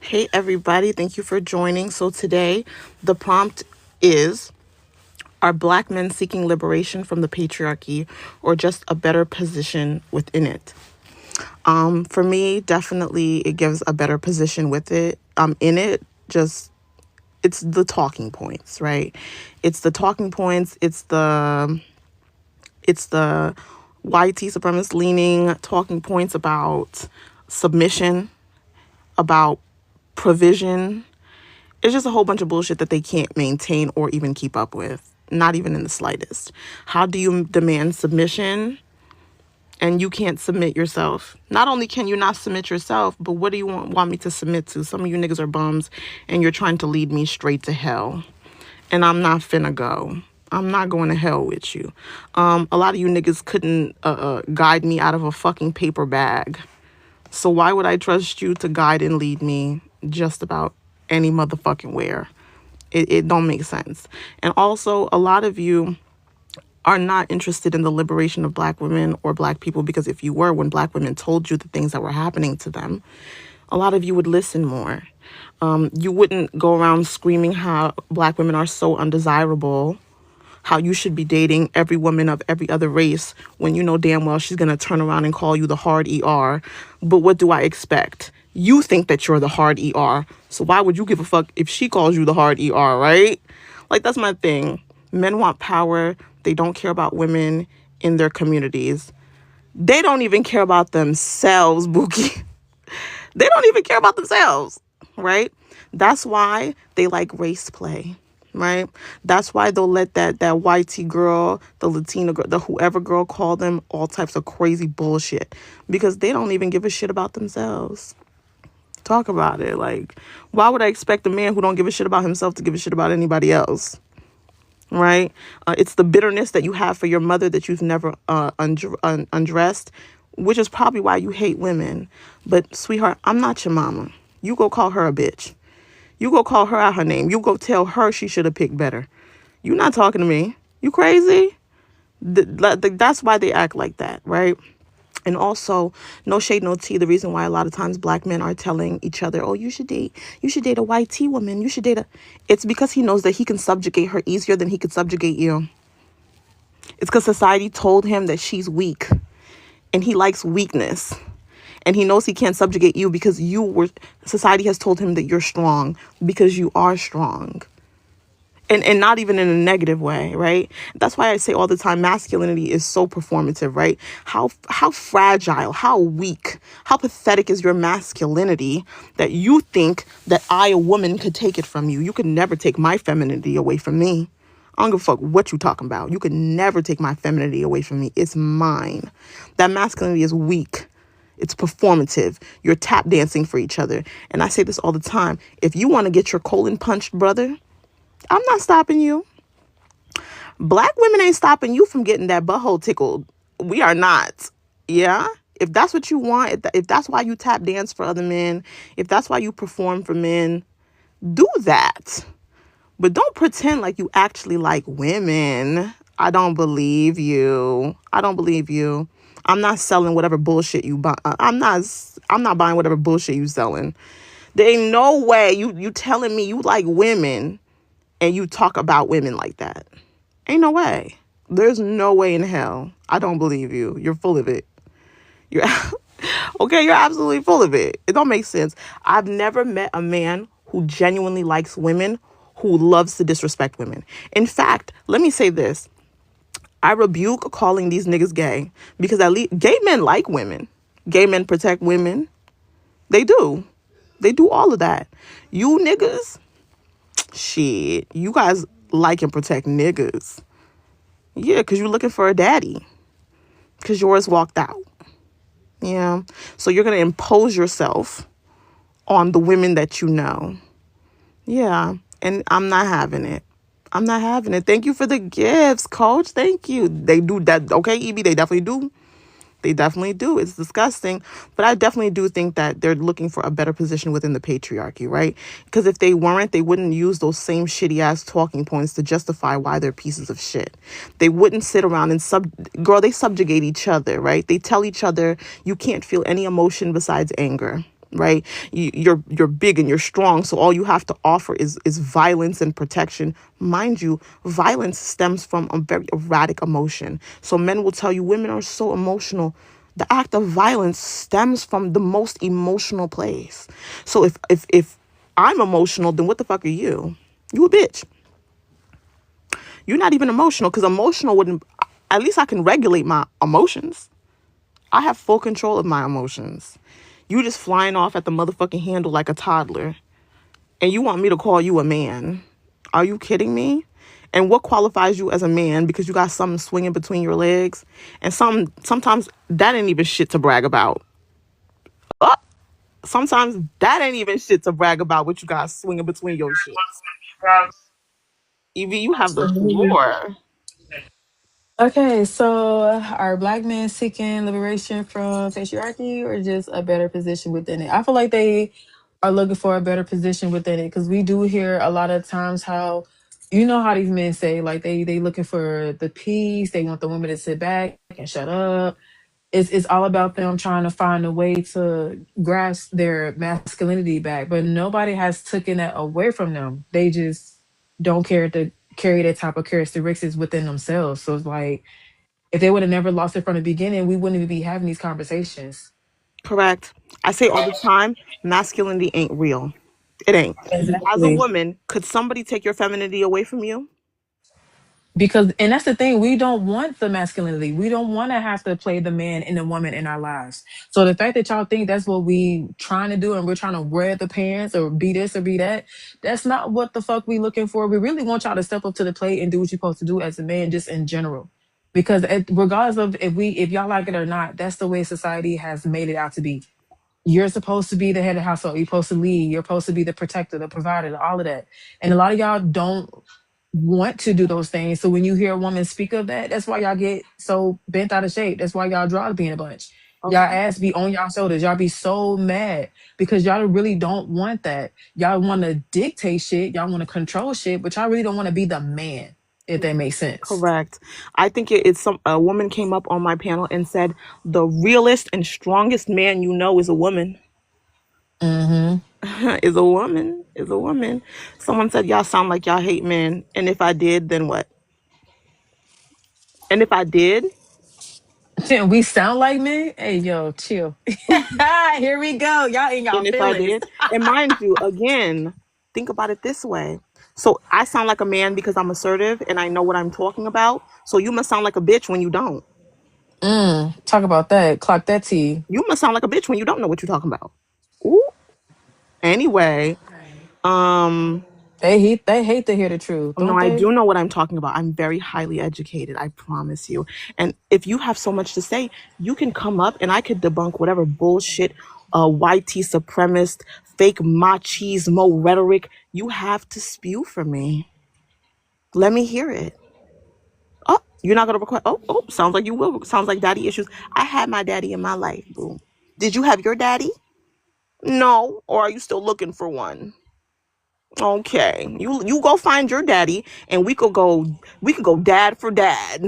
Hey, everybody. Thank you for joining. So, today, the prompt is: are Black men seeking liberation from the patriarchy or just a better position within it? For me, definitely it gives a better position with it. In it, just it's the talking points, right? It's the talking points. It's the white supremacist leaning talking points about submission, about provision. It's just a whole bunch of bullshit that they can't maintain or even keep up with, not even in the slightest. How do you demand submission and you can't submit yourself? Not only can you not submit yourself, but what do you want me to submit to? Some of you niggas are bums and you're trying to lead me straight to hell. And I'm not finna go. I'm not going to hell with you. A lot of you niggas couldn't guide me out of a fucking paper bag. So why would I trust you to guide and lead me just about any motherfucking where? It don't make sense. And also, a lot of you are not interested in the liberation of Black women or Black people, because if you were, when Black women told you the things that were happening to them, a lot of you would listen more. You wouldn't go around screaming how Black women are so undesirable, how you should be dating every woman of every other race when you know damn well she's going to turn around and call you the hard ER. But what do I expect? You think that you're the hard ER. So why would you give a fuck if she calls you the hard ER, right? Like, that's my thing. Men want power. They don't care about women in their communities. They don't even care about themselves, Bookie. They don't even care about themselves, right? That's why they like race play, right? That's why they'll let that YT girl, the Latina girl, the whoever girl call them all types of crazy bullshit, because they don't even give a shit about themselves. Talk about it. Like, why would I expect a man who don't give a shit about himself to give a shit about anybody else? Right? It's the bitterness that you have for your mother that you've never undressed, which is probably why you hate women. But, sweetheart, I'm not your mama. You go call her a bitch. You go call her out her name. You go tell her she should have picked better. You not talking to me. You crazy? That's why they act like that, right? And also, no shade, no tea. The reason why a lot of times Black men are telling each other, oh, you should date a white tea woman. You should date it's because he knows that he can subjugate her easier than he could subjugate you. It's because society told him that she's weak and he likes weakness. And he knows he can't subjugate you because society has told him that you're strong because you are strong. And not even in a negative way, right? That's why I say all the time, masculinity is so performative, right? How fragile, how weak, how pathetic is your masculinity that you think that I, a woman, could take it from you. You could never take my femininity away from me. I don't give a fuck what you talking about. You could never take my femininity away from me. It's mine. That masculinity is weak. It's performative. You're tap dancing for each other. And I say this all the time. If you want to get your colon punched, brother, I'm not stopping you. Black women ain't stopping you from getting that butthole tickled. We are not. Yeah? If that's what you want, if that's why you tap dance for other men, if that's why you perform for men, do that. But don't pretend like you actually like women. I don't believe you. I'm not selling whatever bullshit you buy. I'm not buying whatever bullshit you selling. There ain't no way you telling me you like women and you talk about women like that. Ain't no way. There's no way in hell. I don't believe you. You're full of it. You're okay, you're absolutely full of it. It don't make sense. I've never met a man who genuinely likes women, who loves to disrespect women. In fact, let me say this. I rebuke calling these niggas gay, because at least gay men like women. Gay men protect women. They do. They do all of that. You niggas, shit, you guys like and protect niggas. Yeah, because you're looking for a daddy. Because yours walked out. Yeah. So you're going to impose yourself on the women that you know. Yeah. And I'm not having it. Thank you for the gifts, coach. Thank you. They do that. Okay, EB, they definitely do. It's disgusting. But I definitely do think that they're looking for a better position within the patriarchy, right? Because if they weren't, they wouldn't use those same shitty ass talking points to justify why they're pieces of shit. They wouldn't sit around and they subjugate each other, right? They tell each other you can't feel any emotion besides anger. right? You're big and you're strong, so all you have to offer is violence and protection. Mind you, violence stems from a very erratic emotion. So men will tell you women are so emotional. The act of violence stems from the most emotional place. So if I'm emotional, then what the fuck are you? You a bitch. You're not even emotional, because emotional wouldn't. At least I can regulate my emotions. I have full control of my emotions. You just flying off at the motherfucking handle like a toddler. And you want me to call you a man. Are you kidding me? And what qualifies you as a man? Because you got something swinging between your legs. And sometimes that ain't even shit to brag about. Uh, Sometimes that ain't even shit to brag about, what you got swinging between your shits. Evie, you have the floor. Okay, so are black men seeking liberation from patriarchy or just a better position within it? I feel like they are looking for a better position within it because we do hear a lot of times how, you know, how these men say like they looking for the peace, they want the women to sit back and shut up. It's all about them trying to find a way to grasp their masculinity back, but nobody has taken that away from them. They just don't care to carry that type of characteristics within themselves. So it's like if they would have never lost it from the beginning, we wouldn't even be having these conversations. Correct. I say all the time, masculinity ain't real. It ain't. As a Exactly. woman, could somebody take your femininity away from you? Because and that's the thing, we don't want the masculinity. We don't want to have to play the man and the woman in our lives. So the fact that y'all think that's what we trying to do and we're trying to wear the pants or be this or be that, that's not what the fuck we looking for. We really want y'all to step up to the plate and do what you're supposed to do as a man, just in general. Because regardless of if y'all like it or not, that's the way society has made it out to be. You're supposed to be the head of the household. You're supposed to lead. You're supposed to be the protector, the provider, all of that. And a lot of y'all don't want to do those things. So when you hear a woman speak of that, that's why y'all get so bent out of shape. That's why y'all draw to be in a bunch. Y'all Okay. ass be on y'all shoulders. Y'all be so mad because y'all really don't want that. Y'all want to dictate shit. Y'all want to control shit, but y'all really don't want to be the man, if that makes sense. Correct. I think it's some a woman came up on my panel and said the realest and strongest man you know is a woman. Mm-hmm. Is a woman. Is a woman. Someone said y'all sound like y'all hate men. And if I did, then what? And if I did, We sound like men? Hey, yo, chill. Here we go. Y'all ain't and got if I feelings. did, and mind you, again, think about it this way. So I sound like a man because I'm assertive and I know what I'm talking about. So you must sound like a bitch when you don't. Talk about that. Clock that T. You must sound like a bitch when you don't know what you're talking about. Ooh. Anyway, um, They hate to hear the truth, no, don't I they? do know what I'm talking about. I'm very highly educated, I promise you. And if you have so much to say, you can come up and I could debunk whatever bullshit, white tea supremacist, fake machismo rhetoric you have to spew from me. Let me hear it. Oh, you're not gonna request. Oh, sounds like you will. Sounds like daddy issues. I had my daddy in my life. Boom. Did you have your daddy? No. Or are you still looking for one? Okay. You go find your daddy, and we could go dad for dad.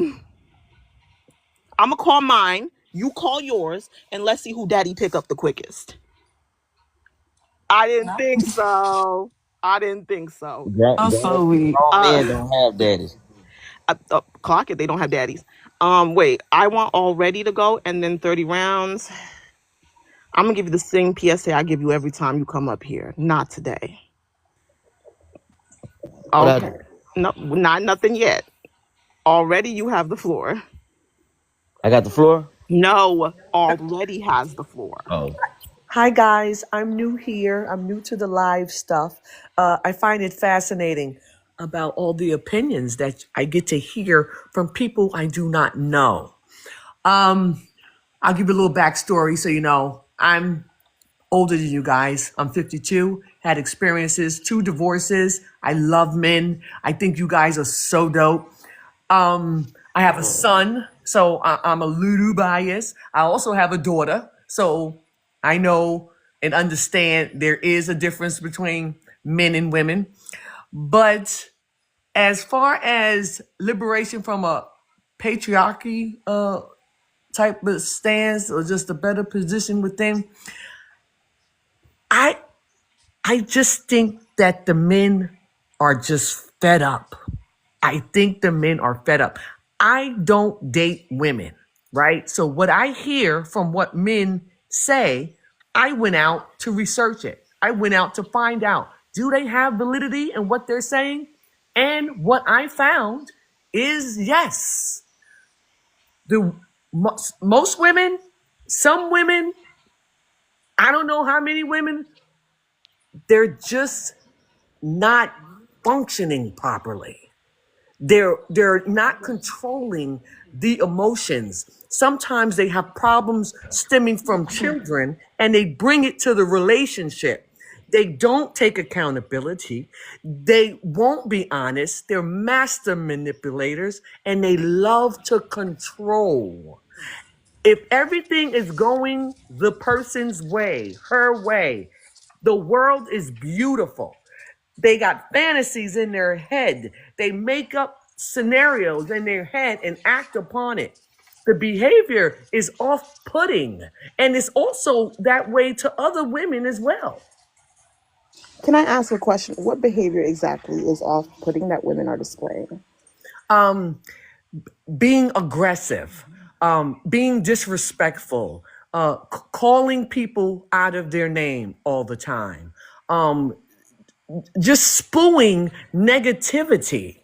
I'ma call mine. You call yours, and let's see who daddy pick up the quickest. I didn't think so. I didn't think so. I'm so weak. Grown Uh, men don't have daddies. Clock it. They don't have daddies. Wait. I want all ready to go, and then 30 rounds. I'm gonna give you the same PSA I give you every time you come up here. Not today. What I Okay. do? No, not nothing yet. Already you have the floor. I got the floor. No, already has the floor. Oh, Hi, guys. I'm new here. I'm new to the live stuff. I find it fascinating about all the opinions that I get to hear from people I do not know. Um, I'll give you a little backstory so you know. I'm older than you guys. I'm 52, had experiences, 2 divorces. I love men. I think you guys are so dope. I have a son, so I'm a little biased. I also have a daughter, so I know and understand there is a difference between men and women. But as far as liberation from a patriarchy uh, type of stance or just a better position within, I I just think that the men are just fed up. I think the men are fed up. I don't date women, right? So what I hear from what men say, I went out to research it. I went out to find out, do they have validity in what they're saying? And what I found is yes. The most women, some women, I don't know how many women, they're just not functioning properly. They're not controlling the emotions. Sometimes they have problems stemming from children and they bring it to the relationship. They don't take accountability. They won't be honest. They're master manipulators and they love to control. If everything is going the person's way, her way, the world is beautiful. They got fantasies in their head. They make up scenarios in their head and act upon it. The behavior is off putting. And it's also that way to other women as well. Can I ask a question? What behavior exactly is off-putting that women are displaying? Um, Being aggressive, being disrespectful, calling people out of their name all the time, um, just spewing negativity.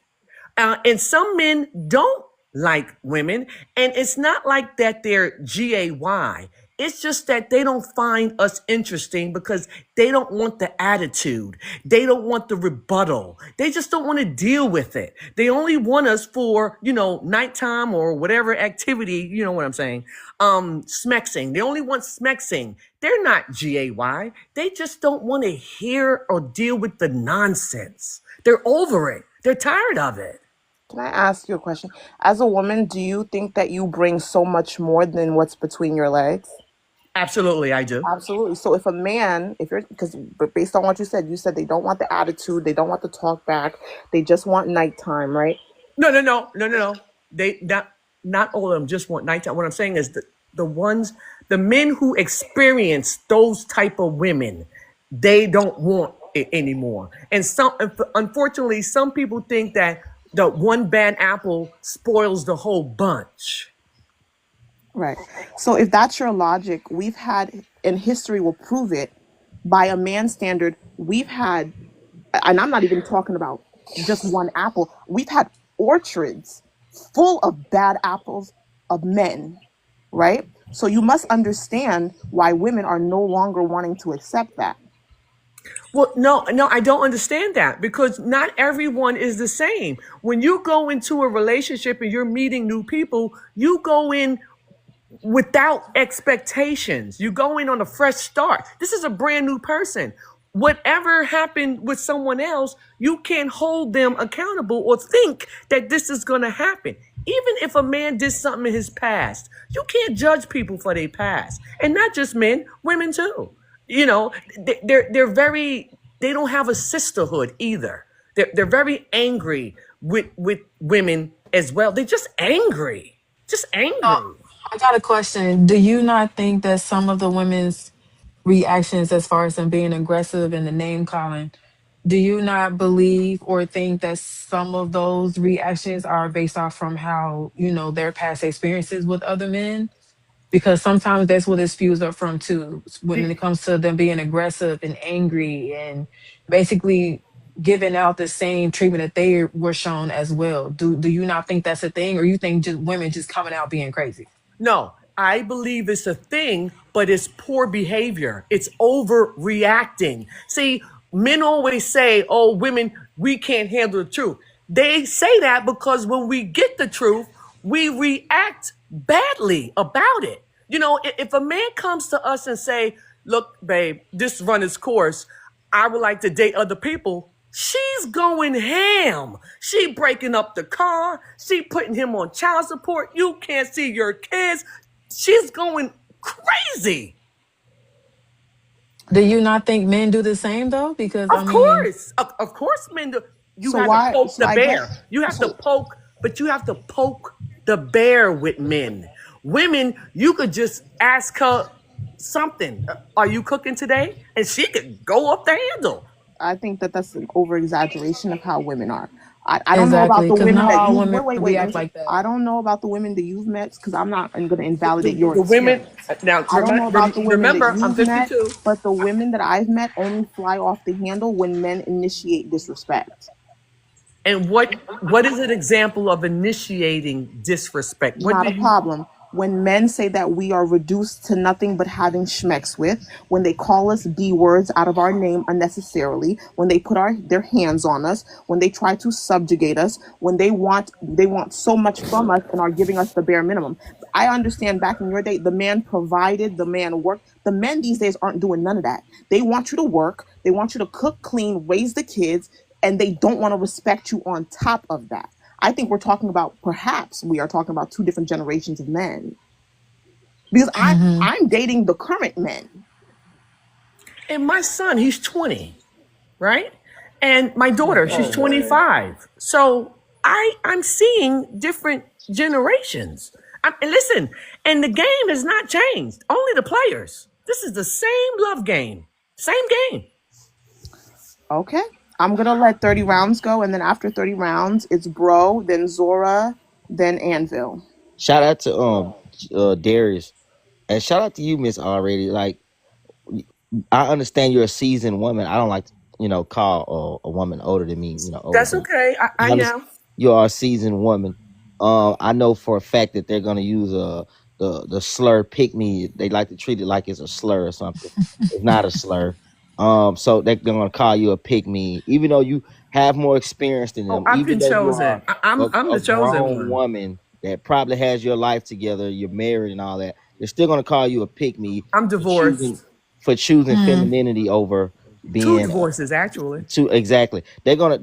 And some men don't like women. And it's not like that they're GAY. It's just that they don't find us interesting because they don't want the attitude. They don't want the rebuttal. They just don't want to deal with it. They only want us for, nighttime or whatever activity, you know what I'm saying? Smexing. They only want smexing. They're not GAY. They just don't want to hear or deal with the nonsense. They're over it. They're tired of it. Can I ask you a question? As a woman, do you think that you bring so much more than what's between your legs? Absolutely, I do. Absolutely. So if a man, if you're, because based on what you said they don't want the attitude, they don't want the talk back, they just want nighttime, right? No. They not all of them just want nighttime. What I'm saying is the men who experience those type of women, they don't want it anymore. And unfortunately, some people think that the one bad apple spoils the whole bunch. Right. So if that's your logic, we've had, and history will prove it, by a man's standard, we've had, and I'm not even talking about just one apple, we've had orchards full of bad apples of men, right? So you must understand why women are no longer wanting to accept that. Well, no, I don't understand that because not everyone is the same. When you go into a relationship and you're meeting new people, you go in without expectations. You go in on a fresh start. This is a brand new person. Whatever happened with someone else, you can't hold them accountable or think that this is going to happen. Even if a man did something in his past, you can't judge people for their past. And not just men, women too. They're very, they don't have a sisterhood either. They're very angry with women as well. They're just angry. Just Uh, angry. I got a question. Do you not think that some of the women's reactions, as far as them being aggressive and the name calling, do you not believe or think that some of those reactions are based off from how, their past experiences with other men? Because sometimes that's what it spews up from too, when it comes to them being aggressive and angry and basically giving out the same treatment that they were shown as well. Do you not think that's a thing, or you think just women just coming out being crazy? No, I believe it's a thing, but it's poor behavior. It's overreacting. See, men always say, oh, women, we can't handle the truth. They say that because when we get the truth, we react badly about it. If a man comes to us and say, look, babe, this run its course, I would like to date other people. She's going ham. She breaking up the car. She putting him on child support. You can't see your kids. She's going crazy. Do you not think men do the same though? Because I Of mean, course. Of course, men do. You So have to why, poke so the I bear. guess, You have to so, poke, but you have to poke the bear with men. Women, you could just ask her something. Are you cooking today? And she could go up the handle. I think that that's an over exaggeration of how women are. I don't know about Exactly, the because women not that all you women wait. Let me react say, like that. I don't know about the women that you've met because I'm not going to The, invalidate the, your the women, experience. now I don't know about the women that remember, I'm you've met, 52. but the women that I've met only fly off the handle when men initiate disrespect. And what is an example of initiating disrespect? What Not do a you problem. When men say that we are reduced to nothing but having schmecks with, when they call us B words out of our name unnecessarily, when they put their hands on us, when they try to subjugate us, when they want so much from us and are giving us the bare minimum. I understand back in your day, the man provided, the man worked. The men these days aren't doing none of that. They want you to work, they want you to cook, clean, raise the kids, and they don't want to respect you on top of that. I think perhaps we are talking about two different generations of men. Because Hmm. I'm dating the current men. and my son, he's 20, right? And my daughter, she's Oh Lord. 25. So I'm seeing different generations. And listen, and the game has not changed. Only the players. This is the same love game. Same game. Okay. I'm gonna let 30 rounds go, and then after 30 rounds, it's Bro, then Zora, then Anvil. Shout out to Darius, and shout out to you, Miss Already. Like, I understand you're a seasoned woman. I don't like to, call a woman older than me, older That's than me. okay. I I understand know. you are a seasoned woman. I know for a fact that they're gonna use the slur pick me. They like to treat it like it's a slur or something. It's not a slur. So they're gonna call you a pick me, even though you have more experience than Oh, them. I've Even been though you are chosen. I'm a the chosen grown one. woman that probably has your life together, you're married and all that. They're still gonna call you a pick me I'm for choosing divorced. Mm. femininity over Two being divorces, actually. to exactly. They're gonna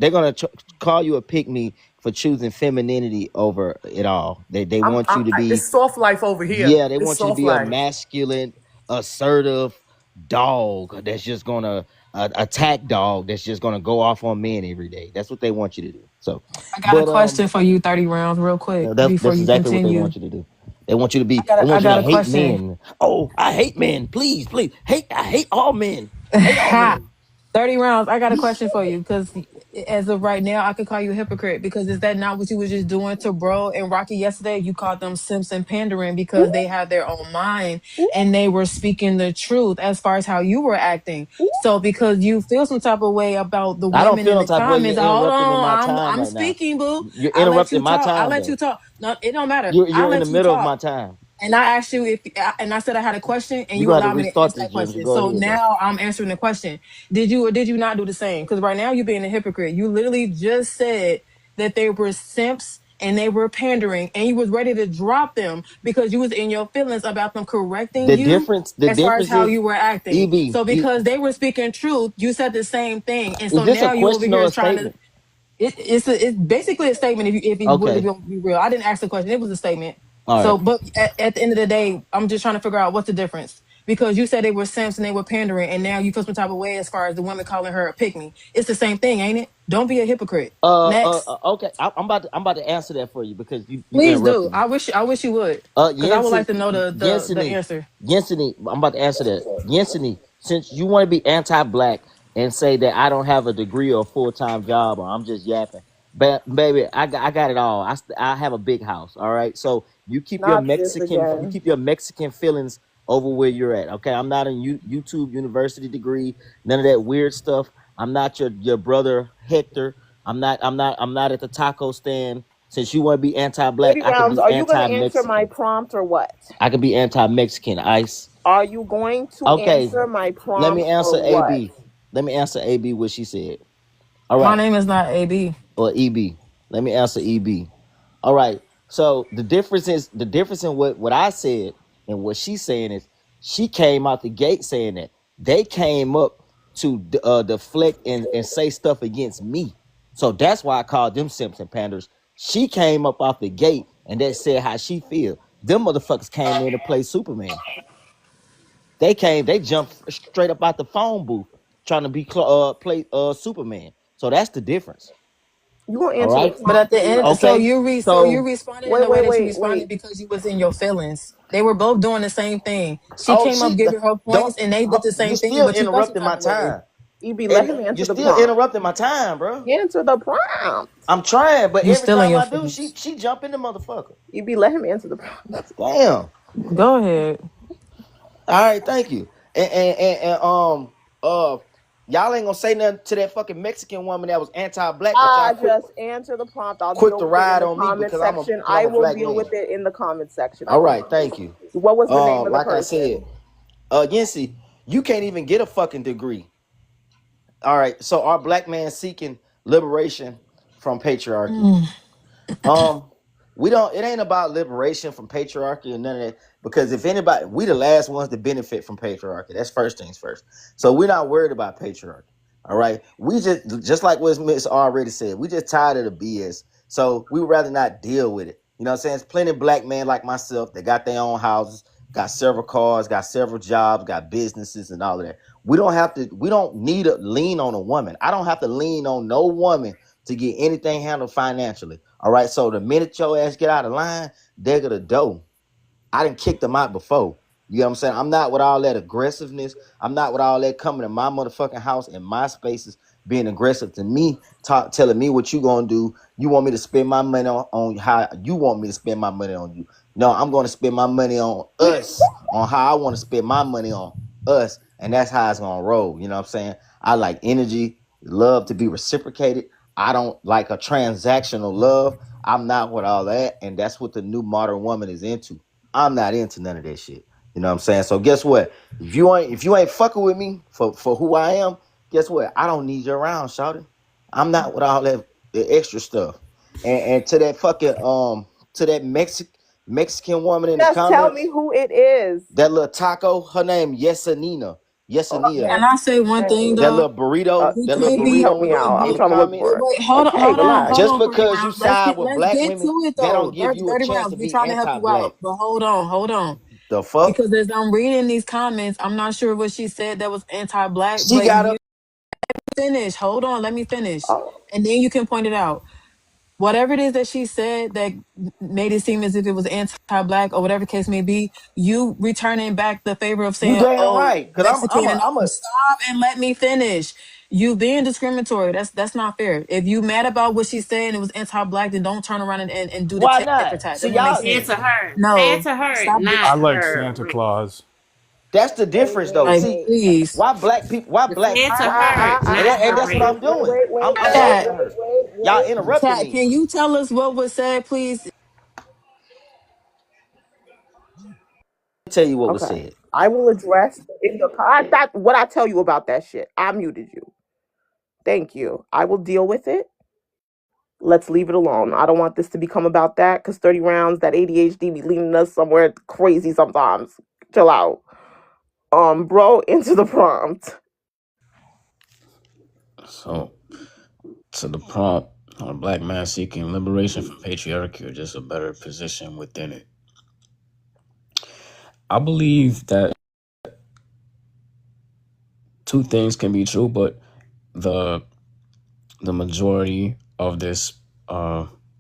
call you a pick me for choosing femininity over it all. They want you to It's be, soft life over here. yeah, they It's want you to soft be a life. masculine, assertive dog that's just gonna attack dog that's just gonna go off on men every day. That's what they want you to do. So, I got a but question for you, 30 rounds, real quick, before that's you exactly what they continue. want you to do. They want you to be. I got They a, I want you got to a hate question. men. Oh, I hate men. Please, please, hate. I hate all men. Hate all Ha! men. 30 rounds. I got a question for you because as of right now, I could call you a hypocrite because is that not what you was just doing to Bro and Rocky yesterday? You called them simps and pandering because they had their own mind and they were speaking the truth as far as how you were acting. So because you feel some type of way about the I don't women feel in no the type of way. You're comments, hold interrupting in on, my I'm time I'm right now. speaking, boo. You're I'll let interrupting you my talk. I'll time let you though. talk. No, it don't matter. I'll You're in the let you middle of talk. my time. And I asked you if, and I said I had a question, and You're you gonna have to allowed me to restart answer this, that Ginger. question. Go So ahead, though. now I'm answering the question. Did you or did you not do the same? Because right now you're being a hypocrite. You literally just said that they were simps and they were pandering, and you was ready to drop them because you was in your feelings about them correcting The you difference, the as far as difference how is, you were acting. EB. So because they were speaking truth, you said the same thing, and Is so this a now you over question or here a trying to statement? it's basically a statement if you would Okay. be real. I didn't ask the question. It was a statement. All So, right. but at the end of the day, I'm just trying to figure out what's the difference because you said they were simps and they were pandering, and now you feel some type of way as far as the woman calling her a pick me. It's the same thing, ain't it? Don't be a hypocrite. Next, Okay. I'm about to answer that for you because you please do. interrupted me. I wish you would because I would like Jensen, to know the Jenseny, answer. Jenseny, I'm about to answer that. Jenseny, since you want to be anti-black and say that I don't have a degree or a full-time job or I'm just yapping, but baby, I got it all. I have a big house. All right, so Not this You again. keep your Mexican feelings over where you're at. Okay, I'm not a YouTube university degree, none of that weird stuff. I'm not your brother Hector. I'm not at the taco stand. Since you want to be anti-black, 30 I could rounds. be Are you going to answer my anti-Mexican. prompt or what? I could be anti-Mexican. Ice. Are you going to Okay, answer my let me prompt or answer what? AB. Let me answer AB what she said. All My right, name is not AB. or EB. Let me answer EB. All right. So the difference in what I said and what she's saying is she came out the gate saying that they came up to deflect and say stuff against me. So that's why I called them simps and panders. She came up off the gate and that said how she feel. Them motherfuckers came in to play Superman. They jumped straight up out the phone booth trying to play Superman. So that's the difference. You going to All answer the right. But at prompt the or end, what? so Okay. you so you So responded in Wait, the way wait, that you wait, responded wait. because you was in your feelings. They were both doing the same thing. She Oh, came up giving her don't. points, and they did the You same thing. still But you felt some interrupting type my of way. time, EB, let and him you're answer the still prompt. interrupting my time, bro. Answer the prompt. I'm trying, but You every still in time your I do, she feelings. she jump in the motherfucker. EB, let him answer the prompt. Damn. Go ahead. All right, thank you. And y'all ain't gonna say nothing to that fucking Mexican woman that was anti-black, but y'all Just answer the prompt. I'll quick deal to with it in ride the on me comment because I'm a section. because I I'm a will black deal man. with it in the comment section. I All right, promise. thank you. What was the name of the Like I person? said, Yancy, you can't even get a fucking degree. All right, so our black man seeking liberation from patriarchy. Mm. Um, we don't. It ain't about liberation from patriarchy or none of that. Because if anybody, we the last ones to benefit from patriarchy. That's first things first. So we're not worried about patriarchy. All right. We just like what Miss already said. We just tired of the BS. So we would rather not deal with it. You know what I'm saying? There's plenty of black men like myself that got their own houses, got several cars, got several jobs, got businesses and all of that. We don't have to. We don't need to lean on a woman. I don't have to lean on no woman to get anything handled financially. All right. So the minute your ass get out of line, they're gonna dough. I didn't kick them out before. You know what I'm saying? I'm not with all that aggressiveness. I'm not with all that coming in my motherfucking house in my spaces, being aggressive to me, telling me what you gonna do. You want me to spend my money on how you want me to spend my money on you. No, I'm gonna spend my money on us, on how I want to spend my money on us, and that's how it's gonna roll. You know what I'm saying? I like energy, love to be reciprocated. I don't like a transactional love. I'm not with all that, and that's what the new modern woman is into. I'm not into none of that shit. You know what I'm saying? So guess what? If you ain't fucking with me for who I am, guess what? I don't need you around, shawty. I'm not with all that the extra stuff. And to that fucking to that Mexican woman in the Just tell me comments, who it is. that little taco, her name Yesanina. Yesanina. Can I say one thing That though? little burrito, We that little can't EB, be. burrito help in me the out. in I'm the trying to look comments. for it. Wait, hold on, Okay, hold on, relax. hold Just on, 30 because you rounds. side with Let's black get to women, it that don't though. give you a 30 chance rounds. to We're be trying to help you anti-black. out. But hold on. The fuck? Because as I'm reading these comments, I'm not sure what she said that was anti-black, She but got up. you finish. Hold on, let me finish. Oh, And then you can point it out. Whatever it is that she said that made it seem as if it was anti-black or whatever case may be, you returning back the favor of You saying, damn "Oh, right. Cause Mexican," and I'm a stop and let me finish. You being discriminatory. That's not fair. If you mad about what she's saying, it was anti-black, then don't turn around and do the why tit for not? tat. That See don't make y'all. Say it sense. to her. Say it No, to her, stop. I not like her. Santa Claus. That's the difference though. Like, See, please, why black people? Why black? Say it to Why? her, not And that's what Marie. I'm doing. I'm talking Cat, to her. Y'all interrupting Cat, me. can you tell us what was said, please? Tell you what was okay. said. I will address in the that what I tell you about that shit. I muted you. Thank you. I will deal with it. Let's leave it alone. I don't want this to become about that because 30 rounds, that ADHD be leading us somewhere crazy sometimes. Chill out. Bro, into the prompt. So, to the prompt, a black man seeking liberation from patriarchy or just a better position within it. I believe that two things can be true, but the the majority of this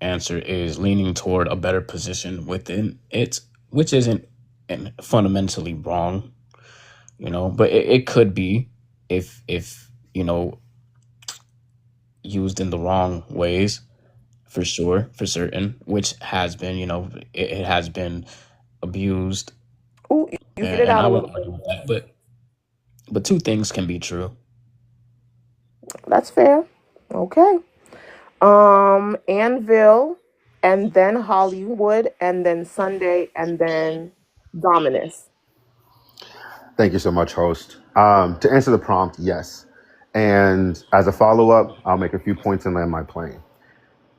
answer is leaning toward a better position within it, which isn't fundamentally wrong, but it could be if used in the wrong ways, for sure, for certain, which has been, it has been abused, Ooh, you get it and out I a little won't bit. argue with that. But two things can be true. That's fair. Okay. Anvil, and then Hollywood, and then Sunday, and then Dominus. Thank you so much, host. To answer the prompt, yes. And as a follow up, I'll make a few points and land my plane.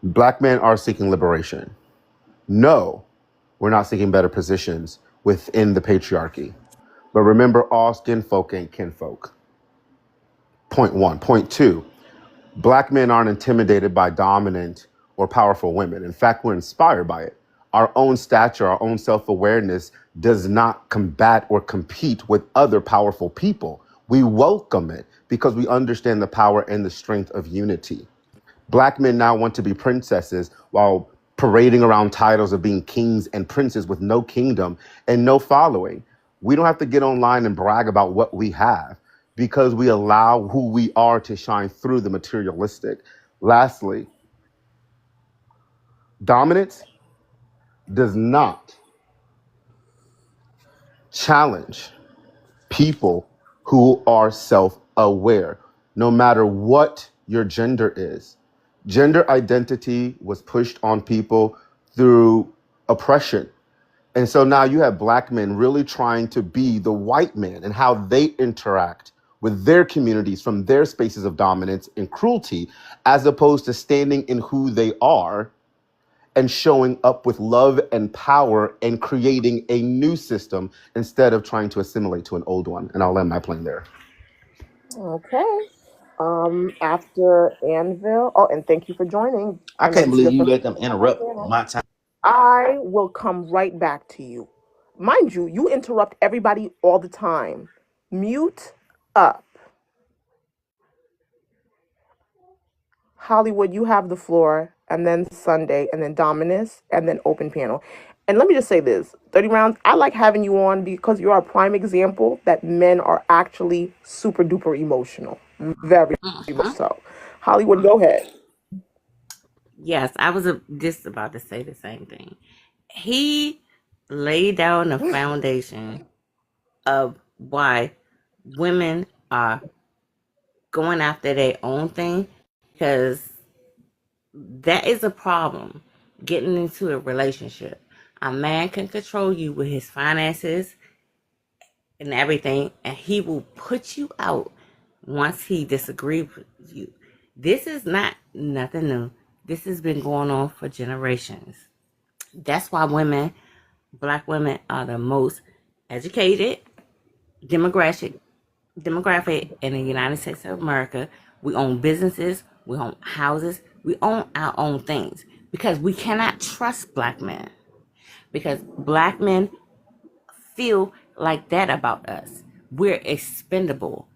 Black men are seeking liberation. No, we're not seeking better positions within the patriarchy. But remember, all skin folk ain't kinfolk. Point one. Point two, black men aren't intimidated by dominant or powerful women. In fact, we're inspired by it. Our own stature, our own self awareness does not combat or compete with other powerful people. We welcome it because we understand the power and the strength of unity. Black men now want to be princesses while parading around titles of being kings and princes with no kingdom and no following. We don't have to get online and brag about what we have because we allow who we are to shine through the materialistic. Lastly, dominance does not challenge people who are self-aware, no matter what your gender is. Gender identity was pushed on people through oppression. And so now you have black men really trying to be the white man and how they interact with their communities from their spaces of dominance and cruelty, as opposed to standing in who they are and showing up with love and power and creating a new system instead of trying to assimilate to an old one. And I'll land my plane there. Okay. After Anvil. Oh, and thank you for joining. I I know can't this is believe your you first let them time on my interrupt panel. my time. I will come right back to you. Mind you, you interrupt everybody all the time. Mute up. Hollywood, you have the floor, and then Sunday, and then Dominus, and then open panel. And let me just say this 30 rounds, I like having you on because you're a prime example that men are actually super duper emotional. Very much so. Hollywood, go ahead. Yes, I was just about to say the same thing. He laid down a foundation of why women are going after their own thing, because that is a problem. Getting into a relationship, a man can control you with his finances and everything, and he will put you out once he disagrees with you. This is not nothing new. This has been going on for generations. That's why black women, are the most educated demographic in the United States of America. We own businesses, we own houses, we own our own things because we cannot trust black men, because black men feel like that about us. We're expendable.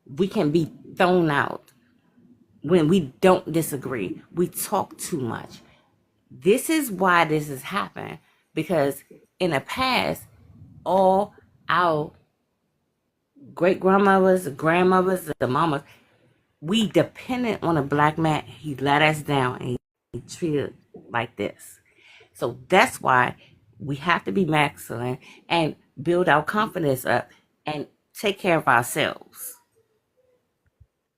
We can be thrown out when we don't disagree. We talk too much. This is why this has happened, because in the past, all our great grandmothers, grandmothers, the mamas, we depended on a black man. He let us down and he treated like this. So that's why we have to be masculine and build our confidence up and take care of ourselves.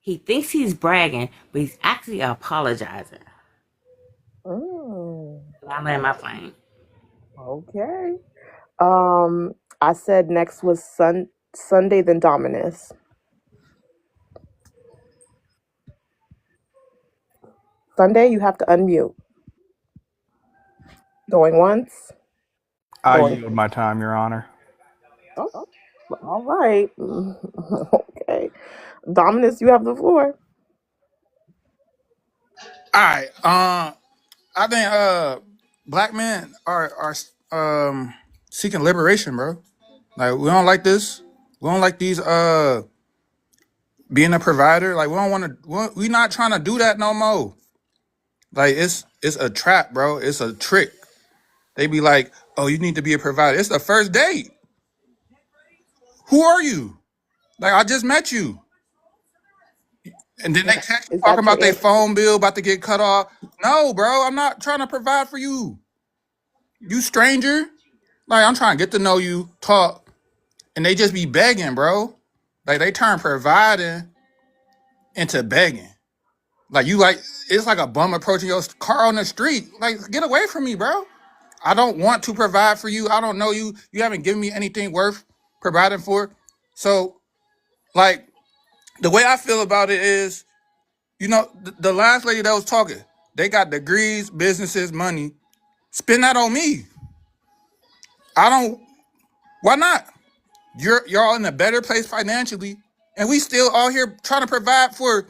He thinks he's bragging, but he's actually apologizing. Mm, I'm in my plane. okay. I said next was Sunday, then Dominus. Sunday, you have to unmute. Going once. I Going. yield my time, Your Honor. Oh, all right. Okay. Dominus, you have the floor. All right. I think black men are seeking liberation, bro. Like we don't like this. We don't like these being a provider. Like we don't want to. We not trying to do that no more. Like it's a trap, bro. It's a trick. They be like, oh, you need to be a provider. It's the first date. Who are you? Like I just met you. And then they text you Is talking that your about their answer? phone bill about to get cut off. No, bro, I'm not trying to provide for you. You stranger. Like I'm trying to get to know you, talk, and they just be begging, bro. Like they turn providing into begging. Like you like it's like a bum approaching your car on the street. Like get away from me, bro. I don't want to provide for you. I don't know you. You haven't given me anything worth providing for. So like the way I feel about it is, you know, the last lady that was talking, they got degrees, businesses, money. Spend that on me. I don't. Why not? You're all in a better place financially, and we still all here trying to provide for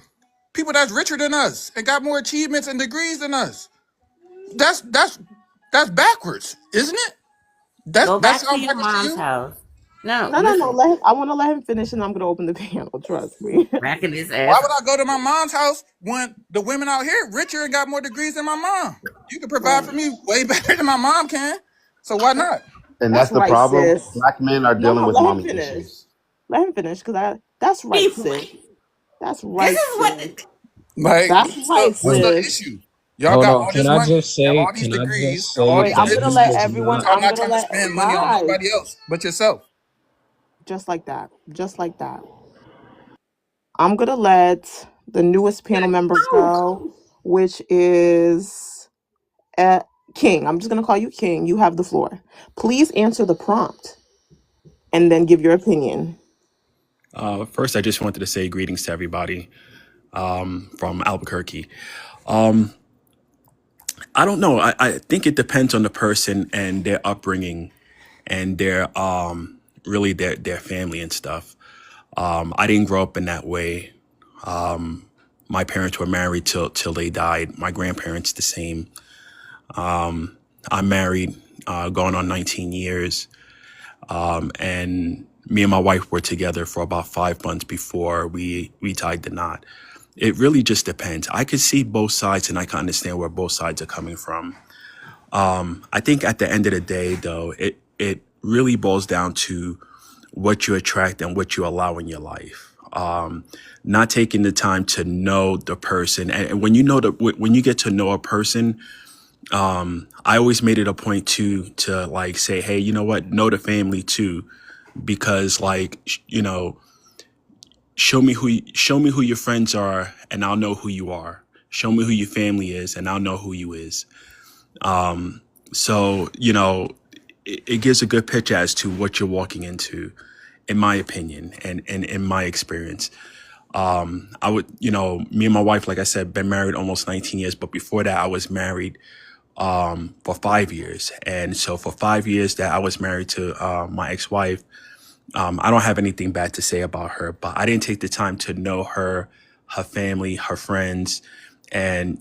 people that's richer than us and got more achievements and degrees than us. That's backwards, isn't it? Go That back to sounds your backwards to mom's you? house. No, No. listen, I want to let him finish, and I'm gonna open the panel. Trust me. racking his Why ass. would I go to my mom's house when the women out here richer and got more degrees than my mom? You can provide Right. for me way better than my mom can. So why not? And That's that's the right, problem. sis. Black men are dealing No, with let him mommy finish. issues. Let him finish, that's right, He, sis. That's this right, is sis. what. Like, That's right, what's the sis. issue? Y'all Hold got on. all Can this I money, just have say? all these Can I degrees, just and all say Wait, these I'm that gonna this businesses, let does everyone. but not? y'all I'm not gonna trying to let spend money on guys nobody else but yourself. just like that. Just like that. I'm gonna let the newest panel member go, which is King. I'm just gonna call you King. You have the floor. Please answer the prompt and then give your opinion. First, I just wanted to say greetings to everybody from Albuquerque. Um, I don't know. I think it depends on the person and their upbringing and their really their family and stuff. I didn't grow up in that way. My parents were married till they died. My grandparents the same. I'm married, going on 19 years, and me and my wife were together for about 5 months before we tied the knot. It really just depends. I could see both sides and I can understand where both sides are coming from. I think at the end of the day, though, it really boils down to what you attract and what you allow in your life. Not taking the time to know the person, and when you know when you get to know a person, I always made it a point to like say, hey, you know what, know the family too, because like show me who your friends are, and I'll know who you are. Show me who your family is, and I'll know who you is. So, it gives a good picture as to what you're walking into, in my opinion, and in my experience. I would, me and my wife, like I said, been married almost 19 years, but before that, I was married for 5 years. And so for 5 years that I was married to my ex-wife, I don't have anything bad to say about her, but I didn't take the time to know her, her family, her friends, and,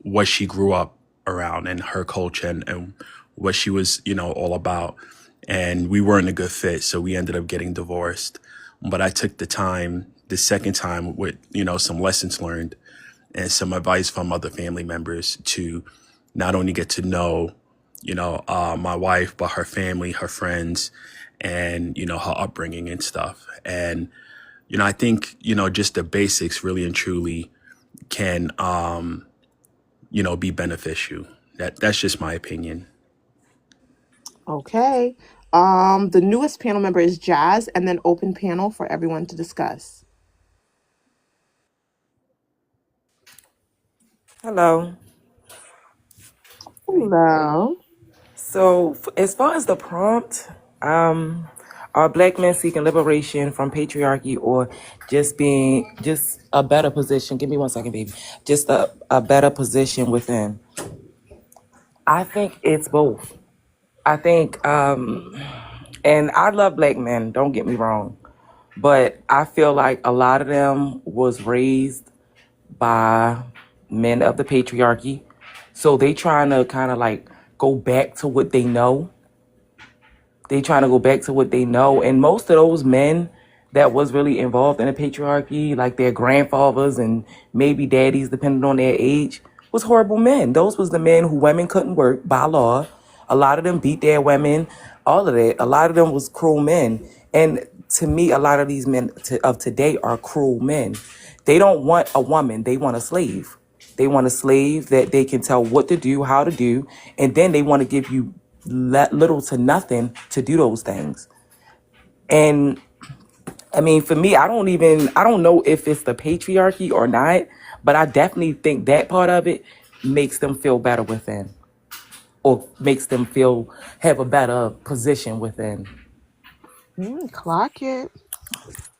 what she grew up around and her culture and what she was, all about. And we weren't a good fit. So we ended up getting divorced. But I took the time, the second time with, some lessons learned and some advice from other family members to not only get to know, my wife, but her family, her friends, and, her upbringing and stuff. And, I think, just the basics really and truly can, be beneficial. That's just my opinion. Okay. The newest panel member is Jazz, and then open panel for everyone to discuss. Hello. Wait. Hello. So, as far as the prompt, um, are black men seeking liberation from patriarchy or just a better position? Give me 1 second, baby. Just a better position within. I think it's both. I think, and I love black men, don't get me wrong, but I feel like a lot of them was raised by men of the patriarchy. So they trying to kind of like go back to what they know. They trying to go back to what they know. And most of those men that was really involved in the patriarchy, like their grandfathers and maybe daddies, depending on their age, was horrible men. Those was the men who women couldn't work by law. A lot of them beat their women, all of that. A lot of them was cruel men. And to me, a lot of these men of today are cruel men. They don't want a woman. They want a slave. They want a slave that they can tell what to do, how to do, and then they want to give you little to nothing to do those things. And I mean, for me, I don't know if it's the patriarchy or not, but I definitely think that part of it makes them feel better within or makes them have a better position within. Clock it.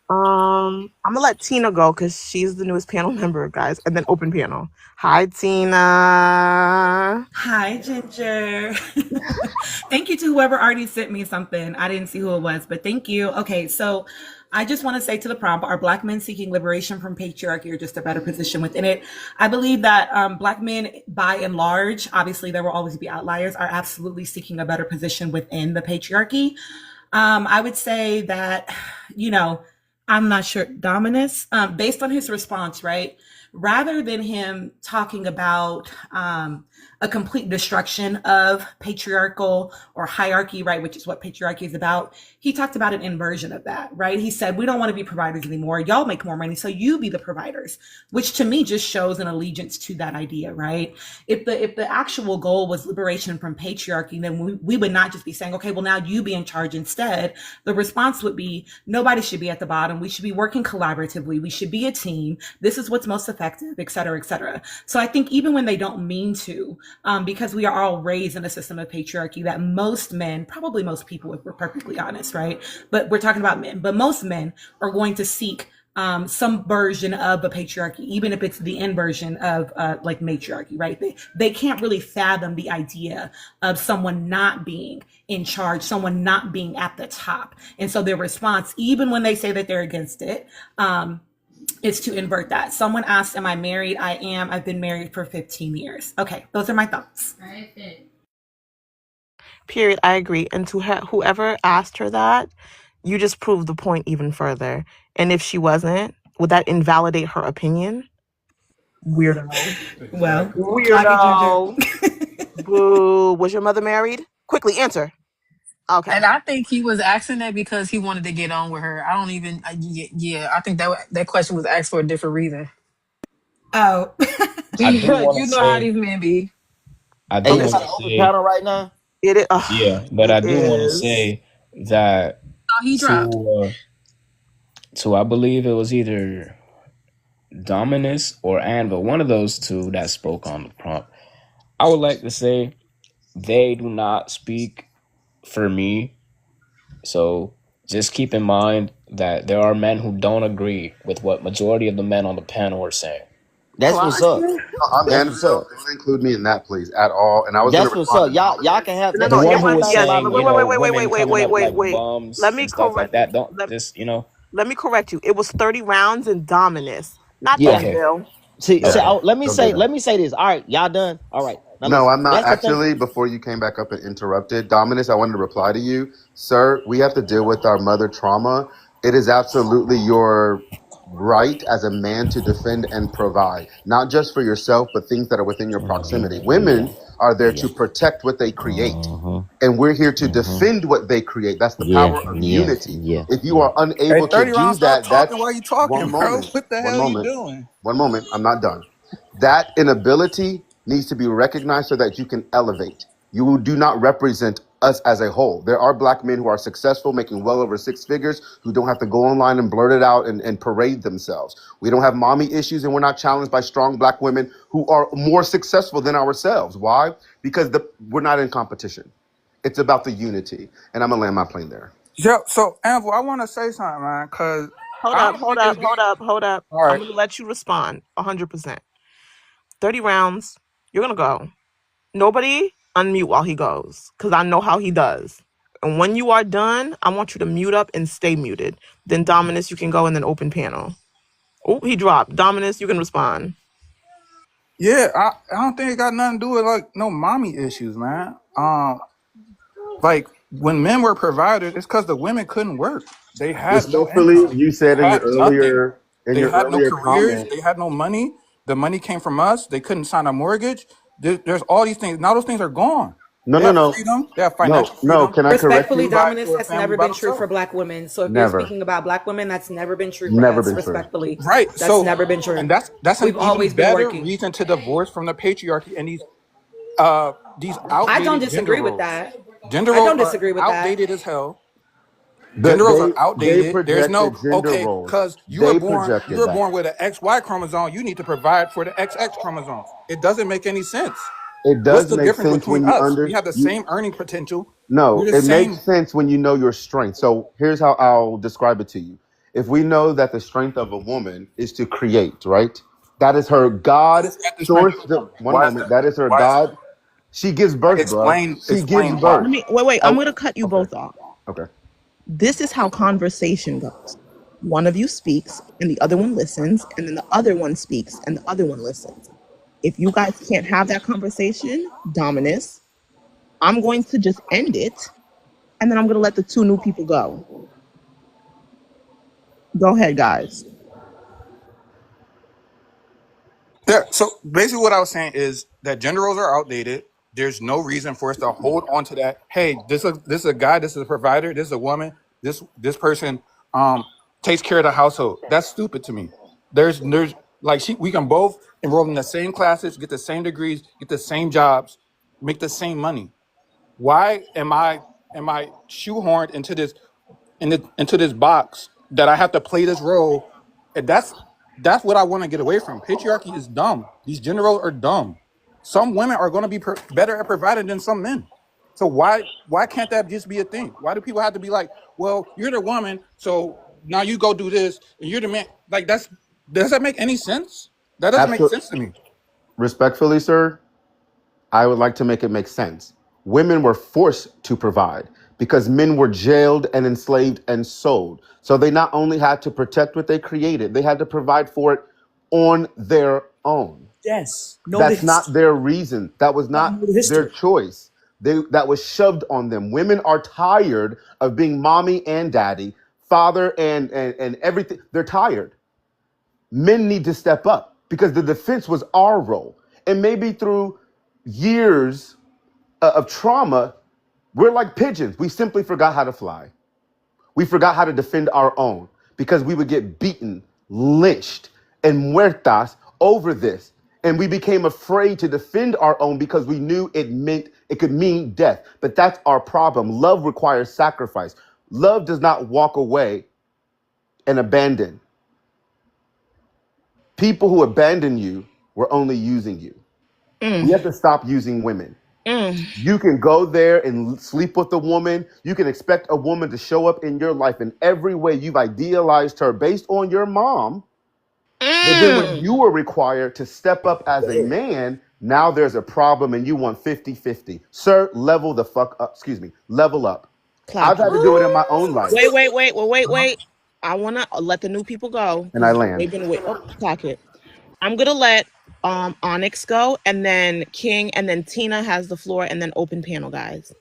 I'm gonna let Tina go because she's the newest panel member, guys, and then open panel. Hi, Tina. Hi, Ginger. Thank you to whoever already sent me something. I didn't see who it was, but thank you. Okay, so I just want to say to the prompt, are Black men seeking liberation from patriarchy or just a better position within it? I believe that Black men, by and large, obviously there will always be outliers, are absolutely seeking a better position within the patriarchy. I would say that, you know, I'm not sure, Dominus, based on his response, right? Rather than him talking about a complete destruction of patriarchal or hierarchy, right, which is what patriarchy is about, he talked about an inversion of that, right? He said, we don't want to be providers anymore. Y'all make more money, so you be the providers, which to me just shows an allegiance to that idea, right? If the actual goal was liberation from patriarchy, then we would not just be saying, okay, well, now you be in charge instead. The response would be, nobody should be at the bottom. We should be working collaboratively. We should be a team. This is what's most effective, et cetera, et cetera. So I think even when they don't mean to, because we are all raised in a system of patriarchy that most men, probably most people, if we're perfectly honest, right? But we're talking about men, but most men are going to seek some version of a patriarchy, even if it's the inversion of like matriarchy, right? They can't really fathom the idea of someone not being in charge, someone not being at the top. And so their response, even when they say that they're against it, is to invert that. Someone asked, am I married? I am. I've been married for 15 years. Okay, those are my thoughts. Period. I agree. And to whoever asked her that, you just proved the point even further. And if she wasn't, would that invalidate her opinion? Weirdo. Well, Weirdo. Boo. Was your mother married? Quickly answer. Okay. And I think he was asking that because he wanted to get on with her. I don't even. Yeah, I think that question was asked for a different reason. Oh, I do want You to know how say, these men be. I Hey, do you want got to an open say, panel right now? It is. yeah, but It I do want to is. say that Oh, he dropped. to I believe it was either Dominus or Anva, one of those two that spoke on the prompt. I would like to say they do not speak for me. So just keep in mind that there are men who don't agree with what majority of the men on the panel are saying. That's what's up. Clarence? I'm That's what's Annabelle. up. Don't include me in that, please, at all. And I was going to That's what's respond up. to Y'all Dominic. can have No, that's The no. one It that's who was, was fine yes. by saying, me. you know, Wait, women wait, coming wait, up wait, like wait. bums Let me and stuff like correct. that, don't Let, just, let me correct you. It was 30 rounds in Dominus, not Yeah. okay, Anvil. See, okay. Don't do that. let me say this. All right, y'all done. All right. Now No, listen. I'm not. That's the thing. Actually, before you came back up and interrupted, Dominus, I wanted to reply to you. Sir, we have to deal with our mother trauma. It is absolutely your right as a man to defend and provide, not just for yourself, but things that are within your proximity. Yeah. Women are there Yeah. to protect what they create, Uh-huh. and we're here to Uh-huh. defend what they create. That's the Yeah. power of Yeah. unity. Yeah. If you Yeah. are Hey, unable to 30 do rounds, stop that, talking that's while you talking, one bro. moment. What the One hell you moment. doing? One moment. I'm not done. That inability needs to be recognized so that you can elevate. You do not represent us as a whole. There are black men who are successful, making well over six figures, who don't have to go online and blurt it out and parade themselves. We don't have mommy issues, and we're not challenged by strong black women who are more successful than ourselves. Why? Because we're not in competition. It's about the unity. And I'm going to land my plane there. Yo, so Anvil, I want to say something, man, because Hold I up, don't hold think up, it's hold up, hold up. all I'm right. going to let you respond 100%. 30 rounds. You're going to go. Nobody unmute while he goes, because I know how he does. And when you are done, I want you to mute up and stay muted. Then Dominus, you can go and then open panel. Oh, he dropped. Dominus, you can respond. Yeah, I don't think it got nothing to do with like no mommy issues, man. Like when men were provided, it's because the women couldn't work. They had no Respectfully, income. you They said had nothing. in They your had no earlier careers. comment. They had no money. The money came from us. They couldn't sign a mortgage. There's all these things. Now those things are gone. No, They no, have no, freedom. They have no, financial no. freedom. Can I correct They can respectfully, you? provide Dominus, for a that's family never by been true for themselves. Black women. So if you're Never. speaking about Black women, that's never been true for Never us. been true. Respectfully, Right. that's So, never been and true. that's an We've even always been better working. reason to divorce from the patriarchy and these I don't outdated gender disagree with roles. that. Gender I roles don't are disagree with that. outdated as hell. Gender roles are They outdated. There's no projected gender okay, roles. because They you projected were that. born with an XY chromosome. You need to provide for the XX chromosomes. It doesn't make any sense. It What's does the make difference sense between when you us? We under have the you. same earning potential. No, We're the it makes same. sense when you know your strength. So here's how I'll describe it to you. If we know that the strength of a woman is to create, right? That is her How God is that the strength source. of a woman? One Why is moment. that? That is her Why is that? God. She gives Like birth, bruh. She gives explain why. birth. Let me wait. I'm Oh, going to cut you okay. both off. Okay. This is how conversation goes. One of you speaks and the other one listens, and then the other one speaks and the other one listens. If you guys can't have that conversation, Dominus, I'm going to just end it and then I'm going to let the two new people go. Go ahead, guys. There, so basically, what I was saying is that gender roles are outdated. There's no reason for us to hold on to that. Hey, this is a guy. This is a provider. This is a woman. This person takes care of the household. That's stupid to me. There's like we can both enroll in the same classes, get the same degrees, get the same jobs, make the same money. Why am I shoehorned into this box that I have to play this role? And that's what I want to get away from. Patriarchy is dumb. These gender roles are dumb. Some women are going to be better at providing than some men. So why can't that just be a thing? Why do people have to be like, well, you're the woman, so now you go do this, and you're the man? Like does that make any sense? That doesn't make Absolutely. sense to me. Respectfully, sir, I would like to make it make sense. Women were forced to provide because men were jailed and enslaved and sold. So they not only had to protect what they created, they had to provide for it on their own. Yes. Know the That's history. not their reason. That was Know not the their history. choice. That was shoved on them. Women are tired of being mommy and daddy, father and everything. They're tired. Men need to step up because the defense was our role. And maybe through years of trauma, we're like pigeons. We simply forgot how to fly. We forgot how to defend our own because we would get beaten, lynched, and muertas over this. And we became afraid to defend our own because we knew it could mean death. But that's our problem. Love requires sacrifice. Love does not walk away and abandon. People who abandon you were only using you. We have to stop using women. You can go there and sleep with a woman. You can expect a woman to show up in your life in every way. You've idealized her based on your mom. But then when you were required to step up as a man, now there's a problem and you want 50-50. Sir, level the fuck up. Excuse me. Level up. Clap. I've had to do it in my own life. Wait. I want to let the new people go And I because land. they've been wait. Oh, clock it. I'm gonna let Onyx go, and then King, and then Tina has the floor, and then open panel, guys.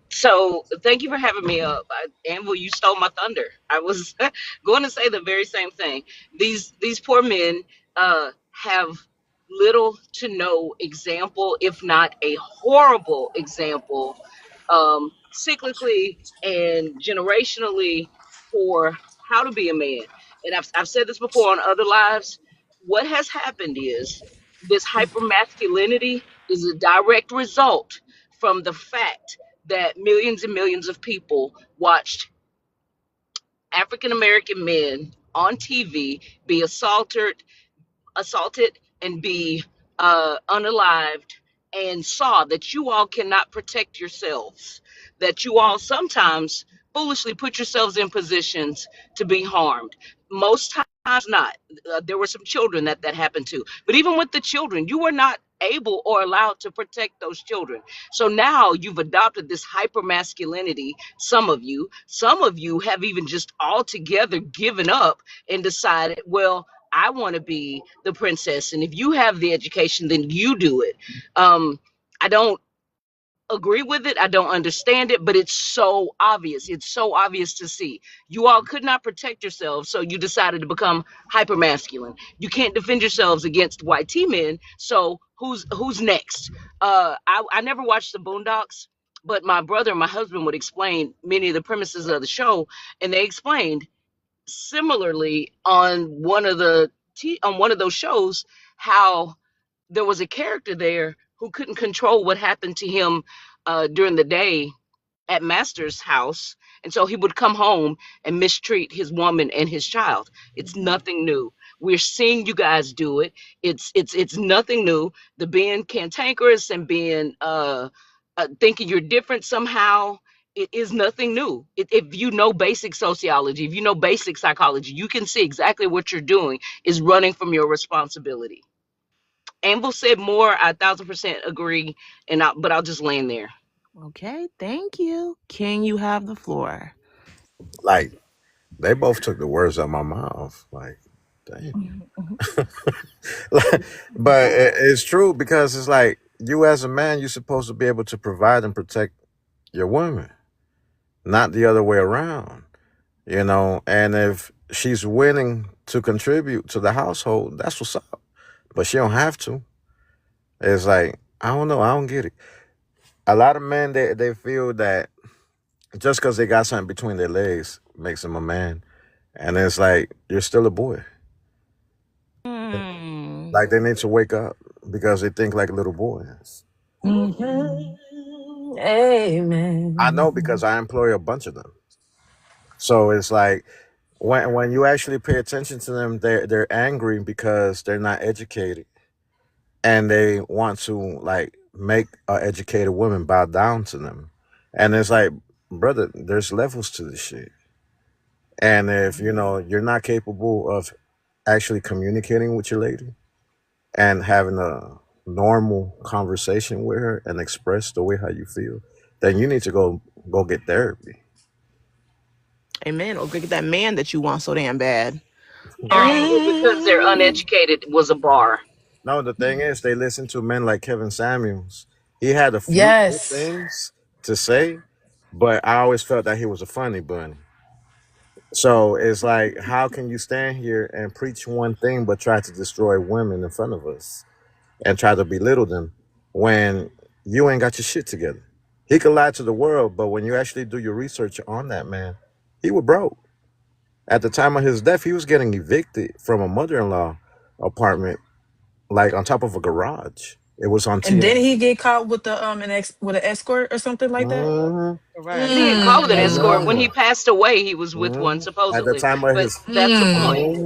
So thank you for having me up. Anvil, you stole my thunder. I was going to say the very same thing. These poor men have little to no example, if not a horrible example, cyclically and generationally for how to be a man. And I've said this before on other lives. What has happened is this hypermasculinity is a direct result from the fact that millions and millions of people watched African American men on TV be assaulted and be unalived, and saw that you all cannot protect yourselves, that you all sometimes foolishly put yourselves in positions to be harmed. Most times not. There were some children that happened to, but even with the children, you were not able or allowed to protect those children. So now you've adopted this hyper masculinity. Some of you have even just altogether given up and decided, well, I want to be the princess, and if you have the education, then you do it. I don't agree with it. I don't understand it, but it's so obvious. It's so obvious to see. You all could not protect yourselves, so you decided to become hyper masculine. You can't defend yourselves against white T men, so who's next? I never watched the Boondocks, but my brother and my husband would explain many of the premises of the show, and they explained similarly on one of those shows how there was a character there who couldn't control what happened to him during the day at master's house, and so he would come home and mistreat his woman and his child. It's nothing new. We're seeing you guys do it. It's nothing new. The being cantankerous and being thinking you're different somehow, it is nothing new. If you know basic sociology, if you know basic psychology, you can see exactly what you're doing is running from your responsibility. Anvil said more. I 1,000% agree, but I'll just land there. Okay, thank you. King, you have the floor. Like they both took the words out of my mouth. Like, damn. But it's true because it's like you as a man, you're supposed to be able to provide and protect your woman, not the other way around. And if she's willing to contribute to the household, that's what's up. But she don't have to. It's like, I don't know, I don't get it. A lot of men, they feel that just because they got something between their legs makes them a man. And it's like, you're still a boy. Like, they need to wake up because they think like little boys. Amen. I know because I employ a bunch of them. So it's like, when you actually pay attention to them, they're angry because they're not educated, and they want to like make an educated woman bow down to them. And it's like, brother, there's levels to this shit. And if you're not capable of actually communicating with your lady and having a normal conversation with her and express the way how you feel, then you need to go get therapy. Amen. Or get that man that you want so damn bad. Because they're uneducated was a bar. No, the thing is, they listen to men like Kevin Samuels. He had a few good Yes. things to say, but I always felt that he was a funny bunny. So it's like, how can you stand here and preach one thing but try to destroy women in front of us and try to belittle them when you ain't got your shit together? He could lie to the world, but when you actually do your research on that man, he was broke. At the time of his death, he was getting evicted from a mother-in-law apartment, like on top of a garage. It was on And then TN. he get caught with the with an escort or something like that. Mhm. Correct. He didn't call it an escort. When he Younger. passed away, he was with one, At the supposedly. time of But his, that's the point.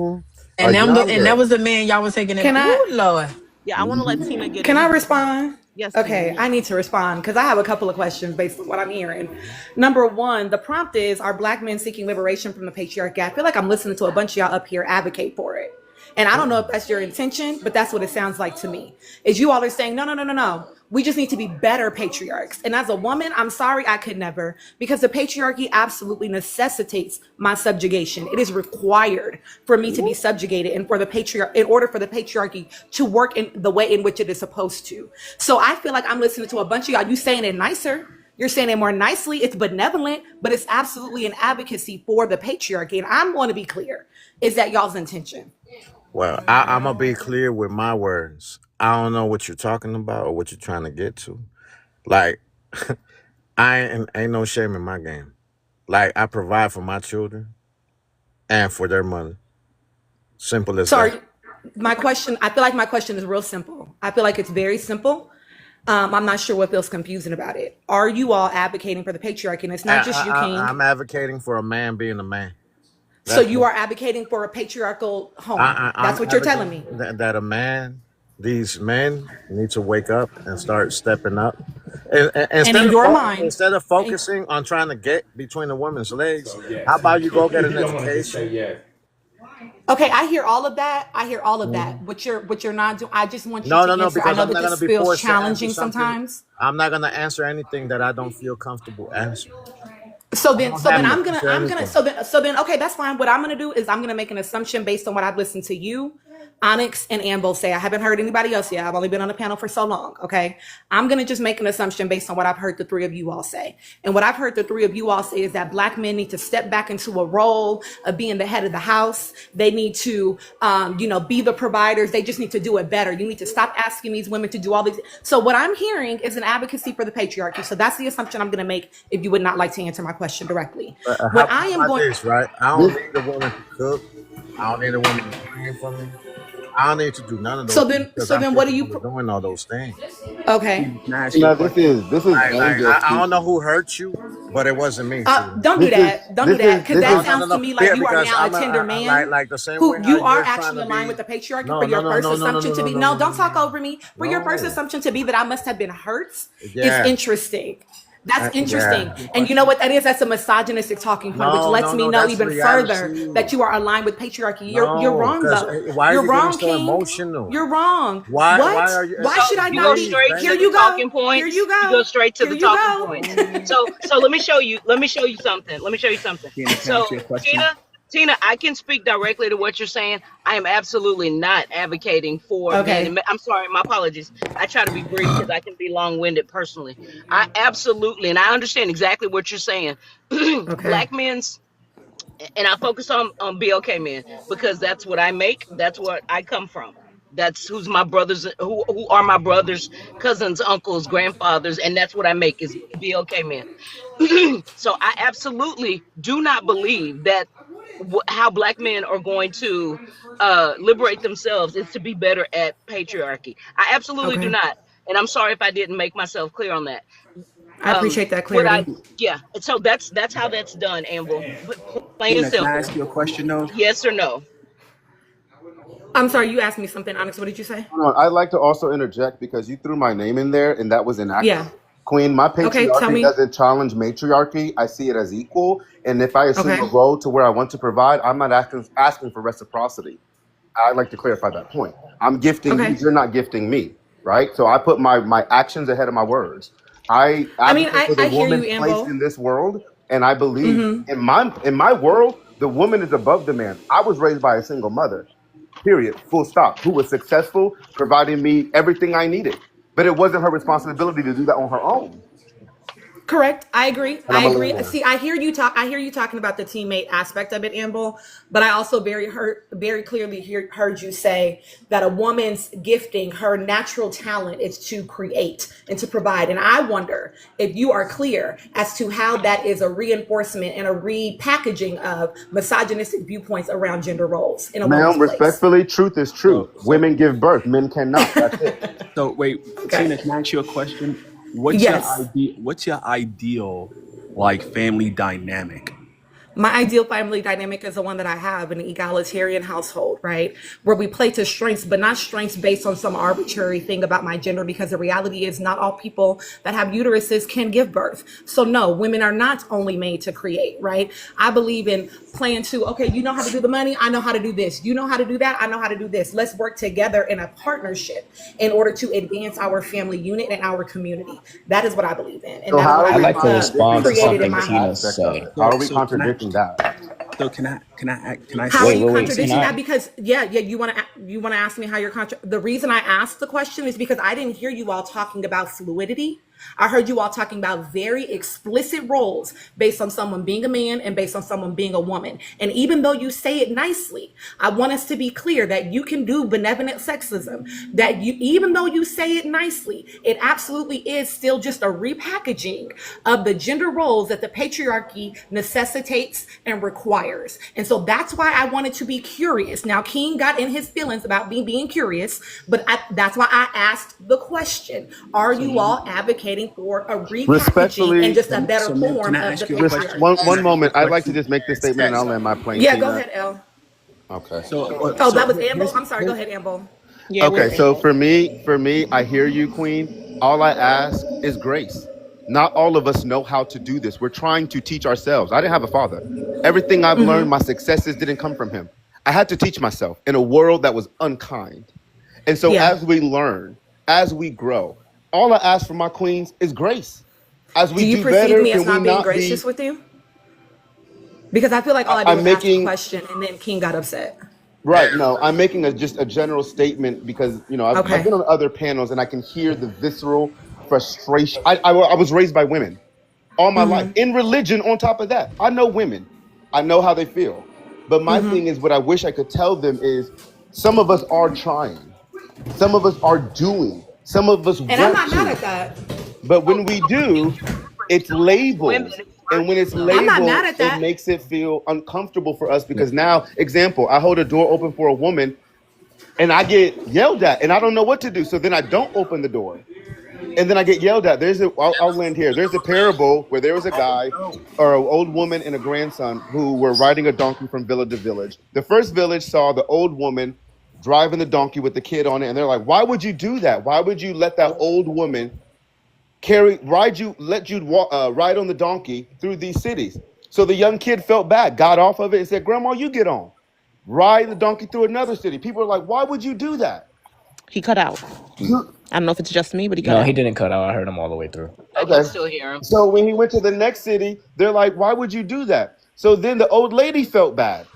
a And that younger. was the man y'all was taking it. Can I Ooh, Lord. Yeah, I want to let Tina get can I in. respond? Yes, Tina. Okay, I need to respond because I have a couple of questions based on what I'm hearing. Number one, the prompt is, are black men seeking liberation from the patriarchy? I feel like I'm listening to a bunch of y'all up here advocate for it. And I don't know if that's your intention, but that's what it sounds like to me. Is you all are saying, no, no, no, no, no. We just need to be better patriarchs. And as a woman, I'm sorry, I could never, because the patriarchy absolutely necessitates my subjugation. It is required for me to be subjugated and for the in order for the patriarchy to work in the way in which it is supposed to. So I feel like I'm listening to a bunch of y'all. You saying it nicer. You're saying it more nicely. It's benevolent, but it's absolutely an advocacy for the patriarchy. And I'm going to be clear. Is that y'all's intention? Well, I'm gonna be clear with my words. I don't know what you're talking about or what you're trying to get to. Like, ain't no shame in my game. Like, I provide for my children and for their mother. Simple as that. Sorry, my question, I feel like my question is real simple. I feel like it's very simple. I'm not sure what feels confusing about it. Are you all advocating for the patriarchy? And it's not just you, King. I'm advocating for a man being a man. So That's you what are advocating for a patriarchal home. I'm That's what you're telling me. advocating that a man, these men need to wake up and start stepping up. And in your mind, Instead of focusing on trying to get between the woman's legs, how about you go get an education? okay, I hear all of that. I hear all of that. What you're not doing. I just want you No, to no, no, answer. I because know I'm that not gonna this be feels forced to answer challenging something. sometimes. I'm not gonna answer anything that I don't feel comfortable answering. So I then, don't so have then to I'm gonna, answer I'm gonna, anything. so then, okay, that's fine. What I'm gonna do is I'm gonna make an assumption based on what I've listened to you, Onyx, and Ambo say. I haven't heard anybody else yet. I've only been on the panel for so long. Okay, I'm gonna just make an assumption based on what I've heard the three of you all say. And what I've heard the three of you all say is that black men need to step back into a role of being the head of the house. They need to, be the providers. They just need to do it better. You need to stop asking these women to do all these. So what I'm hearing is an advocacy for the patriarchy. So that's the assumption I'm gonna make. If you would not like to answer my question directly. How What I am about going, this, right? I don't need a woman to cook. I don't need a woman to clean for me. I don't need to do none of those so things then, because so I'm then what do you, capable of doing all those things. okay. Can I ask You you a know, question? this is angel I don't know speaking. who hurt you, but it wasn't me, Tina. Don't do This is that. Don't do this that. is Because this that is No, no, sounds to no. me like Yeah, you are because now a I'm tender like man like the same way who how you are you're trying actually to aligned be. with the patriarchy No, for no, your no, first no, no, no, assumption no, to no, be, no, no, no, don't no, talk no. over me. For your first No. assumption to be that I must have been hurt is Yeah, interesting. That's interesting. yeah. Ask you a And you know question. what that is? That's a misogynistic talking point, which No, lets no, me no. know That's even further reality. that you are aligned with patriarchy. You're No, wrong because though. why are You're you getting wrong, so King. emotional? You're wrong. Why What? are you? Why So should I you go not be? Please, straight Here to babe. the you go. talking Here points. you You go go. straight to Here the you talking go. points. So let me show you. Let me show you something. Let me show you something. Tina, can I So ask you a question? Tina, Tina, I can speak directly to what you're saying. I am absolutely not advocating for men. Okay. And I'm sorry, my apologies. I try to be brief because I can be long-winded personally. I absolutely, and I understand exactly what you're saying. Okay. Black men's, and I focus on BLK men because that's what I make. That's what I come from. That's who's my brothers, who are my brothers, cousins, uncles, grandfathers, and that's what I make is BLK men. So I absolutely do not believe that how black men are going to liberate themselves is to be better at patriarchy. I absolutely do Okay. not, and I'm sorry if I didn't make myself clear on that. I appreciate that What I clarity. Yeah, so that's how that's done, Amber. Plain and Tina, can I simple. ask you a question though? Yes or no? I'm sorry, you asked me something, Onyx. What did you say? Hold on, I'd like to also interject because you threw my name in there and that was Yeah. inaccurate. Queen, my Okay, tell patriarchy me. doesn't challenge matriarchy. I see it as equal. And if I assume Okay. a role to where I want to provide, I'm not asking for reciprocity. I'd like to clarify that point. I'm gifting you, Okay. you're not gifting me, right? So I put my actions ahead of my words. I I mean, advocate for the I hear you, woman's place Ambo. in this world, and I believe Mm-hmm. in my world, the woman is above the man. I was raised by a single mother. Period. Full stop. Who was successful, providing me everything I needed. But it wasn't her responsibility to do that on her own. Correct. I agree. And I I'm gonna agree. land there. See, I hear you talk. I hear you talking about the teammate aspect of it, Amble. But I also very clearly heard you say that a woman's gifting, her natural talent, is to create and to provide. And I wonder if you are clear as to how that is a reinforcement and a repackaging of misogynistic viewpoints around gender roles in a woman's Ma'am, place. respectfully, truth is truth. So, so, Women give birth, men cannot. That's it. so wait, Okay. Tina, can I ask you a question? Yes. What's your ideal like family dynamic? My ideal family dynamic is the one that I have, an egalitarian household, right? Where we play to strengths, but not strengths based on some arbitrary thing about my gender, because the reality is not all people that have uteruses can give birth. So no, women are not only made to create, right? I believe in playing to, okay, you know how to do the money, I know how to do this. You know how to do that, I know how to do this. Let's work together in a partnership in order to advance our family unit and our community. That is what I believe in. And So that is how what are I'd we like to contradicting respond the to created in something my fundamental home. Tina aspect of said. it? How are we So can I? contradicting that? So can I How are say Wait, you wait, wait. something? Can contradicting that? I? Because yeah, you want to ask me how you're the reason I asked the question is because I didn't hear you all talking about fluidity. I heard you all talking about very explicit roles based on someone being a man and based on someone being a woman. And even though you say it nicely, I want us to be clear that you can do benevolent sexism. That you, even though you say it nicely, it absolutely is still just a repackaging of the gender roles that the patriarchy necessitates and requires. And so that's why I wanted to be curious. Now, King got in his feelings about me being curious, but that's why I asked the question. Are So you let me. all advocating for a repackaging and Respectfully, just a better So ma'am, can form I of the ask you a question? patriarchy? Can I one ask you a moment. I'd like to question? just make this statement and I'll land my plane, Yeah, go Tina. ahead, Elle. Okay. Oh, that So was Amble. I'm sorry. Go here's ahead, Amble. Yeah, it was Okay, so Amber. for me, I hear you, Queen. All I ask is grace. Not all of us know how to do this. We're trying to teach ourselves. I didn't have a father. Everything I've learned, my successes didn't come from him. I had to teach myself in a world that was unkind. And so Yeah. as we learn, as we grow, all I ask for my queens is grace. As Do we you do perceive better, me as can we not being not be? gracious with you? Because I feel like all I did I'm was ask a making question and then King got upset. right. No, I'm making just a general statement because I've Okay. been on other panels and I can hear the visceral frustration. I was raised by women all my life in religion. On top of that, I know women. I know how they feel. But my thing is, what I wish I could tell them is, some of us are trying, some of us are doing, some of us And I'm want not mad to. at that. But when we do, it's Women labeled. And when it's though. I'm not mad labeled, at it that. makes it feel uncomfortable for us because now, example, I hold a door open for a woman and I get yelled at and I don't know what to do. So then I don't open the door. And then I get yelled at. I'll land here. There's a parable where there was a guy or an old woman and a grandson who were riding a donkey from village to village. The first village saw the old woman driving the donkey with the kid on it. And they're like, why would you do that? Why would you let that old woman let you walk, ride on the donkey through these cities? So the young kid felt bad, got off of it and said, Grandma, you get on. Ride the donkey through another city. People are like, why would you do that? He cut out. I don't know if it's just me, but he cut No, he out. didn't cut out. I heard him all the way through. I can Okay. still hear him. So when he went to the next city, they're like, why would you do that? So then the old lady felt bad.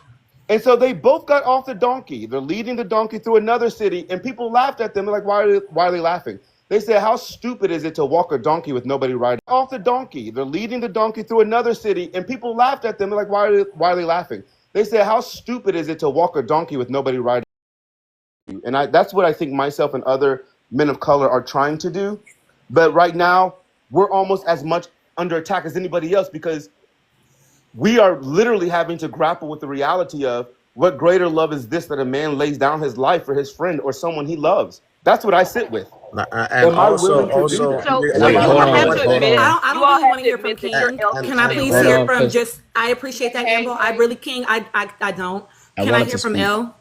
And so they both got off the donkey. They're leading the donkey through another city, and people laughed at them. They're like, why are they laughing? They said, how stupid is it to walk a donkey with nobody riding? Off the donkey. They're leading the donkey through another city, and people laughed at them. They're like, why are they laughing? They said, how stupid is it to walk a donkey with nobody riding? And that's what I think myself and other men of color are trying to do. But right now, we're almost as much under attack as anybody else, because we are literally having to grapple with the reality of what greater love is this, that a man lays down his life for his friend or someone he loves. That's what I sit with. And Am I willing to do that? So Wait, you hold all have on, to hold admit, on. I you don't all really have want to to hear from admit that King. you're Can I please Hold hear on, from 'cause just? I appreciate that, okay. Amber. I really, King. I don't. I Can I wanted hear to from speak. L?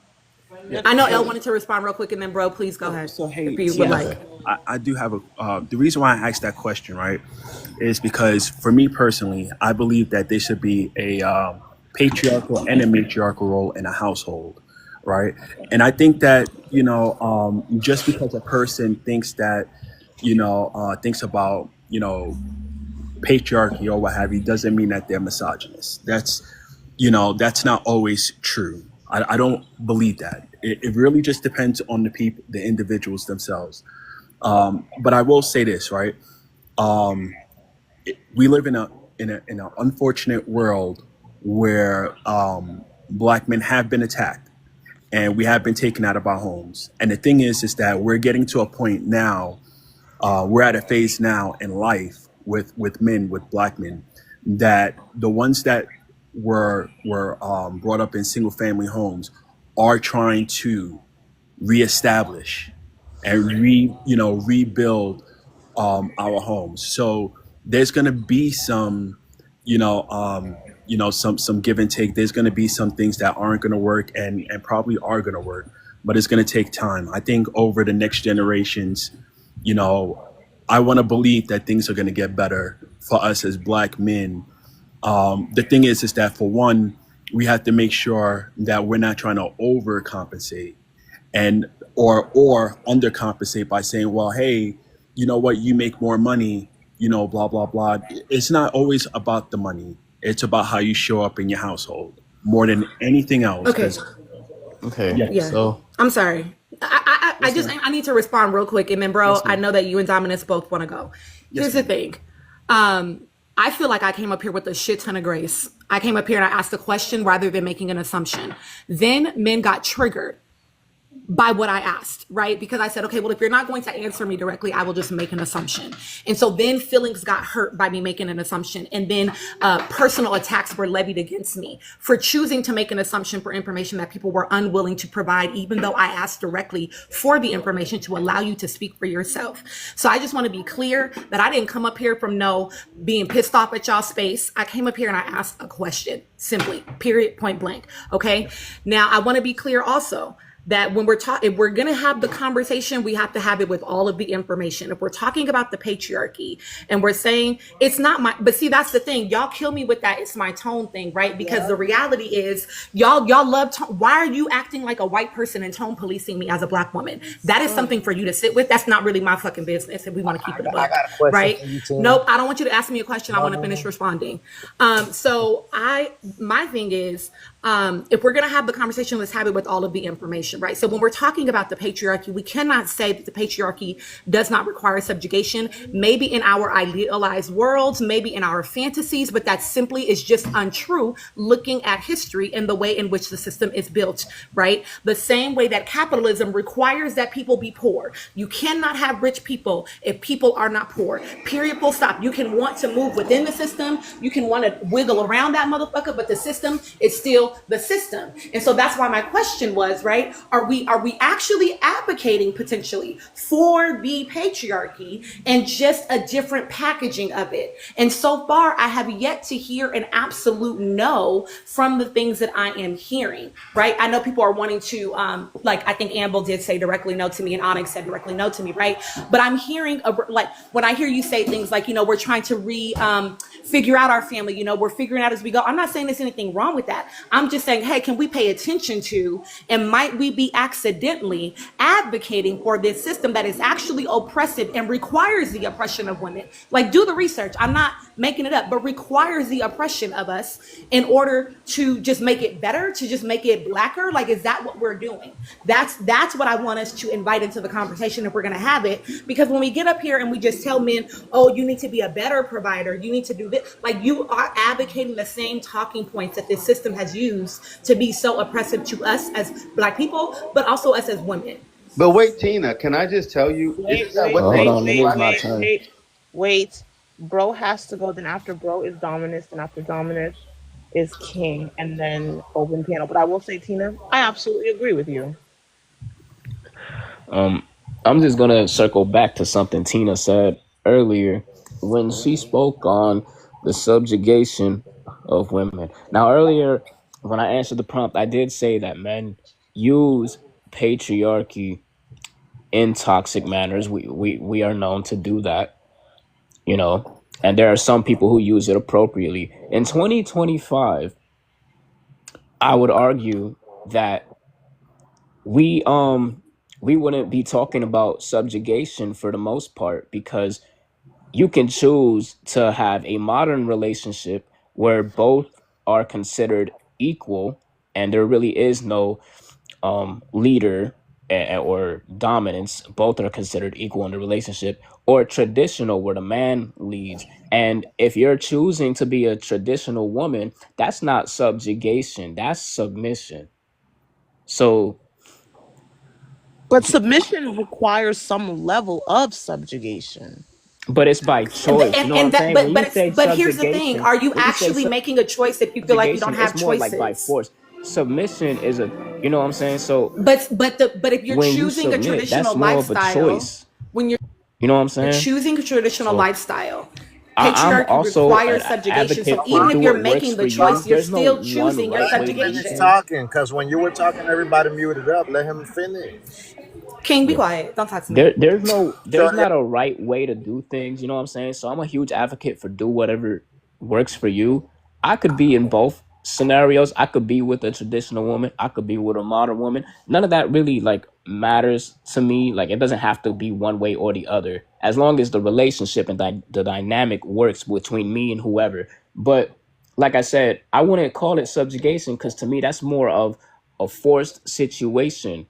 I know L wanted to respond real quick, and then bro, please go ahead So hey, if you would Tiana, like. Okay. I do have a the reason why I asked that question, right, is because for me personally, I believe that there should be a patriarchal and a matriarchal role in a household, right? And I think that just because a person thinks that thinks about patriarchy or what have you doesn't mean that they're misogynist. That's not always true. I don't believe that. It really just depends on the people, the individuals themselves. But I will say this, right? We live in an unfortunate world where black men have been attacked and we have been taken out of our homes. And the thing is that we're getting to a point now. We're at a phase now in life with men, with black men, that the ones that were brought up in single family homes are trying to reestablish and rebuild our homes. So there's going to be some some give and take. There's going to be some things that aren't going to work and probably are going to work, but it's going to take time. I think over the next generations, I want to believe that things are going to get better for us as black men. The thing is that for one, we have to make sure that we're not trying to overcompensate and or undercompensate by saying, well, hey, you know what, you make more money, blah blah blah. It's not always about the money. It's about how you show up in your household more than anything else. Okay. Because Okay. yeah, Yeah. So I'm sorry. I need to respond real quick, and then, bro, I know that you and Dominus both want to go. Here's the thing. I feel like I came up here with a shit ton of grace. I came up here and I asked a question rather than making an assumption. Then men got triggered by what I asked, right? Because I said, okay, well, if you're not going to answer me directly, I will just make an assumption. And so then feelings got hurt by me making an assumption. And then personal attacks were levied against me for choosing to make an assumption for information that people were unwilling to provide, even though I asked directly for the information to allow you to speak for yourself. So I just want to be clear that I didn't come up here from being pissed off at y'all space. I came up here and I asked a question, simply, period, point blank. Okay. Now I want to be clear also that when if we're going to have the conversation, we have to have it with all of the information. If we're talking about the patriarchy and we're saying it's not but see, that's the thing. Y'all kill me with that. It's my tone thing, right? Because the reality is y'all love why are you acting like a white person and tone policing me as a black woman? That is something for you to sit with. That's not really my fucking business if we want to keep it above, right? Nope. I don't want you to ask me a question. I want to finish responding. So my thing is, if we're going to have the conversation, let's have it with all of the information, right? So when we're talking about the patriarchy, we cannot say that the patriarchy does not require subjugation, maybe in our idealized worlds, maybe in our fantasies, but that simply is just untrue looking at history and the way in which the system is built, right? The same way that capitalism requires that people be poor. You cannot have rich people if people are not poor. Period, full stop. You can want to move within the system. You can want to wiggle around that motherfucker, but the system is still the system. And so that's why my question was, right? Are we actually advocating potentially for the patriarchy and just a different packaging of it? And so far, I have yet to hear an absolute no from the things that I am hearing, right? I know people are wanting to, I think Amble did say directly no to me and Onyx said directly no to me, right? But I'm hearing, when I hear you say things like, we're trying to figure out our family, we're figuring out as we go. I'm not saying there's anything wrong with that. I'm just saying, hey, can we pay attention to, and might we be accidentally advocating for this system that is actually oppressive and requires the oppression of women? Like, do the research. I'm not making it up, but requires the oppression of us in order to just make it better, to just make it blacker. Like, is that what we're doing? That's what I want us to invite into the conversation if we're going to have it. Because when we get up here and we just tell men, oh, you need to be a better provider, you need to do this, like, you are advocating the same talking points that this system has used to be so oppressive to us as Black people, but also us as women. But wait, Tina, can I just tell you, Wait, isn't that wait, what Hold they wait, on, it wait, is black my wait, turn. wait, wait. Bro has to go. Then after bro is Dominus, and after Dominus is King, and then open panel. But I will say, Tina, I absolutely agree with you. I'm just gonna circle back to something Tina said earlier when she spoke on the subjugation of women. Now, earlier when I answered the prompt, I did say that men use patriarchy in toxic manners. We are known to do that, you know, and there are some people who use it appropriately. In 2025, I would argue that we we wouldn't be talking about subjugation for the most part, because you can choose to have a modern relationship where both are considered equal and there really is no leader or dominance. Both are considered equal in the relationship, or traditional where the man leads. And if you're choosing to be a traditional woman, that's not subjugation, that's submission. So But submission requires some level of subjugation. but it's by choice, you know what I'm And that, saying? When you it's, say but here's the thing: subjugation, are you when you say actually making a choice if you feel like you don't subjugation, it's have more like by choices? force. Submission is a, you know what I'm saying? So But if you're when you choosing a submit, traditional that's more of a lifestyle, choice. when you're You know what I'm saying? choosing a traditional So lifestyle, I'm patriarchy also requires an subjugation. So advocate for even if do you're what works making for the you. choice, you're There's no still one choosing your right Let him way to do finish subjugation. things. talking, because when you were talking, everybody muted up. Let him finish. King, be Yeah. quiet. Don't talk to me. So There's not a right way to do things, you know what I'm saying? So I'm a huge advocate for do whatever works for you. I could be in both scenarios. I could be with a traditional woman, I could be with a modern woman. None of that really like matters to me. Like, it doesn't have to be one way or the other, as long as the relationship and the dynamic works between me and whoever. But like I said, I wouldn't call it subjugation, because to me that's more of a forced situation.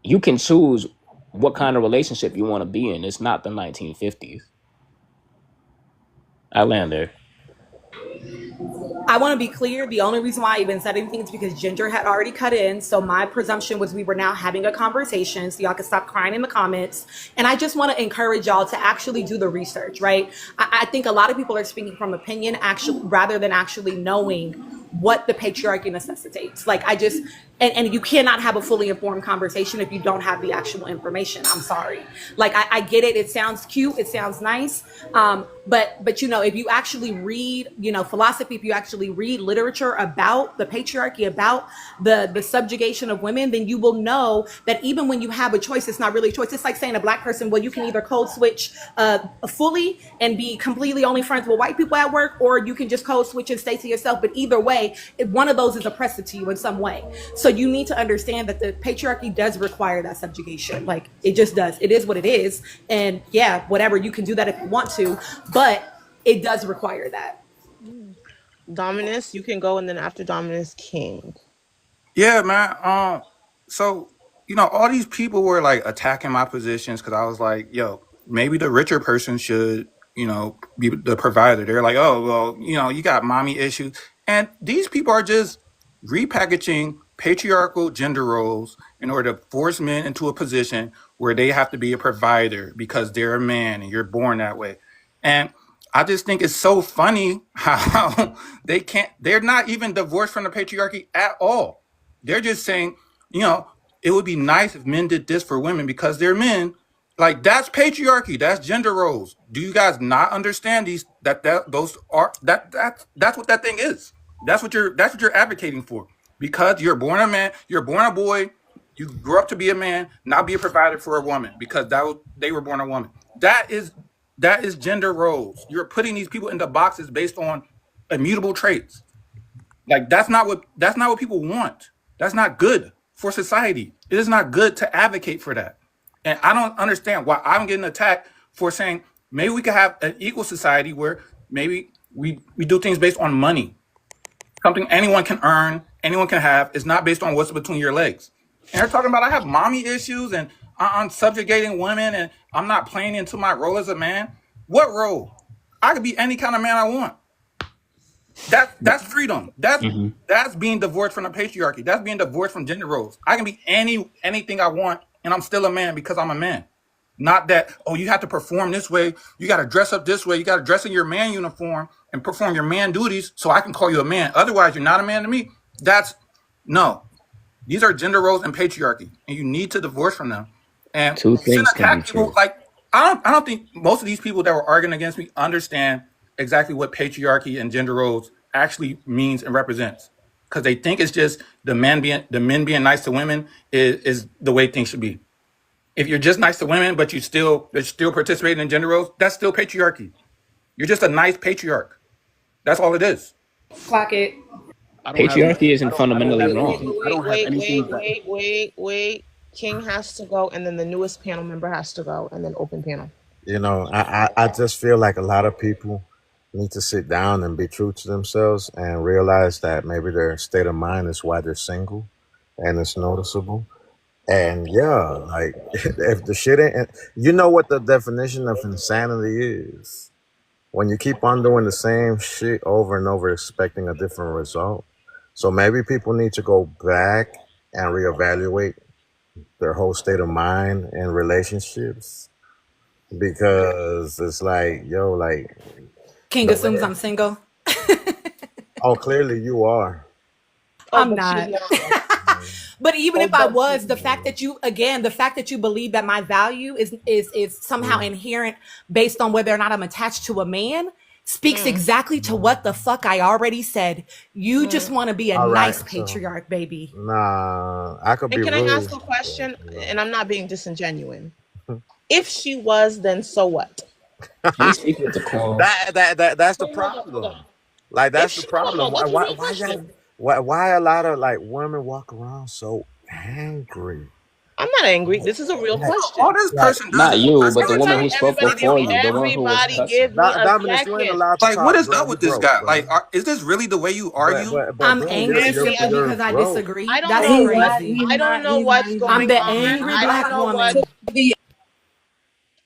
You can choose what kind of relationship you want to be in. It's not the 1950s. I land there. I want to be clear. The only reason why I even said anything is because Ginger had already cut in. So my presumption was we were now having a conversation. So y'all can stop crying in the comments. And I just want to encourage y'all to actually do the research, right? I think a lot of people are speaking from opinion, actually, rather than actually knowing what the patriarchy necessitates. Like, I just, and you cannot have a fully informed conversation if you don't have the actual information. I'm sorry. Like, I get it. It sounds cute. It sounds nice. But you know, if you actually read, you know, philosophy, if you actually read literature about the patriarchy, about the subjugation of women, then you will know that even when you have a choice, it's not really a choice. It's like saying a Black person, well, you can either code switch fully and be completely only friends with white people at work, or you can just code switch and stay to yourself. But either way, one of those is oppressive to you in some way. So you need to understand that the patriarchy does require that subjugation. Like, it just does. It is what it is. And yeah, whatever, you can do that if you want to, but it does require that. Dominus, you can go, and then after Dominus, King. Yeah, man. So all these people were like attacking my positions because I was like, yo, maybe the richer person should, be the provider. They're like, oh, well, you got mommy issues. And these people are just repackaging patriarchal gender roles in order to force men into a position where they have to be a provider because they're a man and you're born that way. And I just think it's so funny how they're not even divorced from the patriarchy at all. They're just saying, it would be nice if men did this for women because they're men. Like, that's patriarchy. That's gender roles. Do you guys not understand those are that's what that thing is. That's what you're advocating for. Because you're born a man, you're born a boy, you grew up to be a man, not be a provider for a woman because they were born a woman. That is gender roles. You're putting these people into boxes based on immutable traits. Like, that's not what people want. That's not good for society. It is not good to advocate for that. And I don't understand why I'm getting attacked for saying maybe we could have an equal society where maybe we do things based on money. Something anyone can earn, anyone can have. It's not based on what's between your legs. And they're talking about I have mommy issues and I'm subjugating women and I'm not playing into my role as a man. What role? I could be any kind of man I want. That's freedom. Hmm. That's being divorced from the patriarchy. That's being divorced from gender roles. I can be anything I want, and I'm still a man because I'm a man. Not that, oh, you have to perform this way, you got to dress up this way, you got to dress in your man uniform and perform your man duties so I can call you a man. Otherwise, you're not a man to me. That's no. These are gender roles and patriarchy, and you need to divorce from them. And Two you shouldn't things can be attack people true. like I don't think most of these people that were arguing against me understand exactly what patriarchy and gender roles actually means and represents. Because they think it's just the men being nice to women is the way things should be. If you're just nice to women, but you're still participating in gender roles, that's still patriarchy. You're just a nice patriarch. That's all it is. Clock it. I don't have any. Patriarchy isn't I don't fundamentally have Wait, anything. wrong. I wait, don't have wait, anything wait, that. wait, wait, wait. King has to go, and then the newest panel member has to go, and then open panel. You know, I just feel like a lot of people need to sit down and be true to themselves and realize that maybe their state of mind is why they're single and it's noticeable. And yeah, like if the shit ain't, you know what the definition of insanity is? When you keep on doing the same shit over and over, expecting a different result. So maybe people need to go back and reevaluate their whole state of mind and relationships because it's like, yo, like King the assumes way, I'm single. oh, clearly you are. Oh, I'm but she's not. not. But even Oh, if I but she's was, not. the fact that you believe that my value is somehow Mm. inherent based on whether or not I'm attached to a man speaks Mm, exactly to what the fuck I already said. You just mm. want to be a All nice right, so patriarch, baby. nah, I could And be can I rude, ask a but question? you And I'm not being disingenuous. If she was, then so what? Please speak with the call. that's the Wait, hold on. problem. Like If that's the she, no, problem. no, Why this is why my why y'all, question. why a lot of like women walk around so angry? I'm not angry. This is a real Like, All question. this like person does Not is you, but the woman Everybody, who irritate. spoke everybody, give before me, you, the one who was everybody, cussing. give me a Dominus, you ain't second. allowed to Like, what talk, is bro. up You with this broke, guy? bro. Like, is this really the way you argue? But I'm bro, angry Nancy, simply you're because I broke. disagree. I don't That's know He's what not. crazy. He's I don't not. know He's not what's even. I'm going the on. angry I'm I not. don't black know what woman.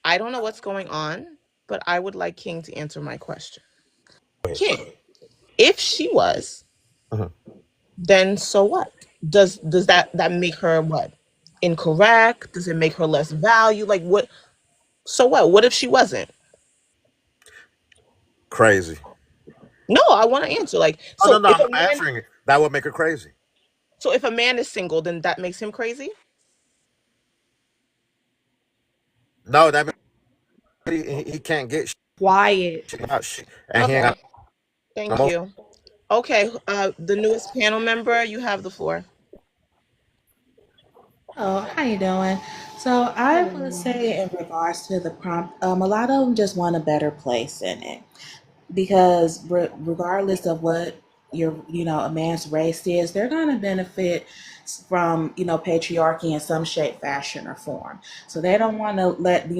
I don't know what's going on, but I would like King to answer my question. Wait. King, if she was, Mhm. then so what? Does that make her what? Incorrect? Does it make her less value? Like what? So what? What if she wasn't? Crazy. No, I want to answer. Like Oh no, so no, if I'm a not man answering it. That would make her crazy. so if a man is single, then that makes him crazy? No, that means he can't get Quiet. shit out shit, and he ain't Okay. got no Thank more. you. Okay, the newest panel member, you have the floor. Oh, how you doing? So I would Hello. say in regards to the prompt, a lot of them just want a better place in it because regardless of what a man's race is, they're going to benefit from, patriarchy in some shape, fashion, or form. So they don't want to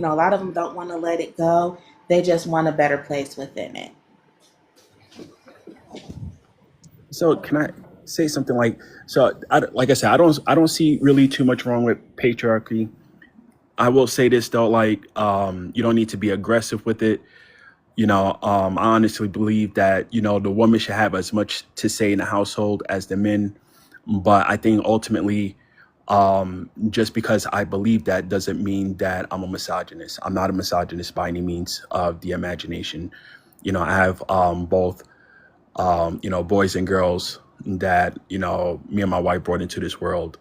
a lot of them don't want to let it go. They just want a better place within it. So can I say something like so? Like I said, I don't see really too much wrong with patriarchy. I will say this though, like you don't need to be aggressive with it. I honestly believe that the woman should have as much to say in the household as the men. But I think ultimately, just because I believe that doesn't mean that I'm a misogynist. I'm not a misogynist by any means of the imagination. I have both boys and girls that, me and my wife brought into this world.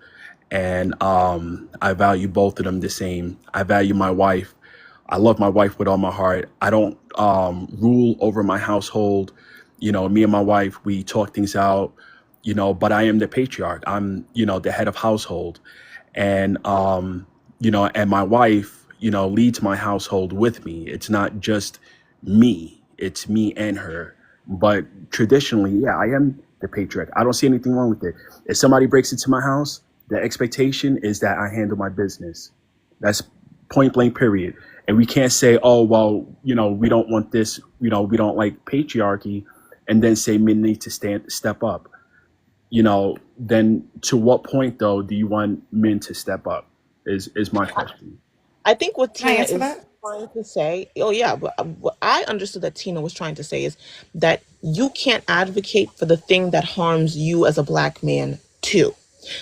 And I value both of them the same. I value my wife. I love my wife with all my heart. I don't rule over my household. Me and my wife, we talk things out, but I am the patriarch. I'm, the head of household. And, and my wife, leads my household with me. It's not just me, it's me and her. But traditionally, yeah, I am the patriarch. I don't see anything wrong with it. If somebody breaks into my house, the expectation is that I handle my business. That's point blank, period. And we can't say, oh, well, we don't want this, we don't like patriarchy, and then say men need to step up. Then to what point though do you want men to step up? Is my question. I think what Can I Tina answer is that? trying to say, oh yeah, but what I understood that Tina was trying to say is that you can't advocate for the thing that harms you as a black man too.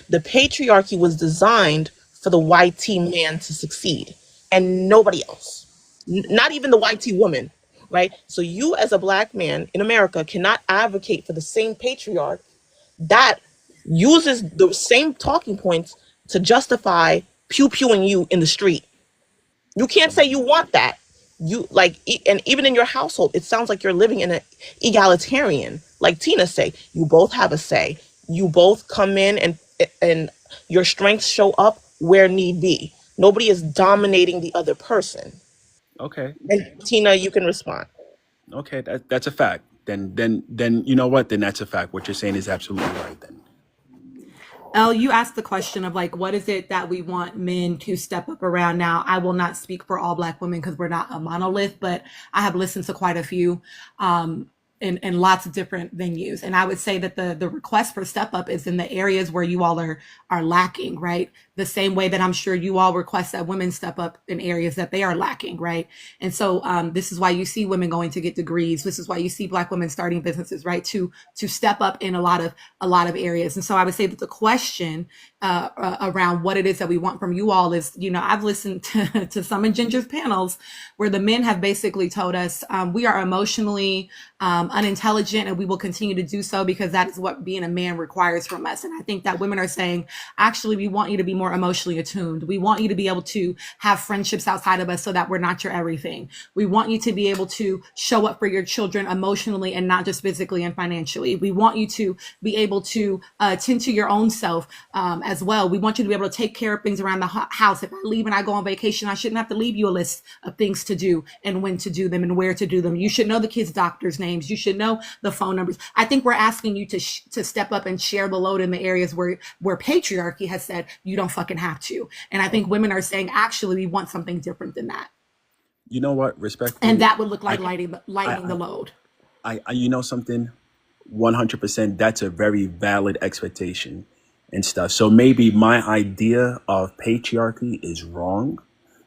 The patriarchy was designed for the YT man to succeed and nobody else. Not even the YT woman, right? So you as a black man in America cannot advocate for the same patriarch that uses the same talking points to justify pew pewing you in the street. You can't say you want that. You like, and even in your household, it sounds like you're living in an egalitarian. Like Tina say, you both have a say. You both come in and your strengths show up where need be. Nobody is dominating the other person. Okay. And Tina, you can respond. Okay, that's a fact. Then you know what? Then that's a fact. What you're saying is absolutely right. Then. Elle, you asked the question of like, what is it that we want men to step up around now? I will not speak for all Black women because we're not a monolith, but I have listened to quite a few. In lots of different venues. And I would say that the request for step up is in the areas where you all are lacking, right? The same way that I'm sure you all request that women step up in areas that they are lacking, right? And so this is why you see women going to get degrees. This is why you see Black women starting businesses, right? To step up in a lot of areas. And so I would say that the question around what it is that we want from you all is, I've listened to some in Ginger's panels where the men have basically told us we are emotionally unintelligent and we will continue to do so because that is what being a man requires from us. And I think that women are saying, actually, we want you to be more emotionally attuned. We want you to be able to have friendships outside of us so that we're not your everything. We want you to be able to show up for your children emotionally and not just physically and financially. We want you to be able to tend to your own self as well. We want you to be able to take care of things around the house. If I leave and I go on vacation, I shouldn't have to leave you a list of things to do and when to do them and where to do them. You should know the kids' doctors' names. You should know the phone numbers. I think we're asking you to step up and share the load in the areas where patriarchy has said you don't fucking have to. And I think women are saying, actually, we want something different than that. You know what? Respectfully, And that would look like I, lightening the load. you know something, 100%. That's a very valid expectation and stuff. So maybe my idea of patriarchy is wrong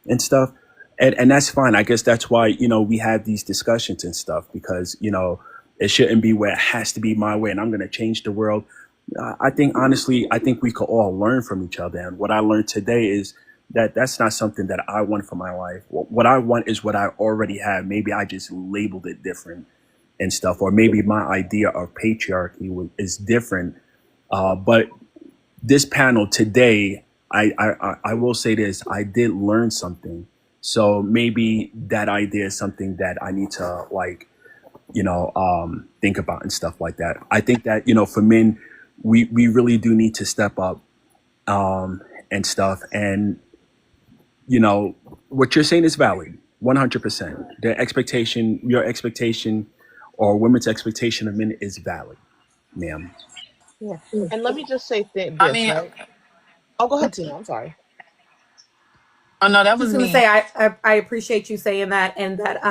and stuff, and that's fine. I guess that's why we have these discussions and stuff because it shouldn't be where it has to be my way and I'm going to change the world. I think honestly, I think we could all learn from each other. And what I learned today is that that's not something that I want for my life. What I want is what I already have. Maybe I just labeled it different and stuff, or maybe my idea of patriarchy is different. But this panel today, I will say this: I did learn something. So maybe that idea is something that I need to think about and stuff like that. I think that for men, we really do need to step up and stuff. And what you're saying is valid, 100%. Your expectation, or women's expectation of men is valid, ma'am. Yeah. And let me just say I this, mean, right? Oh, go ahead, Tina. I'm sorry. oh no, that Just was going to say me. I appreciate you saying that, and that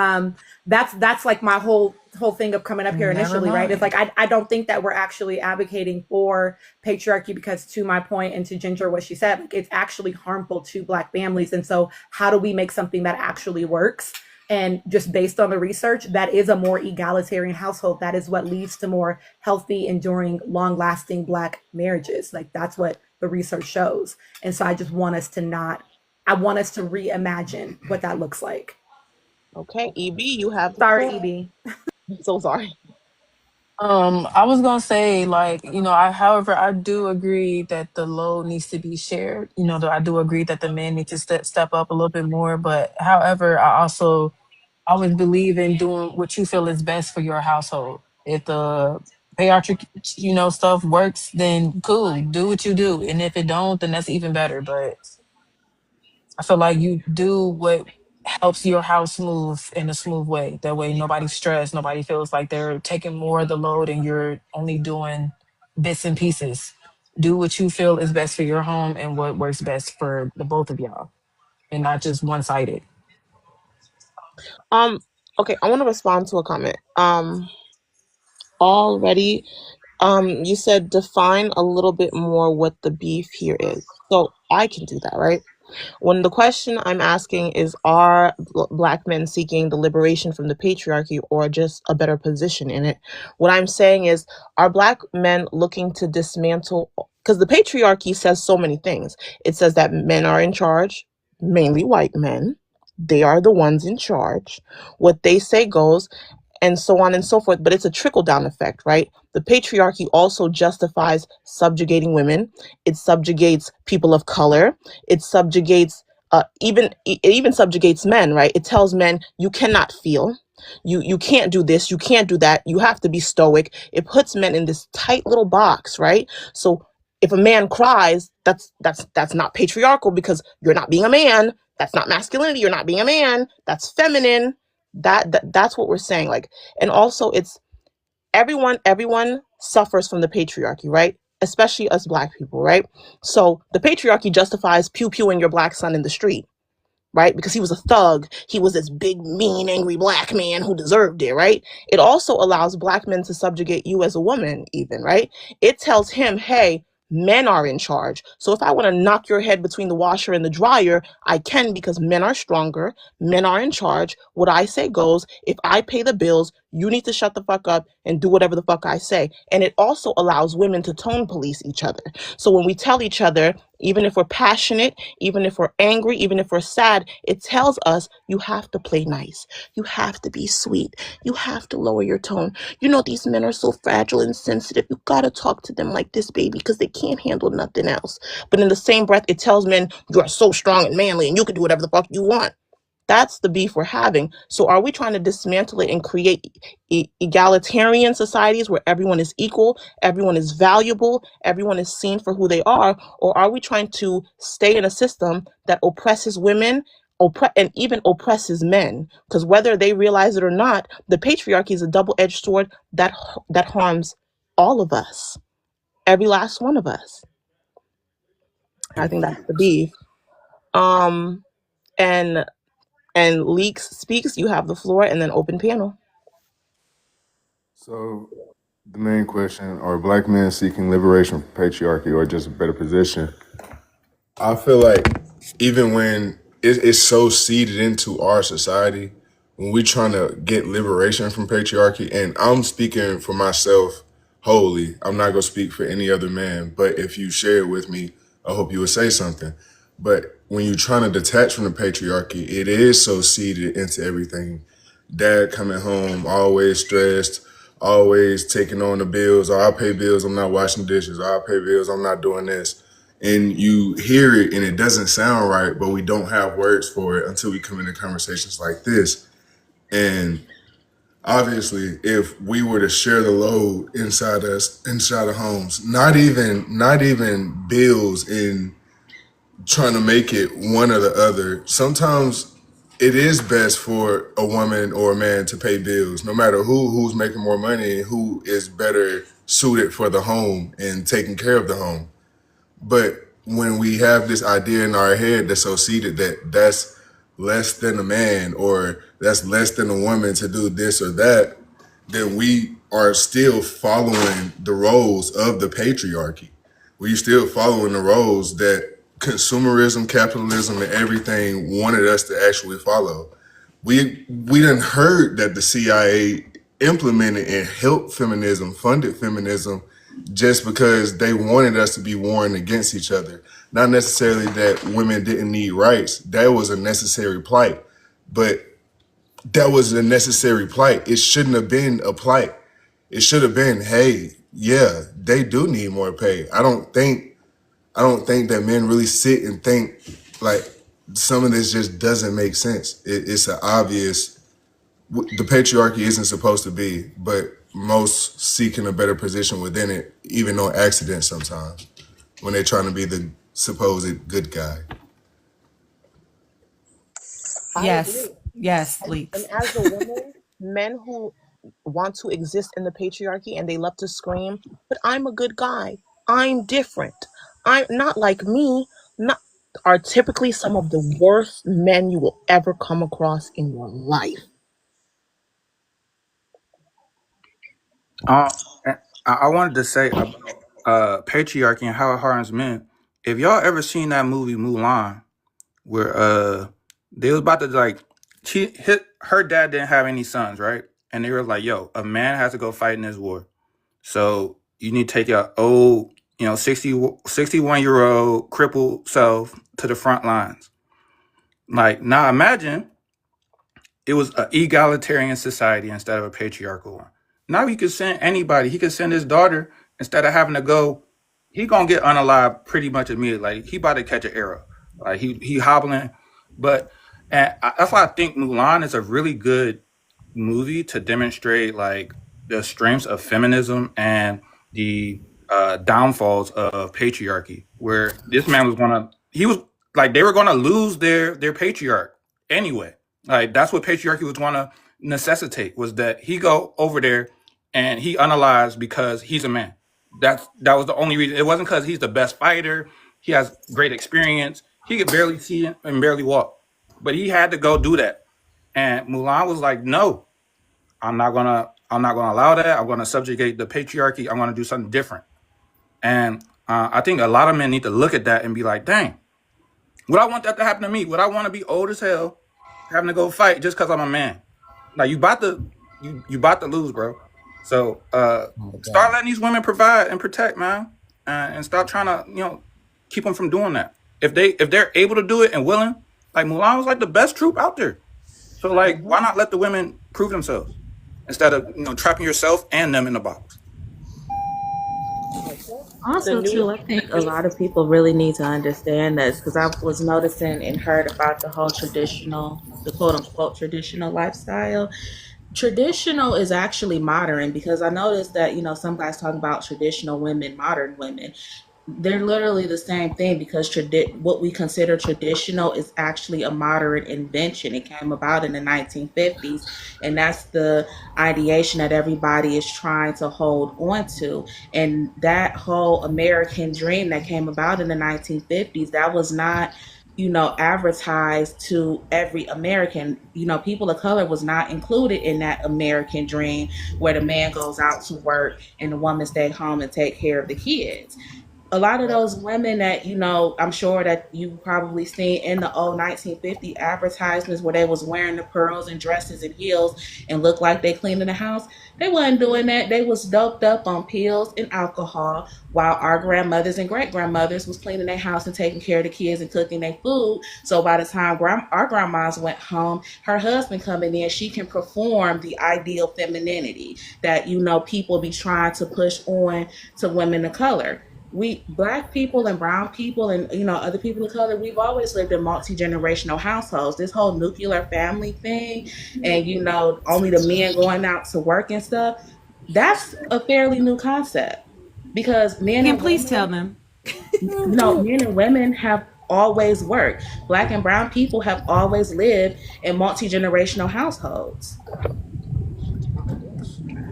that's like my whole thing of coming up here Never initially, right? It's mind. like I don't think that we're actually advocating for patriarchy because, to my point and to Ginger what she said, like, it's actually harmful to Black families. And so how do we make something that actually works? And just based on the research, that is a more egalitarian household. That is what leads to more healthy, enduring, long lasting Black marriages. Like, that's what the research shows. And so I just want us to not, I want us to reimagine what that looks like. Okay, EB, you have the Sorry, floor. EB. I'm so sorry. I was gonna say, like, however, I do agree that the load needs to be shared. Though I do agree that the men need to step up a little bit more. But however, I also always believe in doing what you feel is best for your household. If the patriarchy, stuff works, then cool, do what you do. And if it don't, then that's even better. But I feel like you do what helps your house move in a smooth way. That way nobody's stressed, nobody feels like they're taking more of the load and you're only doing bits and pieces. Do what you feel is best for your home and what works best for the both of y'all and not just one sided. Um, okay, I want to respond to a comment. Already, you said define a little bit more what the beef here is. So I can do that, right? When the question I'm asking is, are Black men seeking the liberation from the patriarchy or just a better position in it? What I'm saying is, are Black men looking to dismantle? Because the patriarchy says so many things. It says that men are in charge, mainly white men. They are the ones in charge. What they say goes, and so on and so forth. But it's a trickle down effect, right? The patriarchy also justifies subjugating women. It subjugates people of color. It subjugates it even subjugates men, right? It tells men you cannot feel. You can't do this, you can't do that. You have to be stoic. It puts men in this tight little box, right? So if a man cries, that's not patriarchal because you're not being a man. That's not masculinity. You're not being a man. That's feminine. That's what we're saying. Like, and also it's everyone suffers from the patriarchy, right? Especially us Black people, right? So the patriarchy justifies pew pewing your Black son in the street, right? Because he was a thug. He was this big, mean, angry Black man who deserved it, right? It also allows Black men to subjugate you as a woman, even, right? It tells him, hey, men are in charge. So if I want to knock your head between the washer and the dryer, I can, because men are stronger. Men are in charge. What I say goes. If I pay the bills, you need to shut the fuck up and do whatever the fuck I say. And it also allows women to tone police each other. So when we tell each other, even if we're passionate, even if we're angry, even if we're sad, it tells us you have to play nice. You have to be sweet. You have to lower your tone. You know, these men are so fragile and sensitive. You got to talk to them like this, baby, because they can't handle nothing else. But in the same breath, it tells men you are so strong and manly and you can do whatever the fuck you want. That's the beef we're having. So are we trying to dismantle it and create egalitarian societies where everyone is equal, everyone is valuable, everyone is seen for who they are? Or are we trying to stay in a system that oppresses women, and even oppresses men? Because whether they realize it or not, the patriarchy is a double-edged sword that harms all of us, every last one of us. I think that's the beef. Um, and Leaks speaks, you have the floor, and then open panel. So the main question: are Black men seeking liberation from patriarchy or just a better position? I feel like even when it's so seeded into our society, when we're trying to get liberation from patriarchy, and I'm speaking for myself wholly, I'm not going to speak for any other man, but if you share it with me, I hope you would say something. But when you're trying to detach from the patriarchy, it is so seeded into everything. Dad coming home, always stressed, always taking on the bills. Oh, I'll pay bills, I'm not washing dishes. Oh, I'll pay bills, I'm not doing this. And you hear it and it doesn't sound right, but we don't have words for it until we come into conversations like this. And obviously, if we were to share the load inside the homes, not even bills in trying to make it one or the other, sometimes it is best for a woman or a man to pay bills, no matter who's making more money and who is better suited for the home and taking care of the home. But when we have this idea in our head that's so seated that that's less than a man or that's less than a woman to do this or that, then we are still following the roles of the patriarchy. We're still following the roles that consumerism, capitalism, and everything wanted us to actually follow. We done heard that the CIA implemented and helped feminism, funded feminism, just because they wanted us to be warring against each other. Not necessarily that women didn't need rights. That was a necessary plight. But that was a necessary plight. It shouldn't have been a plight. It should have been, hey, yeah, they do need more pay. I don't think that men really sit and think like some of this just doesn't make sense. It's an obvious. The patriarchy isn't supposed to be, but most seeking a better position within it, even on accident sometimes, when they're trying to be the supposed good guy. I Yes. agree. Yes, And leaks. as a woman, men who want to exist in the patriarchy and they love to scream, but I'm a good guy. I'm different. I'm not like me. Not. are typically some of the worst men you will ever come across in your life. Uh, I wanted to say about patriarchy and how it harms men. If y'all ever seen that movie Mulan, where they was about to like her dad didn't have any sons, right? And they were like, "Yo, a man has to go fight in this war, so you need to take your old, 61-year-old crippled self to the front lines." Like, now imagine it was an egalitarian society instead of a patriarchal one. Now he could send anybody. He could send his daughter instead of having to go. He gonna get unalived pretty much immediately. Like, he about to catch an arrow. Like, he hobbling, but that's why I think Mulan is a really good movie to demonstrate like the strengths of feminism and the downfalls of patriarchy. Where this man was he was like they were gonna lose their patriarch anyway. Like, that's what patriarchy was going to necessitate, was that he go over there and he unalives because he's a man. That was the only reason. It wasn't because he's the best fighter. He has great experience. He could barely see and barely walk, but he had to go do that. And Mulan was like, "No, I'm not gonna allow that. I'm gonna subjugate the patriarchy. I'm gonna do something different." And I think a lot of men need to look at that and be like, "Dang, would I want that to happen to me? Would I want to be old as hell, having to go fight just because I'm a man?" Like, you about to lose, bro. So start letting these women provide and protect, man, and stop trying to keep them from doing that. If they're able to do it and willing, like Mulan was like the best troop out there. So like, why not let the women prove themselves instead of trapping yourself and them in the box? Also, too, I think a lot of people really need to understand this because I was noticing and heard about the quote unquote traditional lifestyle. Traditional is actually modern because I noticed that, some guys talk about traditional women, modern women. They're literally the same thing because what we consider traditional is actually a modern invention. It came about in the 1950s, and that's the ideation that everybody is trying to hold on to. And that whole American dream that came about in the 1950s, that was not advertised to every American. People of color was not included in that American dream where the man goes out to work and the woman stay home and take care of the kids. A lot of those women that I'm sure that you probably seen in the old 1950 advertisements where they was wearing the pearls and dresses and heels and looked like they cleaning the house, they wasn't doing that. They was doped up on pills and alcohol, while our grandmothers and great grandmothers was cleaning their house and taking care of the kids and cooking their food. So by the time our grandmas went home, her husband coming in, she can perform the ideal femininity that people be trying to push on to women of color. We black people and brown people and other people of color, we've always lived in multi-generational households. This whole nuclear family thing, and only the men going out to work and stuff, that's a fairly new concept because Please tell them. men and women have always worked. Black and brown people have always lived in multi-generational households.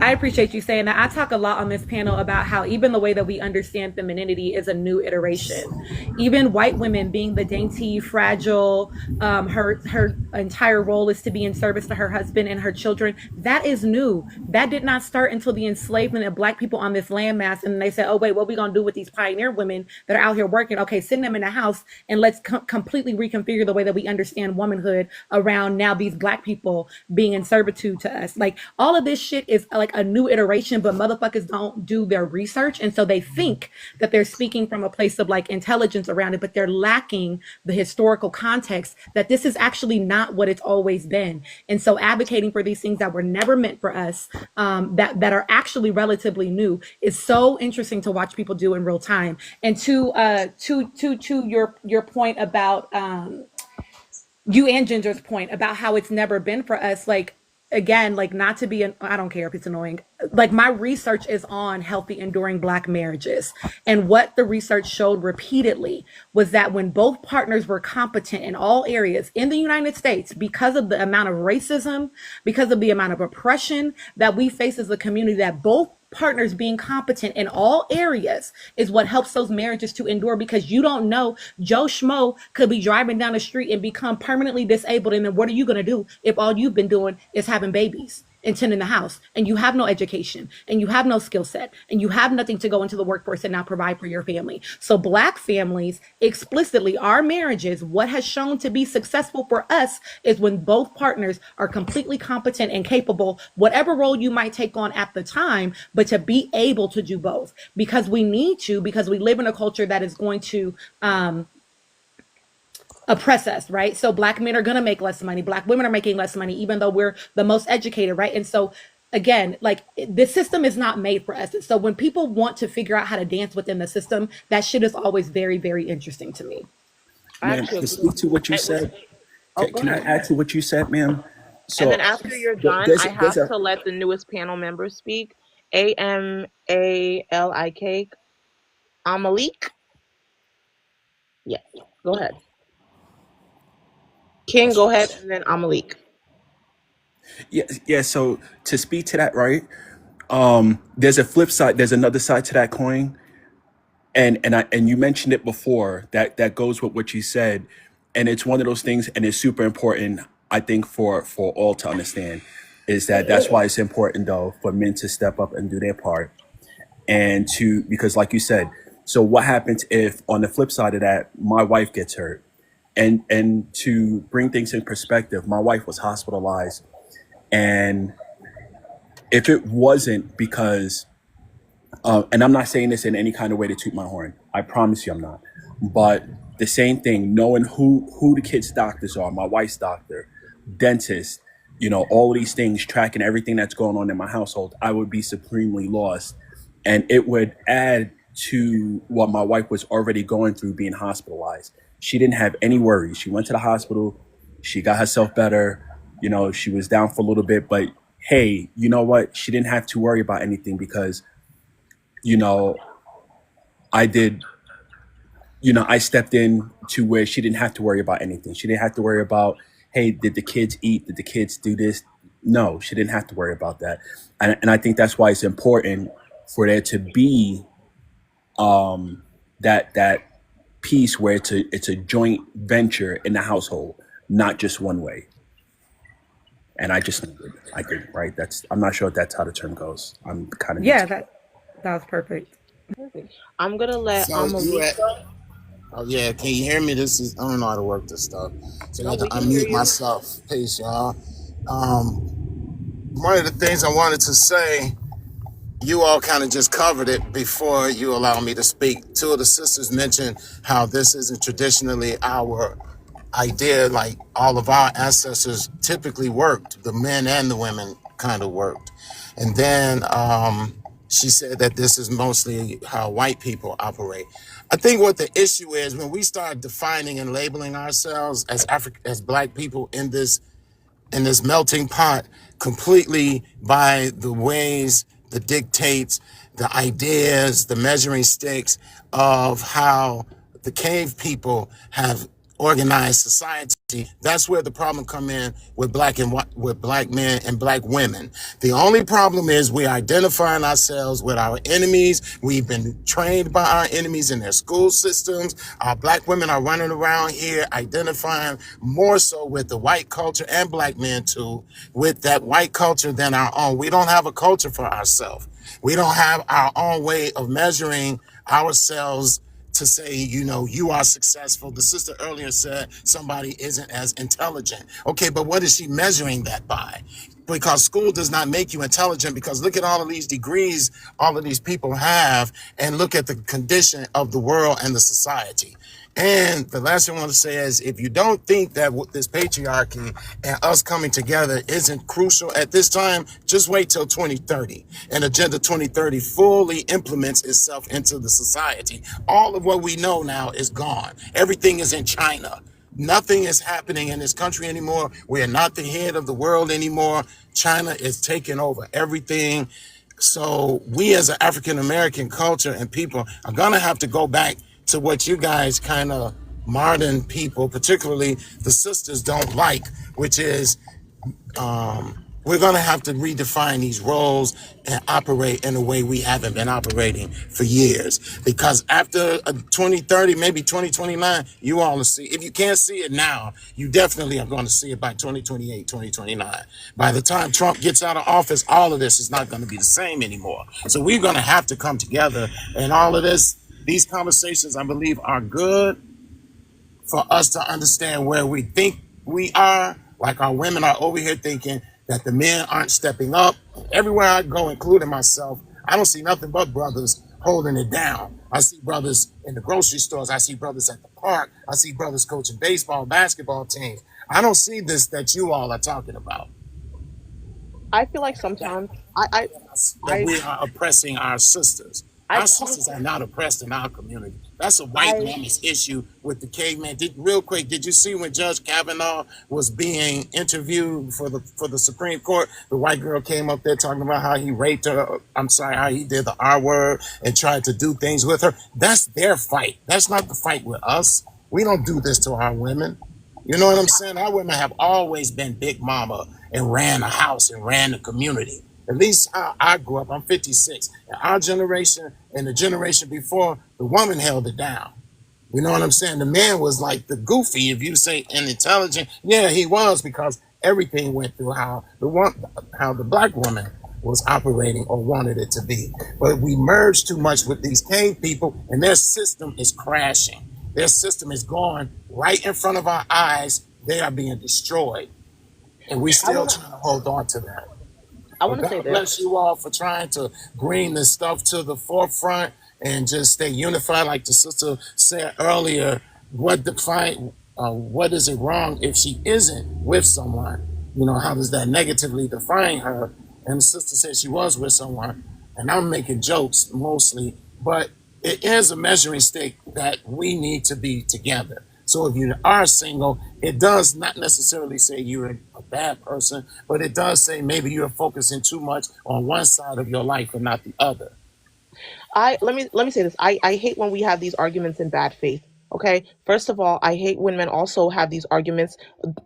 I appreciate you saying that. I talk a lot on this panel about how even the way that we understand femininity is a new iteration. Even white women being the dainty, fragile, her entire role is to be in service to her husband and her children. That is new. That did not start until the enslavement of black people on this landmass. And they said, "Oh wait, what are we gonna do with these pioneer women that are out here working? Okay, send them in the house and let's completely reconfigure the way that we understand womanhood around now these black people being in servitude to us." Like, all of this shit is like a new iteration, but motherfuckers don't do their research, and so they think that they're speaking from a place of like intelligence around it, but they're lacking the historical context that this is actually not what it's always been. And so advocating for these things that were never meant for us, that are actually relatively new, is so interesting to watch people do in real time. And to your point about you and Ginger's point about how it's never been for us, like, again, like, not to be I don't care if it's annoying, like, my research is on healthy enduring black marriages, and what the research showed repeatedly was that when both partners were competent in all areas in the United States, because of the amount of racism, because of the amount of oppression that we face as a community, that both partners being competent in all areas is what helps those marriages to endure, because you don't know, Joe Schmo could be driving down the street and become permanently disabled, and then what are you going to do if all you've been doing is having babies and tending the house, and you have no education and you have no skill set and you have nothing to go into the workforce and now provide for your family? So black families, explicitly, our marriages, what has shown to be successful for us is when both partners are completely competent and capable, whatever role you might take on at the time, but to be able to do both, because we need to, because we live in a culture that is going to oppress us, right? So black men are going to make less money. Black women are making less money, even though we're the most educated, right? And so again, like, this system is not made for us. So when people want to figure out how to dance within the system, that shit is always very, very interesting to me. Ma'am, to speak to what you said, Go can I ahead. add to what you said, ma'am? And So then after you're done, I there's have a to let the newest panel members speak. Amalik. Amalik? Yes. Go ahead. King, go ahead, and then Amalik. yeah. So to speak to that, right? There's a flip side. There's another side to that coin, and you mentioned it before. That goes with what you said, and it's one of those things, and it's super important. I think for all to understand is that's why it's important though for men to step up and do their part, and to, because like you said, so what happens if on the flip side of that my wife gets hurt, and to bring things in perspective, my wife was hospitalized, and if it wasn't because and I'm not saying this in any kind of way to toot my horn. I promise you I'm not. But the same thing, knowing who the kids' doctors are, my wife's doctor, dentist, all of these things, tracking everything that's going on in my household, I would be supremely lost. And it would add to what my wife was already going through being hospitalized. She didn't have any worries. She went to the hospital. She got herself better. She was down for a little bit, but hey, you know what? She didn't have to worry about anything because I did, I stepped in to where she didn't have to worry about anything. She didn't have to worry about, hey, did the kids eat? Did the kids do this? No, she didn't have to worry about that. And I think that's why it's important for there to be that piece where it's a joint venture in the household, not just one way. And I think, right? I'm not sure if that's how the term goes. I'm kind of Yeah, that was perfect. Perfect. I'm gonna let So you Amalik at? go. Oh yeah, can you hear me? I don't know how to work this stuff, so I No, had to we can hear unmute you. myself. Peace, y'all. One of the things I wanted to say, you all kind of just covered it before you allow me to speak. Two of the sisters mentioned how this isn't traditionally our idea, like all of our ancestors typically worked, the men and the women kind of worked. And then she said that this is mostly how white people operate. I think what the issue is when we start defining and labeling ourselves as as black people in this melting pot completely by the ways, the dictates, the ideas, the measuring sticks of how the cave people have organized society. That's where the problem come in with with black men and black women. The only problem is we identifying ourselves with our enemies. We've been trained by our enemies in their school systems. Our black women are running around here identifying more so with the white culture, and black men too, with that white culture than our own. We don't have a culture for ourselves. We don't have our own way of measuring ourselves to say, you are successful. The sister earlier said somebody isn't as intelligent. Okay, but what is she measuring that by? Because school does not make you intelligent, because look at all of these degrees all of these people have, and look at the condition of the world and the society. And the last thing I want to say is, if you don't think that this patriarchy and us coming together isn't crucial at this time, just wait till 2030. And Agenda 2030 fully implements itself into the society. All of what we know now is gone. Everything is in China. Nothing is happening in this country anymore. We are not the head of the world anymore. China is taking over everything. So we as an African American culture and people are going to have to go back to what you guys kind of modern people, particularly the sisters, don't like, which is We're going to have to redefine these roles and operate in a way we haven't been operating for years. Because after 2030, maybe 2029, you all will see. If you can't see it now, you definitely are going to see it by 2028, 2029. By the time Trump gets out of office, all of this is not going to be the same anymore. So we're going to have to come together, and all of this, these conversations, I believe, are good for us to understand where we think we are. Like our women are over here thinking that the men aren't stepping up. Everywhere I go, including myself, I don't see nothing but brothers holding it down. I see brothers in the grocery stores. I see brothers at the park. I see brothers coaching baseball, basketball teams. I don't see this that you all are talking about. I feel like sometimes That I we are oppressing our sisters. I Our sisters question are not oppressed in our community. That's a white I man's issue with the caveman. Real quick, did you see when Judge Kavanaugh was being interviewed for the Supreme Court? The white girl came up there talking about how he raped her. I'm sorry, how he did the R word and tried to do things with her. That's their fight. That's not the fight with us. We don't do this to our women. You know what I'm saying? Our women have always been big mama and ran a house and ran the community. At least how I grew up. I'm 56. And our generation and the generation before, the woman held it down. You know what I'm saying? The man was like the goofy, if you say intelligent. Yeah, he was, because everything went through how the black woman was operating or wanted it to be. But we merged too much with these cave people, and their system is crashing. Their system is going right in front of our eyes. They are being destroyed, and we I still want to trying to hold on to that. I But want to say God this. bless you all for trying to bring this stuff to the forefront and just stay unified. Like the sister said earlier, what is it wrong if she isn't with someone? You know, how does that negatively define her? And the sister said she was with someone, and I'm making jokes mostly, but it is a measuring stick that we need to be together. So if you are single, it does not necessarily say you're a bad person, but it does say maybe you're focusing too much on one side of your life and not the other. I let me say this. I hate when we have these arguments in bad faith. Okay. First of all, I hate when men also have these arguments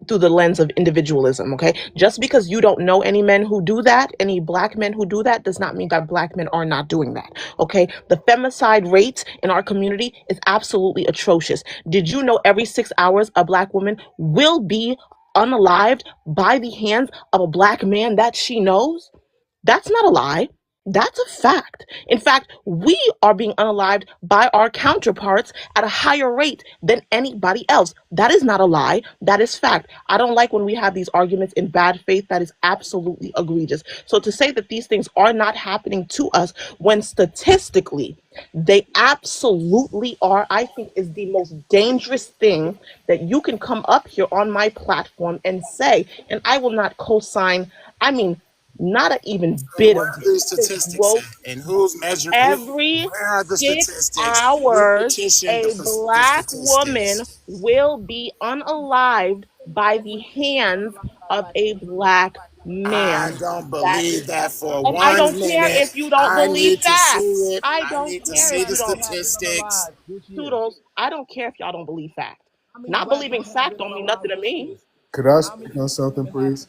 through the lens of individualism. Okay. Just because you don't know any men who do that, any black men who do that, does not mean that black men are not doing that. Okay. The femicide rate in our community is absolutely atrocious. Did you know every 6 hours a black woman will be unalived by the hands of a black man that she knows? That's not a lie. That's a fact. In fact, we are being unalived by our counterparts at a higher rate than anybody else. That is not a lie. That is fact. I don't like when we have these arguments in bad faith. That is absolutely egregious. So to say that these things are not happening to us when statistically they absolutely are, I think is the most dangerous thing that you can come up here on my platform and say. And I will not co-sign. I mean, not an even So bit where of are this. these This statistics woke at? And who's measuring? every Where are the six statistics? Who hours petitioned a the black woman statistics? will be unalived by the hands of a black I man. don't That believe is, that for and I 1 don't care minute. if you don't I believe need to facts. see it. I I don't need to care see if the you don't. statistics. Toodles, I don't care if y'all don't believe fact. Not believing fact don't mean nothing to me. Could I speak on something, please?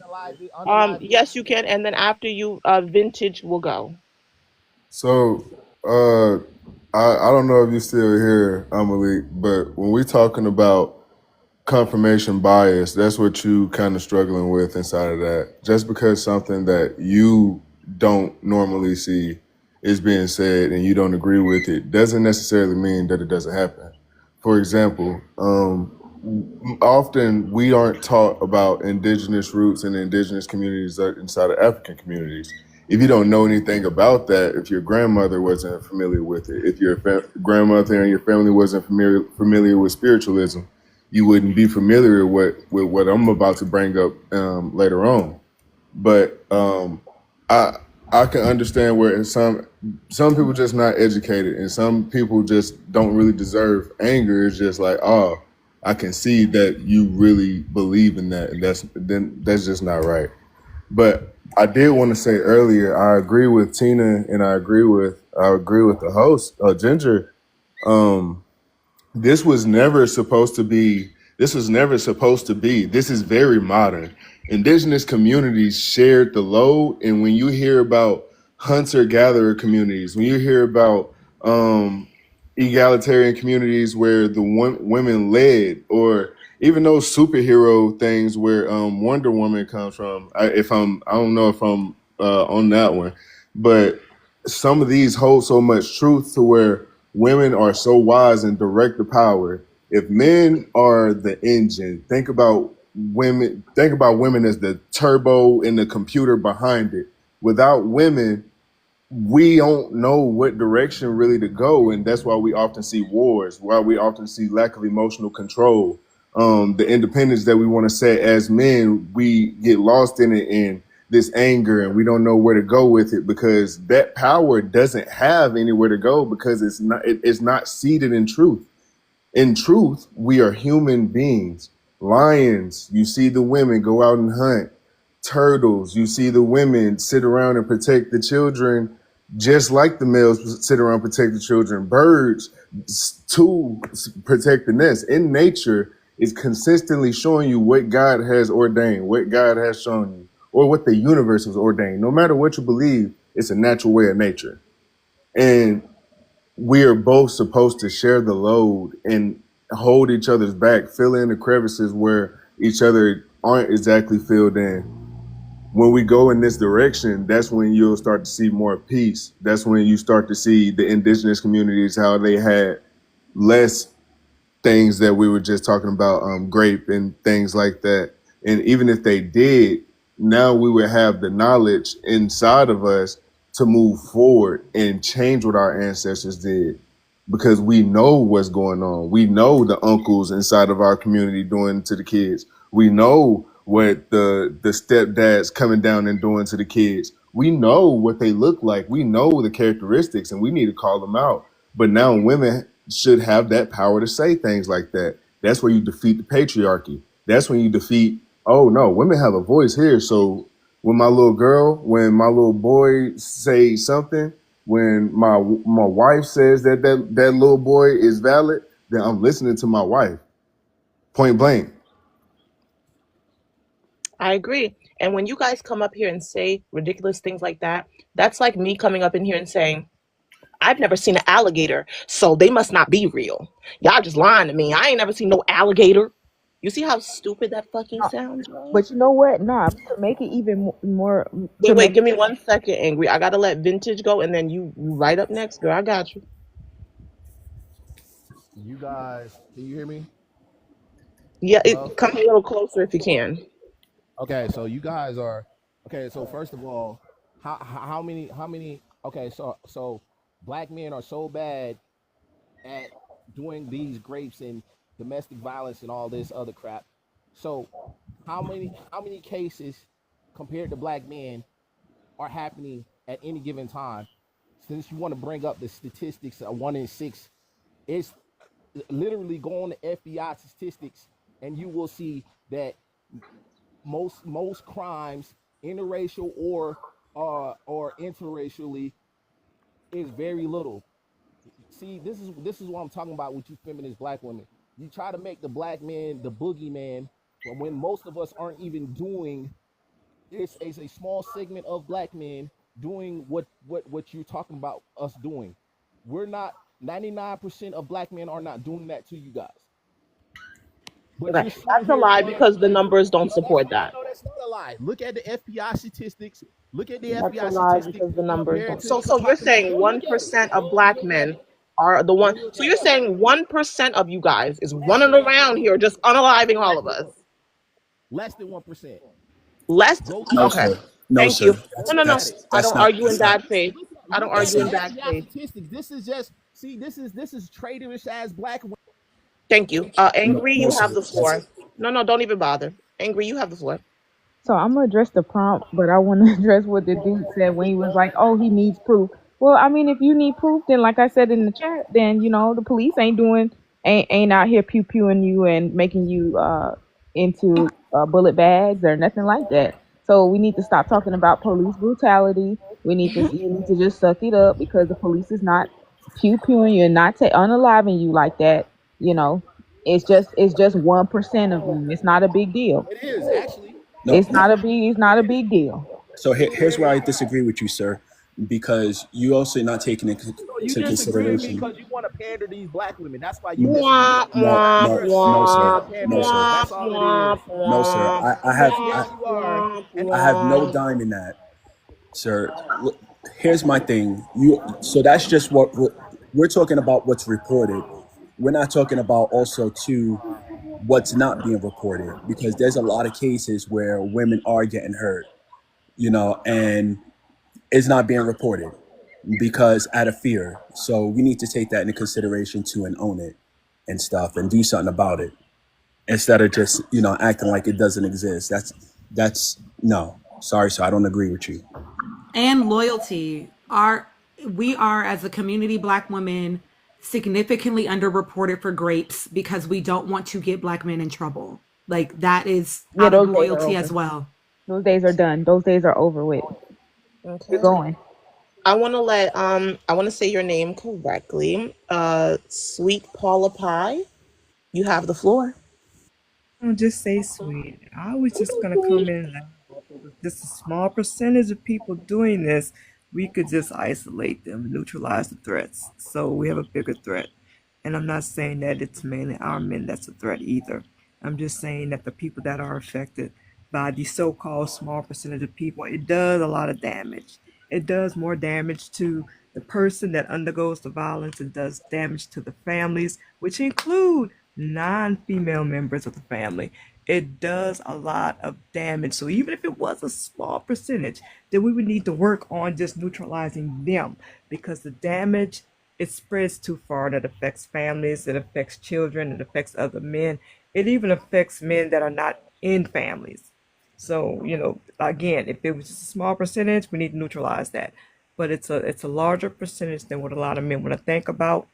Yes, you can, and then after you, vintage will go. So, uh, I don't know if you're still here, Amelie, but when we're talking about confirmation bias, that's what you kind of struggling with inside of that. Just because something that you don't normally see is being said and you don't agree with it doesn't necessarily mean that it doesn't happen. For example, often we aren't taught about indigenous roots and indigenous communities inside of African communities. If you don't know anything about that, if your grandmother wasn't familiar with it, if your grandmother and your family wasn't familiar with spiritualism, you wouldn't be familiar with what I'm about to bring up later on. But I I can understand where some people just not educated, and some people just don't really deserve anger. It's just like, oh, I can see that you really believe in that, and that's just not right. But I did want to say earlier, I agree with Tina, and I agree with the host, Ginger. Um, this was never supposed to be. This was never supposed to be. This is very modern. indigenous communities shared the load. And when you hear about hunter-gatherer communities, when you hear about egalitarian communities where the women led, or even those superhero things where Wonder Woman comes from. I don't know if I'm on that one, but some of these hold so much truth to where women are so wise and direct the power. If men are the engine, think about women. Think about women as the turbo and the computer behind it. Without women, we don't know what direction really to go, and that's why we often see wars, why we often see lack of emotional control, the independence that we want to set as men. We get lost in it, in this anger, and we don't know where to go with it, because that power doesn't have anywhere to go, because it's not seated in truth. In truth, we are human beings. Lions, you see the women go out and hunt. Turtles, you see the women sit around and protect the children, just like the males sit around and protect the children. Birds, to protect the nest. In nature, is consistently showing you what God has ordained, what God has shown you, or what the universe has ordained. No matter what you believe, it's a natural way of nature. And we are both supposed to share the load and hold each other's back, fill in the crevices where each other aren't exactly filled in. When we go in this direction, that's when you'll start to see more peace. That's when you start to see the indigenous communities, how they had less things that we were just talking about, grape and things like that. And even if they did, now we would have the knowledge inside of us to move forward and change what our ancestors did, because we know what's going on. We know the uncles inside of our community doing to the kids. We know what the stepdads coming down and doing to the kids. We know what they look like. We know the characteristics, and we need to call them out. But now women should have that power to say things like that. That's where you defeat the patriarchy. That's when you defeat, oh no, women have a voice here. So when my little girl, when my little boy say something, when my wife says that little boy is valid, then I'm listening to my wife. Point blank. I agree. And when you guys come up here and say ridiculous things like that, that's like me coming up in here and saying, I've never seen an alligator, so they must not be real. Y'all just lying to me. I ain't never seen no alligator. You see how stupid that fucking sounds, bro? But you know what? Nah, to make it even more, to Wait, wait, make give me 1 second, Angry. I gotta let Vintage go, and then you right up next, girl. I got you. You guys, can you hear me? Yeah, Hello? come a little closer if you can. Okay, so you guys are okay. So first of all, how many? Okay, so black men are so bad at doing these grapes and domestic violence and all this other crap. So how many cases compared to black men are happening at any given time? Since you want to bring up the statistics of 1 in 6, it's literally go on the FBI statistics and you will see that most crimes, interracial or interracially, is very little. See, this is what I'm talking about with you feminist black women. You try to make the black man the boogeyman, but when most of us aren't even doing, it's a small segment of black men doing what you're talking about us doing. We're not 99% of black men are not doing that to you guys. But Okay, you're sitting that's a here lie saying, because the numbers don't no, that's support not, that. no, that's not a lie. Look at the FBI statistics. Look at the That's a FBI lie statistics because the numbers compared don't. to So the you're population. saying Go one look at it. percent of Go and black look at men it. are the Go one. and look So at you're it. saying 1% of you guys is Less running than 1%. around here just unaliving all of us. Less than 1%. Less. Go look No, at it. Okay. sir. No, Thank you. sir. No, That's no, no. that's I that's don't not argue in that's not. bad faith. I don't Look at That's argue in the not. bad FBI faith. statistics. This is just see. This is traitorous as black women. Thank you. No, Angry, no, you have sir. the That's floor. No, no, don't even bother. Angry, you have the floor. So I'm gonna address the prompt, but I want to address what the dude said when he was like, "Oh, he needs proof." Well, I mean, if you need proof, then like I said in the chat, then the police ain't out here pew pewing you and making you into bullet bags or nothing like that. So we need to stop talking about police brutality. You need to just suck it up because the police is not pew pewing you and not unaliving you like that. You know, it's just 1% of you. It's not a big deal. It is actually. No, It's not a big deal. so here's where I disagree with you, sir, because you also not taking So you into disagree with me consideration. because you want to pander to these black women. That's why you disagree. Womp No, womp no, You're a no, simp and sir, you're a womp no, panderer. sir, womp That's all it is. womp no, sir. womp Yes, I yes, womp you are. womp And have no womp. dime in that, sir. Here's my thing. So that's just what we're talking about. What's reported. We're not talking about also too what's not being reported, because there's a lot of cases where women are getting hurt, and it's not being reported because out of fear. So we need to take that into consideration too and own it and stuff and do something about it instead of just acting like it doesn't exist. That's no. Sorry, so I don't agree with you. And loyalty. We are, as a community, Black women, significantly underreported for grapes because we don't want to get Black men in trouble. Like, that is Yeah, out of those days are loyalty as over. well. Those days are done. Those days are over with. You're Okay. going. I want to say your name correctly. Sweet Paula Pie, you have the floor. Don't just say sweet. I was just gonna come in and just a small percentage of people doing this, we could just isolate them, neutralize the threats. So we have a bigger threat. And I'm not saying that it's mainly our men that's a threat either. I'm just saying that the people that are affected by the so-called small percentage of people, it does a lot of damage. It does more damage to the person that undergoes the violence. It does damage to the families, which include non-female members of the family. It does a lot of damage. So even if it was a small percentage, then we would need to work on just neutralizing them, because the damage, it spreads too far. That affects families, it affects children, it affects other men, it even affects men that are not in families. So, again, if it was just a small percentage, we need to neutralize that. But it's a larger percentage than what a lot of men want to think about.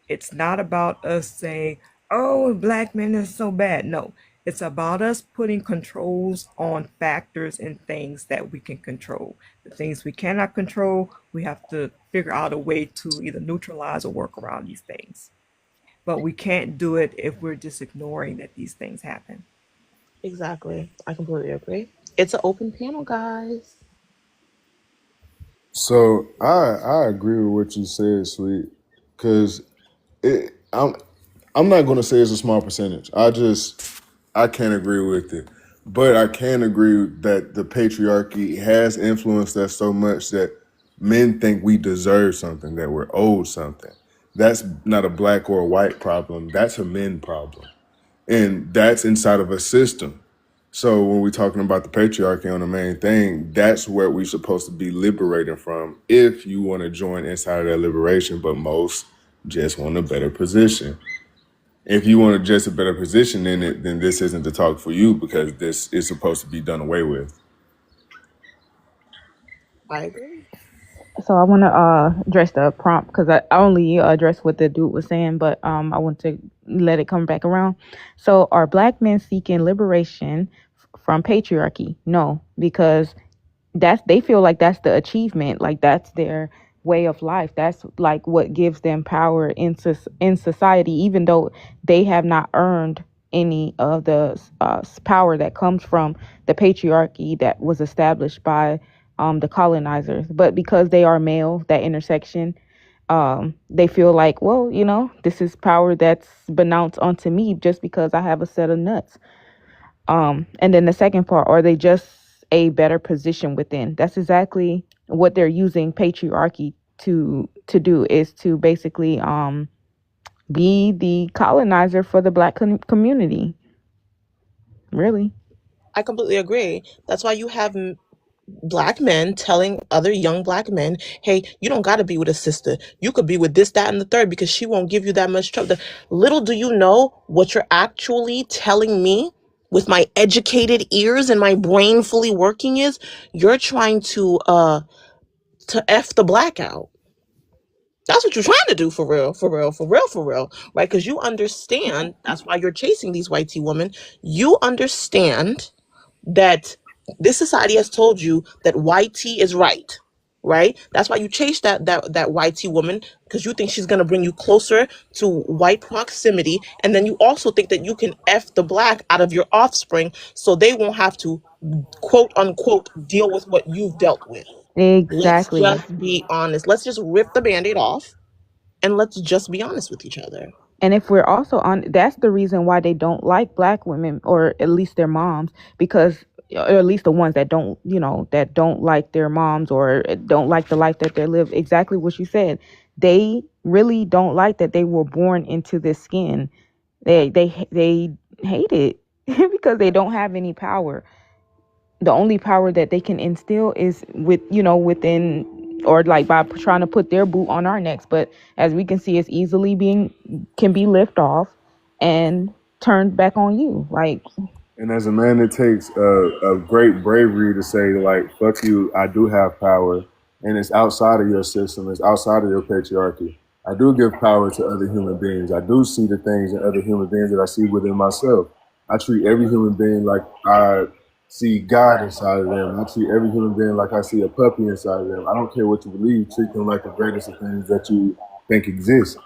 It's not about us saying, oh, black men are so bad. No, it's about us putting controls on factors and things that we can control. The things we cannot control, we have to figure out a way to either neutralize or work around these things. But we can't do it if we're just ignoring that these things happen. Exactly. I completely agree. It's an open panel, guys. So I agree with what you said, sweet, because it I'm not going to say it's a small percentage. I can't agree with it, but I can agree that the patriarchy has influenced us so much that men think we deserve something, that we're owed something. That's not a black or a white problem. That's a men problem, and that's inside of a system. So when we're talking about the patriarchy on the main thing, that's where we're supposed to be liberating from if you want to join inside of that liberation, but most just want a better position. If you want just a better position in it, then this isn't the talk for you because this is supposed to be done away with. I agree. So I want to address the prompt because I only addressed what the dude was saying, but I want to let it come back around. So are black men seeking liberation from patriarchy? No, because that's they feel like that's the achievement, like that's their way of life. That's like what gives them power in society, even though they have not earned any of the power that comes from the patriarchy that was established by the colonizers. But because they are male, that intersection, they feel like, well, this is power that's benounced onto me just because I have a set of nuts. And then the second part, are they just a better position within? That's exactly what they're using patriarchy to do, is to basically be the colonizer for the black community. Really. I completely agree. That's why you have black men telling other young black men, hey, you don't got to be with a sister. You could be with this, that, and the third because she won't give you that much trouble. Little do you know what you're actually telling me with my educated ears and my brain fully working is you're trying to F the black out. That's what you're trying to do, for real, for real, for real, for real, right? Because you understand, that's why you're chasing these white tea women. You understand that this society has told you that white tea is right? That's why you chase that white tea woman, because you think she's gonna bring you closer to white proximity, and then you also think that you can F the black out of your offspring so they won't have to quote unquote deal with what you've dealt with. Let's Exactly. just be honest. Let's just rip the band-aid off and let's just be honest with each other. And if we're also on, that's the reason why they don't like black women, or at least their moms, because, or at least the ones that don't, that don't like their moms or don't like the life that they live. Exactly what you said. They really don't like that they were born into this skin. They hate it because they don't have any power. The only power that they can instill is within, or like by trying to put their boot on our necks. But as we can see, it's easily can be lifted off and turned back on you. Like, And as a man, it takes a great bravery to say, like, fuck you, I do have power. And it's outside of your system, it's outside of your patriarchy. I do give power to other human beings. I do see the things in other human beings that I see within myself. I treat every human being like I see God inside of them. I treat every human being like I see a puppy inside of them. I don't care what you believe, treat them like the greatest of things that you think exist.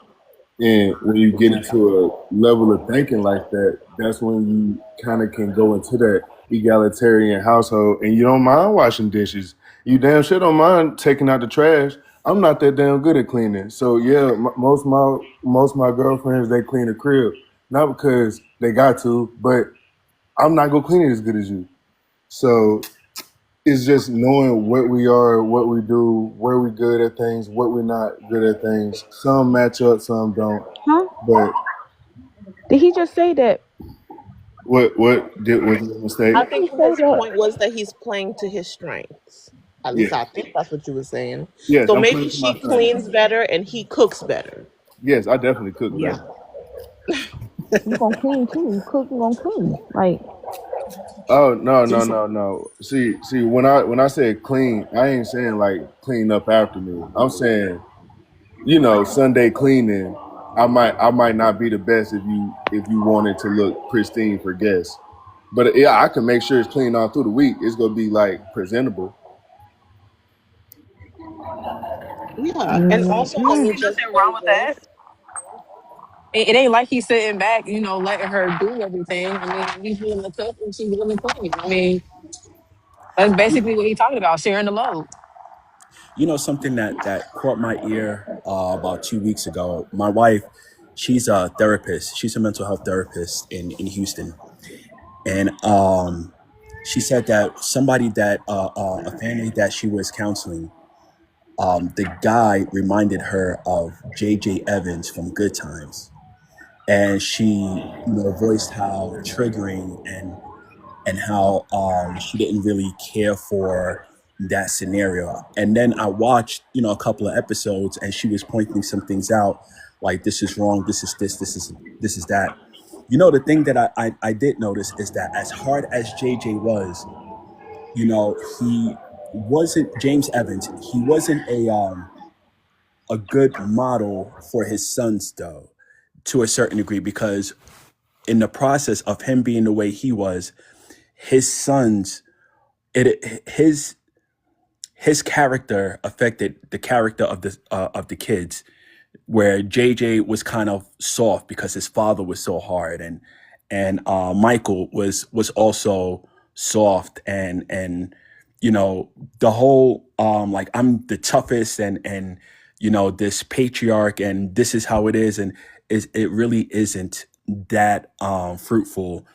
And when you get into a level of thinking like that, that's when you kind of can go into that egalitarian household and you don't mind washing dishes. You damn sure don't mind taking out the trash. I'm not that damn good at cleaning. So yeah, most of my girlfriends, they clean the crib. Not because they got to, but I'm not gonna clean it as good as you. So it's just knowing what we are, what we do, where we good at things, what we're not good at things. Some match up, some don't. huh? But Did he just say that? was it a mistake? I Did he think say his that? point was that he's playing to his strengths. At least Yes. I think that's what you were saying. Yes, So I'm maybe playing to my she strengths. cleans better and he cooks better. Yes, I definitely cook Yeah. better. You gonna clean too? You cook, you gonna clean. Like, Oh no, See, no, no, no. See, when I said clean, I ain't saying like clean up after me. I'm saying, Sunday cleaning, I might not be the best if you wanted to look pristine for guests. But yeah, I can make sure it's clean all through the week. It's gonna be like presentable. yeah. And also let mm-mm. me Ain't just nothing wrong say with that. this. It ain't like he's sitting back, letting her do everything. I mean, he's willing to cook and she's willing to clean. I mean, that's basically what he's talking about, sharing the load. Something that caught my ear about 2 weeks ago. My wife, she's a therapist. She's a mental health therapist in Houston, and she said that somebody that a family that she was counseling, the guy reminded her of J.J. Evans from Good Times, and she voiced how triggering and how she didn't really care for that scenario. And then I watched, a couple of episodes, and she was pointing some things out, like this is wrong, this is this is that. The thing that I did notice is that as hard as JJ was, he wasn't James Evans. He wasn't a good model for his sons, though, to a certain degree, because in the process of him being the way he was, his sons, his character affected the character of the kids, where JJ was kind of soft because his father was so hard, and Michael was also soft, and the whole like I'm the toughest, and this patriarch, and this is how it is, and it really isn't that fruitful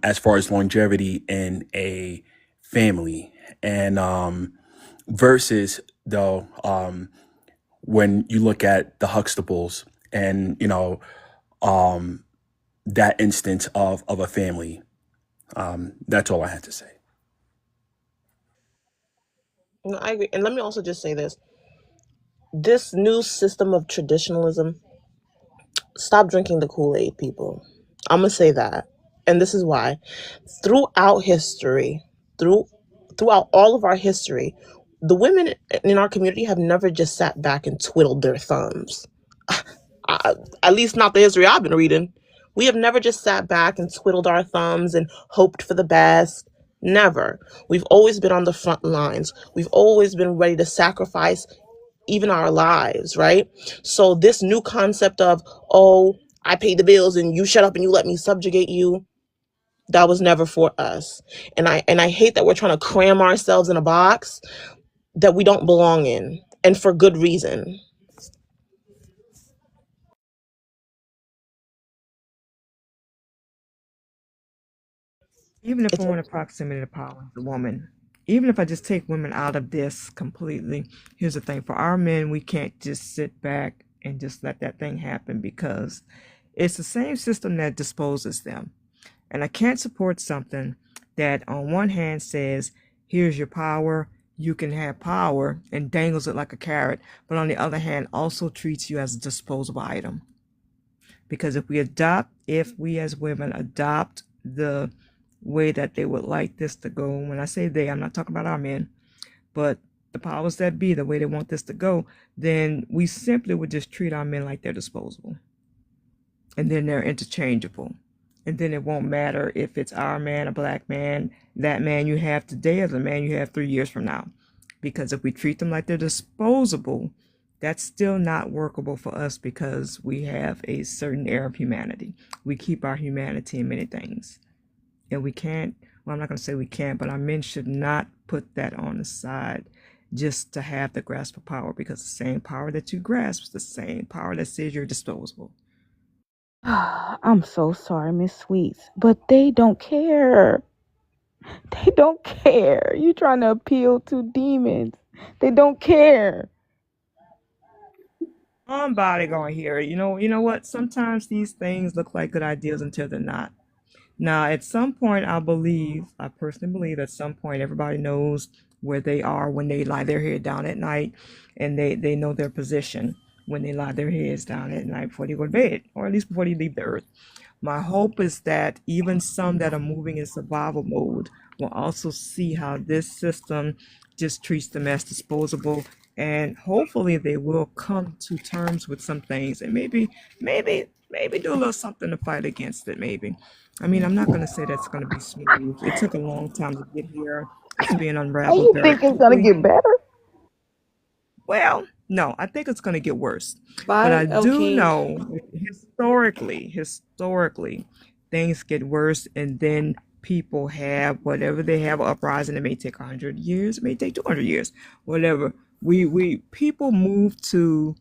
as far as longevity in a family. And versus though, when you look at the Huxtables and um, that instance of a family. That's all I had to say. No, I agree. And let me also just say this. This new system of traditionalism, stop drinking the Kool-Aid, people. I'm gonna say that. And this is why. Throughout history, through throughout all of our history, the women in our community have never just sat back and twiddled their thumbs. I, at least not the history I've been reading. We have never just sat back and twiddled our thumbs and hoped for the best. Never. We've always been on the front lines. We've always been ready to sacrifice even our lives, right? So this new concept of, oh, I pay the bills and you shut up and you let me subjugate you. That was never for us. And I hate that we're trying to cram ourselves in a box that we don't belong in, and for good reason. Even if It's we're in a proximity to power as a woman, even if I just take women out of this completely, here's the thing: for our men, we can't just sit back and just let that thing happen, because it's the same system that disposes them. And I can't support something that on one hand says, here's your power, you can have power, and dangles it like a carrot, but on the other hand also treats you as a disposable item. Because if we as women adopt the way that they would like this to go, when I say they, I'm not talking about our men, but the powers that be, the way they want this to go, then we simply would just treat our men like they're disposable. And then they're interchangeable. And then it won't matter if it's our man, a black man, that man you have today or the man you have 3 years from now. Because if we treat them like they're disposable, that's still not workable for us, because we have a certain air of humanity. We keep our humanity in many things. And we can't, well, I'm not going to say we can't, but our men should not put that on the side just to have the grasp of power, because the same power that you grasp is the same power that says you're disposable. I'm so sorry, Miss Sweets, but they don't care. They don't care. You trying to appeal to demons. They don't care. Somebody gonna hear it. You know what? Sometimes these things look like good ideas until they're not. Now, at some point, I personally believe at some point, everybody knows where they are when they lie their head down at night, and they know their position when they lie their heads down at night before they go to bed, or at least before they leave the earth. My hope is that even some that are moving in survival mode will also see how this system just treats them as disposable, and hopefully they will come to terms with some things, and maybe do a little something to fight against it. Maybe. I mean, I'm not going to say that's going to be smooth. It took a long time to get here. It's being And unraveled you very think it's gonna quickly. get better? Well, no, I think it's going to get worse. But I Bye, do okay. know historically, things get worse, and then people have whatever they have uprising. It may take 100 years, it may take 200 years, whatever. We people move to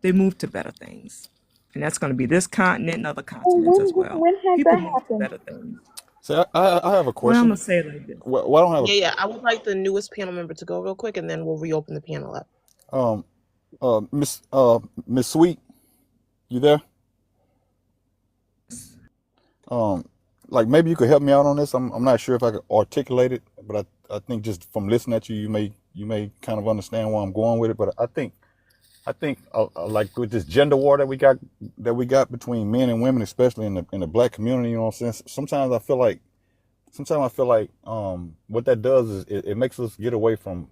better things, and that's going to be this continent and other continents as well. When has People that move to happened? better things. So I have a Well, I'm question. gonna say it like this. Well, I don't have Yeah, yeah. I would like the newest panel member to go real quick, and then we'll reopen the panel up. a Miss Sweet, you there? Um, like maybe you could help me out on this. I'm not sure if I could articulate it, but I think just from listening at you, you may kind of understand where I'm going with it. But I think like with this gender war that we got between men and women, especially in the black community, you know what I'm saying? Sometimes I feel like what that does is it makes us get away from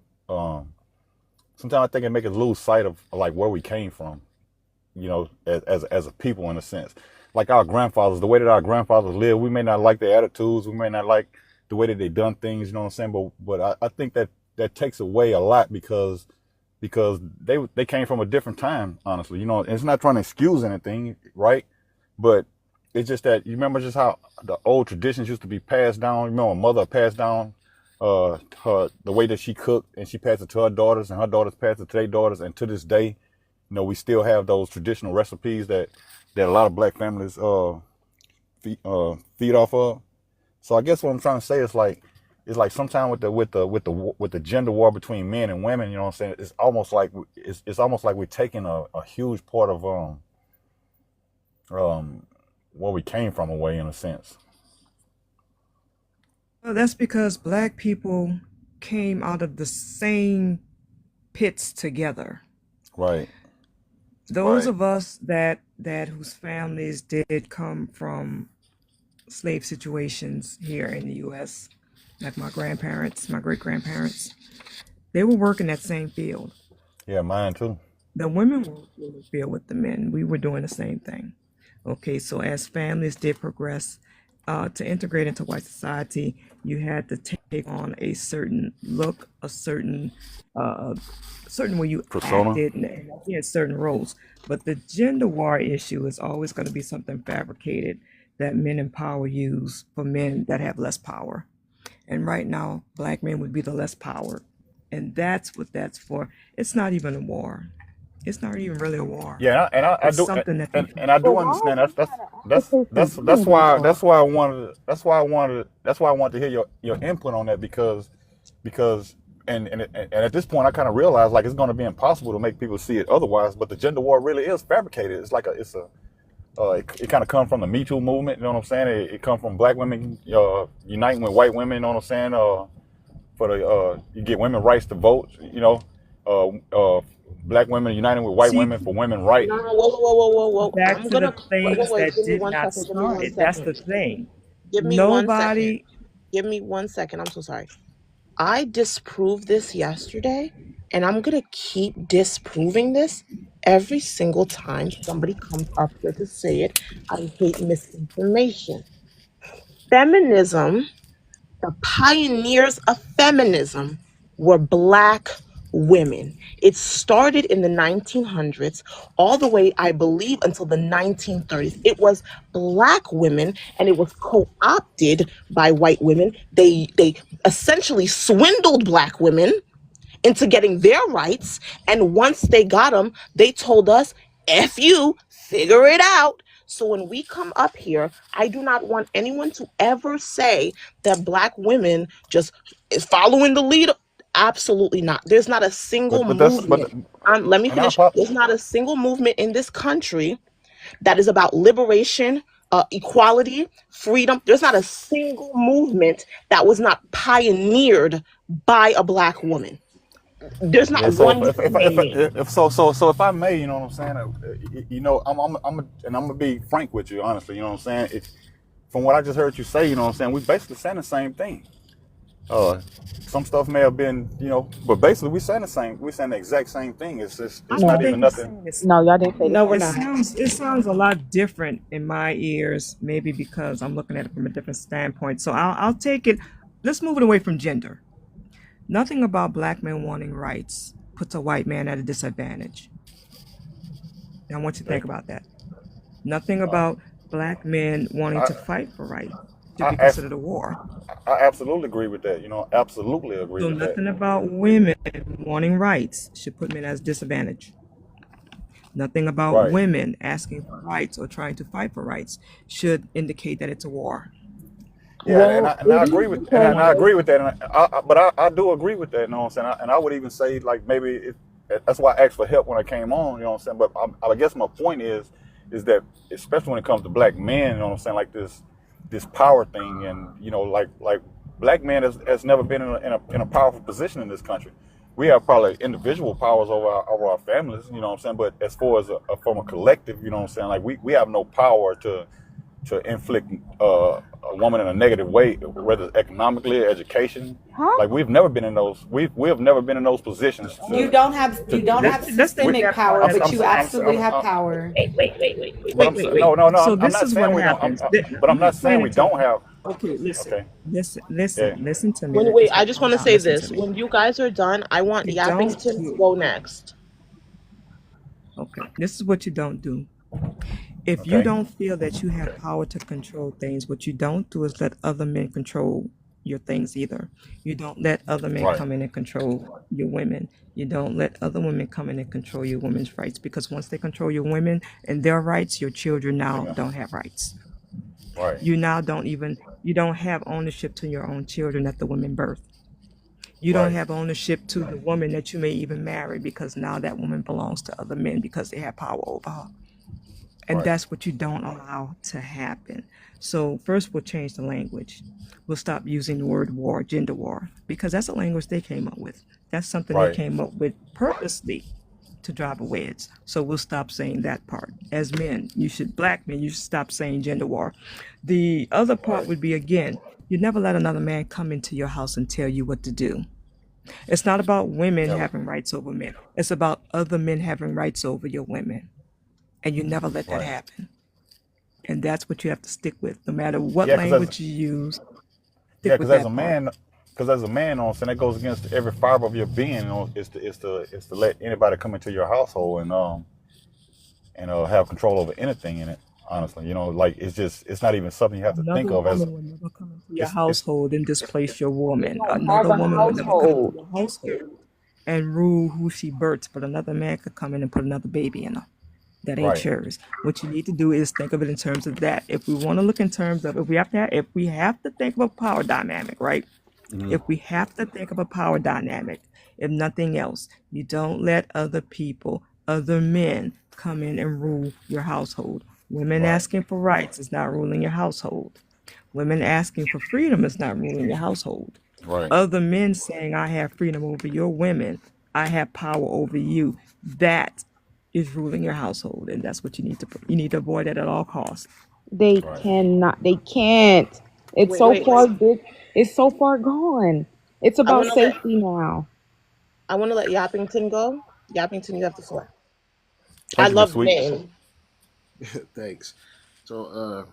sometimes I think it makes us lose sight of like where we came from, as a people in a sense. Like our grandfathers, the way that our grandfathers lived, we may not like their attitudes, we may not like the way that they done things, you know what I'm saying? But I think that takes away a lot because they came from a different time, honestly. And it's not trying to excuse anything, right? But it's just that you remember just how the old traditions used to be passed down. You remember mother passed down the way that she cooked, and she passed it to her daughters, and her daughters passed it to their daughters, and to this day, we still have those traditional recipes that a lot of black families feed off of. So I guess what I'm trying to say is like sometimes with the gender war between men and women, you know what I'm saying? It's almost like we're taking a huge part of where we came from away in a sense. Well, that's because black people came out of the same pits together. Right. Those of us that whose families did come from slave situations here in the U.S., like my grandparents, my great grandparents, they were working that same field. Yeah, mine too. The women were in the field with the men. We were doing the same thing. Okay, so as families did progress to integrate into white society, you had to take on a certain look, a certain way you Persona. acted, and you had certain roles. But the gender war issue is always going to be something fabricated that men in power use for men that have less power. And right now, black men would be the less powered. And that's what that's for. It's not even a war. It's not even really a war. Yeah, I It's do, something that they and I But do why are understand. we trying to advocate for unity though? That's why I wanted to hear your input on that because and at this point I kind of realized like it's going to be impossible to make people see it otherwise. But the gender war really is fabricated. It's like it kind of comes from the Me Too movement. You know what I'm saying? It comes from black women uniting with white women. You know what I'm saying? For the you get women rights to vote. You know, black women uniting with white see. women for women right. No, whoa. Back I'm to gonna the things wait. that Give me did one not second. Give me start one it. That's second. the thing. Give me 1 second. Nobody. Give me 1 second. I'm so sorry. I disproved this yesterday, and I'm gonna keep disproving this every single time somebody comes up here to say it. I hate misinformation. Feminism, the pioneers of feminism were black women. It started in the 1900s, all the way, I believe, until the 1930s. It was black women, and it was co-opted by white women. They essentially swindled black women into getting their rights. And once they got them, they told us, F you, figure it out. So when we come up here, I do not want anyone to ever say that black women just is following the lead. Absolutely not. There's not a single But that's but movement. Let me and I finish. pop. There's not a single movement in this country that is about liberation, equality, freedom. There's not a single movement that was not pioneered by a black woman. There's Yeah, not so one you can name me. if I may, you know what I'm saying, you know, and I'm gonna be frank with you, honestly, you know what I'm saying. From what I just heard you say, you know what I'm saying, we basically saying the same thing. Uh, some stuff may have been, you know, but basically we saying the exact same thing. It's just I it's don't not No, even think we're nothing. saying this. no, y'all didn't say the No, same it We're not. thing. sounds a lot different in my ears. Maybe because I'm looking at it from a different standpoint. So I'll take it. Let's move it away from gender. Nothing about black men wanting rights puts a white man at a disadvantage. And I want you to think Okay, about that. Nothing about black men wanting I to fight for rights should I be abs- considered a war. I absolutely agree with that. You know, absolutely agree So with that. nothing about women wanting rights should put men at a disadvantage. Nothing about Right. women asking for rights or trying to fight for rights should indicate that it's a war. Yeah, Well, and I it agree is with because I agree with that, but I do agree with that. You know what I'm saying? And I would even say like maybe that's why I asked for help when I came on. You know what I'm saying? But I guess my point is that especially when it comes to black men, you know what I'm saying? Like this power thing, and you know, like black men has never been in a powerful position in this country. We have probably individual powers over our families, you know what I'm saying? But as far as from a collective, you know what I'm saying? Like we have no power to inflict a woman in a negative way, whether it's economically or education. Huh? Like we've never been in those. We have never been in those positions You to. don't have to you don't Let's have let's take systemic that part power, as but an you example. absolutely have power. But no, no, no. So I'm this not is what saying we don't. happens. But I'm I'm not saying explaining we to don't you. have. Okay, listen, Okay. Yeah. listen to me. when Let wait, this I man just calm want to down. say Listen to this. me. When you guys are done, I want You don't. Yappington to go next. Okay, this is what you don't do. If you Okay. don't feel that you have power to control things, what you don't do is let other men control your things either. You don't let other men Right. come in and control your women. You don't let other women come in and control your women's rights because once they control your women and their rights, your children now Amen. don't have rights. Right. You don't have ownership to your own children that the women birth. You don't Right. have ownership to the woman that you may even marry because now that woman belongs to other men because they have power over her. And Right. that's what you don't allow to happen. So first we'll change the language. We'll stop using the word war, gender war, because that's a language they came up with. That's something they Right. came up with purposely to drive a wedge. So we'll stop saying that part. As men, black men, you should stop saying gender war. The other part Right. would be, again, you never let another man come into your house and tell you what to do. It's not about women Never. having rights over men. It's about other men having rights over your women. And you never let that Right. happen. And that's what you have to stick with. No matter what Yeah, because language you use, Yeah, stick with that part. because as a man, you know what I'm saying, that goes against every fiber of your being. You know, is to let anybody come into your household and have control over anything in it. honestly. You know, like it's not even something you have to Another think of as woman will never come into your it's household and displace your woman. don't have Another a woman will never come into household. your household and rule who she births, but another man could come in and put another baby in her. That ain't right. yours. What you need to do is think of it in terms of that. If we want to look in terms of if we have to think of a power dynamic, right? Hmm. If we have to think of a power dynamic, if nothing else, you don't let other people, other men come in and rule your household. Women Right. asking for rights is not ruling your household. Women asking for freedom is not ruling your household. Right. Other men saying, I have freedom over your women, I have power over you, that is ruling your household. And that's what you need to avoid it at all costs. They Right. cannot. They can't. It's Wait, so wait, far wait. good. It's so far gone. It's I about want to let safety now. I want to let Yappington go. Yappington, you have the floor. I Thank you, Miss love the Sweet. name. Thanks. So,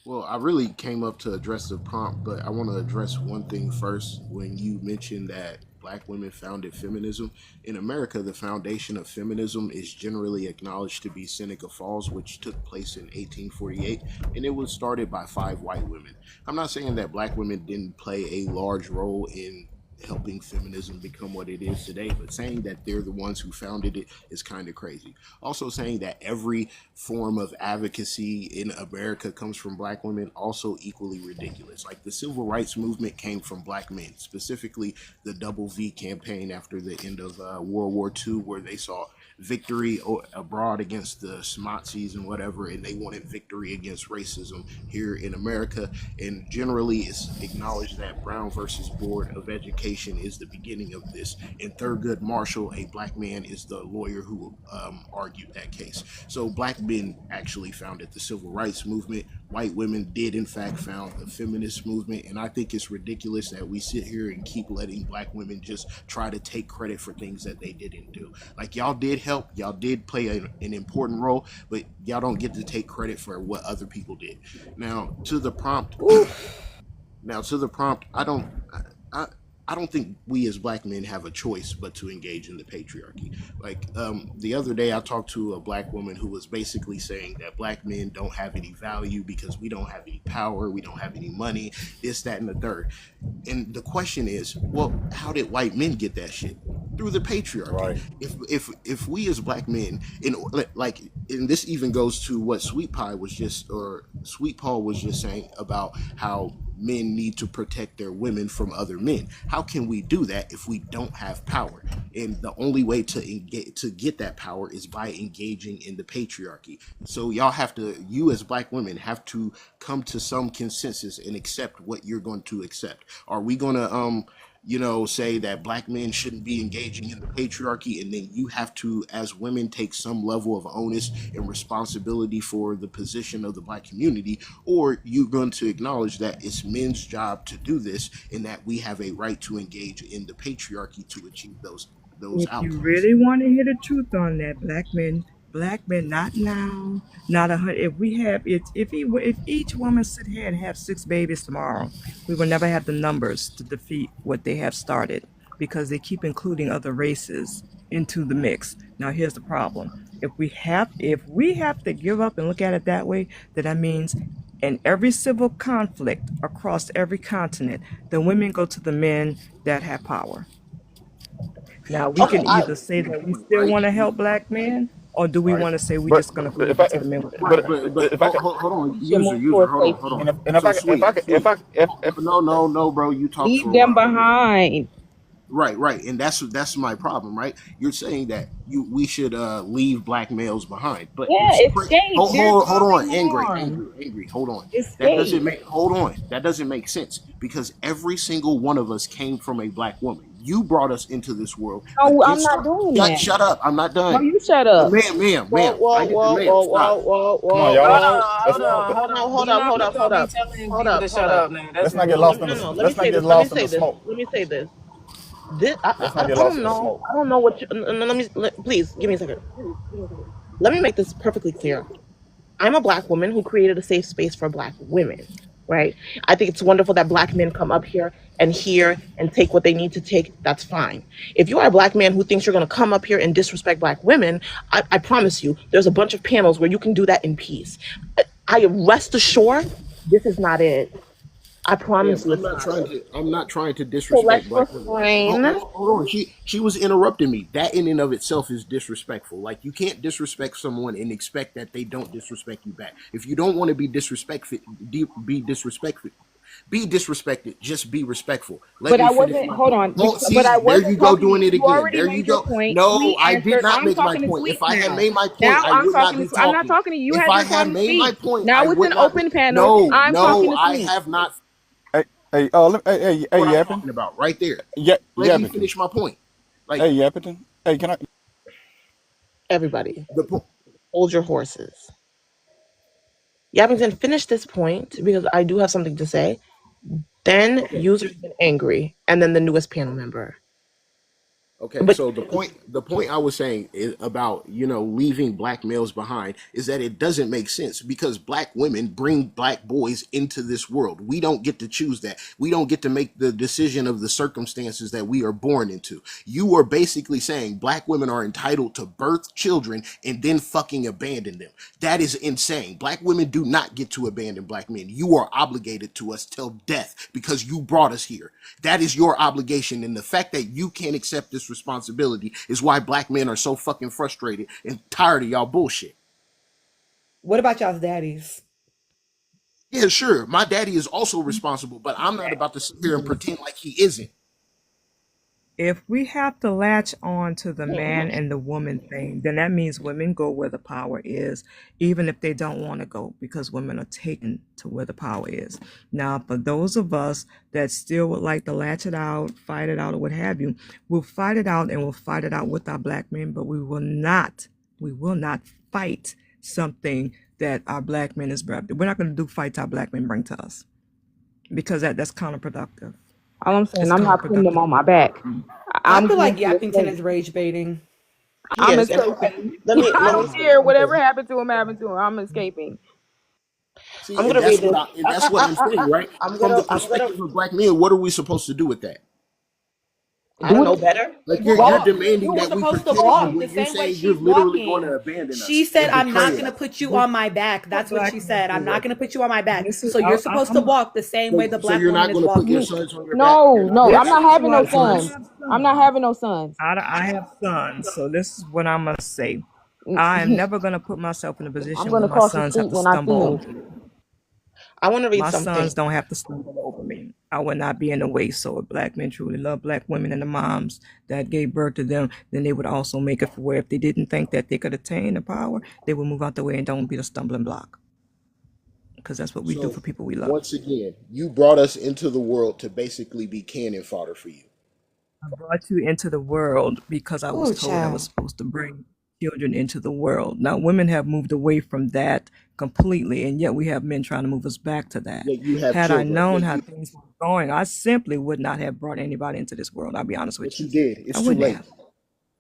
well, I really came up to address the prompt, but I want to address one thing first. When you mentioned that black women founded feminism, in America, the foundation of feminism is generally acknowledged to be Seneca Falls, which took place in 1848, and it was started by 5 white women. I'm not saying that black women didn't play a large role in helping feminism become what it is today, but saying that they're the ones who founded it is kind of crazy. Also, saying that every form of advocacy in America comes from black women, also equally ridiculous. Like the civil rights movement came from black men, specifically the Double V campaign after the end of World War II, where they saw victory abroad against the Nazis and whatever, and they wanted victory against racism here in America. And generally, it's acknowledged that Brown versus Board of Education is the beginning of this. And Thurgood Marshall, a black man, is the lawyer who argued that case. So black men actually founded the civil rights movement. White women did in fact found the feminist movement, and I think it's ridiculous that we sit here and keep letting black women just try to take credit for things that they didn't do. Like y'all did help, y'all did play an important role, but y'all don't get to take credit for what other people did. Now to the prompt, now to the prompt, I, I don't think we as black men have a choice but to engage in the patriarchy. Like the other day, I talked to a black woman who was basically saying that black men don't have any value because we don't have any power, we don't have any money, this, that, and the third. And the question is, well, how did white men get that shit? Through the patriarchy. Right. If we as black men, in like, and this even goes to what Sweet Paul was just saying about how men need to protect their women from other men. How can we do that if we don't have power? And the only way to get that power is by engaging in the patriarchy. So you as black women have to come to some consensus and accept what you're going to accept. Are we going to say that black men shouldn't be engaging in the patriarchy, and then you have to, as women, take some level of onus and responsibility for the position of the black community, or you're going to acknowledge that it's men's job to do this, and that we have a right to engage in the patriarchy to achieve those If you outcomes. really want to hear the truth on that, black men, not now, not 100. If we have it, if each woman sit here and have 6 babies tomorrow, we will never have the numbers to defeat what they have started because they keep including other races into the mix. Now, here's the problem: if we have to give up and look at it that way, then that means in every civil conflict across every continent, the women go to the men that have power. Now, we Okay, can either say that we still right, want to help black men, or do we Right. want to say we're But just going to go if over I to the men with right, power? but but if I could hold on, We should user, move towards hold on, hold safety. on. and if So I sweet, sweet. if No, bro, you talked Leave for a them while. behind. Right, and that's my problem, right? You're saying that we should leave black males behind, but Yeah, it's escape. They're hold on, causing harm. angry, hold on. That doesn't Escape. make hold on. That doesn't make sense because every single one of us came from a black woman. You brought us into this world, but No, it I'm not started. doing that. Shut up! I'm not No, done. you shut up. Ma'am. Whoa, I get the whoa, ma'am. whoa, Stop. whoa, whoa, come on, whoa, y'all. Let's whoa. let's Hold on, hold let's up, not hold get up, hold lost. up, Let's hold up, hold up. let's not get Let me lost in no the no. Let me let's not say get this. Let me lost in say the this. smoke. Let me say this. This Let's not get I lost don't in the know. smoke. I don't know what. Please give me a second. Let me make this perfectly clear. I'm a black woman who created a safe space for black women, right? I think it's wonderful that black men come up here and hear and take what they need to take, that's fine. If you are a black man who thinks you're going to come up here and disrespect black women, I promise you, there's a bunch of panels where you can do that in peace. I rest assured, this is not it. I Ma'am, promise you, I'm it's not not trying it. to. I'm not trying to So let's disrespect black women. refrain. Hold on. She was interrupting me. That in and of itself is disrespectful. Like you can't disrespect someone and expect that they don't disrespect you back. If you don't want to be disrespectful, be disrespectful. Be disrespected. Just be respectful. Let But me I finish wasn't. my Hold point. on. Oh, But I see, there you wasn't go talking to doing you. it You again. already There you made your go. point. No, We I did answered. not I'm make my talking to point. If Sweet I had now. made my point, Now I I'm would not talking be to. I'm not talking. talking to you. You If had I your had time to made my speak. point, I Now it's would an not be. open panel. No, I'm talking no, to I Sweet. have not. Hey, What I'm Yappin. talking about right there. Let me Yappington. finish my point. Like Hey, Yappington. Hey, can I? Everybody, the point. hold your horses. Yappington, finish this point because I do have something to say. Then Okay. user's been angry, and then the newest panel member. Okay, But so the point I was saying is about leaving black males behind is that it doesn't make sense because black women bring black boys into this world. We don't get to choose that. We don't get to make the decision of the circumstances that we are born into. You are basically saying black women are entitled to birth children and then fucking abandon them. That is insane. Black women do not get to abandon black men. You are obligated to us till death because you brought us here. That is your obligation. And the fact that you can't accept this responsibility is why black men are so fucking frustrated and tired of y'all bullshit. What about y'all's daddies? Yeah, sure. My daddy is also responsible, but I'm not about to sit here and pretend like he isn't. If we have to latch on to the man and the woman thing, then that means women go where the power is, even if they don't want to go, because women are taken to where the power is. Now, for those of us that still would like to latch it out, fight it out, or what have you, we'll fight it out and we'll fight it out with our black men, but we will not fight something that our black men is brought. We're not going to do fights our black men bring to us because that's counterproductive. All I'm saying, It's I'm not putting them counterproductive. on my back. I I'm feel like going to Yappington escape. is rage baiting. he I'm is, and okay, escaping. let I me don't say care. this Whatever because happened to him, happened to him. I'm escaping. See, I'm and gonna read that's this. what I'm saying, right? From the I'm gonna. perspective of black men, what are we supposed to do with that? I Do don't what know they better. Like you're Walk. Walk. demanding We're that we supposed to protect you walk the when you're same way saying you're she's literally going to walking. abandon She us said, and I'm not betray going to us. put you This on my back. what That's what black she men said. I'm not do. going to put you on my back. This is So you're supposed to walk the same way the So black you're woman not is going to put your walking. sons on your back. You're No, not no, going to I'm this have not is sons having on no what your I'm gonna sons. shoulders. I'm not having no sons. I have sons, so this is what I'm gonna say. I am never gonna put myself in a I'm position where gonna my cross the sons have street to when I see stumble him. over me. I want to read My sons something. don't have to stumble over me. I would not be in the way. So if black men truly love black women and the moms that gave birth to them, then they would also make it for where if they didn't think that they could attain the power, they would move out the way and don't be the stumbling block. Because that's what we do So for people we love. once again, you brought us into the world to basically be cannon fodder for you. I brought you into the world because I was Oh, told I was child. supposed to bring children into the world. Now, women have moved away from that completely, and yet we have men trying to move us back to that. Yet you have Had I children. known how things were going, I simply would not have brought anybody into this world. I'll be honest with But you. you did. I It's too wouldn't late. have.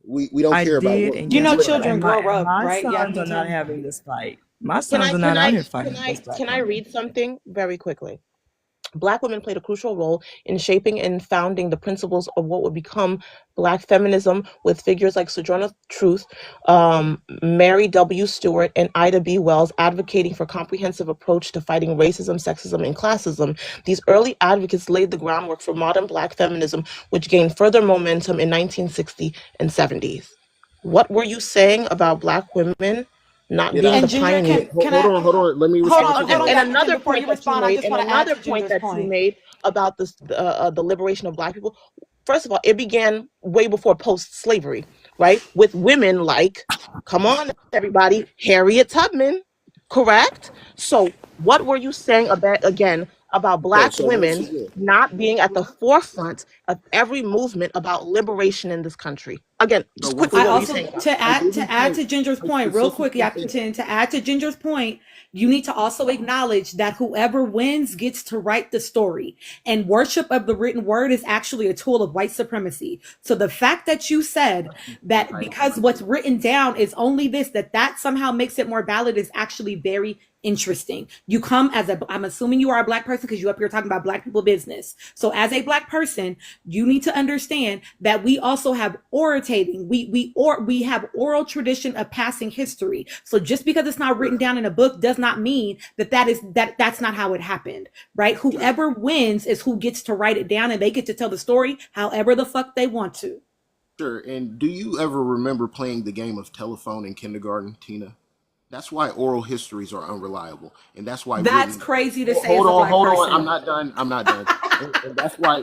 We don't I care about did, what and You guess know, what what? happened. children And my grow and up, my right, sons are not Yappington? having this fight. My Can sons I are are not can out I here fighting can I against black can I women. read something very quickly? Black women played a crucial role in shaping and founding the principles of what would become Black feminism, with figures like Sojourner Truth, Mary W. Stewart, and Ida B. Wells advocating for a comprehensive approach to fighting racism, sexism, and classism. These early advocates laid the groundwork for modern Black feminism, which gained further momentum in 1960 and 70s. What were you saying about Black women not Did being I? the And Ginger, pioneer? can Hold I on, hold on. Let me hold respond on, to hold on, her. And Yappington, another before point you that you respond, I made, just and want to add another to point Ginger's that you point. made about this, the liberation of Black people. First of all, it began way before post-slavery, right? With women like, come on, everybody, Harriet Tubman, correct? So, what were you saying about again about Okay, Black so once women again, not being at the forefront of every movement about liberation in this country? Again, So just what quickly, I what were I you also saying, to Josh? I add didn't to add say to Ginger's I point, real quick, specifically said Yappington. To add to Ginger's point, you need to also acknowledge that whoever wins gets to write the story. And worship of the written word is actually a tool of white supremacy. So the fact that you said that because what's anti-Semitic. written down is only this, that somehow makes it more valid is actually very interesting. You come as a, I'm assuming you are a black person because you up here talking about black people business. So as a black person, you need to understand that we also have orating. We have oral tradition of passing history. So just because it's not written Sure, down in a book does not mean that's not how it happened, right? sure, Whoever wins is who gets to write it down, and they get to tell the story however the fuck they want to. sure. And do you ever remember playing the game of telephone in kindergarten, Tina? That's why oral histories are unreliable, and that's why That's written. crazy to say Hold as a on, black hold on. I'm person. not done. I'm not done. And that's why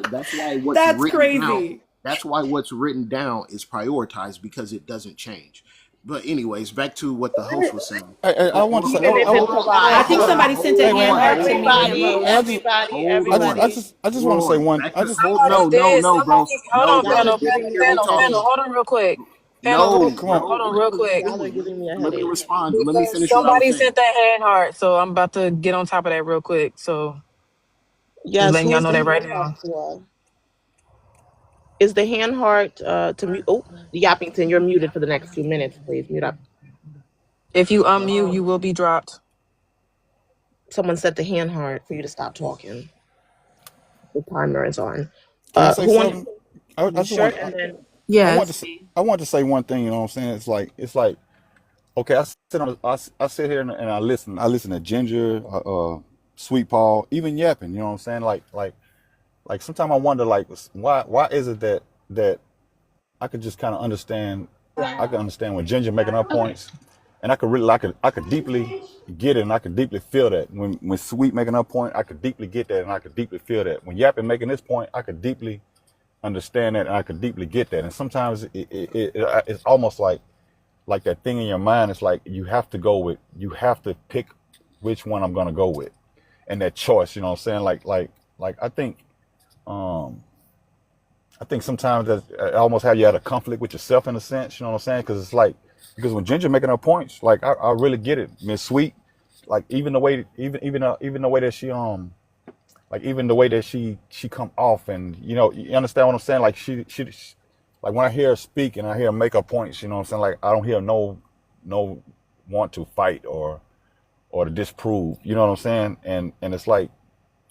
what's That's written down. crazy. That's why what's written down is prioritized because it doesn't change. But anyways, back to what the host was saying. I want to say, Even if it I provides, think somebody sent a hand heart to me and everybody, Rose. everybody. I just want to say On. one. Back I to just hold. Somebody No, no, did. no, bro. Somebody, hold No, on, Y'all bro. are panel, Just giving panel, me a let me panel, talk. panel. headache. Hold on real quick. Panel, No, come on. hold bro. on real Please, quick. Y'all are please. giving me a Let me headache. respond. Let me Because finish what I was somebody saying. sent that hand heart, so I'm about to get on top of that real quick. So just Yes, letting who y'all is know the that right hand heart now. for? Is the hand heart to mute? Oh, Yappington, you're muted for the next 2 minutes. Please mute up. If you unmute, you will be dropped. Someone set the hand heart for you to stop talking. The timer is on. Can I say Who wanted? something? I just Sure, want. and then I want to. Yes. I want to say one thing. You know what I'm saying? It's like. Okay, I sit here and I listen. I listen to Ginger, Sweet Paul, even Yapping. You know what I'm saying? Like sometimes I wonder like why is it that I could just kind of understand. I can understand when Ginger making her points, and I could really I could deeply get it, and I could deeply feel that. When Sweet making her point, I could deeply get that, and I could deeply feel that. When Yapping making this point, I could deeply understand that, and I could deeply get that. And sometimes it's almost like that thing in your mind. It's like you have to pick which one I'm gonna go with, and that choice. You know what I'm saying? Like um I think sometimes that I almost have you at a conflict with yourself in a sense. You know what I'm saying? Because it's like because when Ginger making her points, like I really get it. Miss Sweet, like even the way even the way that she like even the way that she come off, and you understand what I'm saying? Like she like when I hear her speak and I hear her make her points, you know what I'm saying? Like I don't hear no want to fight or to disprove. You know what I'm saying? And it's like,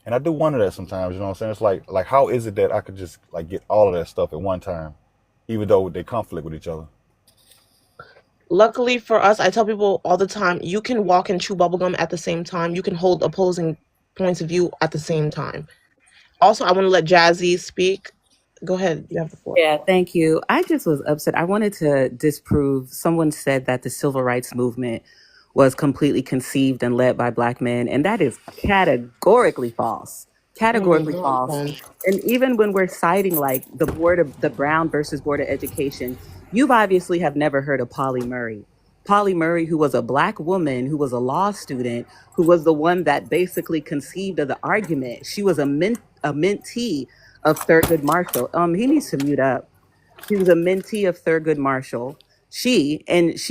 and I do wonder that sometimes. You know what I'm saying? It's like how is it that I could just like get all of that stuff at one time, even though they conflict with each other? luckily for us, I tell people all the time, you can walk and chew bubblegum at the same time. You can hold opposing points of view at the same time. Also, I want to let Jazzy speak. Go ahead. You have the floor. Yeah, thank you. I just was upset. I wanted to disprove. Someone said that the civil rights movement was completely conceived and led by Black men, and that is categorically false. That makes Categorically no false. sense. And even when we're citing like the Brown versus Board of Education, you've obviously have never heard of Polly Murray. Polly Murray, who was a Black woman, who was a law student, who was the one that basically conceived of the argument. She was a mentee of Thurgood Marshall. He needs to mute up. He was a mentee of Thurgood Marshall. She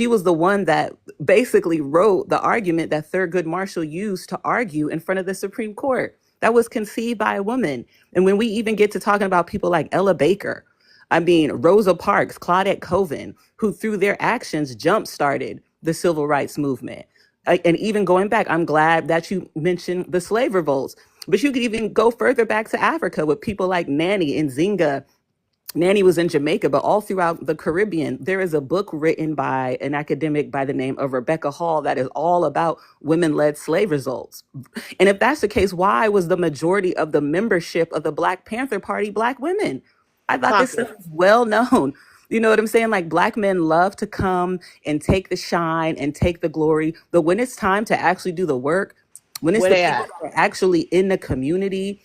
was the one that basically wrote the argument that Thurgood Marshall used to argue in front of the Supreme Court. That was conceived by a woman. And when we even get to talking about people like Ella Baker, I mean, Rosa Parks, Claudette Colvin, who through their actions jump-started the civil rights movement. And even going back, I'm glad that you mentioned the slave revolts, but you could even go further back to Africa with people like Nanny and Zinga. Nanny was in Jamaica, but all throughout the Caribbean, there is a book written by an academic by the name of Rebecca Hall that is all about women-led slave results. And if that's the case, why was the majority of the membership of the Black Panther Party Black women? I thought this Clock stuff it. was well known. You know what I'm saying? Like Black men love to come and take the shine and take the glory. But when it's time to actually do the work, when it's Where the they people at? that are actually in the community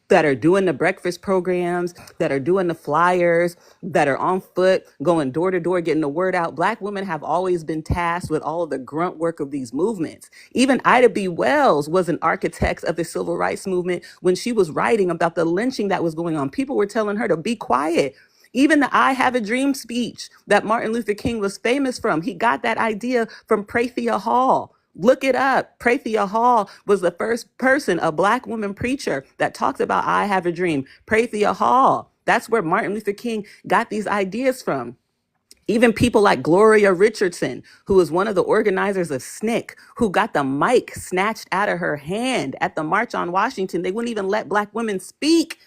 that are doing the breakfast programs, that are doing the flyers, that are on foot, going door to door, getting the word out. Black women have always been tasked with all of the grunt work of these movements. Even Ida B. Wells was an architect of the civil rights movement when she was writing about the lynching that was going on. People were telling her to be quiet. Even the I Have a Dream speech that Martin Luther King was famous from, he got that idea from Prathia Hall. Look it up. Prathia Hall was the first person, a black woman preacher, that talked about I Have a Dream. Prathia Hall. That's where Martin Luther King got these ideas from. Even people like Gloria Richardson, who was one of the organizers of SNCC, who got the mic snatched out of her hand at the March on Washington. They wouldn't even let black women speak.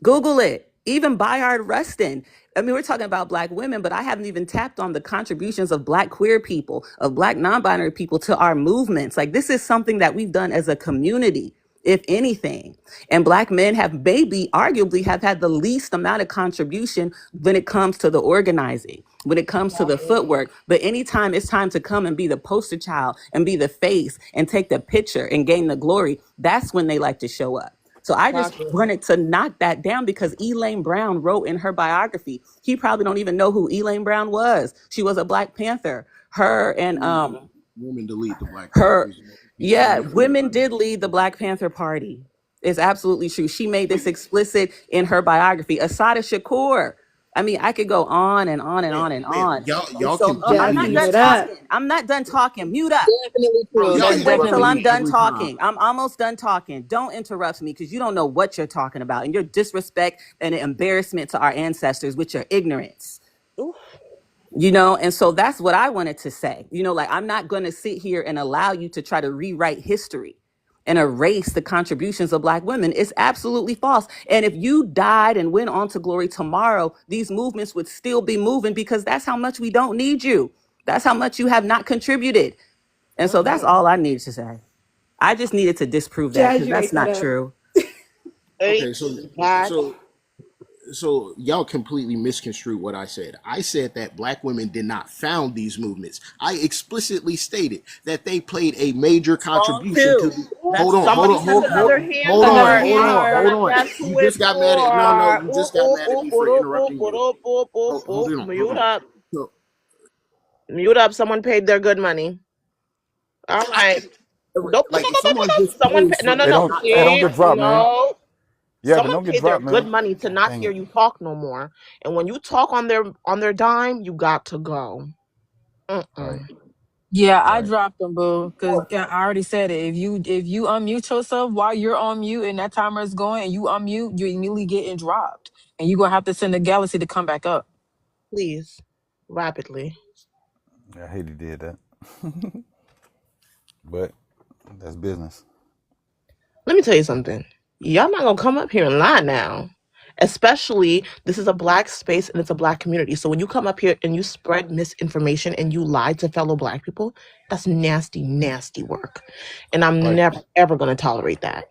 Google it. Even Bayard Rustin. I mean, we're talking about black women, but I haven't even tapped on the contributions of black queer people, of black non-binary people to our movements. Like, this is something that we've done as a community, if anything. And black men have maybe, arguably, have had the least amount of contribution when it comes to the organizing, when it comes to the footwork. But anytime it's time to come and be the poster child and be the face and take the picture and gain the glory, that's when they like to show up. So I just wanted to knock that down because Elaine Brown wrote in her biography. He probably don't even know who Elaine Brown was. She was a Black Panther. Her and women to lead the Black her, Panthers. yeah, women did lead the Black Panther Party. It's absolutely true. She made this explicit in her biography. Asada Shakur. I mean, I could go on and on and on and on. Y'all So I'm not done talking. I'm not done talking. Mute up. Definitely true. Just That's wait till definitely I'm done every talking. time. I'm almost done talking. Don't interrupt me because you don't know what you're talking about and your disrespect and embarrassment to our ancestors with your ignorance. You know, and so that's what I wanted to say. You know, like, I'm not going to sit here and allow you to try to rewrite history and erase the contributions of black women. It's absolutely false. And if you died and went on to glory tomorrow, these movements would still be moving because that's how much we don't need you. That's how much you have not contributed. And so that's all I needed to say. I just needed to disprove that because that's not true. Okay, so y'all completely misconstrued what I said. I said that black women did not found these movements. I explicitly stated that they played a major contribution to the, hold on. You just got mad at you just got mad at me for interrupting you. Hold on. So, Mute up. Someone paid their good money. All right. like if someone just Someone plays no, something, They don't get dropped, man. no. Yeah, they Someone don't get paid their dropped, good man. money to not Dang hear it. you talk no more. And when you talk on their dime, you got to go. Right. Yeah, I Right. dropped them, boo. Because I already said it. If you unmute yourself while you're on mute and that timer is going and you unmute, you're immediately getting dropped, and you're gonna have to send the galaxy to come back up. Please, rapidly. Yeah, I hate he did that. But that's business. Let me tell you something. Y'all not gonna come up here and lie now. Especially, this is a black space and it's a black community. So when you come up here and you spread misinformation and you lie to fellow black people, that's nasty, nasty work. And I'm Right. never ever gonna tolerate that.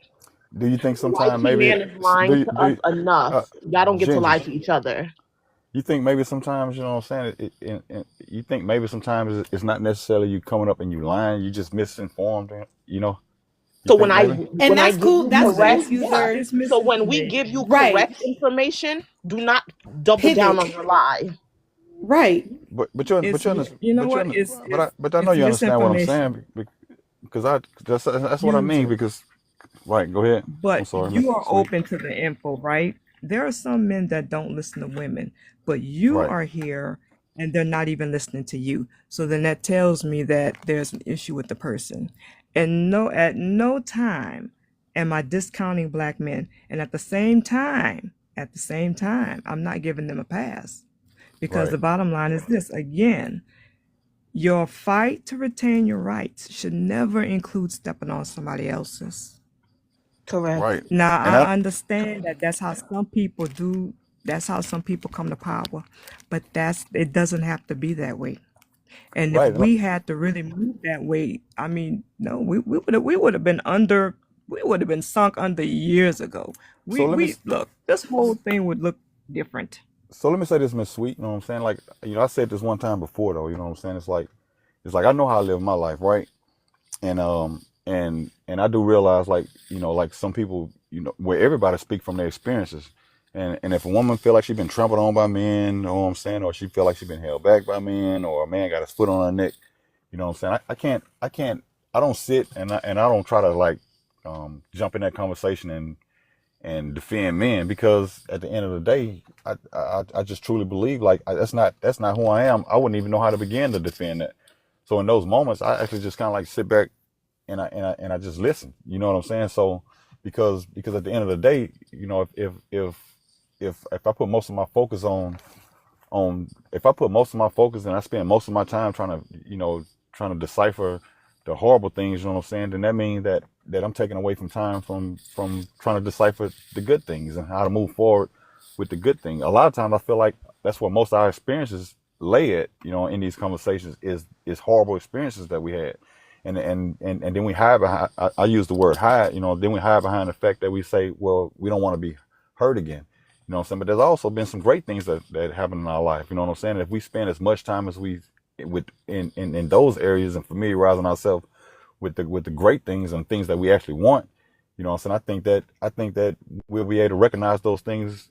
Do you think The white sometime maybe man is lying to us enough. Y'all don't get to Ginger, lie to each other. you think maybe sometimes, you know what I'm saying, you think maybe sometimes it's not necessarily you coming up and you lying, you just misinformed, you know? You So think maybe? when I give you correct, so when dismissing we it. give you Right. correct information, do not double down Pivot. on your lie. Right. But you It's understand, you know what? but I know It's you understand what I'm misinformation. saying because that's what I You mean do. because right, go ahead. I'm But sorry, you Miss are Sweet. open to the info, right? There are some men that don't listen to women, but you Right. are here and they're not even listening to you. So then that tells me that there's an issue with the person. And no, at no time am I discounting black men. And at the same time, I'm not giving them a pass. Because Right. the bottom line is this again, your fight to retain your rights should never include stepping on somebody else's. Correct. Right. Now, And I I understand that that's how some people do, that's how some people come to power, but it doesn't have to be that way. And if right. we had to really move that way, I mean, no, we would have been we would have been sunk under years ago. So let me We look, this whole thing would look different. say this, Miss Sweet, you know what I'm saying? Like, I said this one time before though, you know what I'm saying? It's like I know how I live my life, right? And I do realize, like, like some people, where everybody speak from their experiences, and if a woman feel like she's been trampled on by men, you know what I'm saying, or she feel like she's been held back by men, or a man got his foot on her neck, you know what I'm saying, I don't sit and I don't try to, like, jump in that conversation and defend men, because at the end of the day, I just truly believe like that's not who I am. I wouldn't even know how to begin to defend that. So in those moments, I actually just kind of like sit back and I just listen. You know what I'm saying? So because at the end of the day, you know, if I put most of my focus on if I put most of my focus and I spend most of my time trying to decipher the horrible things, you know what I'm saying, then that means that I'm taking away from time from trying to decipher the good things and how to move forward with the good thing. A lot of times I feel like that's where most of our experiences lay at, you know, in these conversations is horrible experiences that we had. And then we hide behind, I use the word hide, you know, then we hide behind the fact that we say, well, we don't want to be hurt again. You know what I'm saying? But there's also been some great things that happen in our life. You know what I'm saying? If we spend as much time as we in those areas and familiarizing ourselves with the great things and things that we actually want, you know what I'm saying? I think that we'll be able to recognize those things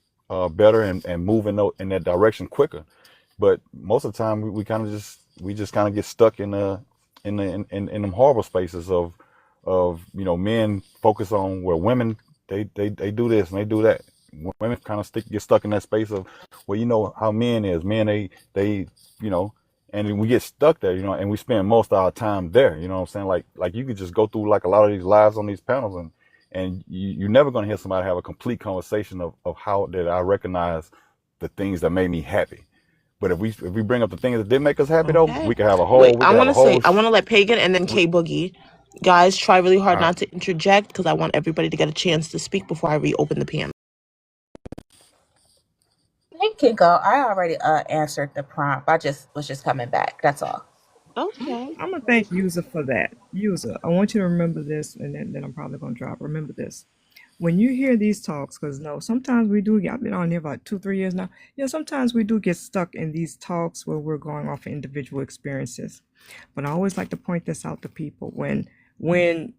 better and move in that direction quicker. But most of the time we just kind of get stuck in them horrible spaces of you know, men focus on where women they do this and they do that. Women kind of get stuck in that space of, well, you know how men is. Men, they you know, and we get stuck there, you know, and we spend most of our time there. You know what I'm saying? Like you could just go through like a lot of these lives on these panels, and you're never gonna hear somebody have a complete conversation of how that I recognize the things that made me happy. But if we bring up the things that did make us happy, though, Okay. we can have a whole Wait, I want to let Pagan and then we, K Boogie. Guys, try really hard all right. not to interject because I want everybody to get a chance to speak before I reopen the panel. Hey, Kinko, I already answered the prompt. I just was just coming back. That's all. Okay. I'm gonna thank user for that. User, I want you to remember this, and then I'm probably gonna drop. Remember this. When you hear these talks, because no, sometimes we do get, I've been on here about 2-3 years now. Yeah, sometimes we do get stuck in these talks where we're going off of individual experiences. But I always like to point this out to people when men,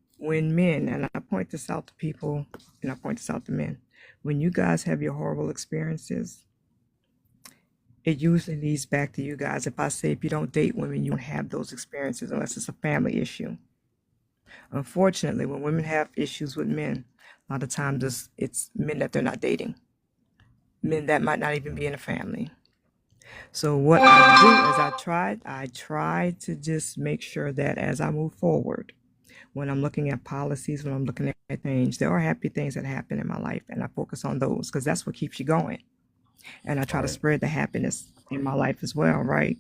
and I point this out to people, and I point this out to men, when you guys have your horrible experiences, it usually leads back to you guys. If I say if you don't date women, you don't have those experiences unless it's a family issue. Unfortunately, when women have issues with men, a lot of times it's men that they're not dating, men that might not even be in a family. So what I do is I try to just make sure that as I move forward, when I'm looking at policies, when I'm looking at things, there are happy things that happen in my life, and I focus on those because that's what keeps you going. And I try to Right. spread the happiness in my life as well, right?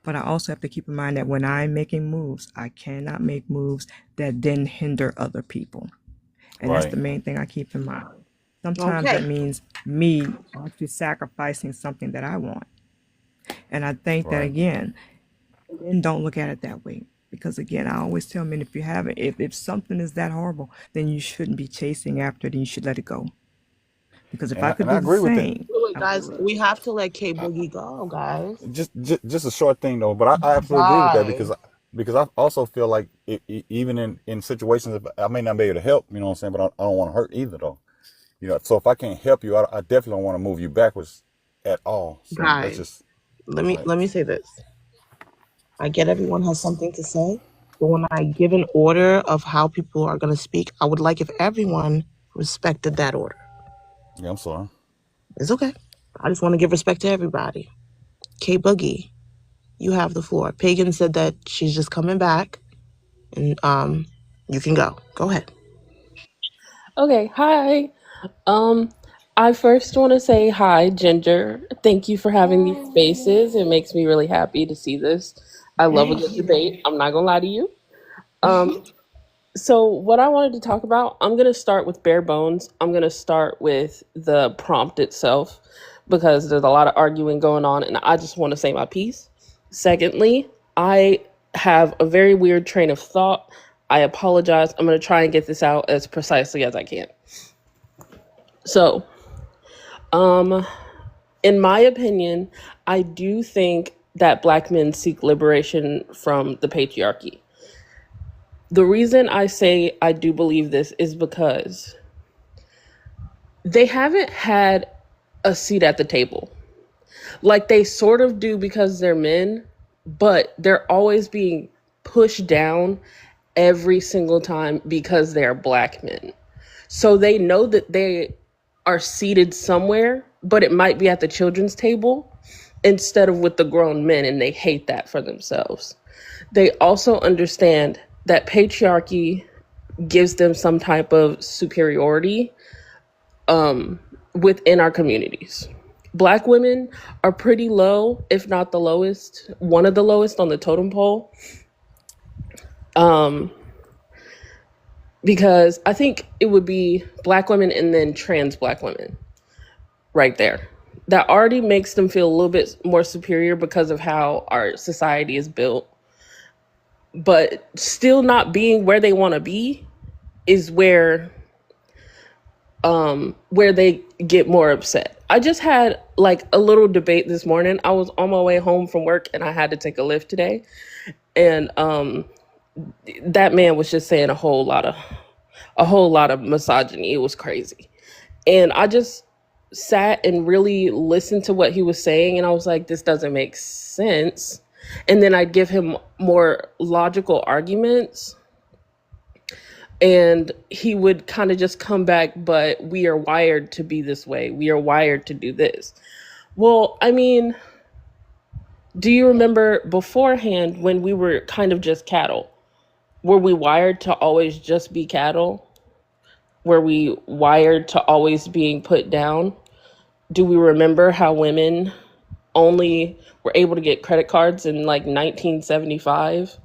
But I also have to keep in mind that when I'm making moves, I cannot make moves that then hinder other people. And that's the Right. main thing I keep in mind. Sometimes that Okay. means me actually sacrificing something that I want. And I think that Right. again, men don't look at it that way. Because again, I always tell men if something is that horrible, then you shouldn't be chasing after it and you should let it go. Because if I could And I do the agree with that. same, Wait, I would guys, do it. we have to let K Boogie go, guys. Just a short thing though, but I absolutely agree with that Bye. because I also feel like even in situations, if I may not be able to help, you know what I'm saying, but I don't want to hurt either though. You know, so if I can't help you, I definitely don't want to move you backwards at all. So that's Guys, just right. let me say this. I get everyone has something to say, but when I give an order of how people are going to speak, I would like if everyone respected that order. Yeah, I'm sorry. It's okay. I just want to give respect to everybody. K Boogie, you have the floor. Pagan said that she's just coming back, and you can go. Go ahead. Okay, hi. Um, I first want to say hi, Ginger. Thank you for having these spaces. It makes me really happy to see this. I love a Thank good you. debate. I'm not gonna lie to you. Um, so what I wanted to talk about, I'm gonna start with bare bones. I'm gonna start with the prompt itself because there's a lot of arguing going on, and I just want to say my piece. Secondly, I have a very weird train of thought. I apologize. I'm gonna try and get this out as precisely as I can. So, in my opinion, I do think that Black men seek liberation from the patriarchy. The reason I say I do believe this is because they haven't had a seat at the table. Like they sort of do because they're men, but they're always being pushed down every single time because they're Black men. So they know that they are seated somewhere, but it might be at the children's table instead of with the grown men, and they hate that for themselves. They also understand that patriarchy gives them some type of superiority within our communities. Black women are pretty low, if not the lowest, one of the lowest on the totem pole. Because I think it would be Black women and then trans Black women right there. That already makes them feel a little bit more superior because of how our society is built. But still not being where they want to be is where they get more upset. I just had like a little debate this morning. I was on my way home from work and I had to take a Lyft today. And that man was just saying a whole lot of misogyny. It was crazy. And I just sat and really listened to what he was saying, and I was like, this doesn't make sense. And then I'd give him more logical arguments, and he would kind of just come back, but we are wired to be this way. We are wired to do this. Well, I mean, do you remember beforehand when we were kind of just cattle? Were we wired to always just be cattle? Were we wired to always being put down? Do we remember how women only were able to get credit cards in like 1975?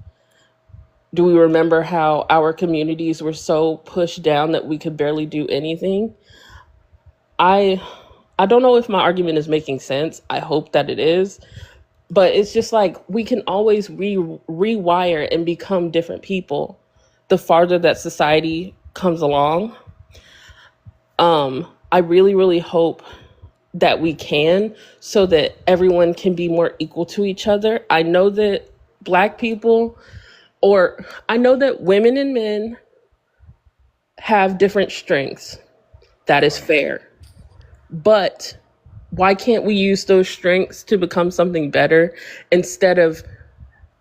Do we remember how our communities were so pushed down that we could barely do anything? I don't know if my argument is making sense. I hope that it is. But it's just like we can always rewire and become different people the farther that society comes along. I really, really hope that we can, so that everyone can be more equal to each other. I know that Black people, or I know that women and men have different strengths. That is fair. But why can't we use those strengths to become something better, instead of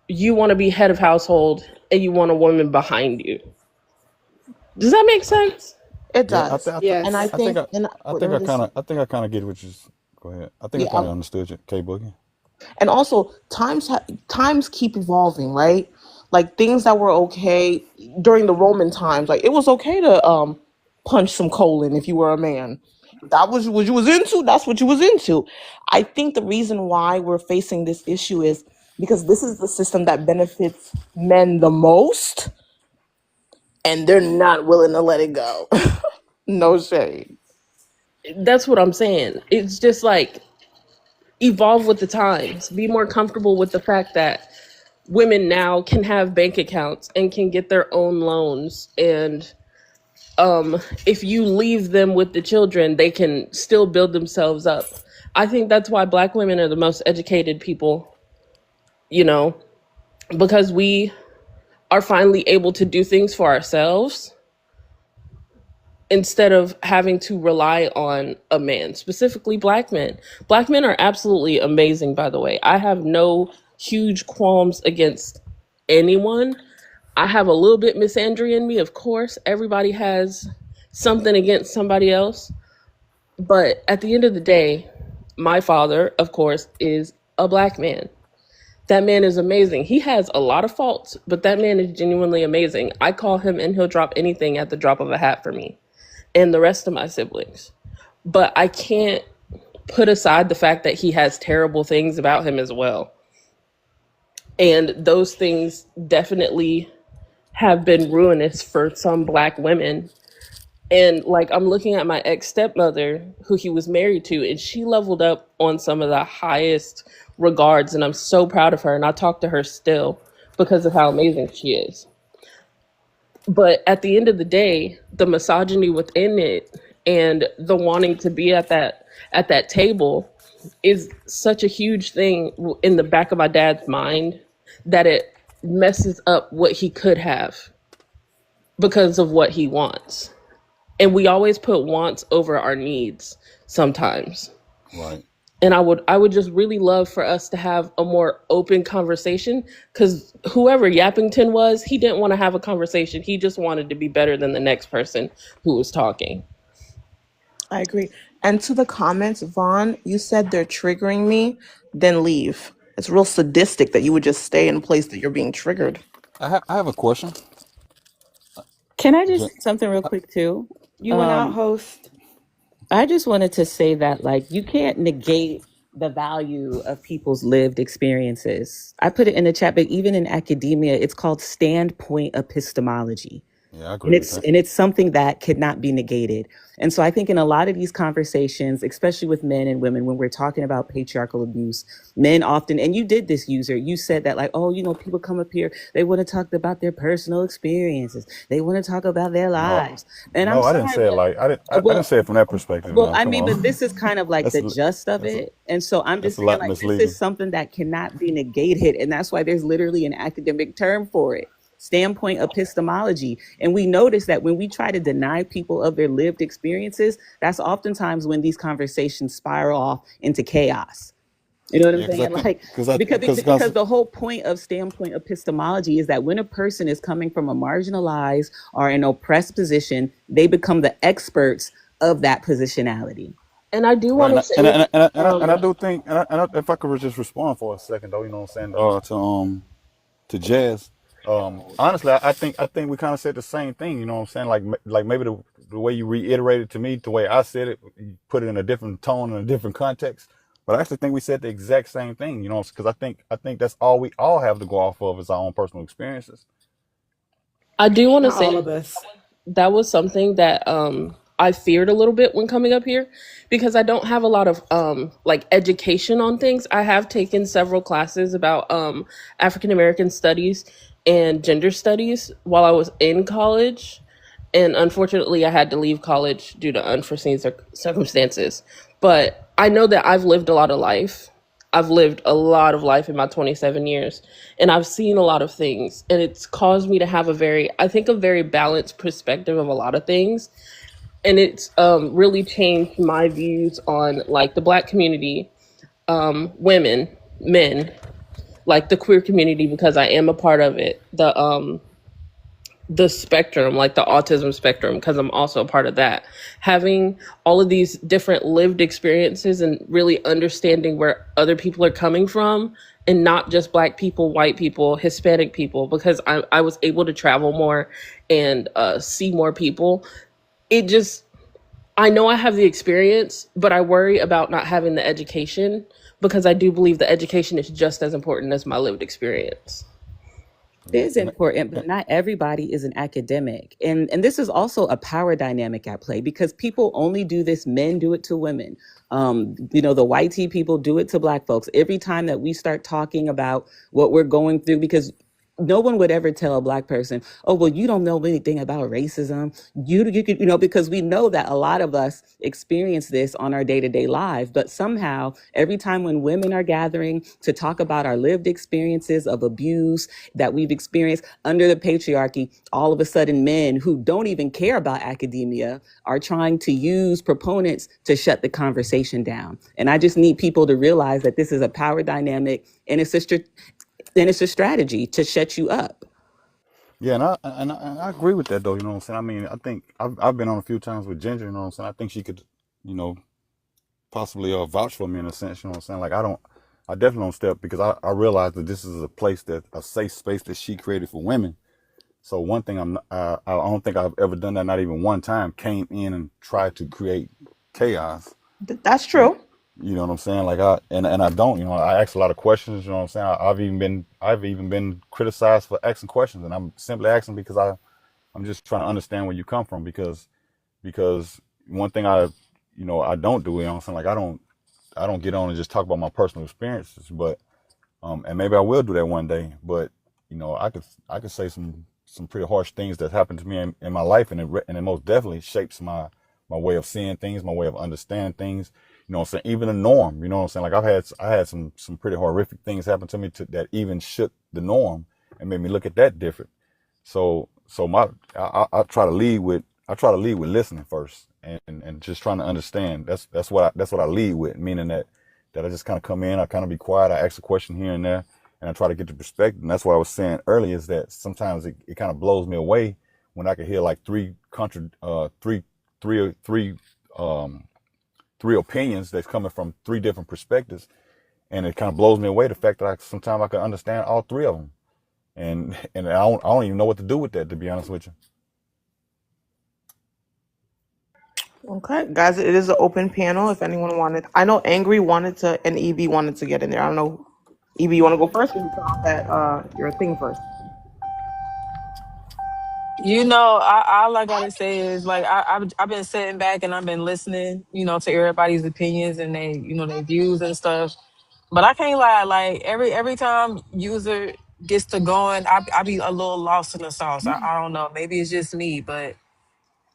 you want to be head of household and you want a woman behind you? Does that make sense? It Yeah, does. And I I think think, and I what think I what is, kind of get what you. Go ahead. I think I yeah, kind of understood you, K Boogie. and also times keep evolving, right? Like things that were okay during the Roman times, like it was okay to punch some colon if you were a man. That was what you was into. That's what you was into. I think the reason why we're facing this issue is because this is the system that benefits men the most, and they're not willing to let it go. No shade. That's what I'm saying. It's just like evolve with the times. Be more comfortable with the fact that women now can have bank accounts and can get their own loans, and if you leave them with the children, they can still build themselves up. I think that's why Black women are the most educated people, you know, because we are finally able to do things for ourselves instead of having to rely on a man, specifically Black men. Black men are absolutely amazing, by the way. I have no huge qualms against anyone. I have a little bit misandry in me, of course. Everybody has something against somebody else. But at the end of the day, my father, of course, is a Black man. That man is amazing. He has a lot of faults, but that man is genuinely amazing. I call him and he'll drop anything at the drop of a hat for me and the rest of my siblings. But I can't put aside the fact that he has terrible things about him as well. And those things definitely have been ruinous for some Black women. And like, I'm looking at my ex stepmother, who he was married to, and she leveled up on some of the highest regards. And I'm so proud of her. And I talk to her still because of how amazing she is. But at the end of the day, the misogyny within it and the wanting to be at that table is such a huge thing in the back of my dad's mind that it messes up what he could have because of what he wants. And we always put wants over our needs sometimes. Right. And I would just really love for us to have a more open conversation, because whoever Yappington was, he didn't want to have a conversation. He just wanted to be better than the next person who was talking. I agree. And to the comments, Vaughn, you said they're triggering me, then leave. It's real sadistic that you would just stay in a place that you're being triggered. I have a question. Can I just Jen- say something real quick too? You went out, Um, host. I just wanted to say that, like, you can't negate the value of people's lived experiences. I put it in the chat, but even in academia, it's called standpoint epistemology. Yeah, I agree And with it's that. and it's something that cannot be negated. And so I think in a lot of these conversations, especially with men and women, when we're talking about patriarchal abuse, men often, and you did this, user, you said that, like, oh, people come up here, they want to talk about their personal experiences, they want to talk about their No, lives. And I'm no, I didn't sorry, say it but like I didn't say it from that perspective. well, Now, I come mean, but on, this is kind of like that's the gist of that's a, it. And so I'm that's just a saying, lot like, this is misleading. something that cannot be negated. And that's why there's literally an academic term for it, standpoint epistemology. And we notice that when we try to deny people of their lived experiences, that's oftentimes when these conversations spiral off into chaos. You know what I'm Yeah, because I saying? think Like, because the whole point of standpoint epistemology is that when a person is coming from a marginalized or an oppressed position, they become the experts of that positionality. And I do right, want to say, and I do think, if I could just respond for a second though, you know what I'm saying, to Jazz. Honestly, I think we kind of said the same thing. You know what I'm saying? Like maybe the way you reiterated to me, the way I said it, you put it in a different tone in a different context. But I actually think we said the exact same thing. You know, because I think that's all we all have to go off of is our own personal experiences. I do want to Not say all of us. that was something that I feared a little bit when coming up here, because I don't have a lot of like education on things. I have taken several classes about African American studies and gender studies while I was in college, and unfortunately I had to leave college due to unforeseen circumstances. But I know that I've lived a lot of life. I've lived a lot of life in my 27 years, and I've seen a lot of things, and it's caused me to have I think, a very balanced perspective of a lot of things. And it's really changed my views on, like, the Black community, women, men, like the queer community, because I am a part of it. The spectrum, like the autism spectrum, because I'm also a part of that. Having all of these different lived experiences and really understanding where other people are coming from, and not just Black people, white people, Hispanic people, because I was able to travel more and see more people. It just, I know I have the experience, but I worry about not having the education, because I do believe the education is just as important as my lived experience. It Yeah, is important, but not everybody is an academic. And this is also a power dynamic at play, because people only do this, men do it to women. The white tea people do it to Black folks. Every time that we start talking about what we're going through, because no one would ever tell a Black person, oh, well, you don't know anything about racism. You could, because we know that a lot of us experience this on our day-to-day lives. But somehow, every time when women are gathering to talk about our lived experiences of abuse that we've experienced under the patriarchy, all of a sudden men who don't even care about academia are trying to use proponents to shut the conversation down. And I just need people to realize that this is a power dynamic, and it's a strategy to shut you up. yeah, and I agree with that though. You know what I'm saying? I mean, I think I've been on a few times with Ginger. You know what I'm saying? I think she could, you know, possibly vouch for me in a sense. You know what I'm saying? Like I definitely don't step because I realize that this is a safe space that she created for women. So one thing I don't think I've ever done that, not even one time, came in and tried to create chaos. That's And true. you know what I'm saying? Like I don't, I ask a lot of questions, you know what I'm saying? I've even been criticized for asking questions, and I'm simply asking because I'm just trying to understand where you come from, because one thing I don't do, you know what I'm saying? Like I don't get on and just talk about my personal experiences, but and maybe I will do that one day, but I could say some pretty harsh things that happened to me in my life, and it most definitely shapes my way of seeing things, my way of understanding things. You know what I'm saying? Even the norm. You know what I'm saying? Like I had some pretty horrific things happen to me that even shook the norm and made me look at that different. So I try to lead with listening first, and just trying to understand. That's what I lead with, meaning that that I just kind of come in, I kind of be quiet, I ask a question here and there, and I try to get the perspective. And that's what I was saying earlier, is that sometimes it kind of blows me away when I can hear like three opinions that's coming from three different perspectives, and it kind of blows me away the fact that sometimes I can understand all three of them, and I don't even know what to do with that, to be honest with you. Okay, guys, it is an open panel. If anyone wanted, I know Angry wanted to, and EB wanted to get in there. I don't know, EB, you want to go first, or you turn off that your thing first? You know, all I gotta say is like I've been sitting back and I've been listening, you know, to everybody's opinions and they, you know, their views and stuff. But I can't lie, like every time user gets to going, I be a little lost in the sauce. I don't know, maybe it's just me, but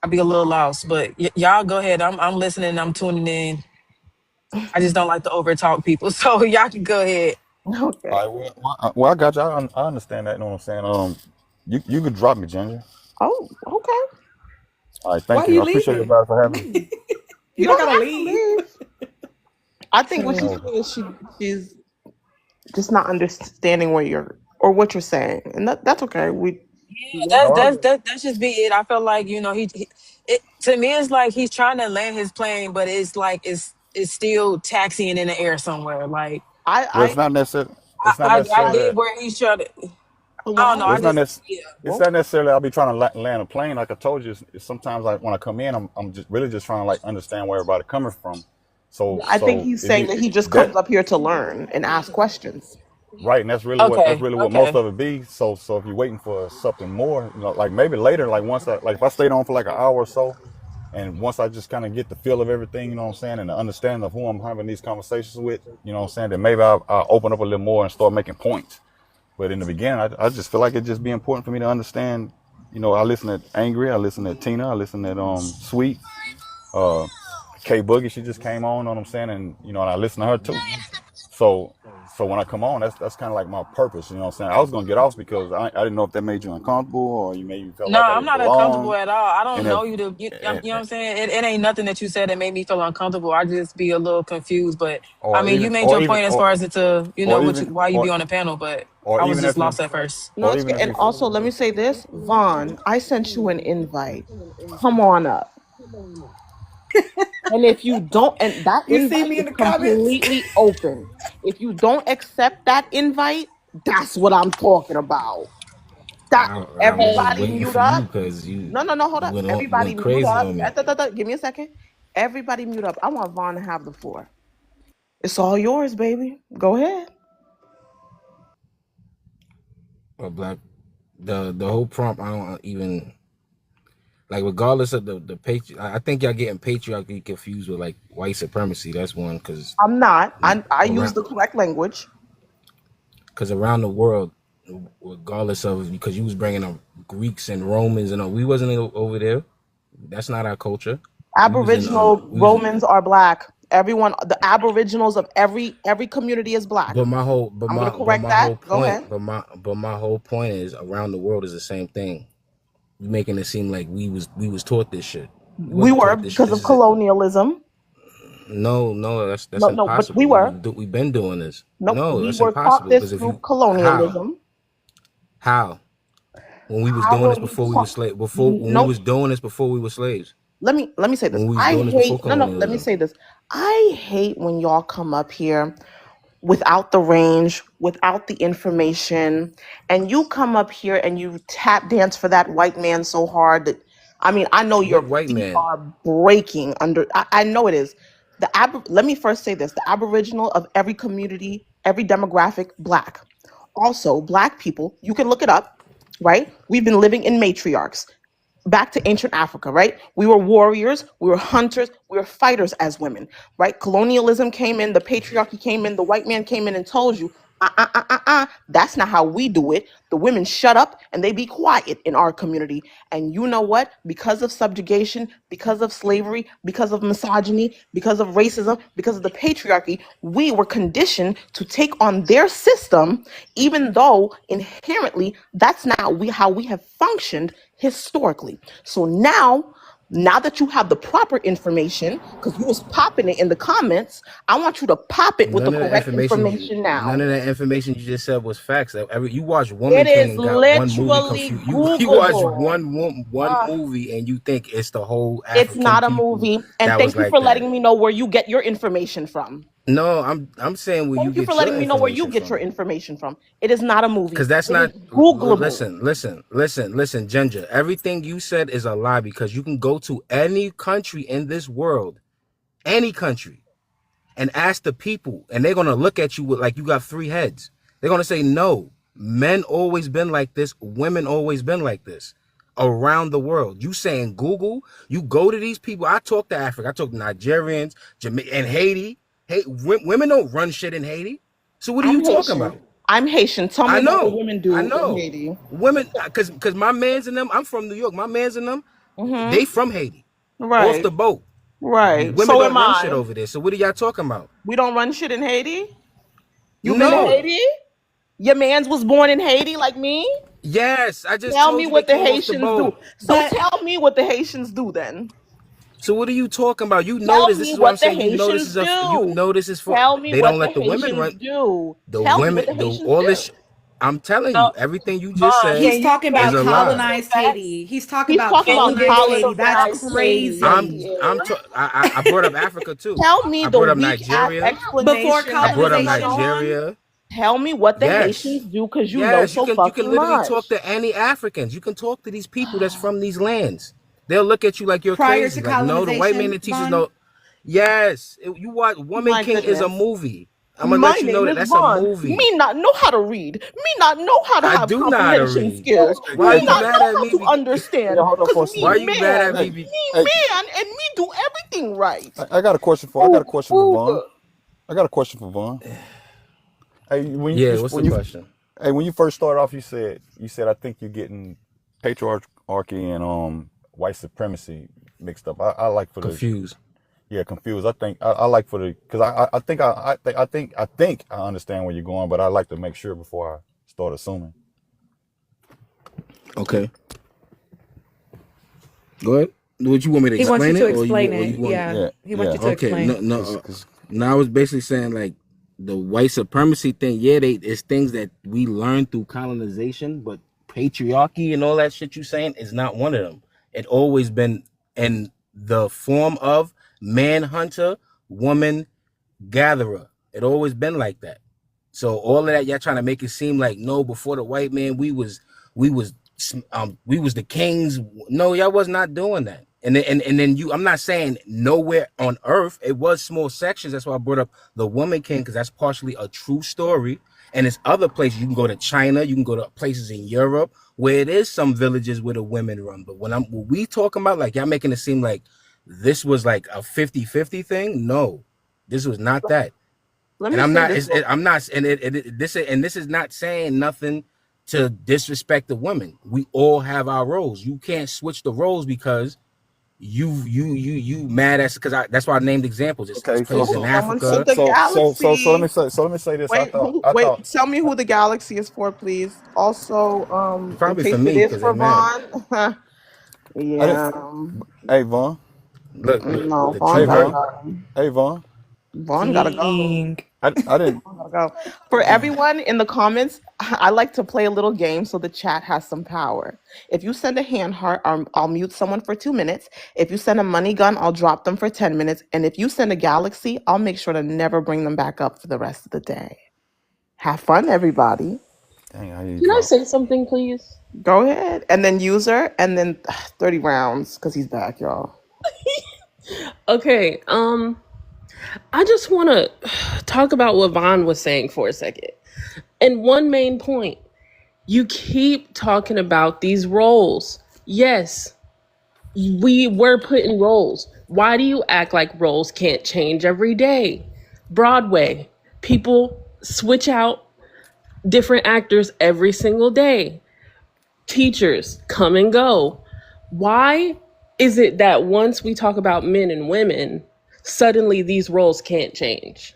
I be a little lost. But y'all go ahead. I'm listening. I'm tuning in. I just don't like to over talk people, so y'all can go ahead. Okay. All right, well, I got you. I understand that. You know what I'm saying? You could drop me, Ginger. Oh, okay. All right, Why thank are you. you I appreciate leaving? everybody for having me. You You don't don't gotta have to leave. leave. I think what she's Oh, saying is she's just not understanding what you're saying, and that's okay. That's no, that's that that's just be it. I feel like you know it to me it's like he's trying to land his plane, but it's like it's still taxiing in the air somewhere. Like well, it's I not necessarily. I It's not I, I necessarily get that. where he's trying to. I don't know. why? Well, I it's not just necessarily. yeah. It's Well, not necessarily I'll be trying to land a plane. Like I told you, it's sometimes like when I come in, I'm just really just trying to like understand where everybody coming from. So I think so he's it saying be that he just that comes up here to learn and ask questions. right, and that's Okay. really what most Okay. of it be. So if you're waiting for something more, like maybe later, like once if I stayed on for like an hour or so, and once I just kind of get the feel of everything, you know what I'm saying, and the understanding of who I'm having these conversations with, you know what I'm saying, then maybe I'll open up a little more and start making points. But in the beginning, I just feel like it just be important for me to understand. You know, I listen to Angry, I listen to Tina, I listen to Sweet, uh, K Boogie. She just came on, know what I'm saying, and and I listen to her too. So when I come on, that's kind of like my purpose. You know what I'm saying? I was gonna get off because I didn't know if that made you uncomfortable or you maybe felt No, like I I'm didn't not uncomfortable belong. at all. I don't And if know you to, and, you know what I'm saying? It ain't nothing that you said that made me feel uncomfortable. I just be a little confused. But I or mean, you even made or your even point as far as it to, you know, or even why you be on the panel, but or I was even just if you lost at first. No, or it's even good. if And you also, let me say this, Vaughn, I sent you an invite. Come on up. And if you don't, and that You see invite me is in the comments? completely open. If you don't accept that invite, that's what I'm talking about. That I was everybody waiting mute for you up. because No, no, no, hold up. you Everybody went mute crazy up. on me. Give me a second. Everybody mute up. I want Vaughn to have the floor. It's all yours, baby. Go ahead. Or black the whole prompt. I don't even like regardless of the patri. I think y'all getting patriarchy confused with like white supremacy. That's one because I'm not. I use around the correct language. around the world, regardless of because you was bringing up Greeks and Romans and all, we wasn't over there. That's not our culture. We was in Aboriginal we was. Romans are black. Everyone, the aboriginals of every community is black. I'm gonna correct My that. whole Go point ahead. but my whole point is around the world is the same thing. You making it seem like we was taught this shit. We We wasn't were taught this shit. because This of is it. colonialism. No, that's No, no, but we impossible. were. We've been doing this. Nope, No, we that's were taught impossible. this Because if through you how colonialism. how when we was How doing were this we before we were taught? slave before when we Nope. was doing this before we were slaves Let me say this. when we was I doing this before hate no no. Let me colonialism. say this. I hate when y'all come up here without the range, without the information, and you come up here and you tap dance for that white man so hard that I mean, I know What your white feet man? are breaking under. I know it is. Let me first say this: the Aboriginal of every community, every demographic, black. Also, black people, you can look it up, right? We've been living in matriarchs back to ancient Africa, right? We were warriors, we were hunters, we were fighters as women, right? Colonialism came in, the patriarchy came in, the white man came in and told you, that's not how we do it. The women shut up and they be quiet in our community. And you know what? Because of subjugation, because of slavery, because of misogyny, because of racism, because of the patriarchy, we were conditioned to take on their system, even though inherently that's not how we have functioned historically. So now Now that you have the proper information, because you was popping it in the comments, I want you to pop it with the None of the correct information, information now. none of that information you just said was facts. You watched It Woman King is and got one movie literally confused. You watched Googleable. one movie and you think it's the whole It's African not a people movie. And that was thank you like for that. letting me know where you get your information from. No, I'm saying where you Thank you for get your letting me know where you information get your from. information from. It is not a movie. Because that's It is not. Googleable. Listen, Ginger. Everything you said is a lie because you can go to any country in this world, any country, and ask the people, and they're gonna look at you with like you got three heads. They're gonna say, no, men always been like this, women always been like this around the world. You saying Google, you go to these people. I talk to Africa, I talk to Nigerians, Jamaica, and Haiti. Hey, women don't run shit in Haiti. So what are you talking about? I'm Haitian. Tell me I what the know, women do I in know. Haiti. Women, because my mans and them, I'm from New York. My mans and them, they from Haiti, off Right. the boat. Right. Women So don't am run shit I. over there. So what are y'all talking about? We don't run shit in Haiti? You been to No. Haiti? Your mans was born in Haiti like me? Yes, I just Tell told me you what they the came off the Haitians do. boat. So tell me what the Haitians do then. So what are you talking about? You know Tell this. This me is what I'm what the saying. You know this Haitians is you do. know this is for. Tell me They don't what the let the women Haitians run. do. The Tell me what the women, Haitians all do. this. I'm telling So, you, everything you just said he's talking is about a lie. colonized Haiti. He's talking He's about talking about colonized Haiti. That's colonized Haiti. Yes, crazy. he is. I brought up Africa too. Tell me I the brought up weak ass Nigeria. Before explanation I that brought up you're colonization, gonna. Vaughn? Nigeria. Tell me what the Yes. Haitians do because you know Yes, so you can fucking literally talk much. to any Africans. You can talk to these people that's from these lands. They'll look at you like you're Prior crazy. to Like, no, the white man colonization, that teaches Vaughn? no. Yes, you watch Woman My King is a goodness. movie. I'm gonna My let you know name that is that's a Vaughn. movie. Me not know how to read. Me not know how to I have do know how to comprehension read. skills. Why are Me Hey, you not mad know at how me? to understand. hold on Cause for a Why second. are you mad at Hey, me? hey, and me do everything right. I got a question for. I got a Ooh, question for Vaughn. ooh. I got a question for Vaughn. Hey, Yeah, what's the question? when you first started off, you said I think you're getting patriarchy and white supremacy mixed up. I like for the Confused. confused. I like for the because I think I understand where you're going, but I like to make sure before I start assuming. Okay, go ahead. Would you want me to He wants you explain to it, or explain you it. want? Yeah, Yeah, he wants yeah. you to Okay, explain. no. Cause Now I was basically saying like the white supremacy thing. Yeah, it's things that we learned through colonization, but patriarchy and all that shit you saying is not one of them. It always been in the form of man hunter, woman gatherer. It always been like that. So all of that, y'all trying to make it seem like no, before the white man, we was we was the kings. No, y'all was not doing that. And then I'm not saying nowhere on earth. It was small sections. That's why I brought up the Woman King, because that's partially a true story. And it's other places. You can go to China, you can go to places in Europe where it is some villages where the women run. But when we talking about, like, y'all making it seem like this was like a 50-50 thing. No, this was not that. Let And me I'm say not, this. I'm not, and this is not saying nothing to disrespect the women. We all have our roles. You can't switch the roles because you mad at, because that's why I named examples. It's okay, places in Someone said Africa. the galaxy. so let me say this. Wait, wait. Tell me who the galaxy is for, please. Also, in Probably for case it me is because they for mad. Vaughn. I didn't. Yeah. Hey Vaughn. Look, No, the Vaughn Hey true gotta Vaughn. hurt. go. Hey Vaughn. Vaughn gotta go. King. I didn't. Vaughn gotta go. For everyone in the comments, I like to play a little game so the chat has some power. If you send a hand heart, I'll mute someone for 2 minutes. If you send a money gun, I'll drop them for 10 minutes. And if you send a galaxy, I'll make sure to never bring them back up for the rest of the day. Have fun, everybody. Dang, how you Can I drop? say something, please? Go ahead. And then user, and then 30 rounds, because he's back, y'all. Okay, I just want to talk about what Vaughn was saying for a second. And one main point, you keep talking about these roles. Yes, we were put in roles. Why do you act like roles can't change every day? Broadway, people switch out different actors every single day. Teachers come and go. Why is it that once we talk about men and women, suddenly these roles can't change?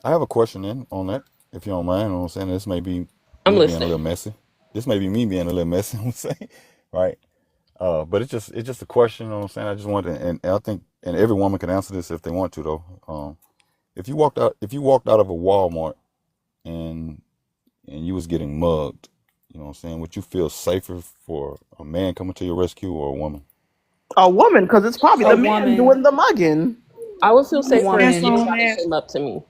I have a question on that, if you don't mind. You know what I'm saying? This may be I'm me being a listening. little messy. This may be me being a little messy. I'm saying, right? But it's just a question. You know what I'm saying? I just wanted, and I think, and every woman can answer this if they want to, though. If you walked out of a Walmart and you was getting mugged, you know what I'm saying? Would you feel safer for a man coming to your rescue or a woman? A woman, because it's probably A the man woman. doing the mugging. I would feel You safer if answer anybody on Woman. that. came up to me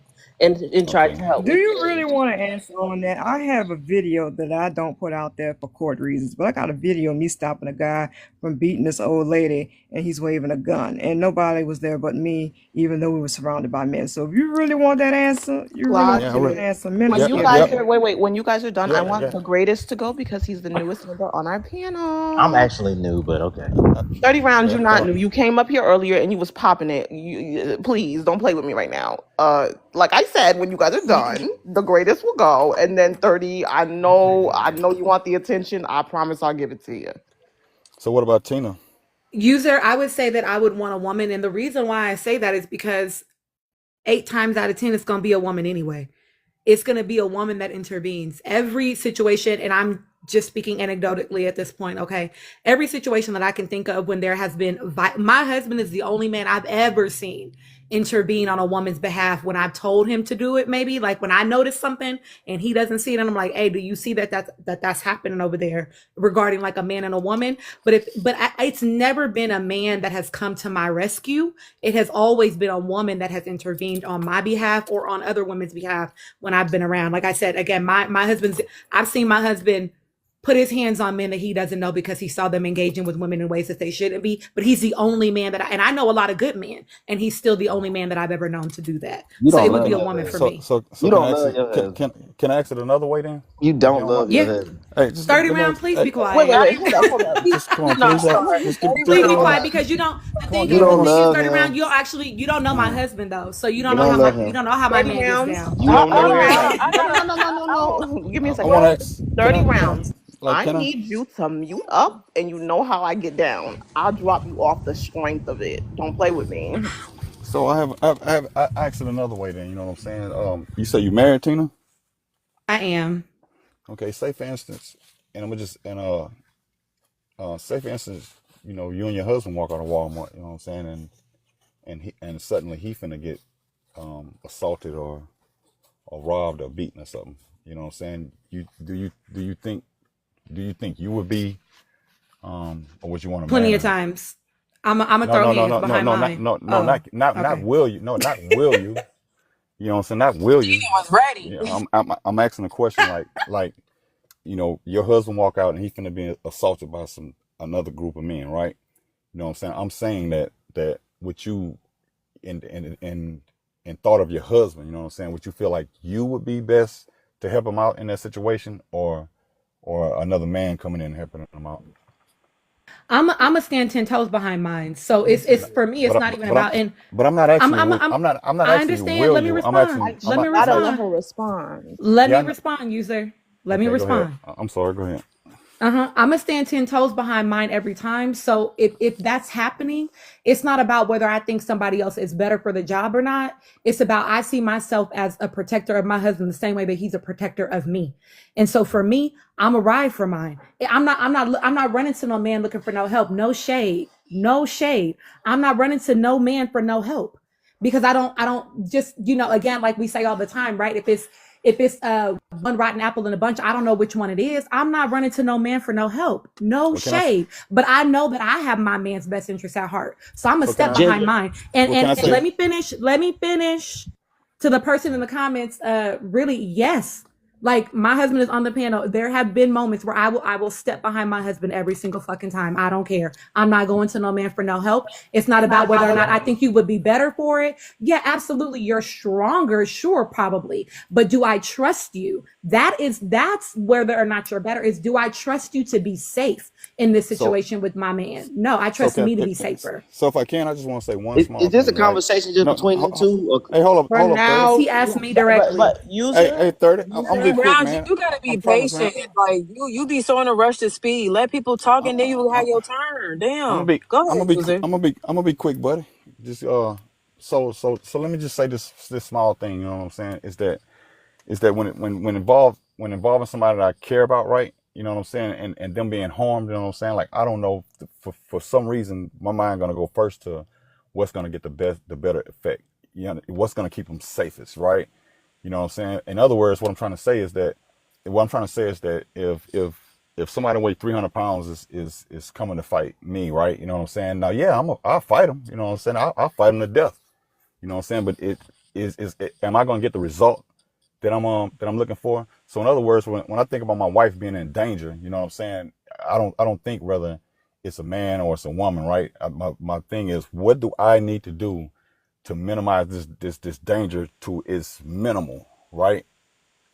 and tried Okay. to help Do me. you really want to answer on that? I have a video that I don't put out there for court reasons, but I got a video of me stopping a guy from beating this old lady, and he's waving a gun, and nobody was there but me, even though we were surrounded by men. So if you really want that answer, you really want Yeah, I to get really. that answer. When Minister you Yeah, can guys yeah, answer are that. when you guys are done, I yeah, want yeah. the greatest to go because he's the newest member on our I'm panel. actually new, but okay. 30 rounds, you not Uh, new. You came up here earlier and you was popping it. Please don't play with me right now. Like I said, when you guys are done, the greatest will go, and then 30. I know you want the attention. I promise I'll give it to you. so what about Tina? User, I would say that I would want a woman. And the reason why I say that is because 8 times out of 10, it's going to be a woman anyway. It's going to be a woman that intervenes. Every situation, and I'm just speaking anecdotally at this point, okay? Every situation that I can think of when there has been, my husband is the only man I've ever seen intervene on a woman's behalf when I've told him to do it, maybe like when I notice something and he doesn't see it, and I'm like, hey, do you see that's happening over there regarding like a man and a woman? It's never been a man that has come to my rescue. It has always been a woman that has intervened on my behalf or on other women's behalf when I've been around. Like I said, again, my husband's, I've seen my husband put his hands on men that he doesn't know because he saw them engaging with women in ways that they shouldn't be. But he's the only man and I know a lot of good men, and he's still the only man that I've ever known to do that. You So don't it would love be a your woman for husband. me. So You can I don't ask love it? your husband. Can I ask it another way then? You If you don't don't love mind. your Yeah. husband. Hey, just 30 let me round, ask. please Hey, be Wait, quiet. wait, wait. Hold up. just come on, No, please. sorry. Just 30 Please come be on. quiet rounds. because you don't. The Come on, thing You just is, let the don't me. thing is, love 30 round. him. You don't know my Man, husband though, so you don't You know don't how love you him. don't know how my 30 man gets rounds. down. You don't I know 30 want to him. ask. rounds. I No, no, got no, no, no, no, no. Give me a I second. want to well. ask. 30 Can I? rounds. Like, I can I? need you to mute up, and you know how I get down. I'll drop you off the strength of it. Don't play with me. So I asked it another way then. You know what I'm saying? You say you married, Tina? I am. Okay. Say for instance, and I'm gonna just say for instance, you know, you and your husband walk out of Walmart. You know what I'm saying? And suddenly he finna get assaulted or robbed or beaten or something. You know what I'm saying? Do you think you would be or would you want a Plenty man of to? times. I'm gonna No, throw no, no, hands no, no, behind no, not mine. no, no, Oh, not okay. will you? No, not will you? You know what I'm saying? Not will you? Was ready. Yeah, I'm asking a question like you know your husband walk out and he finna be assaulted by another group of men, right? You know what I'm saying? I'm saying that with you in thought of your husband, you know what I'm saying? Would you feel like you would be best to help him out in that situation, or another man coming in and helping him out? I'm a stand 10 toes behind mine. So it's for me. It's But not even but I'm about. And but I'm not I'm asking you. I'm I'm. I'm not I asking you. understand. Will Let me you? respond. I'm Let me not. Gotta I'm let respond. her respond. Let yeah. me respond, user. Let me Okay, go ahead. respond. I'm sorry. Go ahead. I'm gonna stand 10 toes behind mine every time. So if that's happening, it's not about whether I think somebody else is better for the job or not. It's about I see myself as a protector of my husband the same way that he's a protector of me. And so for me, I'm a ride for mine. I'm not running to no man looking for no help. No shade. No shade. I'm not running to no man for no help. Because I don't just, again, like we say all the time, right? If it's one rotten apple in a bunch, I don't know which one it is. I'm not running to no man for no help, no Well, can I? shade. But I know that I have my man's best interest at heart. So I'm gonna So can step I? behind Ginger. mine. And Well, can and, I and say? let me finish. Let me finish. To the person in the comments, really, yes. Like my husband is on the panel. There have been moments where I will step behind my husband every single fucking time. I don't care. I'm not going to no man for no help. It's not about whether or not I think you would be better for it. Yeah, absolutely. You're stronger, sure, probably. But do I trust you? That's whether or not you're better is, do I trust you to be safe in this So situation with my man? No, I so trust me to be safer. so if I can, I just want to say one Is small this a thing, right? conversation just No, between them two? Or, hey, For hold up, 30. Yes, now, he asked me but directly. user, 30. I'm gonna be user. quick, Rounds, man. you gotta I be promise, man. patient. Like you be so in a rush to speed. Let people talk, I, and then you will I, have your turn. I'm gonna Damn. be, Go ahead, user. I'm gonna be quick, buddy. Just so let me just say this small thing. You know what I'm saying? Is that when involving somebody that I care about, right? you know what I'm saying, and them being harmed, you know what I'm saying. Like I don't know, for some reason, my mind gonna go first to what's gonna get the better effect. You know, what's gonna keep them safest, right? You know what I'm saying. In other words, what I'm trying to say is that if somebody weigh 300 pounds is coming to fight me, right? You know what I'm saying. Now, yeah, I'll fight them. You know what I'm saying. I'll fight them to death. You know what I'm saying. But am I gonna get the result that I'm looking for? So in other words, when I think about my wife being in danger, you know what I'm saying, I don't think whether it's a man or it's a woman, right? My thing is, what do I need to do to minimize this danger to its minimal, right?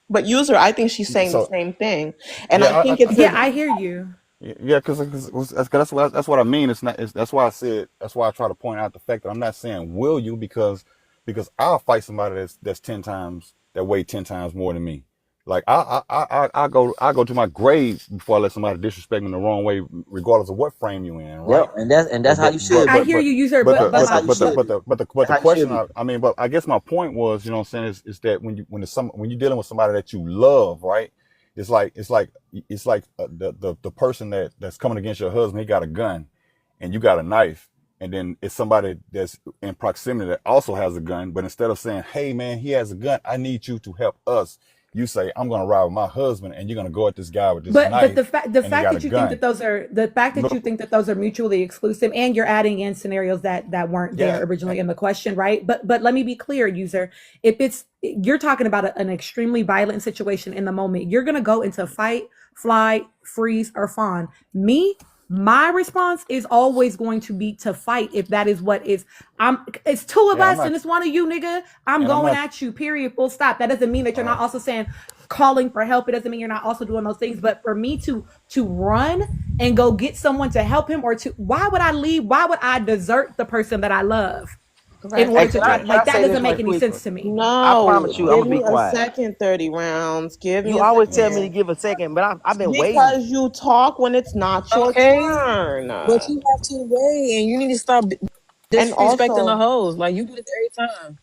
But user, I think she's saying the So same thing, and I yeah, think it's Yeah, a I hear you. yeah, because that's what I mean. That's why I said, that's why I try to point out the fact that I'm not saying will you, because I'll fight somebody that's 10 times, that weigh 10 times more than me. Like I go to my grave before I let somebody disrespect me the wrong way, regardless of what frame you in, right? Yep, and that's how you should I be. hear you, user, But but That's how my you should be. but That's the how you should question, be. I mean, but I guess my point was, you know what I'm saying, is that when you're dealing with somebody that you love, right? It's like the person that's coming against your husband. He got a gun, and you got a knife, and then it's somebody that's in proximity that also has a gun. But instead of saying, "Hey man, he has a gun, I need you to help us," you say, "I'm gonna ride with my husband, and you're gonna go at this guy with this but knife, the and he fact got a that you think gun." that No, those are mutually exclusive, and you're adding in scenarios that weren't yeah, there originally in the question, right? But let me be clear, user. If it's you're talking about an extremely violent situation in the moment, you're gonna go into fight, flight, freeze, or fawn. My response is always going to be to fight if that is what is. It's two of yeah, I'm us and not, it's one of you, nigga. I'm and I'm going not. at you, period, full stop. That doesn't mean that you're All not right. also saying calling for help. It doesn't mean you're not also doing those things. But for me to run and go get someone to help him, or to why would I leave? Why would I desert the person that I love in right. Hey, order to can try I to, can I like, that say this doesn't right make any quick? sense to me. I No, promise you, I'm give gonna be me a quiet. second. 30 rounds. Give me You a always tell me to second. give a second, but I've been waiting. Because you talk when it's not your Okay, turn. but you have to wait, and you need to stop And disrespecting the also, hoes. Like you do this every time.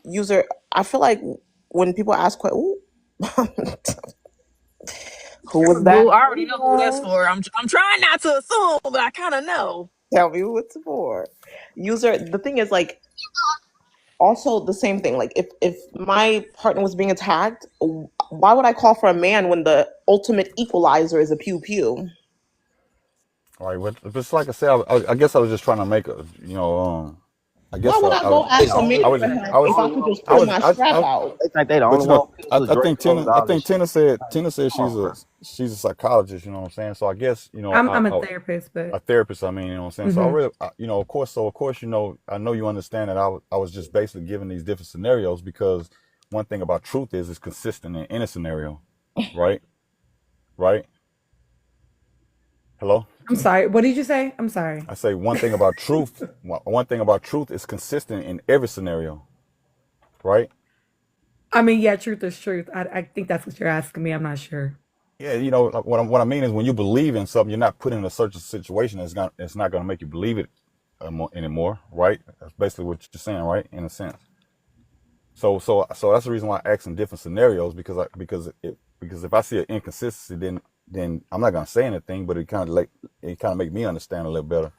user, I feel like when people ask questions, who was that? Boo, I already know who that's for. I'm trying not to assume, but I kind of know. Tell me who it's for. User, the thing is, like, also the same thing. Like, if my partner was being attacked, why would I call for a man when the ultimate equalizer is a pew pew? All right, but just like I said, I guess I was just trying to make a, I Why guess would I go They ask the a only I man was, for I help if was, I could just I pull was, my strap out? they think they the but only one who kills I Drake think Rose, Tina, I all this think shit. Tina said Come on, bro. she's a psychologist, you know what I'm saying? So I guess, I'm a therapist, a but therapist, I mean, you know what I'm saying? So I mhm. really, of course, I know you understand that I was just basically giving these different scenarios because one thing about truth is it's consistent in any scenario, right? Right? Hello? I'm sorry. What did you say? I'm sorry. I say one thing about truth is consistent in every scenario, right? I mean, yeah, truth is truth. I think that's what you're asking me. I'm not sure. Yeah, like, what I mean is when you believe in something, you're not put in a certain situation it's not going to make you believe it anymore, right? That's basically what you're saying, right? In a sense. So that's the reason why I ask in different scenarios because if I see an inconsistency, then I'm not going to say anything, but it kind of make me understand a little better.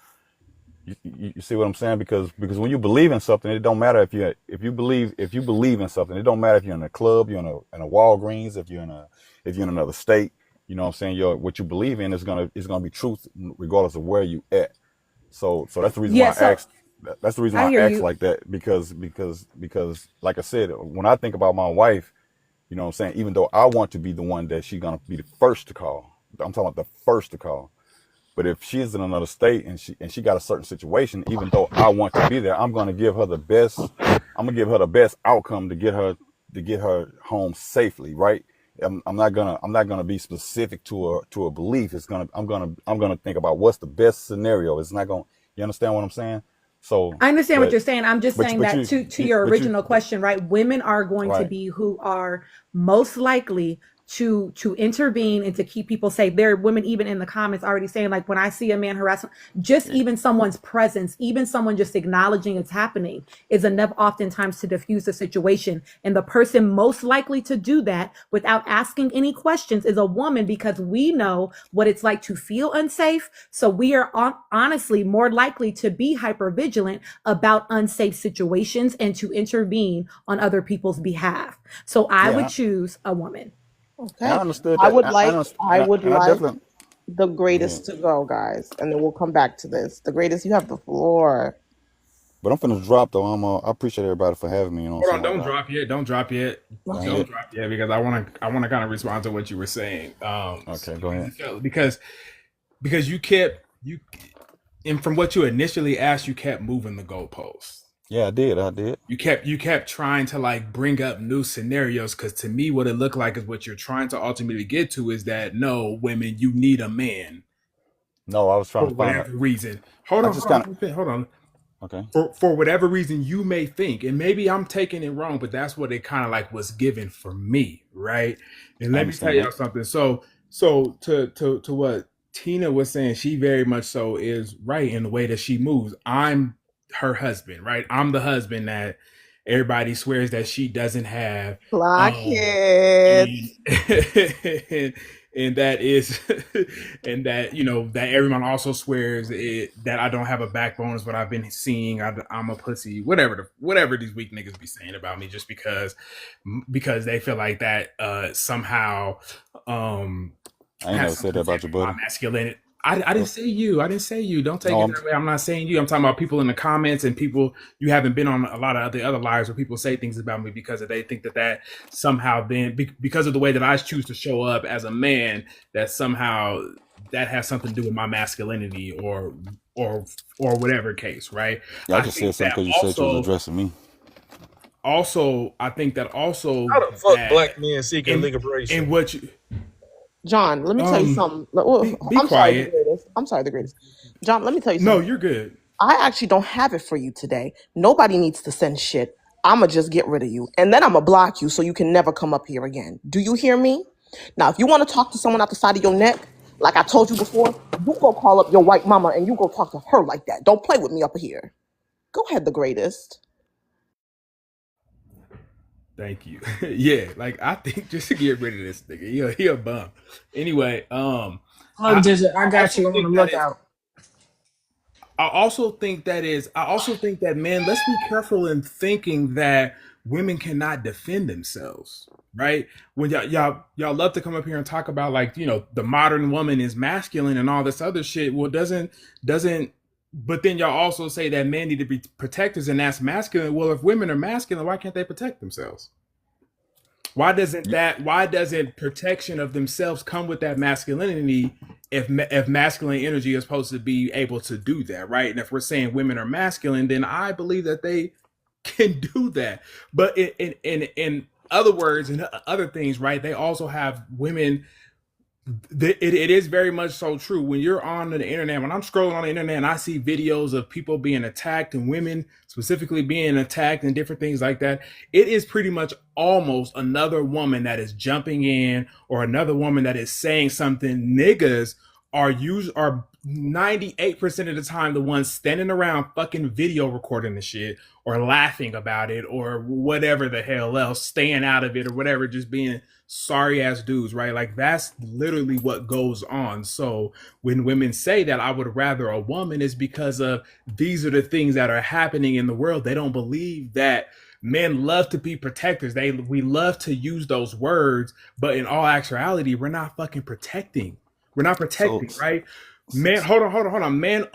You see what I'm saying? Because when you believe in something, it don't matter if you believe in something. It don't matter if you're in a club, you're in a Walgreens, if you're in another state. You know what I'm saying? What you believe in is gonna be truth regardless of where you at. So that's the reason Yeah, why I so asked. That's the reason I why hear I asked you. like that because like I said, when I think about my wife, you know what I'm saying. Even though I want to be the one that she's gonna be the first to call, I'm talking about the first to call. But if she's in another state and she got a certain situation, even though I want to be there, I'm gonna give her the best. I'm gonna give her the best outcome to get her home safely, right? I'm not gonna be specific to a belief. I'm gonna think about what's the best scenario. It's not gonna. You understand what I'm saying? So, I understand what but you're saying. I'm just but you saying but that you, to you your but you original question, right? Women are going to right. be who are most likely to intervene and to keep people safe. There are women even in the comments already saying, like, when I see a man harassing, just even someone's presence, even someone just acknowledging it's happening is enough oftentimes to diffuse the situation. And the person most likely to do that without asking any questions is a woman, because we know what it's like to feel unsafe. So we are honestly more likely to be hyper vigilant about unsafe situations and to intervene on other people's behalf. So I would choose a woman. And I Okay. understood I that. would I like understand, I would and I like definitely. the Yeah. greatest to go, guys, and then we'll come back to this. The greatest, you have the floor. But I'm finna drop though. I appreciate everybody for having me. You know what Hold I'm on, saying? don't Like, drop yet. Don't drop yet. not Don't yet. drop yet because I wanna kind of respond to what you were saying. Okay, go ahead. Because you and from what you initially asked, you kept moving the goalposts. Yeah, I did. You kept trying to like bring up new scenarios, because to me what it looked like is what you're trying to ultimately get to is that no, women, you need a man No, I was trying for to find whatever reason. Hold I on, just hold kind on, of. hold on. Okay. For whatever reason you may think, and maybe I'm taking it wrong, but that's what it kind of like was given for me, right? And I let me tell understand that. y'all something. So to what Tina was saying, she very much so is right in the way that she moves. I'm her husband, right? I'm the husband that everybody swears that she doesn't have. Clock Um, it. and, and that is and that that everyone also swears that I don't have a backbone is what I've been seeing. I'm a pussy, whatever these weak niggas be saying about me, just because they feel like that somehow I ain't never has some said that about protection your of my buddy. masculinity. I didn't say you. I didn't say you. Don't take No, it I'm. that way. I'm not saying you. I'm talking about people in the comments and people. You haven't been on a lot of the other lives where people say things about me because they think that somehow then because of the way that I choose to show up as a man, that somehow that has something to do with my masculinity or whatever case, right? Yeah, I I just said think something that because you said you was addressing me. I think that also How the fuck that black men seeking in liberation? what you John, let me tell you something. Oh, be I'm sorry, the quiet. greatest. I'm sorry, the greatest. John, let me tell you No, something. you're good. I actually don't have it for you today. Nobody needs to send shit. I'ma just get rid of you. And then I'ma block you so you can never come up here again. Do you hear me? Now, if you want to talk to someone out the side of your neck, like I told you before, you go call up your white mama and you go talk to her like that. Don't play with me up here. Go ahead, the greatest. Thank you. Yeah, like I think just to get rid of this nigga, he a bum. Anyway, Look, I Ginger, I got also you on think the that is. lookout. I also think that man, let's be careful in thinking that women cannot defend themselves. Right? When y'all love to come up here and talk about like the modern woman is masculine and all this other shit. Well, doesn't. But then y'all also say that men need to be protectors and that's masculine. Well, if women are masculine, why can't they protect themselves? Why doesn't protection of themselves come with that masculinity if masculine energy is supposed to be able to do that, right? And if we're saying women are masculine, then I believe that they can do that. But in other words and other things, right? They also have women. It is very much so true when you're on the internet. When I'm scrolling on the internet and I see videos of people being attacked and women specifically being attacked and different things like that, it is pretty much almost another woman that is jumping in or another woman that is saying something. Niggas are 98% of the time the ones standing around fucking video recording the shit or laughing about it or whatever the hell else, staying out of it or whatever, just being sorry ass dudes, right? Like that's literally what goes on. So when women say that I would rather a woman is because of these are the things that are happening in the world. They don't believe that men love to be protectors. We love to use those words, but in all actuality, we're not fucking protecting. We're not So, protecting, right? Man, hold on. Men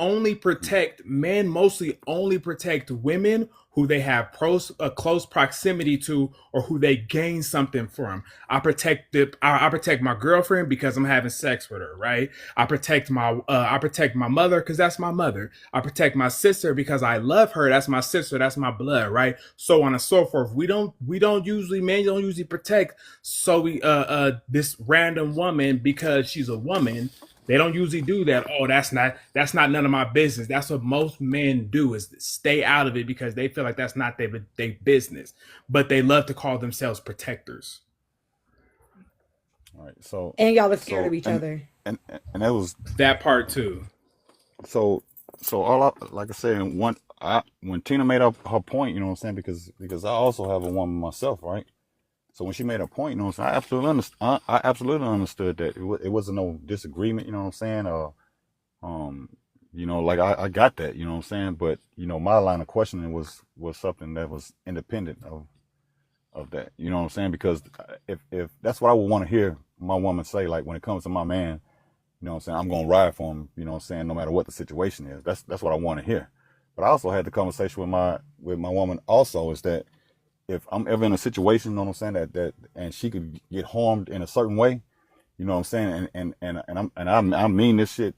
mostly only protect women who they have a close proximity to or who they gain something from. I protect my girlfriend because I'm having sex with her, right? I protect my mother because that's my mother. I protect my sister because I love her. That's my sister. That's my blood, right? So on and so forth. Men don't usually protect this random woman because she's a woman. They don't usually do that. Oh, that's not none of my business. That's what most men do is stay out of it because they feel like that's not their business. But they love to call themselves protectors. All right. So And y'all are scared so of each other. and and that was That part too. so so all I, like I said, when Tina made up her point, you know what I'm saying, because I also have a woman myself, right? So when she made a point, you know what I'm saying, I absolutely understood that it wasn't no disagreement, you know what I'm saying, um, like I got that, you know what I'm saying, but my line of questioning was something that was independent of that, you know what I'm saying, because if that's what I would want to hear my woman say, like when it comes to my man, you know what I'm saying, I'm gonna ride for him, you know what I'm saying, no matter what the situation is. That's what I want to hear. But I also had the conversation with my woman also, is that if I'm ever in a situation, you know what I'm saying, that and she could get harmed in a certain way, you know what I'm saying, I mean this shit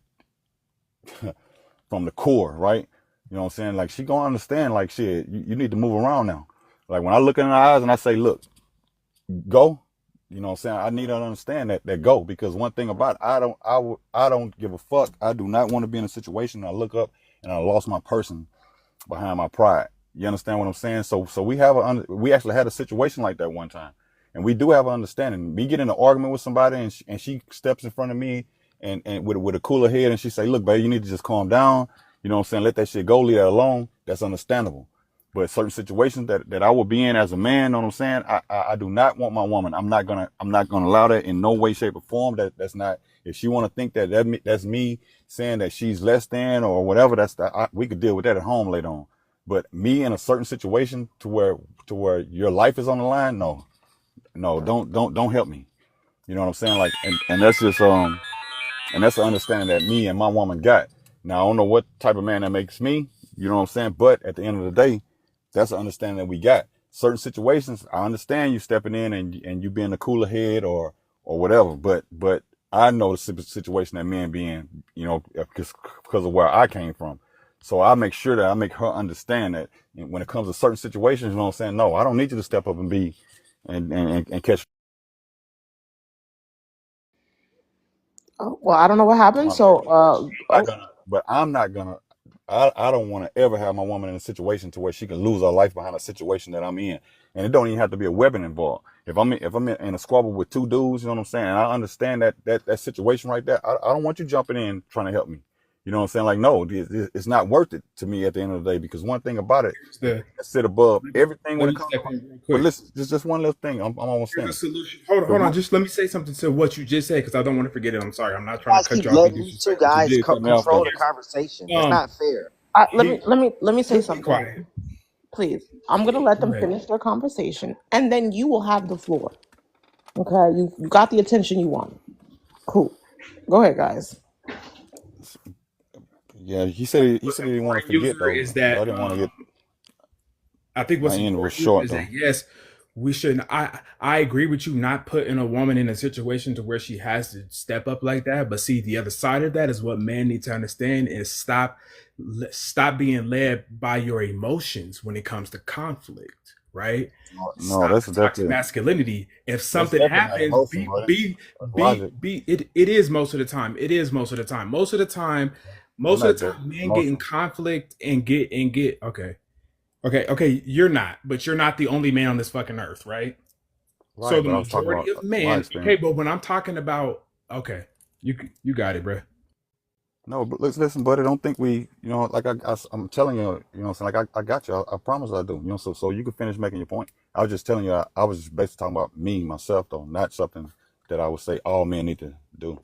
from the core, right? You know what I'm saying? Like she gonna understand, like shit, you need to move around now. Like when I look in her eyes and I say, look, go, you know what I'm saying? I need her to understand that go, because one thing about it, I don't give a fuck. I do not want to be in a situation I look up and I lost my person behind my pride. You understand what I'm saying? So we actually had a situation like that one time, and we do have an understanding. Me get in an argument with somebody, and she steps in front of me, and with a cooler head, and she say, "Look, babe, you need to just calm down. You know what I'm saying? Let that shit go. Leave that alone." That's understandable. But certain situations that I will be in as a man, you know what I'm saying? I do not want my woman. I'm not gonna allow that in no way, shape, or form. That's not. If she want to think that's me saying that she's less than or whatever, we could deal with that at home later on. But me in a certain situation to where your life is on the line, no, don't help me. You know what I'm saying? Like, and that's just and that's the understanding that me and my woman got. Now I don't know what type of man that makes me. You know what I'm saying? But at the end of the day, that's the understanding that we got. Certain situations, I understand you stepping in and you being a cooler head or whatever. But I know the situation that men be in, because of where I came from. So I make sure that I make her understand that when it comes to certain situations, you know what I'm saying? No, I don't need you to step up and be and catch Oh, well, I don't know what happened. my So, baby. But I'm not gonna. I don't want to ever have my woman in a situation to where she can lose her life behind a situation that I'm in, and it don't even have to be a weapon involved. If I'm in a squabble with two dudes, you know what I'm saying, and I understand that situation right there. I don't want you jumping in trying to help me. You know what I'm saying? Like, no, it's not worth it to me at the end of the day, because one thing about it, sit above everything Let when it me comes step to. in real But quick. listen, just one little thing. I'm almost Here's a finished. solution. Hold on. Just let me say something to what you just said, because I don't want to forget it. I'm sorry. I'm not You trying to guys cut keep you off and letting these two disrespect. But you guys did cut me off control though. the conversation. That's Um, not fair. let me say just be quiet. something, please. I'm gonna let Go them ahead. finish their conversation, and then you will have the floor. Okay, you got the attention you wanted. Cool. Go ahead, guys. Yeah, he said What's he didn't want to important, forget user, though, is but I that didn't want to get. I think My what's end was important here short is that though. yes, we shouldn't. I agree with you not putting a woman in a situation to where she has to step up like that. But see, the other side of that is what men need to understand is stop being led by your emotions when it comes to conflict. Right? No, Stop the toxic masculinity. If that's something definitely not happens, emotion, bro. That's logic. it is most of the time. It is most of the time. I'm Most of not the that time, men get in emotional. conflict and get okay. Okay, you're not, but you're not the only man on this fucking earth, right? So Right, the but I was talking majority about of my men, okay, experience. but when I'm talking about, okay, you got it, bro. No, but listen, buddy. Don't think like I'm telling you, you know, what I'm saying, like I got you. I promise I do. You know, so you can finish making your point. I was just telling you, I was just basically talking about me, myself, though, not something that I would say all men need to do.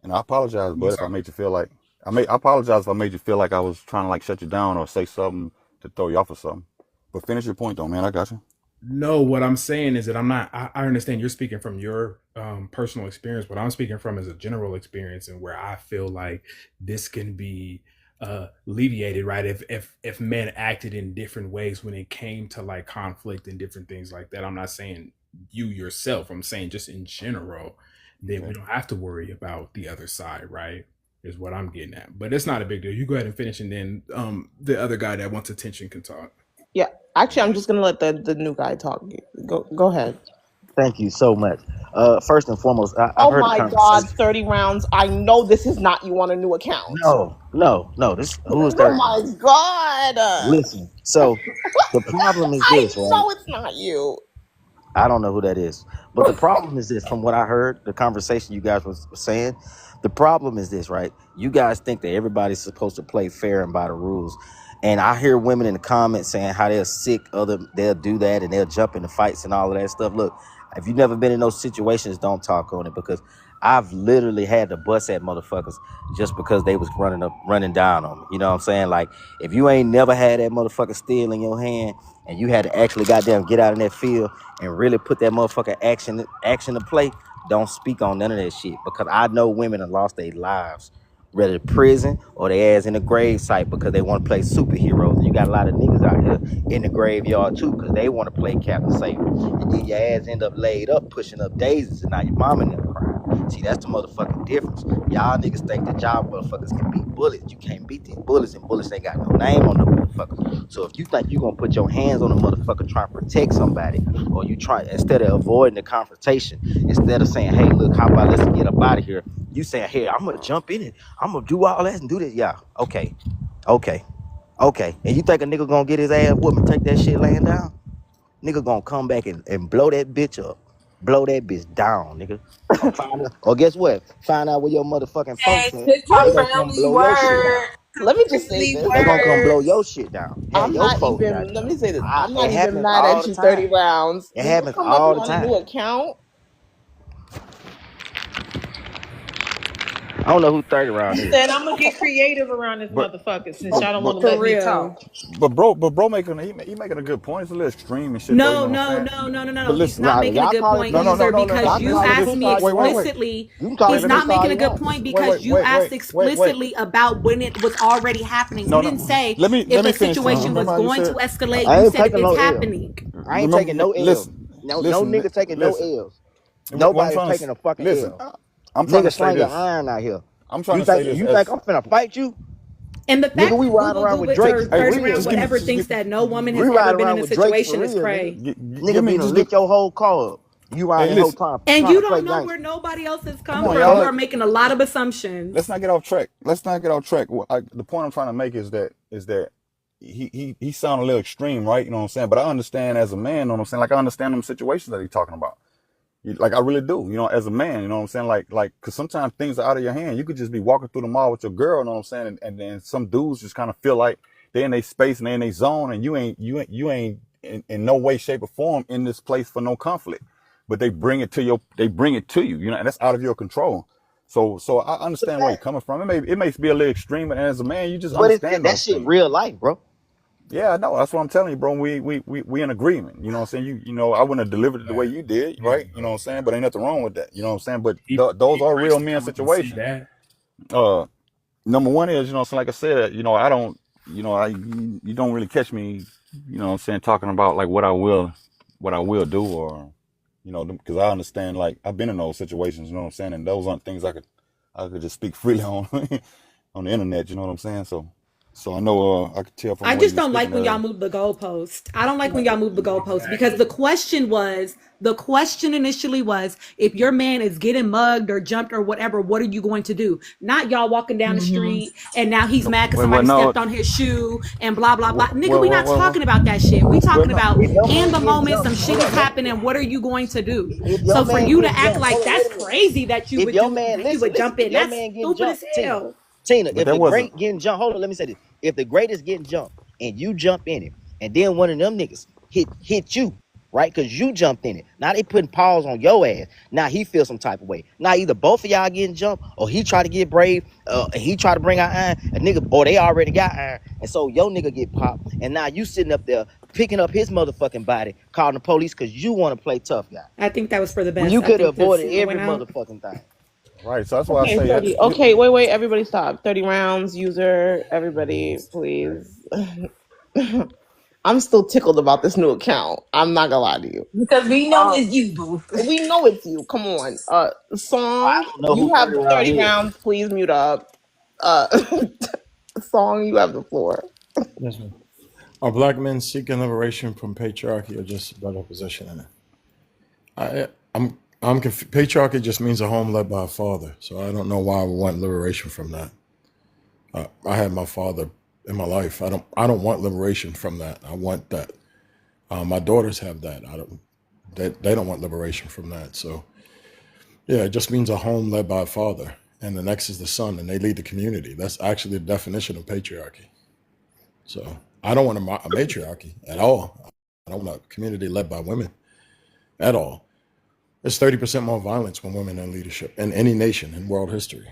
And I apologize, bud, if I made you feel like I apologize if I made you feel like I was trying to like shut you down or say something to throw you off or something. But finish your point, though, man. I got you. No, what I'm saying is that I'm not. I understand you're speaking from your personal experience. What I'm speaking from is a general experience, and where I feel like this can be alleviated, right? If men acted in different ways when it came to like conflict and different things like that. I'm not saying you yourself. I'm saying just in general, then we Okay. don't have to worry about the other side, right? Is what I'm getting at. But it's not a big deal. You go ahead and finish, and then the other guy that wants attention can talk. Yeah, actually, I'm just gonna let the new guy talk. Go ahead. Thank you so much. First and foremost, I've Oh heard the my God, conversation. 30 rounds. I know this is not you on a new account. No. This who is Oh 30? my God. Listen. So the problem is I this, right? know it's not you. I don't know who that is. But the problem is this, from what I heard, the conversation you guys was saying, the problem is this, right? You guys think that everybody's supposed to play fair and by the rules. And I hear women in the comments saying how they're sick, they'll do that and they'll jump into fights and all of that stuff. Look, if you've never been in those situations, don't talk on it, because I've literally had to bust at motherfuckers just because they was running down on me. You know what I'm saying? Like, if you ain't never had that motherfucker steel in your hand and you had to actually goddamn get out in that field and really put that motherfucker action to play, don't speak on none of that shit, because I know women have lost their lives, whether prison or their ass in the grave site, because they want to play superheroes. And you got a lot of niggas out here in the graveyard too, because they want to play Captain Saver, and then your ass end up laid up pushing up daisies, and now your mama in the crying. See, that's the motherfucking difference. Y'all niggas think that y'all motherfuckers can beat bullets. You can't beat these bullets, and bullets ain't got no name on them motherfuckers. So if you think you gonna put your hands on a motherfucker trying to protect somebody, or you try, instead of avoiding the confrontation, instead of saying, hey, look, how about let's get up out of here, you saying, hey, I'm gonna jump in it, I'm gonna do all that and do this. Yeah, okay. And you think a nigga gonna get his ass whooped and take that shit laying down? Nigga gonna come back and blow that bitch up. Blow that bitch down, nigga. Or guess what? Find out where your motherfucking folks Hey, at. They TikTok gonna come friendly blow your shit down. word. Let me just say Friendly this. They gonna come blow word. your shit down. Have I'm your not folks even, let goddamn. me say this. I'm It not even happens mad all at the you 30 time. rounds. It When you happens come up all the on a new time. account, I don't know who 30 round is. Said I'm gonna get creative around this But motherfucker since but y'all don't want but to For let me real. talk. but bro making he making a good point. It's a little extreme and shit though. You No, know what no, I'm no, saying? no, no, no, But no. He's listen, not Nah, making a y'all good call it point, no no no user, pistol. no no. because Y'all Let me you can say call it asked this. me pistol all you want. explicitly. You can call Wait, it He's let me not pistol all making a you good want. point because you asked explicitly about when it was already happening. You No, didn't no. say Let if me a finish this. You situation was remember how you going to said? escalate. I You ain't said taking it's no L. happening. I ain't Remember? taking no L's. No Listen, nigga taking no listen. L's. What I'm Nobody's trying to taking a fucking listen. L. I'm trying to Nigga say slinging this. iron out here. I'm trying You to say think this you think as I'm finna fight you? And the Nigga, fact we that riding Google around with Goobits hey Drakes or for hey 30 real, round, just give me nigga. whatever, just thinks give that no woman We has ever riding been in around a with Drakes for situation is real, nigga. cray. give Nigga me be just lit look. your whole car up. You Hey, riding the whole listen. time And trying you to play don't know where gangster. nobody else has Come come on, from. y'all. You are making a lot of assumptions. Let's not get off track. Let's not get off track. The point I'm trying to make is that he sound a little extreme, right? You know what I'm saying? But I understand as a man, you know what I'm saying? Like I understand them situations that he's talking about. Like I really do, as a man, you know what I'm saying? Like, cause sometimes things are out of your hand. You could just be walking through the mall with your girl, you know what I'm saying? And then some dudes just kind of feel like they in their space and they in their zone, and you ain't in no way, shape, or form in this place for no conflict. But they bring it to you, and that's out of your control. So I It's a understand where you're fact. coming from. It may be a little extreme, and as a man, you just But understand that those shit things. real life, bro. Yeah, I know. That's what I'm telling you, bro. We in agreement. You know what I'm saying? I wouldn't have delivered it the way Right. you did, Yeah, right? You know what bro. I'm saying? But ain't nothing wrong with that. You know what I'm saying? But those People are real actually men come up and see situations. that. Uh, Number one is, like I said, I don't, you don't really catch me, what I'm saying, talking about like what I will do, or, because I understand, like I've been in those situations, you know what I'm saying, and those aren't things I could just speak freely on on the internet, you know what I'm saying? So I know I could tell from I the way just you're don't speaking like when y'all earlier. move the goalpost. I don't like when y'all move the goalpost because Exactly. the question initially was, if your man is getting mugged or jumped or whatever, what are you going to do? Not y'all walking down the Mm-hmm. street and now he's No, mad because well, somebody no, stepped on his shoe and blah, blah, blah. well, Nigga, well, we well, not well, talking about that shit. We well talking no, about If your in man the getting moment, some jumped, shit hold is up, let me happening. What are you going to do? if your So for man you to getting act jumped, like hold on, wait that's a minute. crazy that If your man, you listen, would jump if in, your that's man getting stupid as jumped, hell. Tina, but if that the wasn't. great getting jumped, hold on, let me say this. If the great is getting jumped and you jump in it, and then one of them niggas hit you, right? Because you jumped in it. Now they putting paws on your ass. Now he feels some type of way. Now either both of y'all getting jumped, or he try to get brave, and he try to bring out iron, a nigga, or they already got iron, and so your nigga get popped, and now you sitting up there picking up his motherfucking body, calling the police because you want to play tough guy. I think that was for the When best. you I could have think this avoided went every out. motherfucking thing. Right, so that's why I okay, say 30. Okay, wait, everybody stop. 30 rounds, user, everybody, please. I'm still tickled about this new account. I'm not gonna lie to you. Because we know Um, it's you, boo. we know it's you. Come on. I Song, don't know you who have 30 round 30 is. rounds. Please mute up. Uh, Song, you have the floor. Yes, ma'am. Are black men seeking liberation from patriarchy or just a better position in it? Patriarchy just means a home led by a father, so I don't know why I would want liberation from that. I had my father in my life. I don't want liberation from that. I want that. My daughters have that. They don't want liberation from that. So yeah, it just means a home led by a father, and the next is the son, and they lead the community. That's actually the definition of patriarchy. So I don't want a matriarchy at all. I don't want a community led by women at all. There's 30% more violence when women in leadership in any nation in world history.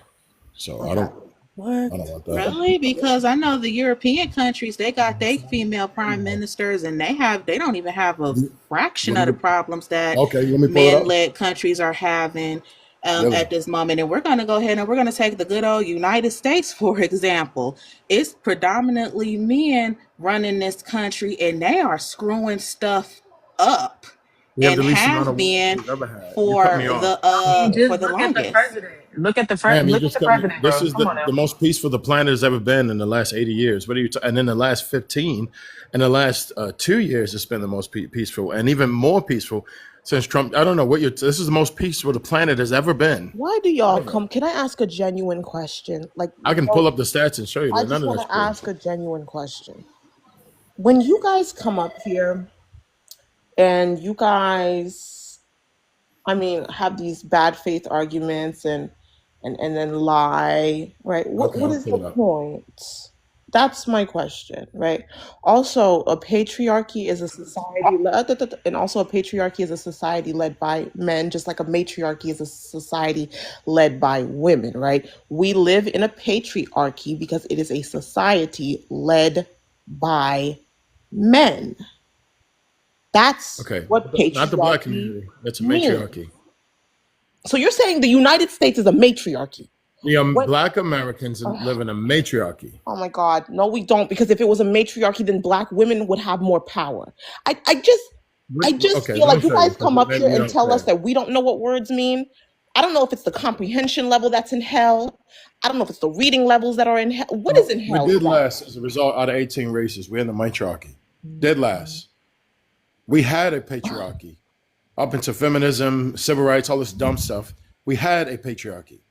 So I don't What? want that. Really? Because I know the European countries, they got their female prime ministers, and they don't even have a fraction of the problems that Okay, let me pull it up. men-led countries are having Really? at this moment. And we're going to go ahead and we're going to take the good old United States, for example. It's predominantly men running this country, and they are screwing stuff up We have and the least amount have of war been we've ever had. You cut for me off. for Just the look at the longest. president. Look at the Ma'am, you look at just the cut me. president, This bro. is Come on the now. most peaceful the planet has ever been in the last 80 years. What are you? And in the last 15, in the last 2 years, it's been the most peaceful, and even more peaceful since Trump. I don't know what you're. This is the most peaceful the planet has ever been. Why do y'all Ever. come? Can I ask a genuine question? Like, I can pull up the stats and show you I that none just of want that's to true. ask a genuine question. When you guys come up here and you guys, I mean, have these bad faith arguments and then lie, right? Okay, What I'll is pull the it up. point? That's my question, right? Also, a patriarchy is a society, and also a patriarchy is a society led by men, just like a matriarchy is a society led by women, right? We live in a patriarchy because it is a society led by men. That's Okay, what not the black patriarchy community. That's a means. matriarchy. So you're saying the United States is a matriarchy? The What? black Americans live in a matriarchy. Oh my God. No, we don't. Because if it was a matriarchy, then black women would have more power. I just Okay, feel let me like you show you guys because come up maybe here you and don't tell us care. that we don't know what words mean. I don't know if it's the comprehension level that's in hell. I don't know if it's the reading levels that are in hell. What is in We hell did exactly? last as a result out of 18 races. We're in the matriarchy. Dead last. We had a patriarchy up into feminism, civil rights, all this dumb stuff. We had a patriarchy.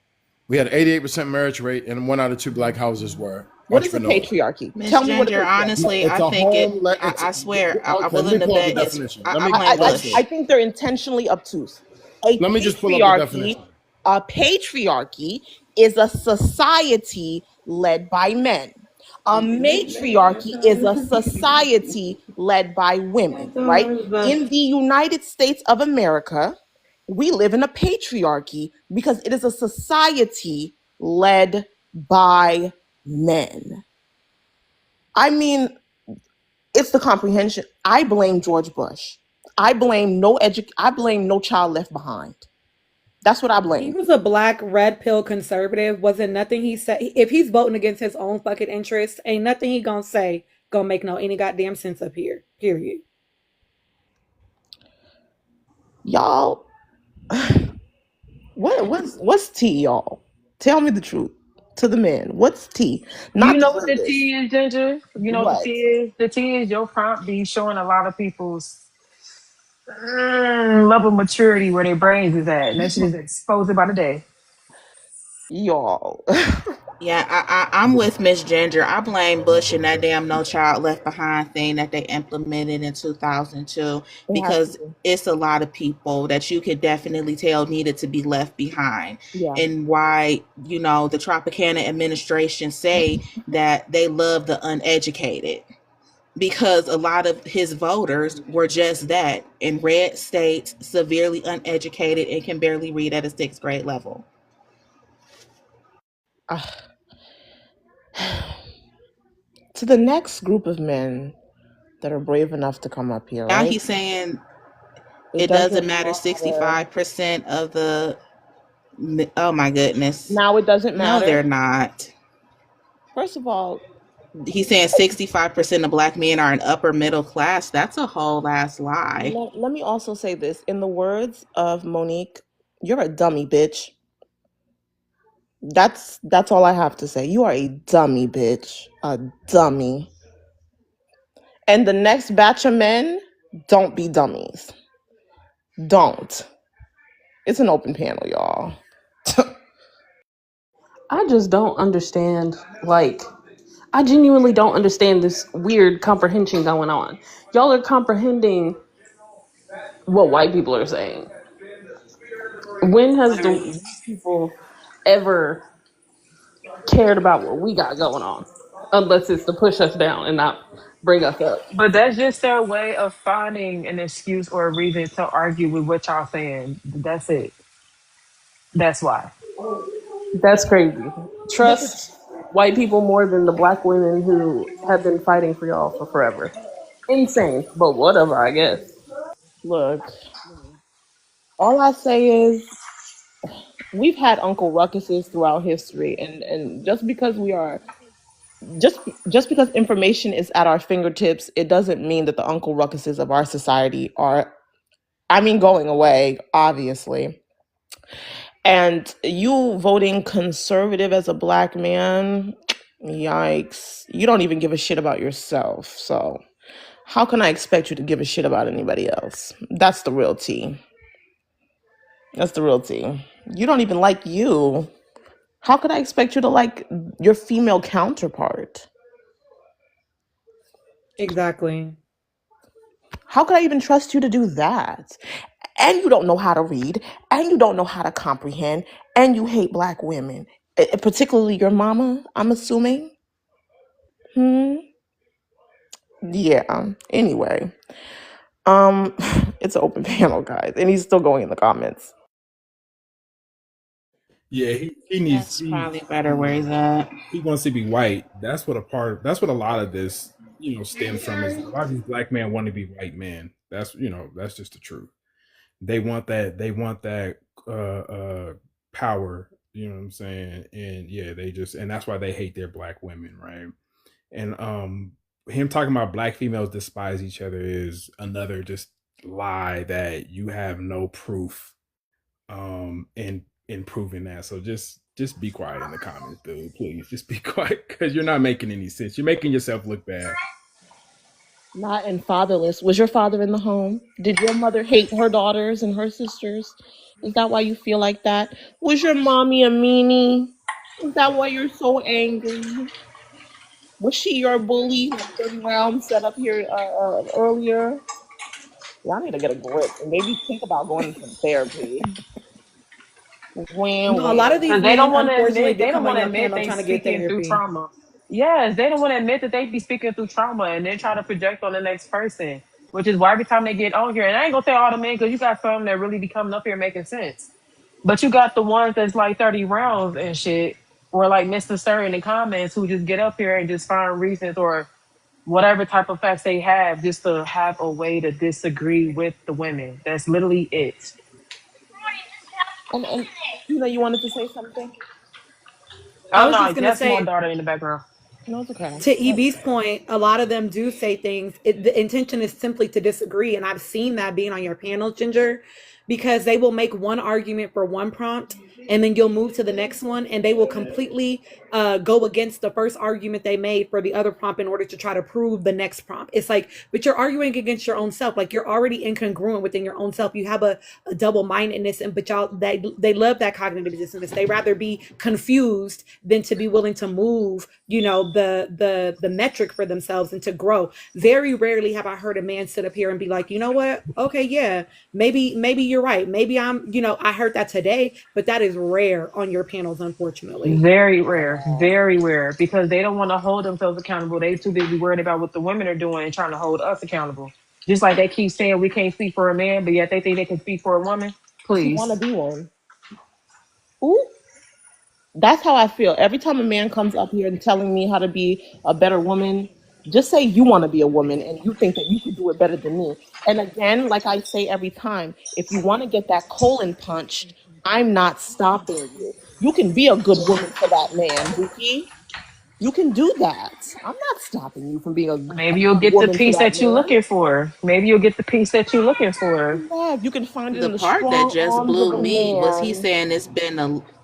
We had 88% marriage rate, and 1 out of 2 black houses were What is a entrepreneurs. patriarchy? Miss Tell me what a Ginger, patriarchy is. honestly, It's I a think it. home. I swear, I'm Okay, let me willing to pull up the bet it's. definition. I, Let I me blame watch Bush. I this. think they're intentionally obtuse. A Let me just pull up the definition. patriarchy is a society led by men. A matriarchy is a society led by women, right? In the United States of America, we live in a patriarchy because it is a society led by men. I mean, it's the comprehension. I blame George Bush. I blame no child left behind. That's what I He blame. was a black red pill conservative. Wasn't nothing he said. If he's voting against his own fucking interests, ain't nothing he gonna say gonna make no any goddamn sense up here. Period. Y'all, what's tea, y'all? Tell me the truth. To the men, what's tea? You Not the know what the brothers. T is, Ginger? You know what the What? T is? The T is your prompt be showing a lot of people's level of maturity where their brains is at. And that shit is exposed by the day. Y'all. Yeah, I'm with Miss Ginger. I blame Bush and that damn No Child Left Behind thing that they implemented in 2002 It has to because be. it's a lot of people that you could definitely tell needed to be left behind. Yeah. And why, the Tropicana administration say that they love the uneducated because a lot of his voters were just that in red states, severely uneducated, and can barely read at a sixth grade level. To the next group of men that are brave enough to come up here, Now right? he's saying It it doesn't doesn't matter matter. 65% of the. Oh my goodness. Now it doesn't No, matter. they're not. First of all, He's saying 65% of black men are in upper middle class. That's a whole ass lie. let me also say this. In the words of Monique, you're a dummy, bitch. That's all I have to say. You are a dummy, bitch. A dummy. And the next batch of men, don't be dummies. Don't. It's an open panel, y'all. I just don't understand. Like, I genuinely don't understand this weird comprehension going on. Y'all are comprehending what white people are saying. When has the Literally. white people ever cared about what we got going on? Unless it's to push us down and not bring us up. But that's just their way of finding an excuse or a reason to argue with what y'all saying. That's it. That's why. That's crazy. But the Trust white people more than the black women who have been fighting for y'all for forever. Insane, but whatever, I guess. Look, all I say is we've had Uncle Ruckuses throughout history, and just just because information is at our fingertips, it doesn't mean that the Uncle Ruckuses of our society are, I mean, going away, obviously. And you voting conservative as a black man, yikes. You don't even give a shit about yourself. So, how can I expect you to give a shit about anybody else? That's the real tea. That's the real tea. You don't even like you. How could I expect you to like your female counterpart? exactly. How could I even trust you to do that? And you don't know how to read, and you don't know how to comprehend, and you hate black women, particularly your mama, I'm assuming. Hmm. Yeah. Anyway, um, it's an open panel, guys, and he's still going in the comments. Yeah, he needs That's probably better where he's at. he wants to be white. That's what a lot of this, stems from, is a lot of these black men want to be white men. That's just the truth. They want that power, you know what I'm saying? And yeah, and that's why they hate their black women, right? And him talking about black females despise each other is another just lie that you have no proof in proving that. So just be quiet in the comments, dude. Please just be quiet, because you're not making any sense. You're making yourself look bad. Not in fatherless. Was your father in the home? Did your mother hate her daughters and her sisters? Is that why you feel like that? Was your mommy a meanie? Is that why you're so angry? Was she your bully, like 30 rounds set up here earlier? Y'all need to get a grip and maybe think about going to some therapy. Wham, No, a lot of wham. these Because they don't men want to unfortunately admit, did they don't come on want to your admit panel they trying to get speaking through therapy. trauma. Yes, they don't want to admit that they be speaking through trauma and then try to project on the next person, which is why every time they get on here, and I ain't gonna say all the men, because you got some that really be coming up here making sense, but you got the ones that's like 30 rounds and shit, or like Mr. Sir in the comments, who just get up here and just find reasons or whatever type of facts they have just to have a way to disagree with the women. That's literally it. And you wanted to say something? I Oh was no, just gonna that's my say, daughter in the background. No, it's okay. to EB's point, a lot of them do say things. The intention is simply to disagree. And I've seen that being on your panel, Ginger, because they will make one argument for one prompt and then you'll move to the next one and they will completely go against the first argument they made for the other prompt in order to try to prove the next prompt. It's like, but you're arguing against your own self. Like you're already incongruent within your own self. You have a double mindedness, and but y'all they love that cognitive dissonance. They rather be confused than to be willing to move, the metric for themselves and to grow. Very rarely have I heard a man sit up here and be like, you know what? Okay, yeah, maybe you're right. Maybe I heard that today, but that is rare on your panels, unfortunately. Very rare, because they don't want to hold themselves accountable. They too busy worried about what the women are doing and trying to hold us accountable. Just like they keep saying we can't speak for a man, but yet they think they can speak for a woman. Who want to Please. be one? Ooh. That's how I feel. Every time a man comes up here and telling me how to be a better woman, just say you want to be a woman and you think that you could do it better than me. And again, like I say every time, if you want to get that colon punched, I'm not stopping you. You can be a good woman for that man, Buki. You can do that. I'm not stopping you from being a Maybe you'll good get the woman for piece that that you're man. looking for. Maybe you'll get the piece that you're looking for. Yeah, you can find it The in the part that strong just arms of blew a me was he man. saying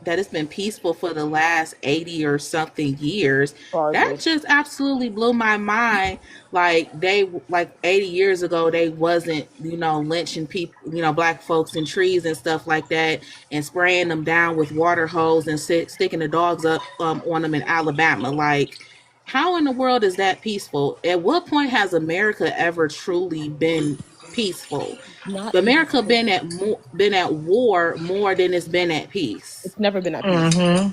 that it's been peaceful for the last 80 or something years. That Garbage. just absolutely blew my mind. Like 80 years ago they wasn't, lynching people, black folks in trees and stuff like that, and spraying them down with water hose and sticking the dogs up on them in Alabama. Like, how in the world is that peaceful? At what point has America ever truly been peaceful. Not America peaceful. been at war more than it's been at peace. It's never been at peace. Hmm.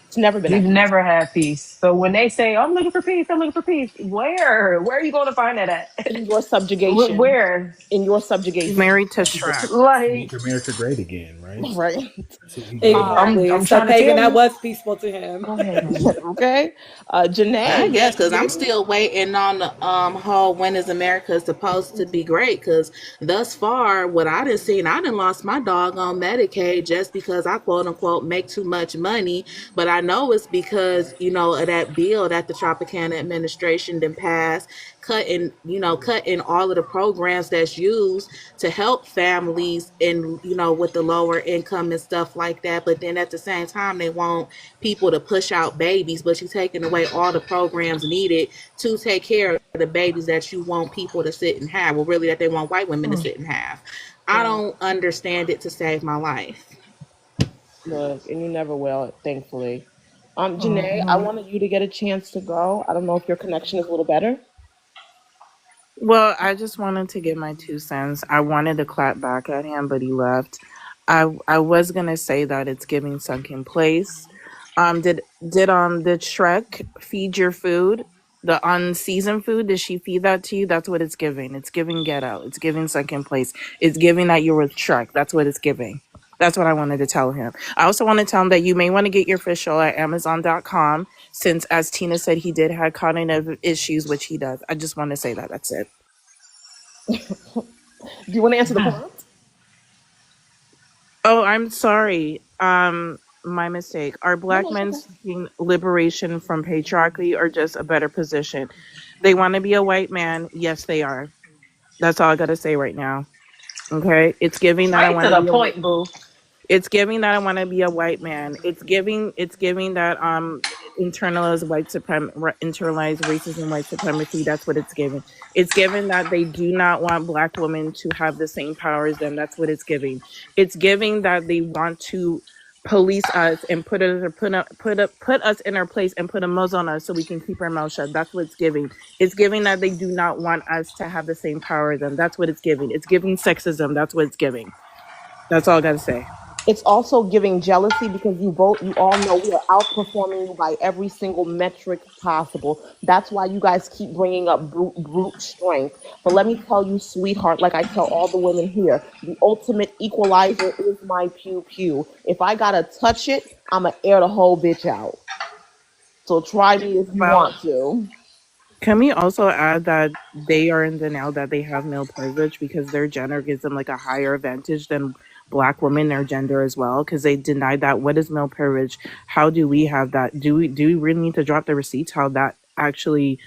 It's never been We've at peace. never had peace. So when they say, "I'm looking for peace," I'm looking for peace. Where are you going to find that at? In your subjugation. Where? In your subjugation. Married to Shrek. Make Like, America great again, right? Right. That's what we doing. Um, Exactly. I'm So trying to pagan, tell that you. was peaceful to him. Go ahead, honey. okay. I Janae, guess because I'm you're still waiting on the whole when is America supposed to be great? Because thus far, what I done seen, I done lost my dog on Medicaid just because I quote unquote make too much money. But I know it's because of that bill that the Tropicana administration then passed, cutting all of the programs that's used to help families and with the lower income and stuff like that. But then at the same time, they want people to push out babies, but you're taking away all the programs needed to take care of the babies that you want people to sit and have. Well, really, that they want white women to sit and have. I right. don't understand it to save my life. Look, and you never will, thankfully. Janae, I Hmm. wanted you to get a chance to go. I don't know if your connection is a little better. Well, I just wanted to give my 2 cents. I wanted to clap back at him, but he left. I was gonna say that it's giving sunken place. Did Shrek feed your food? The unseasoned food, did she feed that to you? That's what it's giving. It's giving get out. It's giving sunken place. It's giving that you're with Shrek. That's what it's giving. That's what I wanted to tell him. I also want to tell him that you may want to get your fish oil at Amazon.com since, as Tina said, he did have cognitive issues, which he does. I just want to say that. That's it. Do you want to answer the prompt? Oh, I'm sorry. My mistake. Are No, black no, it's men okay. seeking liberation from patriarchy or just a better position? They want to be a white man. Yes, they are. That's all I got to say right now. Okay? It's giving that I Straight to want to the be a point, boo. it's giving that I want to be a white man. It's giving that internalized racism, white supremacy. That's what it's giving. It's giving that they do not want black women to have the same power as them. That's what it's giving. It's giving that they want to police us and put us in our place and put a muzzle on us so we can keep our mouth shut. That's what it's giving. It's giving that they do not want us to have the same power as them. That's what it's giving. It's giving sexism. That's what it's giving. That's all I gotta say. It's also giving jealousy because you all know we are outperforming you by every single metric possible. That's why you guys keep bringing up brute strength. But let me tell you, sweetheart, like I tell all the women here, the ultimate equalizer is my pew pew. If I gotta touch it, I'ma air the whole bitch out. So try me if you Well, want to. can we also add that they are in denial that they have male privilege because their gender gives them like a higher advantage than black women, their gender as well? Because they denied that. What is male privilege? How do we have that? Do we really need to drop the receipts? How that actually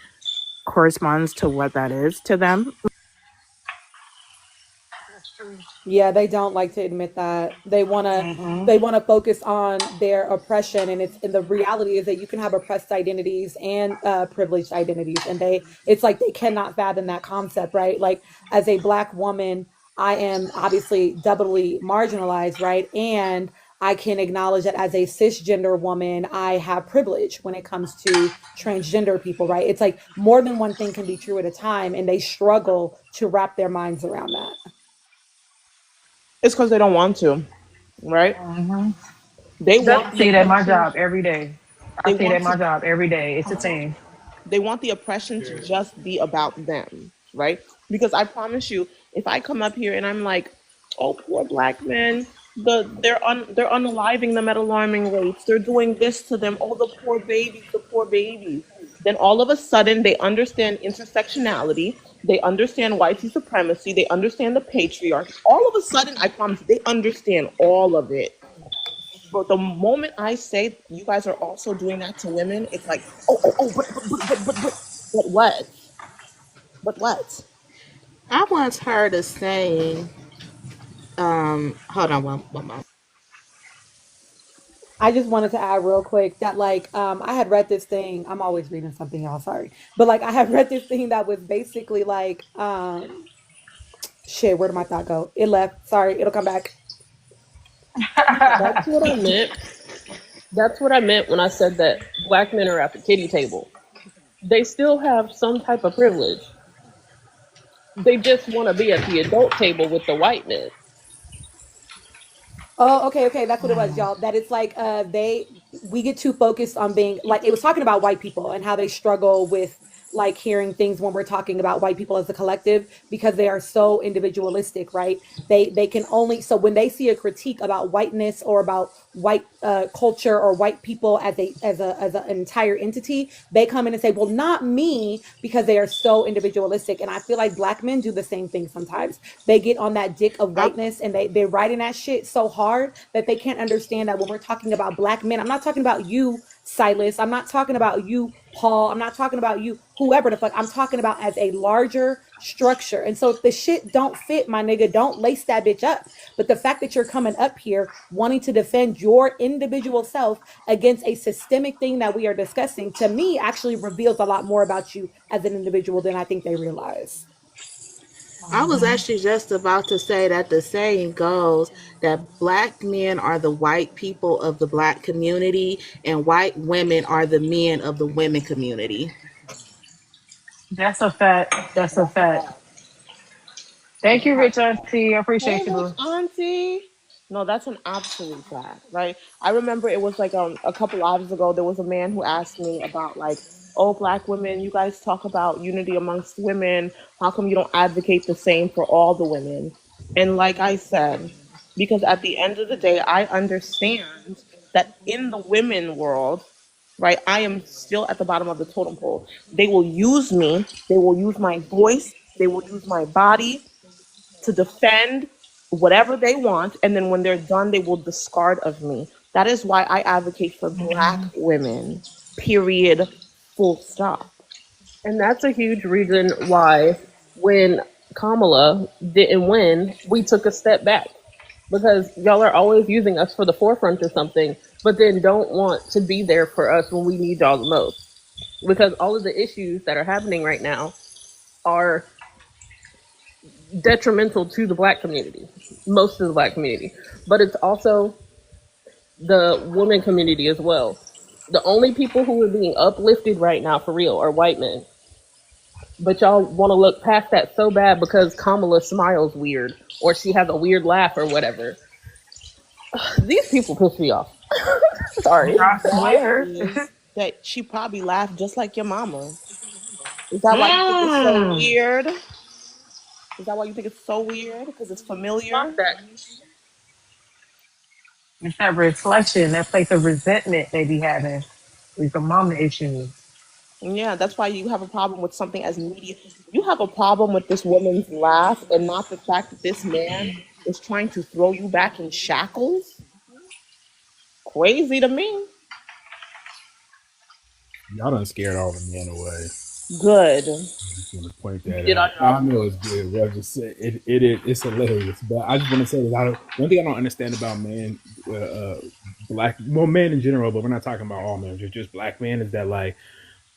corresponds to what that is to them? That's true. Yeah, they don't like to admit that. Hmm. They want to focus on their oppression, and the reality is that you can have oppressed identities and privileged identities, and it's like they cannot fathom that concept, right? Like as a black woman, I am obviously doubly marginalized, right? And I can acknowledge that as a cisgender woman, I have privilege when it comes to transgender people, right? It's like more than one thing can be true at a time, and they struggle to wrap their minds around that. It's because they don't want to, right? Hmm. They I want the say that at my oppression. job every day. I They say that want at my to. job every day. It's a thing. They want the oppression to just be about them, right? Because I promise you, if I come up here and I'm like, "Oh, poor black men, they're unaliving them at alarming rates. They're doing this to them. Oh, the poor babies, the poor babies." Then all of a sudden, they understand intersectionality. They understand white supremacy. They understand the patriarchy. All of a sudden, I promise you, they understand all of it. But the moment I say you guys are also doing that to women, it's like, oh, but what? But what? I once heard a saying. Hold on one moment. I just wanted to add real quick that I had read this thing. I'm always reading something, y'all, sorry. But like I had read this thing that was basically like shit, where did my thought go? It left. Sorry, it'll come back. That's what I meant. That's what I meant when I said that black men are at the kitty table. They still have some type of privilege. They just want to be at the adult table with the white men. Oh, okay, okay. That's what it was, y'all. That it's like we get too focused on being like it was talking about white people and how they struggle with like hearing things when we're talking about white people as a collective because they are so individualistic, right? They can only so when they see a critique about whiteness or about white culture or white people as an entire entity, they come in and say, "Well, not me," because they are so individualistic. And I feel like black men do the same thing sometimes. They get on that dick of I'm, whiteness and they're writing that shit so hard that they can't understand that when we're talking about black men, I'm not talking about you, Silas. I'm not talking about you, Paul. I'm not talking about you, whoever the fuck. I'm talking about as a larger structure. And so if the shit don't fit, my nigga, don't lace that bitch up. But the fact that you're coming up here wanting to defend your individual self against a systemic thing that we are discussing, to me, actually reveals a lot more about you as an individual than I think they realize. I was actually just about to say that the saying goes that black men are the white people of the black community and white women are the men of the women community. That's a fact. That's a that's a fact. fact. Thank you, Rich Auntie. I Hey, appreciate you, Rich boo. Auntie. No, that's an absolute fact, right? I remember it was like a couple lives ago. There was a man who asked me about like, oh, black women, you guys talk about unity amongst women. How come you don't advocate the same for all the women? And like I said, because at the end of the day, I understand that in the women world, right, I am still at the bottom of the totem pole. They will use me. They will use my voice. They will use my body to defend whatever they want, and then when they're done they will discard of me. That is why I advocate for black women, period, full stop. And that's a huge reason why when Kamala didn't win, we took a step back. Because y'all are always using us for the forefront or something, but then don't want to be there for us when we need y'all the most. Because all of the issues that are happening right now are detrimental to the black community, most of the black community, but it's also the women community as well. The only people who are being uplifted right now for real are white men. But y'all want to look past that so bad because Kamala smiles weird or she has a weird laugh or whatever. These people piss me off. Sorry. The I gag swear. is that she probably laughed just like your mama. Is that why you think it's so Mm. weird? Is that why you think it's so weird? Because it's Fuck familiar? that. It's that reflection, that place of resentment they be having with the mama issues. Yeah, that's why you have a problem with something as media. You have a problem with this woman's laugh and not the fact that this man is trying to throw you back in shackles? Crazy to me. Y'all done scared all the men away. Good. I just want to point You that did our out. I job. know it's good. Well, just say it's hilarious. But I just want to say that one thing I don't understand about men, black, well, men in general, but we're not talking about all men, just black men, is that like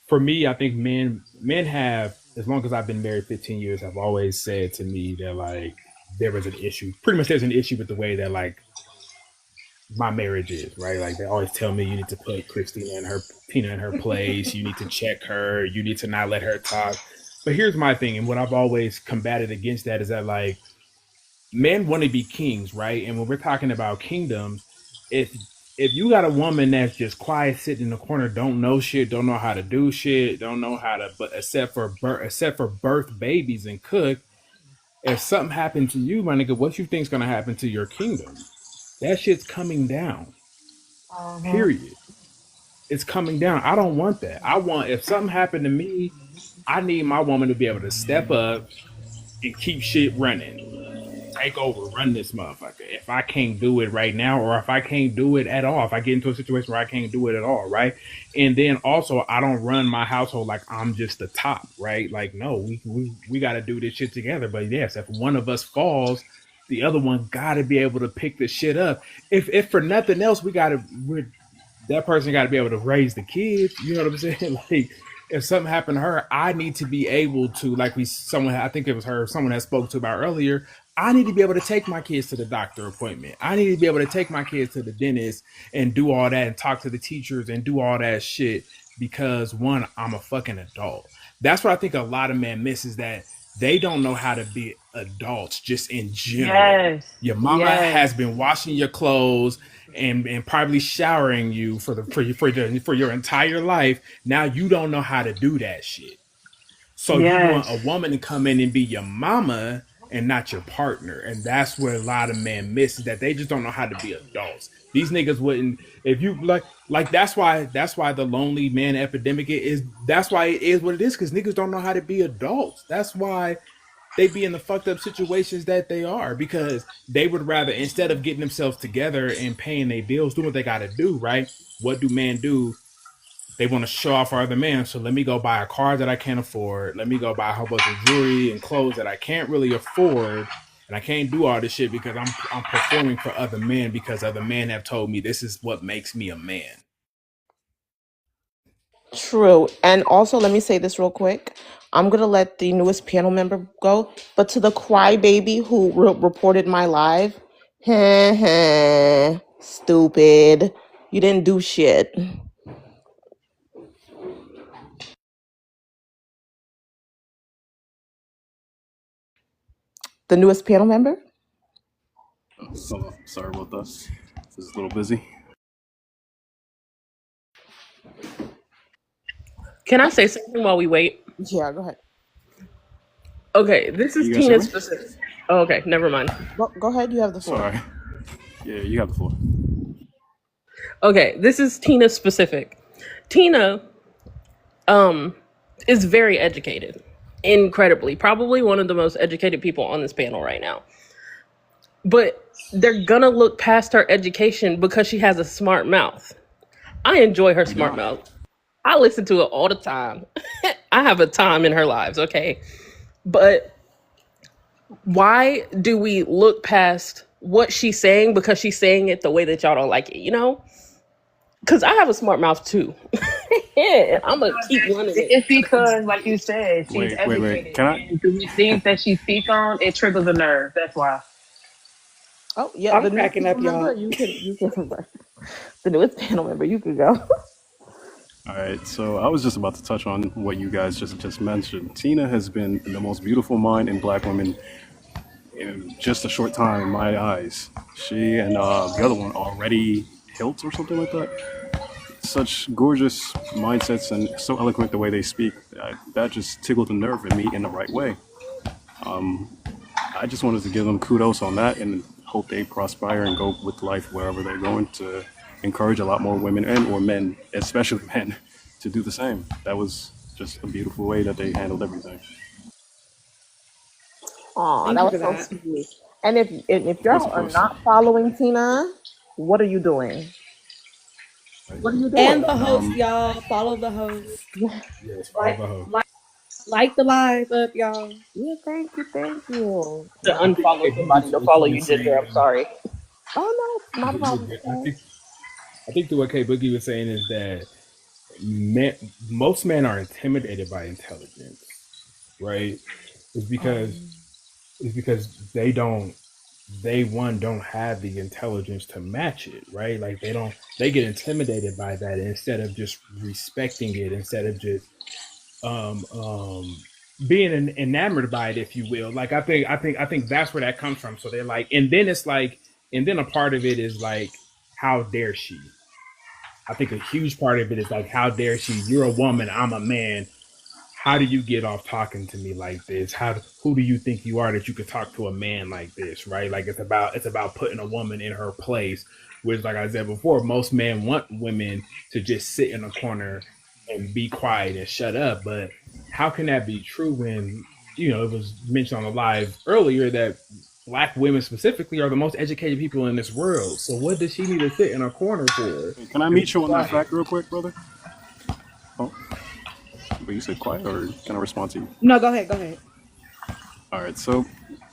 for me, I think men have, as long as I've been married 15 years, have always said to me that like there was an issue. Pretty much, there's an issue with the way that like my marriage is, right? Like they always tell me you need to put Christina and her Tina in her place, you need to check her, you need to not let her talk. But here's my thing, and what I've always combated against that is that like men want to be kings, right? And when we're talking about kingdoms, if if you got a woman that's just quiet, sitting in the corner, don't know shit, don't know how to do shit, don't know how to, but except for birth babies and cook, if something happened to you, my nigga, what you think's gonna happen to your kingdom? That shit's coming down. Uh-huh. Period. It's coming down. I don't want that. I want, if something happened to me, I need my woman to be able to step up and keep shit running. Take over, run this motherfucker. If I can't do it right now, or if I can't do it at all, if I get into a situation where I can't do it at all, right? And then also, I don't run my household like I'm just the top, right? Like, no, we got to do this shit together. But yes, if one of us falls, the other one got to be able to pick the shit up. If for nothing else, that person got to be able to raise the kids. You know what I'm saying? Like, if something happened to her, I need to be able to, like someone, I think it was her, someone that spoke to about earlier. I need to be able to take my kids to the doctor appointment. I need to be able to take my kids to the dentist and do all that and talk to the teachers and do all that shit because one, I'm a fucking adult. That's what I think a lot of men miss, is that they don't know how to be adults just in general. Yes. Your mama Yes. has been washing your clothes and probably showering you for your entire life. Now you don't know how to do that shit. So you want Yes. a woman to come in and be your mama and not your partner. And that's where a lot of men miss, is that they just don't know how to be adults. These niggas wouldn't, if you like that's why the lonely man epidemic is, that's why it is what it is, because niggas don't know how to be adults. That's why they be in the fucked up situations that they are, because they would rather, instead of getting themselves together and paying their bills, do what they gotta do, right? What do men do? They want to show off for other men. So let me go buy a car that I can't afford. Let me go buy a whole bunch of jewelry and clothes that I can't really afford. And I can't do all this shit because I'm performing for other men, because other men have told me this is what makes me a man. True. And also, let me say this real quick. I'm going to let the newest panel member go. But to the crybaby who reported my live, stupid. You didn't do shit. The newest panel member? So sorry about that. This is a little busy. Can I say something while we wait? Yeah, go ahead. Okay, this is You guys hear Tina me? specific. Oh, okay, never mind. Go ahead. You have the floor. Sorry. Yeah, you have the floor. Okay, this is Tina specific. Tina is very educated. Incredibly. Probably one of the most educated people on this panel right now. But they're gonna look past her education because she has a smart mouth. I enjoy her We smart don't. mouth. I listen to it all the time. I have a time in her lives, okay? But why do we look past what she's saying because she's saying it the way that y'all don't like it, you know? Because I have a smart mouth too. Yeah, I'm gonna keep running it. It's because, like you said, she's Wait. educated, Can I? and through the things that she speaks on, it triggers a nerve. That's why. Oh, yeah. I'm The newest cracking up, panel member, y'all. you can the newest panel member, you could go. All right. So I was just about to touch on what you guys just mentioned. Tina has been the most beautiful mind in Black women in just a short time in my eyes. She and the other one, already Hilts or something like that. Such gorgeous mindsets and so eloquent the way they speak. That just tickled the nerve in me in the right way. I just wanted to give them kudos on that and hope they prosper and go with life wherever they're going, to encourage a lot more women and or men, especially men, to do the same. That was just a beautiful way that they handled everything. Aw, Thank that you was for so that. sweet. And if Of y'all are course. not following Tina, what are you doing? Right. What are you And doing? the And host, y'all. Follow the host. Yeah, Yes, follow Like, the hoe. like the live up, y'all. yeah, thank you. To I Wow. think unfollow okay, Boogie, somebody to to what follow you were you, Ginger. I'm saying, sorry. Oh no, it's not a you're problem. good. Okay. I think the what K Boogie was saying is that most men are intimidated by intelligence, right? It's because Um, it's because they don't have the intelligence to match it, right? Like they get intimidated by that instead of just respecting it, instead of just um um being enamored by it, if you will. Like I think that's where that comes from. So they're like, and then it's like, and then a part of it is like, how dare she? I think a huge part of it is like, how dare she? You're a woman, I'm a man. How do you get off talking to me like this? Who do you think you are that you could talk to a man like this, right? Like it's about putting a woman in her place. Which, like I said before, most men want women to just sit in a corner and be quiet and shut up. But how can that be true when, it was mentioned on the live earlier that Black women specifically are the most educated people in this world? So what does she need to sit in a corner for hey, can I and meet be you on that quiet? fact real quick, brother? Oh, but you said quiet, or can I respond to you? No, go ahead. Go ahead. All right. So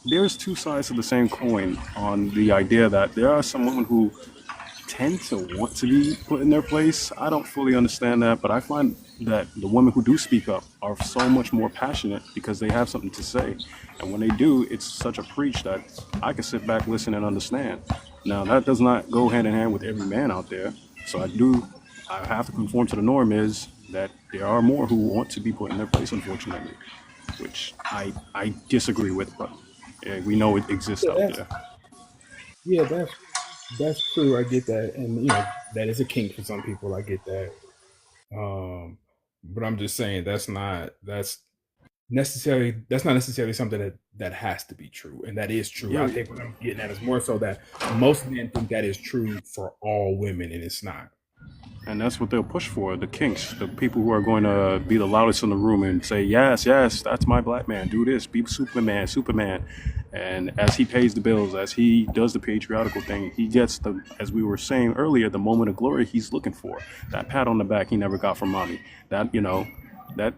there's two sides to the same coin on the idea that there are some women who tend to want to be put in their place. I don't fully understand that, but I find that the women who do speak up are so much more passionate because they have something to say. And when they do, it's such a preach that I can sit back, listen, and understand. Now, that does not go hand in hand with every man out there. So I have to conform to the norm is that there are more who want to be put in their place, unfortunately. which I disagree with, but we know it exists Yeah, out there. that's true. I get that, and that is a kink for some people. I get that. But I'm just saying that's not necessarily something that has to be true, and that is true. I Yeah, think what I'm getting at is more so that most men think that is true for all women, and it's not. and that's what they'll push for, the kinks, the people who are going to be the loudest in the room and say, yes, yes, that's my black man, do this, be Superman. And as he pays the bills, as he does the patriarchal thing, he gets the, as we were saying earlier, the moment of glory he's looking for, that pat on the back he never got from mommy, that that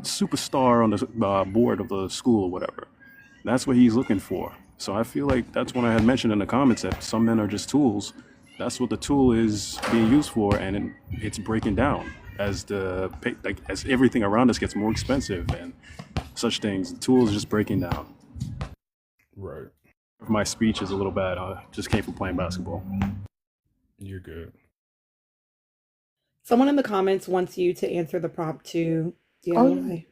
superstar on the board of the school or whatever. That's what he's looking for. So I feel like that's when I had mentioned in the comments that some men are just tools. That's what the tool is being used for, and it's breaking down as as everything around us gets more expensive and such things. The tool is just breaking down. Right. My speech is a little bad. I just came from playing basketball. You're good. Someone in the comments wants you to answer the prompt too. Yeah. Oh, Why?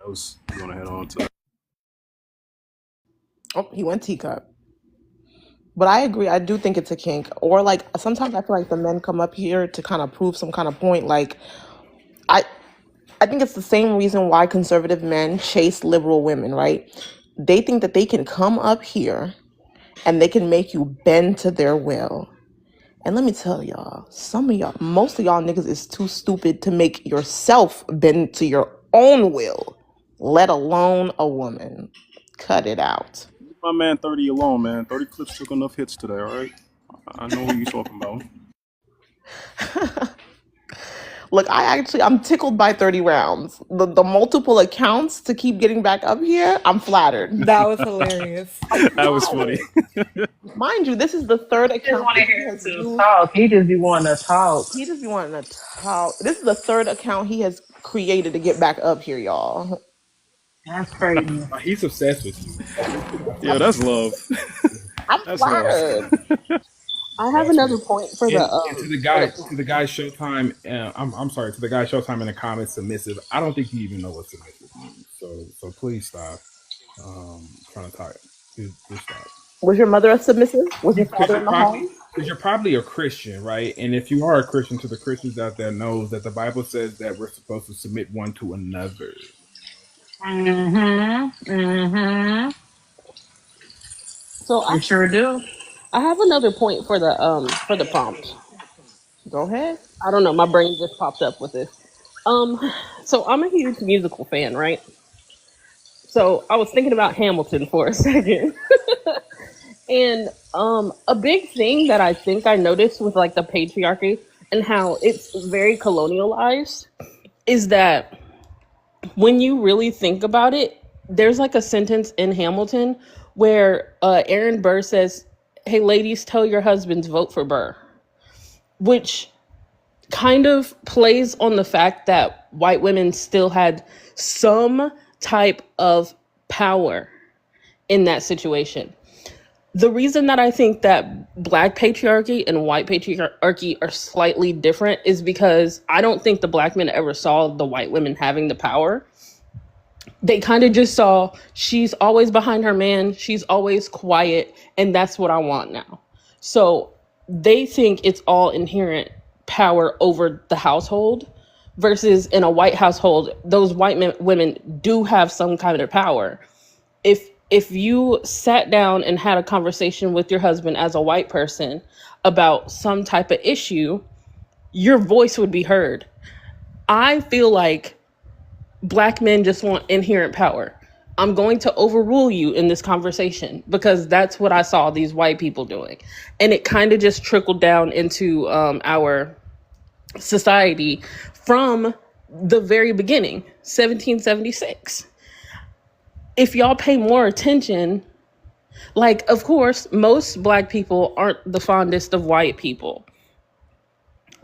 I was going to head on to. Oh, he went teacup. But I agree. I do think it's a kink. Or like sometimes I feel like the men come up here to kind of prove some kind of point. Like I I think it's the same reason why conservative men chase liberal women, right? They think that they can come up here and they can make you bend to their will. And let me tell y'all, most of y'all niggas is too stupid to make yourself bend to your own will, let alone a woman. Cut it out. Leave my man 30 alone, man. 30 clips took enough hits today, all right? I know who you're talking about. Look, I'm tickled by 30 rounds. The multiple accounts to keep getting back up here, I'm flattered. That was hilarious. That was funny. Mind you, this is the third Just account want to that he hear has him used. talk. He just be wanting to talk. He just be wanting to talk. This is the third account he has created to get back up here, y'all. That's crazy. He's obsessed with you. Yeah, that's love. I'm That's love. flattered. I have Trust another me. point for And, the and to the guy Showtime, I'm sorry, to the guy Showtime in the comments, submissive. I don't think you even know what submissive means. So please stop trying to talk. Just stop. Was your mother a submissive? Was your Because father in the home? you're probably a Christian, right? And if you are a Christian, to the Christians out there knows that the Bible says that we're supposed to submit one to another. So You sure do. I have another point for the prompt. Go ahead. I don't know. My brain just popped up with this. So I'm a huge musical fan, right? So I was thinking about Hamilton for a second. And a big thing that I think I noticed with like the patriarchy and how it's very colonialized is that when you really think about it, there's like a sentence in Hamilton where Aaron Burr says, "Hey ladies, tell your husbands vote for Burr," which kind of plays on the fact that white women still had some type of power in that situation. The reason that I think that black patriarchy and white patriarchy are slightly different is because I don't think the black men ever saw the white women having the power. They kind of just saw she's always behind her man, she's always quiet, and that's what I want now. So they think it's all inherent power over the household versus in a white household, those women do have some kind of power. If you sat down and had a conversation with your husband as a white person about some type of issue, your voice would be heard. I feel like black men just want inherent power. I'm going to overrule you in this conversation because that's what I saw these white people doing. And it kind of just trickled down into our society from the very beginning, 1776. If y'all pay more attention, like, of course, most black people aren't the fondest of white people.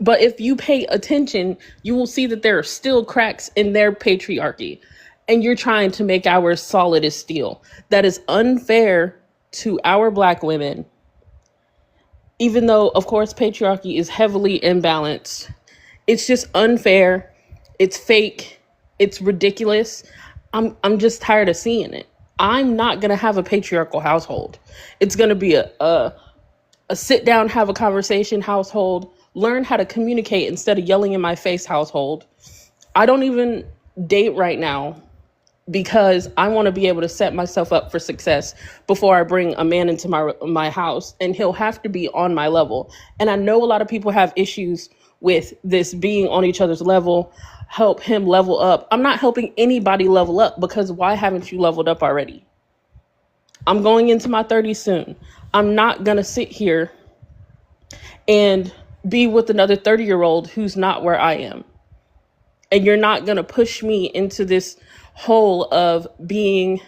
But if you pay attention, you will see that there are still cracks in their patriarchy. And you're trying to make ours solid as steel. That is unfair to our black women. Even though, of course, patriarchy is heavily imbalanced. It's just unfair. It's fake. It's ridiculous. I'm just tired of seeing it. I'm not gonna have a patriarchal household. It's gonna be a sit down, have a conversation household, learn how to communicate instead of yelling in my face household. I don't even date right now because I want to be able to set myself up for success before I bring a man into my house, and he'll have to be on my level. And I know a lot of people have issues with this being on each other's level. Help him level up. I'm not helping anybody level up, because why haven't you leveled up already? I'm going into my 30s soon. I'm not going to sit here and be with another 30-year-old who's not where I am. And you're not going to push me into this hole of being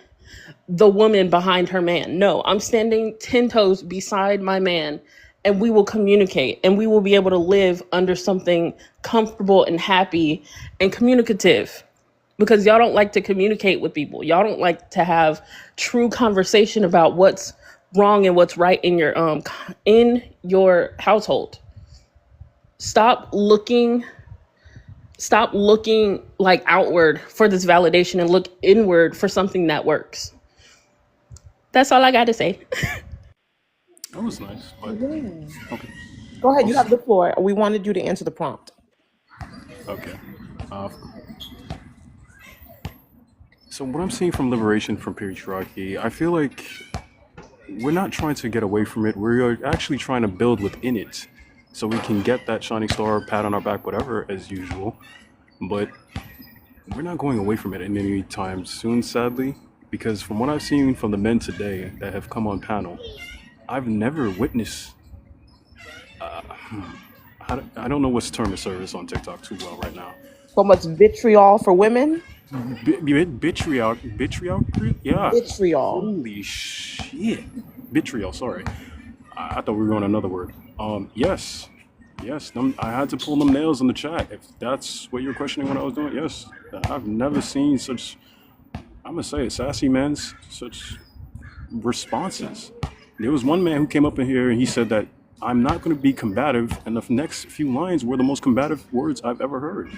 the woman behind her man. No, I'm standing 10 toes beside my man, and we will communicate, and we will be able to live under something comfortable and happy and communicative. Because y'all don't like to communicate with people. Y'all don't like to have true conversation about what's wrong and what's right in your household. Stop looking like outward for this validation and look inward for something that works. That's all I got to say. That was nice, but Yeah. okay. Go ahead, you Also, have the floor. We wanted you to answer the prompt. okay. Uh, so what I'm seeing from liberation from patriarchy, I feel like we're not trying to get away from it. We're actually trying to build within it, so we can get that shining star, pat on our back, whatever, as usual. But we're not going away from it any time soon, sadly, because from what I've seen from the men today that have come on panel, I've never witnessed. I don't know what's term of service on TikTok too well right now. So much vitriol for women. Vitriol, yeah. Vitriol. Holy shit, vitriol. Sorry, I thought we were going another word. Yes, I had to pull them nails in the chat. If that's what you're questioning, what I was doing, yes, I've never seen such. I'm gonna say it, sassy men's such responses. There was one man who came up in here and he said that I'm not going to be combative, and the next few lines were the most combative words I've ever heard.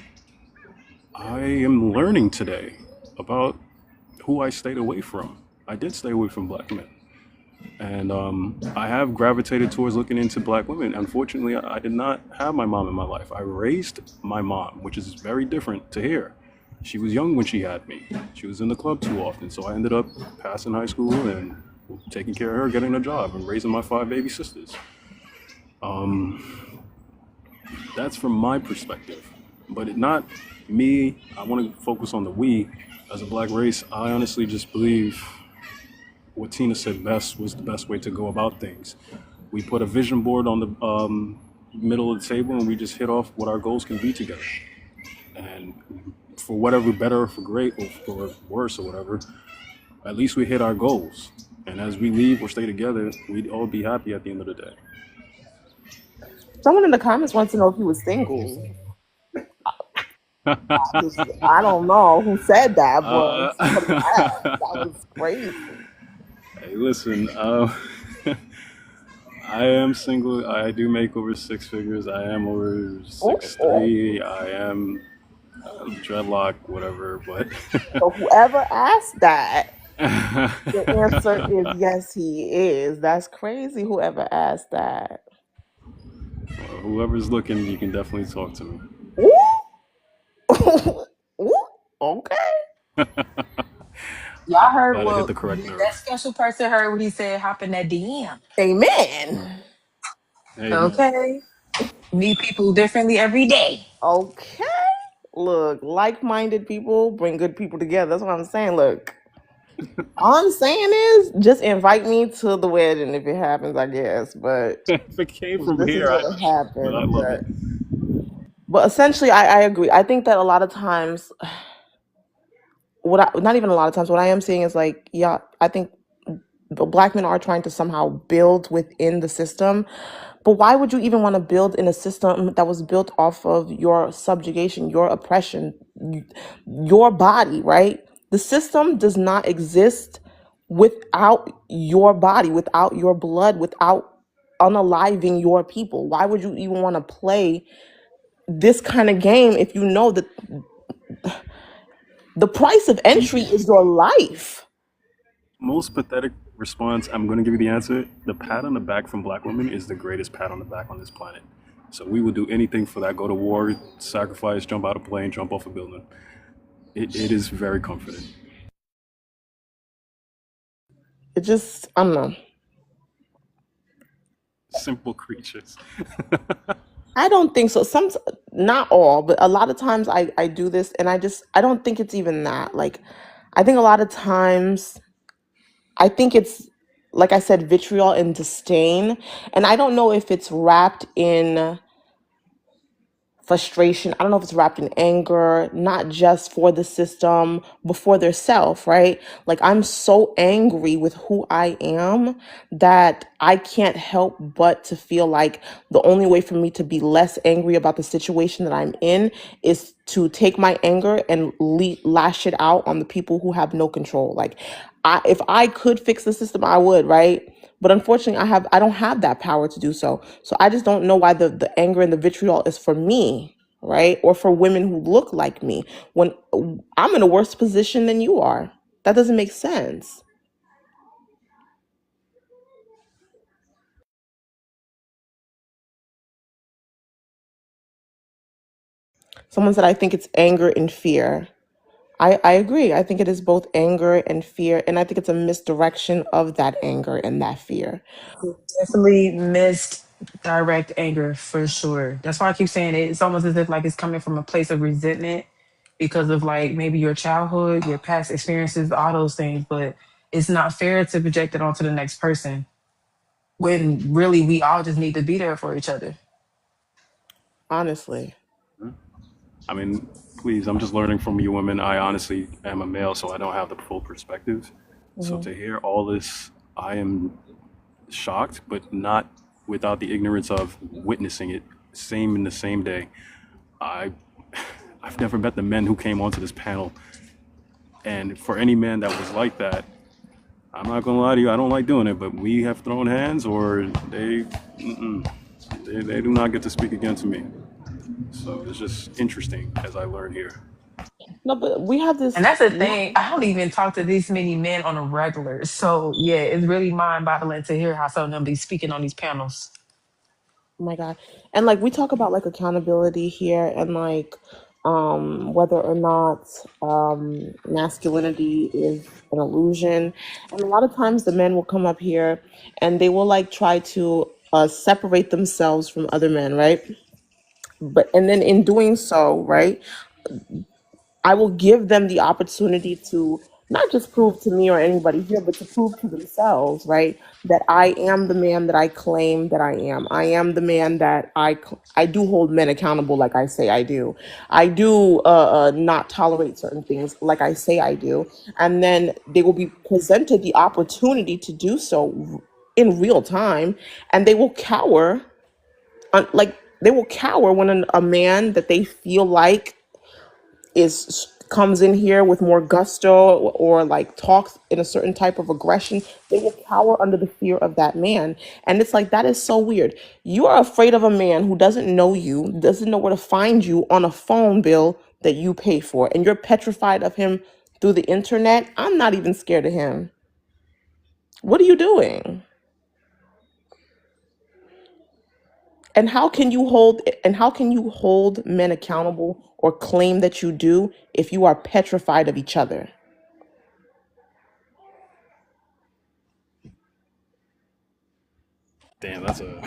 I am learning today about who I stayed away from. I did stay away from black men, and I have gravitated towards looking into black women. Unfortunately, I did not have my mom in my life. I raised my mom, which is very different to here. She was young when she had me. She was in the club too often, so I ended up passing high school and taking care of her, getting a job, and raising my 5 baby sisters. That's from my perspective, but not me. I want to focus on the we. As a black race, I honestly just believe what Tina said best was the best way to go about things. We put a vision board on the middle of the table, and we just hit off what our goals can be together. And for whatever better or for great or for worse or whatever, at least we hit our goals. And as we leave or stay together, we'd all be happy at the end of the day. Someone in the comments wants to know if he was single. I don't know who said that, but somebody asked. That was crazy. Hey, listen, I am single. I do make over 6 figures. I am over 6'3". I am dreadlock, whatever, but So whoever asked that, the answer is yes, he is. That's crazy. Whoever asked that. whoever's looking, you can definitely talk to me. Ooh, okay. Y'all heard Glad I hit what the correct that nerve. special person heard what he said, hop in that DM. Amen. Amen. Okay. Meet people differently every day. Okay. Look, like-minded people bring good people together. That's what I'm saying. Look, all I'm saying is just invite me to the wedding if it happens, I guess. But If it came from this is here, what but I happened. love it. But essentially, I agree. I think that a lot of times, not even a lot of times, what I am seeing is like, yeah, I think the black men are trying to somehow build within the system. But why would you even want to build in a system that was built off of your subjugation, your oppression, your body, right? The system does not exist without your body, without your blood, without unaliving your people. Why would you even want to play this kind of game if you know that The price of entry is your life. Most pathetic response, I'm going to give you the answer. The pat on the back from black women is the greatest pat on the back on this planet. So we will do anything for that. Go to war, sacrifice, jump out of a plane, jump off a building. It is very comforting. It just, I don't know. Simple creatures. I don't think so. Not all, but a lot of times I do this and I don't think it's even that. Like, I think a lot of times, I think it's, like I said, vitriol and disdain. And I don't know if it's wrapped in frustration. I don't know if it's wrapped in anger, not just for the system, but for their self, right? Like, I'm so angry with who I am that I can't help but to feel like the only way for me to be less angry about the situation that I'm in is to take my anger and lash it out on the people who have no control. Like, if I could fix the system, I would, right? But unfortunately, I don't have that power to do so. So I just don't know why the anger and the vitriol is for me, right? Or for women who look like me when I'm in a worse position than you are. That doesn't make sense. Someone said, I think it's anger and fear. I agree. I think it is both anger and fear. And I think it's a misdirection of that anger and that fear. Definitely misdirect anger for sure. That's why I keep saying it. It's almost as if like it's coming from a place of resentment because of like maybe your childhood, your past experiences, all those things. But it's not fair to project it onto the next person when really we all just need to be there for each other. Honestly. I mean, please, I'm just learning from you women. I honestly am a male, so I don't have the full perspective. So Mhm. to hear all this, I am shocked, but not without the ignorance of witnessing it, same in the same day. I, I've never met the men who came onto this panel, and for any man that was like that, I'm not gonna lie to you, I don't like doing it, but we have thrown hands, or they do not get to speak again to me. So it's just interesting as I learn here. No, but we have this. And that's the thing. I don't even talk to these many men on a regular. So yeah, it's really mind boggling to hear how some of them be speaking on these panels. Oh my God. And like we talk about like accountability here and like whether or not masculinity is an illusion. And a lot of times the men will come up here and they will like try to separate themselves from other men, right? But and then in doing so, right, I will give them the opportunity to not just prove to me or anybody here, but to prove to themselves, right, that I am the man that I claim that I am. I am the man that I do hold men accountable, like I say I do. I do not tolerate certain things, like I say I do, and then they will be presented the opportunity to do so in real time, and they will cower, like they will cower when a man that they feel like is comes in here with more gusto or like talks in a certain type of aggression, they will cower under the fear of that man. And it's like that is so weird. You are afraid of a man who doesn't know you, doesn't know where to find you on a phone bill that you pay for, and you're petrified of him through the internet. I'm not even scared of him. What are you doing? And how can you hold men accountable or claim that you do if you are petrified of each other? Damn, that's a.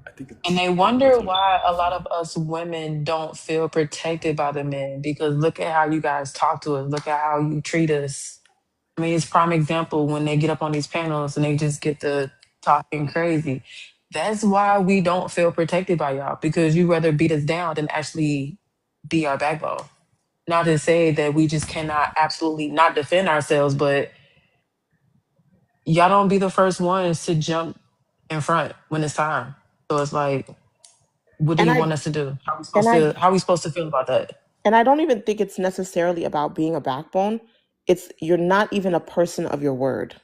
I think And it's. they That's wonder a. why a lot of us women don't feel protected by the men because look at how you guys talk to us. Look at how you treat us. I mean, it's prime example when they get up on these panels and they just get to talking crazy. That's why we don't feel protected by y'all because you rather beat us down than actually be our backbone. Not to say that we just cannot absolutely not defend ourselves, but y'all don't be the first ones to jump in front when it's time. So it's like, what do And you I want us to do? How we and supposed I to how we supposed to feel about that? and I don't even think it's necessarily about being a backbone. It's you're not even a person of your word,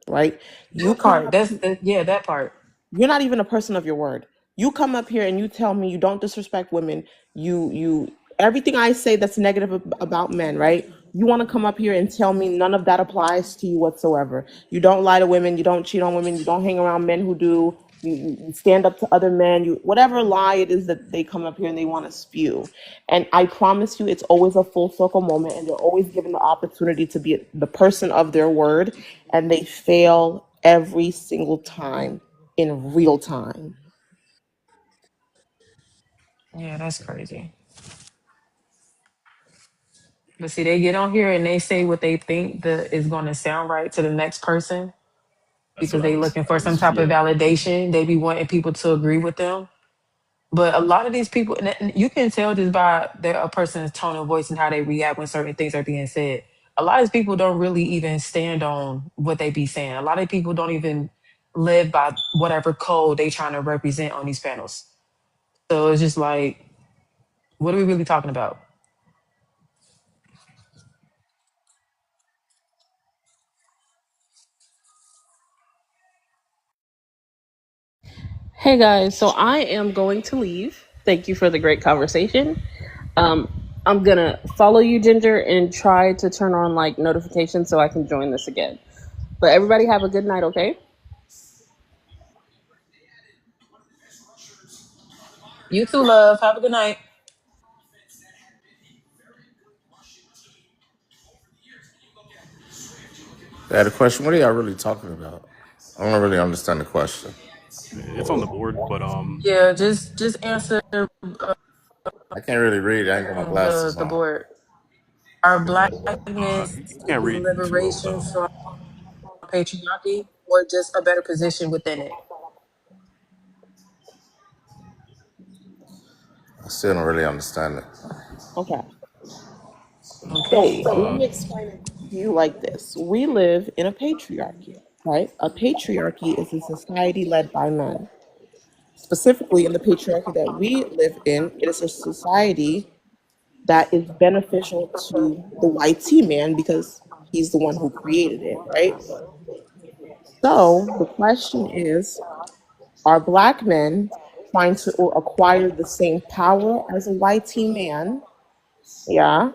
right? You That come part. up, Yeah, that part. you're not even a person of your word. You come up here and you tell me you don't disrespect women. You everything I say that's negative about men, right? You want to come up here and tell me none of that applies to you whatsoever. You don't lie to women. You don't cheat on women. You don't hang around men who do. You stand up to other men. You whatever lie it is that they come up here and they want to spew. And I promise you, it's always a full circle moment, and they're always given the opportunity to be the person of their word, and they fail every single time in real time. Yeah, that's crazy. But see, they get on here and they say what they think that is going to sound right to the next person That's because what I they was. looking I for some was. type of Yeah. validation. They be wanting people to agree with them. But a lot of these people, and you can tell just by a person's tone of voice and how they react when certain things are being said. A lot of people don't really even stand on what they be saying. A lot of people don't even live by whatever code they trying to represent on these panels. So it's just like, what are we really talking about? Hey guys, so I am going to leave. Thank you for the great conversation. Um, I'm gonna follow you, Ginger, and try to turn on like notifications so I can join this again. But everybody have a good night, okay? You too, love. Have a good night. Yeah, the question, what are y'all really talking about? I don't really understand the question. It's on the board, but Yeah, just answer I can't really read. I ain't got my glasses the on. board. Are black men you can't seeking read too well liberation though. from patriarchy or just a better position within it? I still don't really understand it. Okay. So Okay. let me explain it to you like this. We live in a patriarchy, right? A patriarchy is a society led by men. Specifically, in the patriarchy that we live in, it is a society that is beneficial to the white T man because he's the one who created it, right? So the question is, are black men trying to acquire the same power as a white T man? Yeah.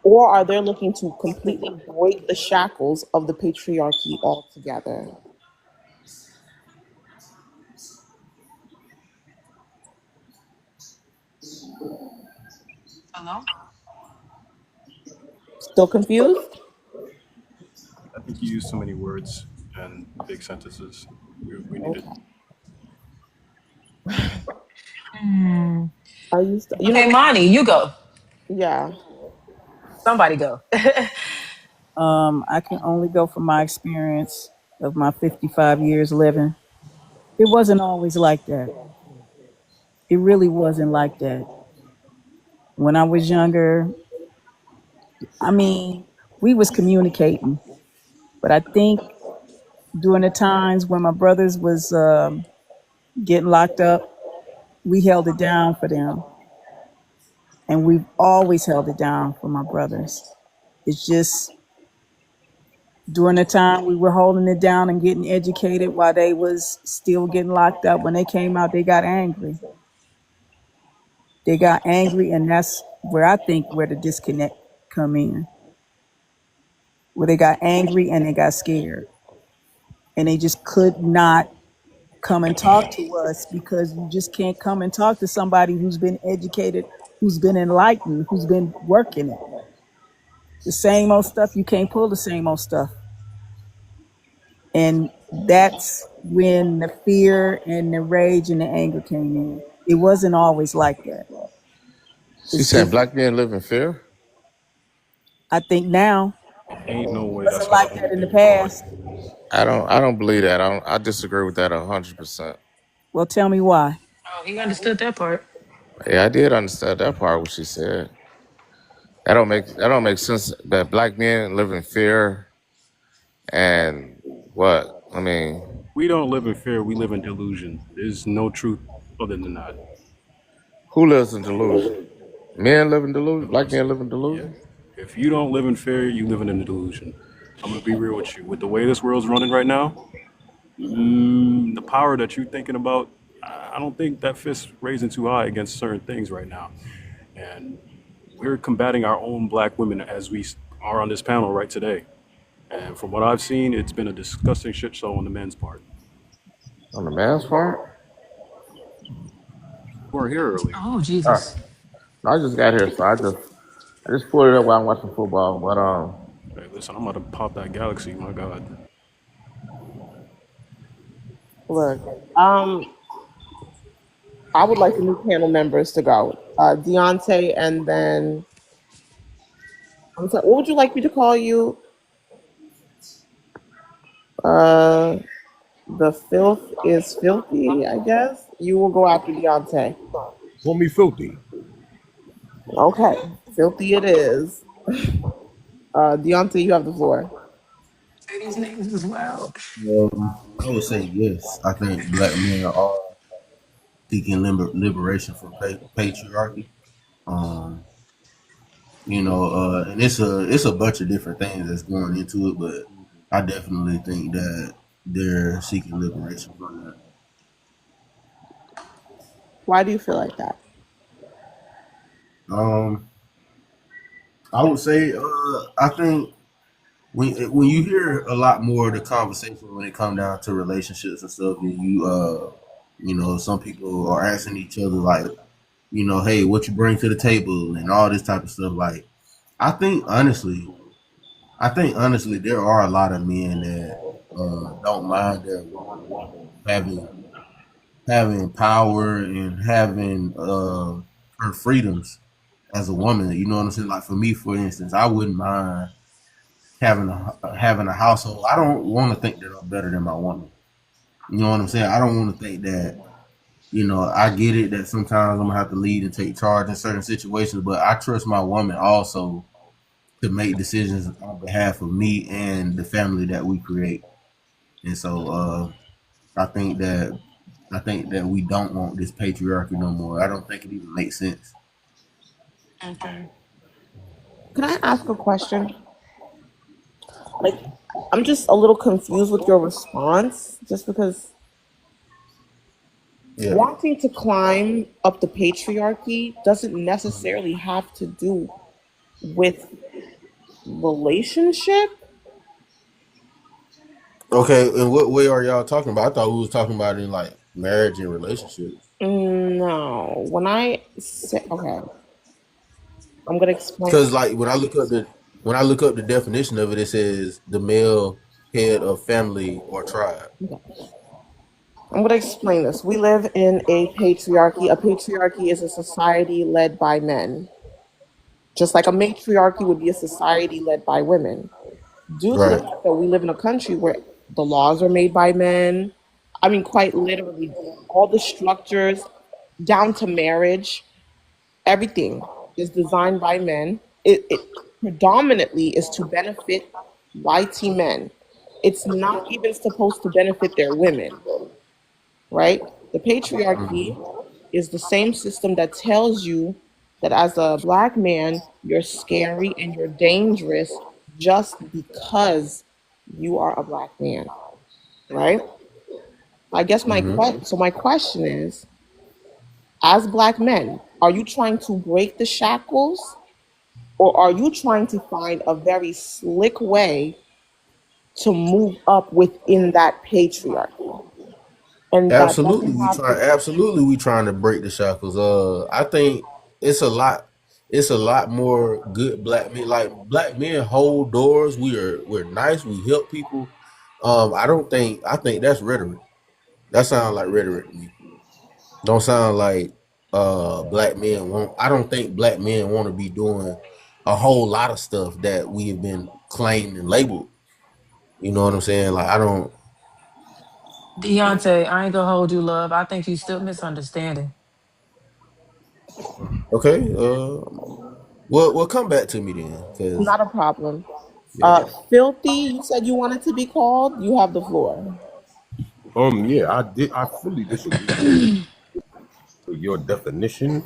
Or are they looking to completely break the shackles of the patriarchy altogether? Hello? Still confused? I think you use too many words and big sentences. We need it. Okay. Hmm. Are you, you know Okay, what? Monty, you go. Yeah. Somebody go. I can only go from my experience of my 55 years living. It wasn't always like that. It really wasn't like that. When I was younger, I mean, we was communicating, but I think during the times when my brothers was getting locked up, we held it down for them, and we've always held it down for my brothers. It's just during the time we were holding it down and getting educated while they was still getting locked up. When they came out, they got angry. They got angry, and that's where I think where the disconnect come in. Where they got angry and they got scared, and they just could not come and talk to us because you just can't come and talk to somebody who's been educated, who's been enlightened, who's been working it. The same old stuff, you can't pull the same old stuff. And that's when the fear and the rage and the anger came in. It wasn't always like that. She It's saying just, black men live in fear? I think now, Ain't no it way that's wasn't how the like that only in the thing you call it. past. I don't believe that. I disagree with that 100%. Well, tell me why. Oh, he understood that part. Yeah, I did understand that part what she said. That don't make sense that black men live in fear and what? I mean, We don't live in fear. We live in delusion. There's no truth other than that. who lives in delusion? Men live in delusion? Black men live in Yeah. delusion? If you don't live in fear, you live in a delusion. I'm gonna be real with you. With the way this world's running right now, the power that you're thinking about, I don't think that fist raising too high against certain things right now. And we're combating our own black women as we are on this panel right today. And from what I've seen, it's been a disgusting shit show on the men's part. On the man's part? We weren't here earlier. Oh Uh, Jesus. I just got here, so I just pulled it up while I'm watching football. But Hey, listen, I'm about to pop that galaxy. My God. Look, I would like the new panel members to go. Deontay, and then I'm sorry, what would you like me to call you? The filth is filthy, I guess. You will go after Deontay. Call me filthy. Okay, filthy it is. Deontay, you have the floor. Say these names as well. I would say yes. I think black men are seeking liberation from patriarchy. Um, and it's a bunch of different things that's going into it, but I definitely think that they're seeking liberation from that. Why do you feel like that? Um, I would say I think when you hear a lot more of the conversation when it come down to relationships and stuff, and some people are asking each other like, hey, what you bring to the table and all this type of stuff. Like, I think honestly, there are a lot of men that don't mind their woman having power and having her freedoms as a woman. You know what I'm saying? Like for me, for instance, I wouldn't mind having a household. I don't want to think that I'm better than my woman. You know what I'm saying? I don't want to think that. I get it that sometimes I'm gonna have to lead and take charge in certain situations, but I trust my woman also to make decisions on behalf of me and the family that we create. And so I think that we don't want this patriarchy no more. I don't think it even makes sense. Okay. Can I ask a question? Like, I'm just a little confused with your response, just because Yeah. wanting to climb up the patriarchy doesn't necessarily have to do with relationship. Okay, and what way are y'all talking about? I thought we was talking about in like marriage and relationships. No, when I say okay, I'm gonna explain. Because like when I look up the definition of it, it says the male head of family or tribe. I'm gonna explain this. We live in a patriarchy. A patriarchy is a society led by men, just like a matriarchy would be a society led by women. Due to the Right. fact that we live in a country where the laws are made by men, I mean, quite literally, all the structures down to marriage, everything is designed by men. It predominantly is to benefit whitey men. It's not even supposed to benefit their women, right? The patriarchy is the same system that tells you that as a black man, you're scary and you're dangerous just because you are a black man, right? I guess my question is, as black men, are you trying to break the shackles, or are you trying to find a very slick way to move up within that patriarchy? And that Absolutely, doesn't have to. we trying to break the shackles. I think it's a lot. It's a lot more good black men. Like black men hold doors. We're nice. We help people. I think that's rhetoric. That sounds like rhetoric to me. Don't sound like black men want. I don't think black men want to be doing a whole lot of stuff that we have been claimed and labeled. You know what I'm saying? Like I don't. Deontay, I ain't gonna hold you, love. I think you still misunderstanding. Okay. Well, come back to me then, because Not a problem. yeah. Filthy, you said you wanted to be called. You have the floor. Yeah, I fully disagree with your definition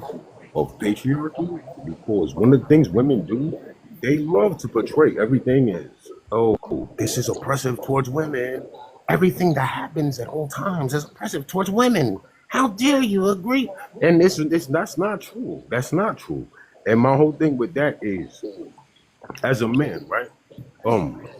of patriarchy because one of the things women do, they love to portray everything as, oh, this is oppressive towards women. Everything that happens at all times is oppressive towards women. How dare you agree? And this that's not true. That's not true. And my whole thing with that is, as a man, right?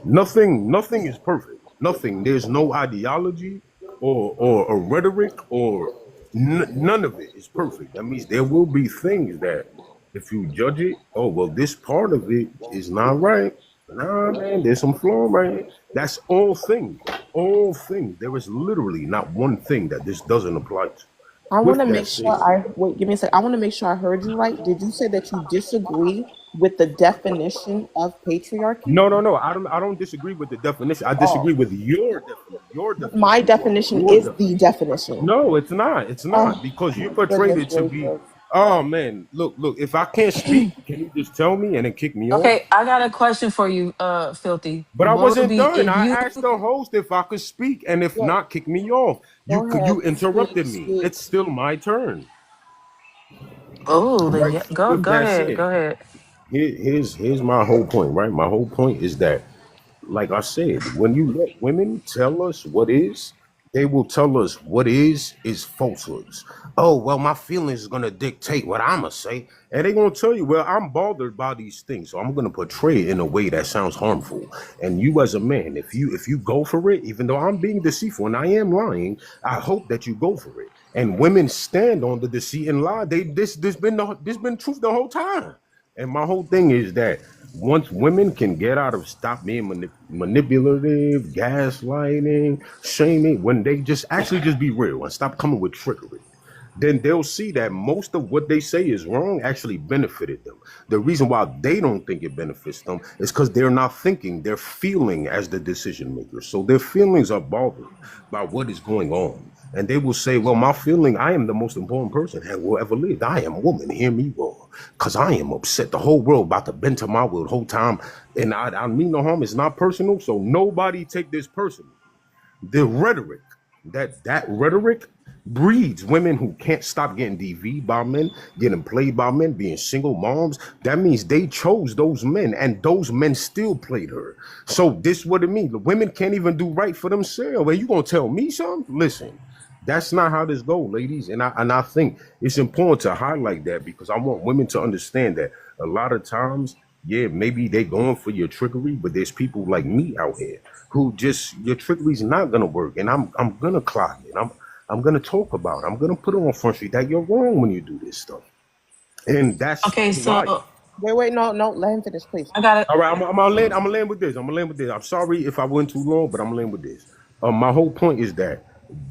Nothing is perfect. Nothing. There's no ideology or a rhetoric or none of it is perfect. That means there will be things that if you judge it, oh well, this part of it is not right. Nah, man, there's some flaw right here. That's all things. All things. There is literally not one thing that this doesn't apply to. I want With to that make sure said, I wait. Give me a sec. I want to make sure I heard you right. Did you say that you disagree with the definition of patriarchy? no, no, no. I don't disagree with the definition. I Oh, disagree with your definition. Your my definition. definition Your is definition. the definition. No, it's not. It's not Oh, because you portrayed goodness it to be. gracious. Oh man, look. If I can't speak, can you just tell me and then kick me off? Okay, I got a question for you, Filthy. But I What would wasn't be done. if I you asked the host if I could speak, and if Go, not, kick me off. go You ahead. Speak, interrupted me. speak. It's still my turn. Oh, then Right. yeah, So go with go that ahead. said, Go ahead. here's my whole point. Right. My whole point is that, like I said, when you let women tell us what is, they will tell us what is falsehoods. Oh, well, my feelings is gonna dictate what I'ma say. And they're gonna tell you, well, I'm bothered by these things, so I'm gonna portray it in a way that sounds harmful. And you as a man, if you go for it, even though I'm being deceitful and I am lying, I hope that you go for it. And women stand on the deceit and lie. This been truth the whole time. And my whole thing is that once women can get out of stop being manipulative, gaslighting, shaming, when they just actually just be real and stop coming with trickery, then they'll see that most of what they say is wrong actually benefited them. The reason why they don't think it benefits them is because they're not thinking, they're feeling as the decision makers. So their feelings are bothered by what is going on. And they will say, well, my feeling, I am the most important person that will ever live. I am a woman, hear me roar. Because I am upset. The whole world about to bend to my will the whole time. And I mean no harm. It's not personal. So nobody take this personal. The rhetoric, that rhetoric breeds women who can't stop getting DV'd by men, getting played by men, being single moms. That means they chose those men, and those men still played her. So this what it means. The women can't even do right for themselves. And you gonna tell me something? Listen, that's not how this go, ladies. And I think it's important to highlight that because I want women to understand that a lot of times, yeah, maybe they going for your trickery, but there's people like me out here who just your trickery's not gonna work, and I'm gonna clock it. I'm gonna talk about it. I'm gonna put it on Front Street that you're wrong when you do this stuff, and that's Okay, life. so Wait, no, no. Let him finish, please. I got it. All right, I'm gonna land. I'm gonna land with this. I'm gonna land with this. I'm sorry if I went too long, but I'm gonna land with this. My whole point is that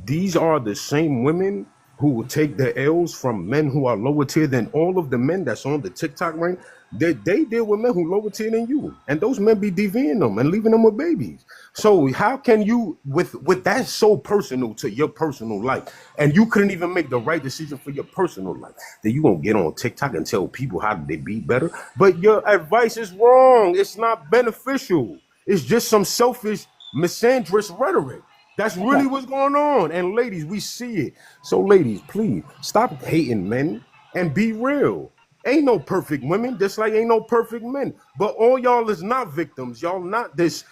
these are the same women who will take the L's from men who are lower tier than all of the men that's on the TikTok rank. They deal with men who lower tier than you, and those men be DVing them and leaving them with babies. So how can you, with that so personal to your personal life, and you couldn't even make the right decision for your personal life, then you gonna get on TikTok and tell people how they be better? But your advice is wrong. It's not beneficial. It's just some selfish, misandrous rhetoric. That's Okay. really what's going on. And ladies, we see it. So, ladies, please stop hating men and be real. Ain't no perfect women, just like ain't no perfect men. But all y'all is not victims. Y'all not this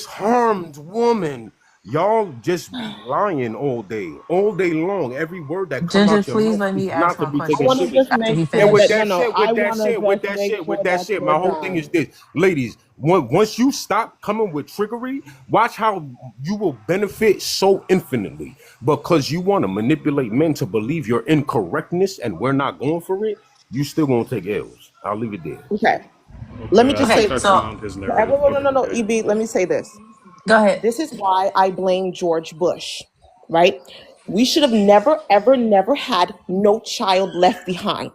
harmed woman. Y'all just be lying all day long. Every word that come Ginger, out your please mouth let is me ask not to my be I taken question want to serious. just after make he sure And with that finished. no, that no. said, I with that want to said, with just that make said, with sure that that said, you're my whole thing done. is this, ladies. Once you stop coming with trickery, watch how you will benefit so infinitely because you want to manipulate men to believe your incorrectness and we're not going for it. You still gonna take L's. I'll leave it there. Okay. Let Okay, me I just can say Okay, this. touch so on his No, narrative. no, Okay, no, no. go ahead. EB, let me say this. go ahead. This is why I blame George Bush, right? We should have never, ever, never had no child left behind.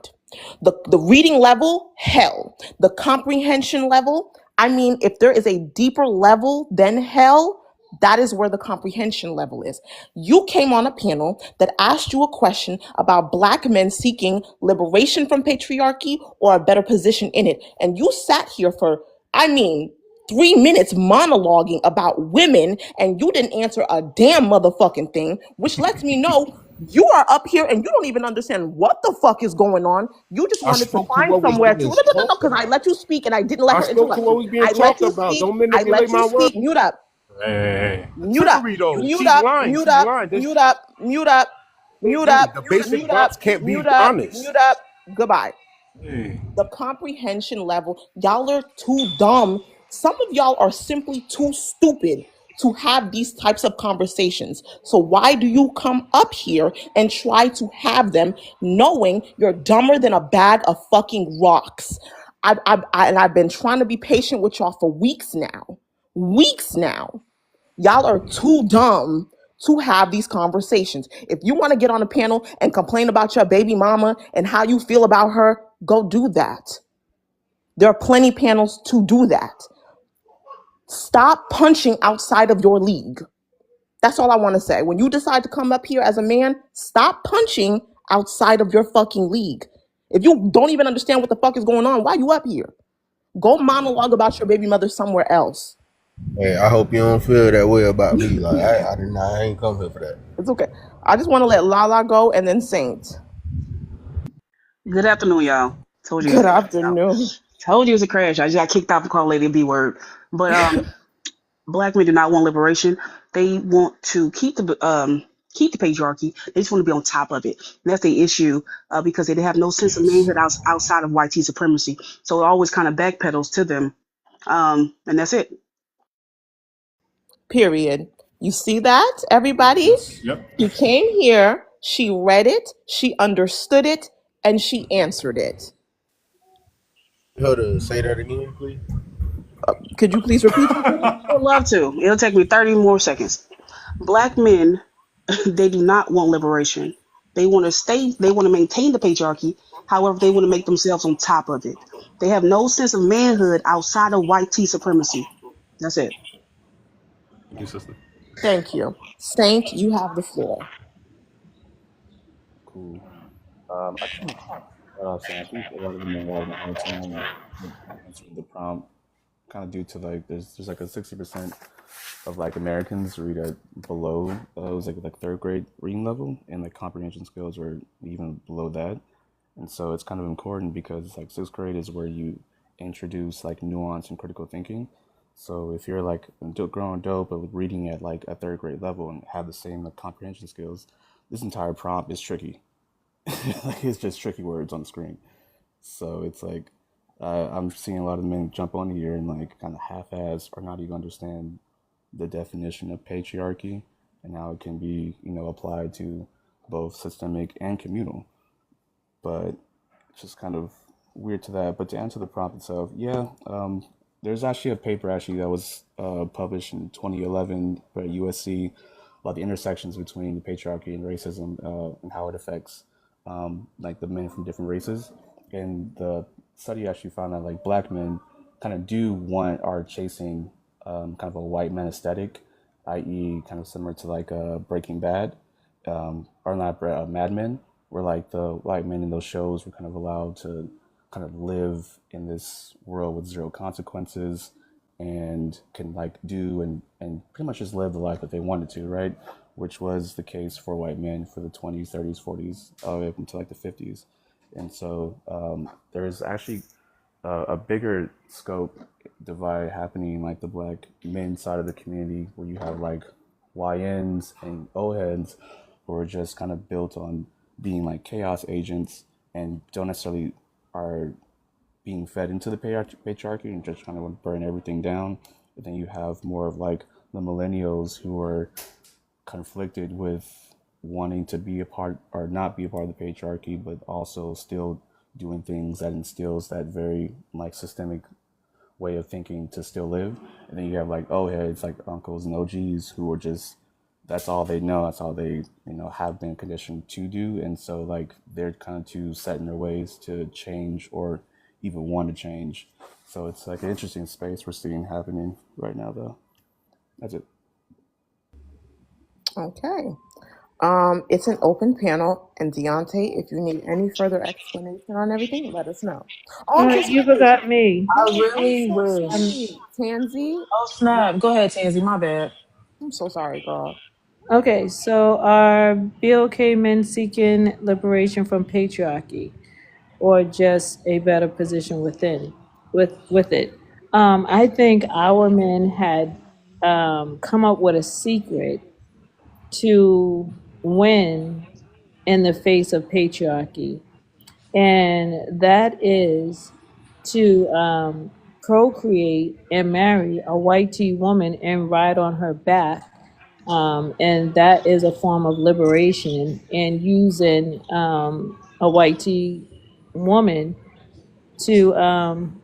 The reading level, hell. The comprehension level, I mean, if there is a deeper level than hell, that is where the comprehension level is. You came on a panel that asked you a question about Black men seeking liberation from patriarchy or a better position in it. And you sat here for, I mean, 3 minutes monologuing about women and you didn't answer a damn motherfucking thing, which lets me know you are up here and you don't even understand what the fuck is going on. You just I wanted to spoke to find what was somewhere being to no, no, no, no, talked because I about. let you speak and I didn't let I her spoke to interrupt what you. was being I let talked you about. speak. Don't I manipulate let you my word. speak. Mute up. Hey, hey, hey. Mute up. Trickery though. Mute She's up. lying. Mute She's up. lying. Mute up. Mute up. Mute up, Hey, the basic mute up, prompts can't be mute up, honest. mute up. Goodbye. Hey, The comprehension level, y'all are too dumb. Some of y'all are simply too stupid to have these types of conversations. So why do you come up here and try to have them knowing you're dumber than a bag of fucking rocks? And I've been trying to be patient with y'all for weeks now. Weeks now. Y'all are too dumb to have these conversations. If you want to get on a panel and complain about your baby mama and how you feel about her, go do that. There are plenty panels to do that. Stop punching outside of your league. That's all I want to say. When you decide to come up here as a man, stop punching outside of your fucking league. If you don't even understand what the fuck is going on, why you up here? Go monologue about your baby mother somewhere else. Hey, I hope you don't feel that way about me. Like I ain't come here for that. It's okay. I just want to let Lala go and then Saint. Good afternoon, y'all. Told you it was Good a crash out. afternoon. Told you it was a crash. I just got kicked out for calling Lady B word. But black men do not want liberation. They want to keep the patriarchy. They just want to be on top of it. And that's the issue because they have no sense of Yes. manhood outside of white supremacy. So it always kind of backpedals to them. And that's it. Period. You see that, everybody? Yes. Yep. She came here, she read it, she understood it, and she answered it. Her to say that again, please. Could you please repeat yourself? I would love to. It'll take me 30 more seconds. Black men, they do not want liberation. They want to stay, they want to maintain the patriarchy. However, they want to make themselves on top of it. They have no sense of manhood outside of white tea supremacy. That's it. thank you, sister. Thank you. Saint, you have the floor. Cool. I think what I was saying, I think a lot of them are having a hard time answering the prompt, kind of due to like there's like a 60% of like Americans read at below it was like third grade reading level, and like comprehension skills were even below that. And so it's kind of important because like sixth grade is where you introduce like nuance and critical thinking. So if you're like a grown adult but reading at like a third grade level and have the same like comprehension skills, this entire prompt is tricky. Like it's just tricky words on the screen. So it's like I'm seeing a lot of men jump on here and like kind of half-ass or not even understand the definition of patriarchy and how it can be, applied to both systemic and communal. But it's just kind of weird to that. But to answer the prompt itself, yeah, there's actually a paper that was published in 2011 by USC about the intersections between the patriarchy and racism and how it affects like the men from different races. And the study actually found that like black men kind of do want are chasing kind of a white man aesthetic, i.e., kind of similar to like Breaking Bad, or not Mad Men, where like the white men in those shows were kind of allowed to kind of live in this world with zero consequences and can like do and pretty much just live the life that they wanted to, right? Which was the case for white men for the 20s, 30s, 40s, up until like the 50s. And so there is actually a bigger scope divide happening in like the black men side of the community where you have like YNs and O heads who are just kind of built on being like chaos agents and don't necessarily are being fed into the patriarchy and just trying to burn everything down. And then you have more of like the millennials who are conflicted with wanting to be a part or not be a part of the patriarchy, but also still doing things that instills that very like systemic way of thinking to still live. And then you have like heads like uncles and OGs who are just that's all they know, that's all they have been conditioned to do, and so like they're kind of too set in their ways to change or even want to change. So it's like an interesting space we're seeing happening right now, though. That's it. Okay. It's an open panel, and Deontay, if you need any further explanation on everything, let us know. Oh, Kiss You Cookie. forgot me. I I'm really so wish. sorry, Tansy. Oh snap! Go ahead, Tansy. My bad. I'm so sorry, girl. Okay, so our bill came in seeking liberation from patriarchy or just a better position with it. I think our men had come up with a secret to win in the face of patriarchy, and that is to procreate and marry a white tea woman and ride on her back. And that is a form of liberation, and using a white tea woman to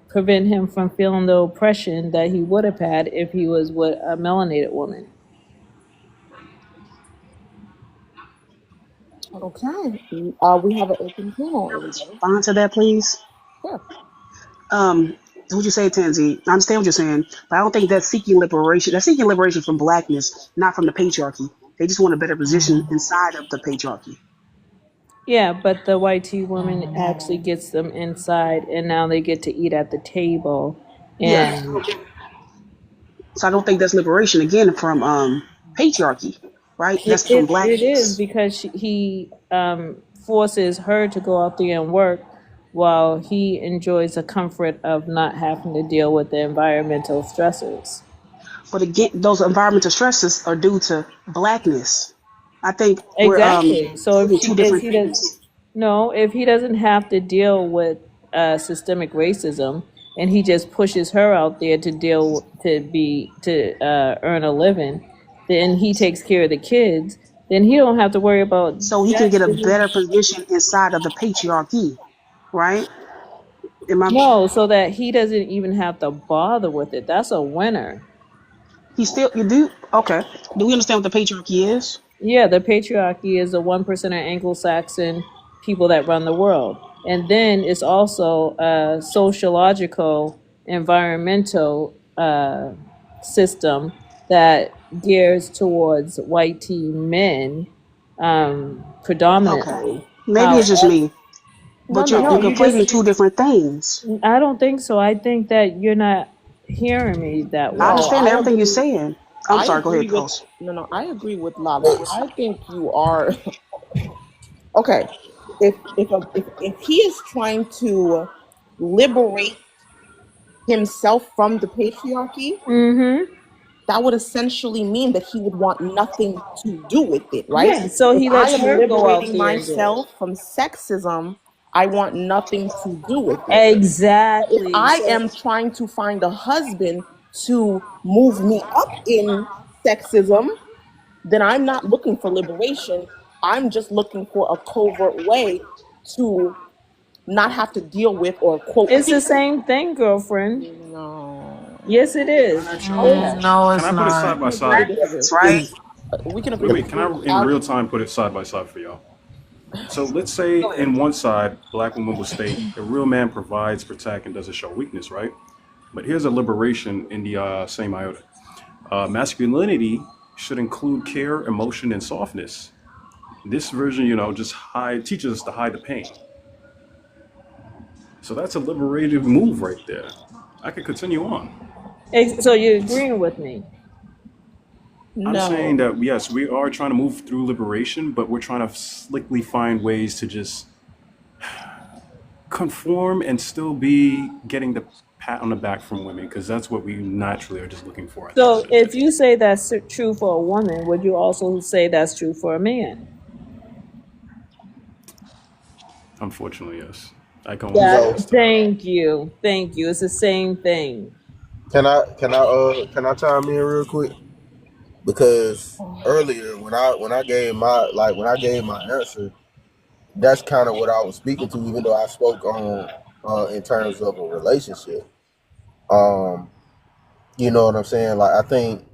prevent him from feeling the oppression that he would have had if he was with a melanated woman. Okay. We have an open panel, everybody. Respond to that, please. Sure. What you say, Tansy? I understand what you're saying, but I don't think that's seeking liberation. That's seeking liberation from blackness, not from the patriarchy. They just want a better position inside of the patriarchy. Yeah, but the white tea woman actually gets them inside, and now they get to eat at the table. Yeah. And So I don't think that's liberation again from patriarchy, right? That's from it is, blackness. because he forces her to go out there and work while he enjoys the comfort of not having to deal with the environmental stressors. But again, those environmental stresses are due to blackness. I think we're Exactly. So saying two if different he does, things. no, if he doesn't have to deal with systemic racism, and he just pushes her out there to earn a living, then he takes care of the kids. Then he don't have to worry about So he can that. get a better position inside of the patriarchy, right? Am I? No, so that he doesn't even have to bother with it. That's a winner. He still you do okay. Do we understand what the patriarchy is? Yeah, the patriarchy is the 1% of Anglo-Saxon people that run the world. And then it's also a sociological, environmental system that gears towards white tea men Okay. predominantly. Maybe it's just However, me, but you're no, you're you conflating just, two different things. I don't think so. I think that you're not hearing me that I No, well. understand I everything you're agree. saying. I'm I sorry. Go agree ahead, with Pulse. no. I agree with Lala. I think you are okay. If he is trying to liberate himself from the patriarchy, Mm-hmm. that would essentially mean that he would want nothing to do with it, right? Yeah, so If he I lets am her go out liberating there and do it. myself from sexism, I want nothing to do with it. If Exactly. I So am trying to find a husband to move me up in sexism, then I'm not looking for liberation. I'm just looking for a covert way to not have to deal with or quote it's the fix it. same thing, girlfriend. No. Yes, it is. Okay. No, Can it's I put it We side not. by can agree to side? disagree. Blackness, right? We can Wait, agree to wait. Can I, disagree. in real time, put it side by side for y'all? So let's say Go ahead. in one side, black women will state a real man provides, protects, and doesn't show weakness, right? But here's a liberation in the same iota. Masculinity should include care, emotion, and softness. This version, just teaches us to hide the pain. So that's a liberative move right there. I could continue on. So you're agreeing with me? I'm saying No. that yes, we are trying to move through liberation, but we're trying to slickly find ways to just conform and still be getting the pat on the back from women because that's what we naturally are just looking for at the end So of the if day. you say that's true for a woman, would you also say that's true for a man? Unfortunately, yes. I can only Yeah. say yes to that. Thank you. Thank you. It's the same thing. Can I chime in real quick? Because earlier when I gave my answer, that's kind of what I was speaking to, even though I spoke on in terms of a relationship. Um, you know what I'm saying? Like I think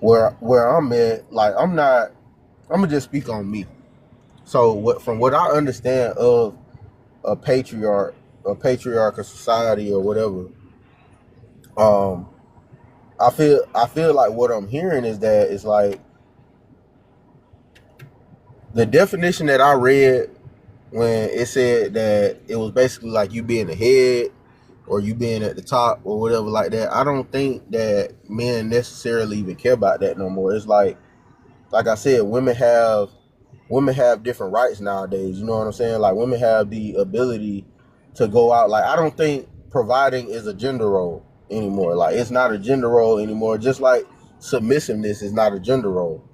where I'm at, like I'm gonna just speak on me. So what I understand of a patriarchal society or whatever, um, I feel like what I'm hearing is that it's like the definition that I read when it said that it was basically like you being the head or you being at the top or whatever like that. I don't think that men necessarily even care about that no more. It's like I said, women have different rights nowadays. You know what I'm saying? Like women have the ability to go out. Like I don't think providing is a gender role anymore. Like it's not a gender role anymore. Just like submissiveness is not a gender role.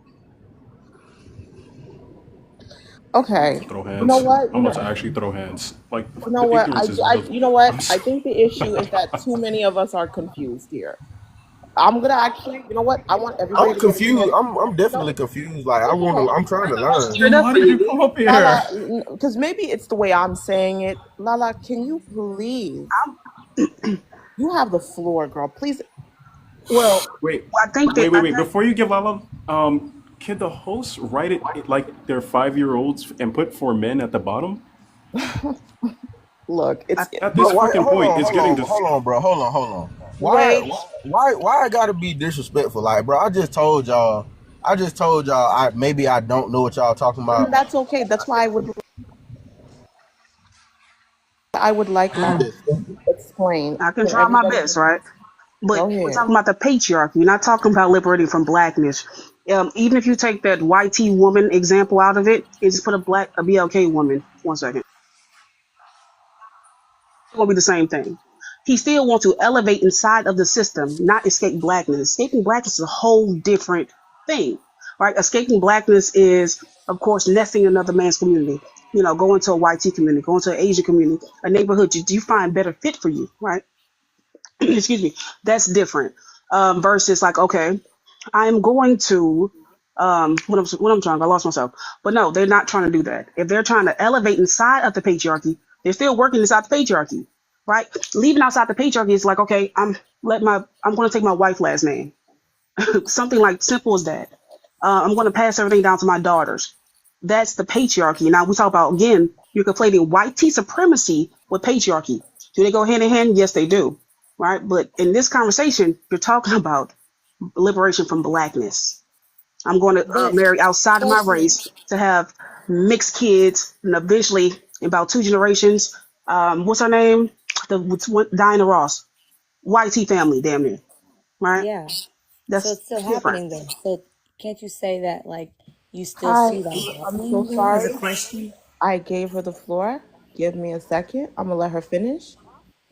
Okay. Throw You know hands. what? I'm about to actually throw hands. Like You know the what? ignorance is You know what? I'm I think the issue is that too many of us are confused here. I'm gonna actually, you know what? I want everybody I'm to get a confused. chance. I'm No, definitely confused. Like okay. I'm trying to learn. Then why did you come up Lala, here? because maybe it's the way I'm saying it. Lala, can you please? You have the floor, girl. Please. Well, Wait, I think that wait. Before you give Lala, can the hosts write it like they're 5-year-olds and put for men at the bottom? Look, it's At Bro, this why? fucking point, it's getting this. Hold on, bro. Hold on. wait. Why I gotta be disrespectful? Like, bro, I just told y'all. I maybe I don't know what y'all talking about. And that's okay. That's why I would like You Lala just to explain. I can Can try my everybody best, right? But go we're ahead? talking about the patriarchy. We're not talking about liberating from blackness. Even if you take that YT woman example out of it and just put a BLK woman, 1 second, it's gonna be the same thing. He still wants to elevate inside of the system, not escape blackness. Escaping blackness is a whole different thing, right? Escaping blackness is, of course, nesting in another man's community. You know, going to a YT community, going to an Asian community, a neighborhood you find better fit for you, right? Excuse me. That's different. Versus like, okay, I'm going to what I'm trying. I lost myself. But no, they're not trying to do that. If they're trying to elevate inside of the patriarchy, they're still working inside the patriarchy, right? Leaving outside the patriarchy is like, okay, I'm going to take my wife's last name. Something like simple as that. I'm going to pass everything down to my daughters. That's the patriarchy. Now we talk about again, you're conflating white tea supremacy with patriarchy. Do they go hand in hand? Yes, they do. Right. But in this conversation, you're talking about liberation from blackness. I'm going to But marry outside of my question, race to have mixed kids, and eventually, in about 2 generations, what's her name? Diana Ross, YT family, damn near, right? yeah. So That's it's still different. happening though. So can't you say that like you still Hi, see that I'm so happening though as a sorry. question? I gave her the floor. Give me a second. I'm gonna let her finish.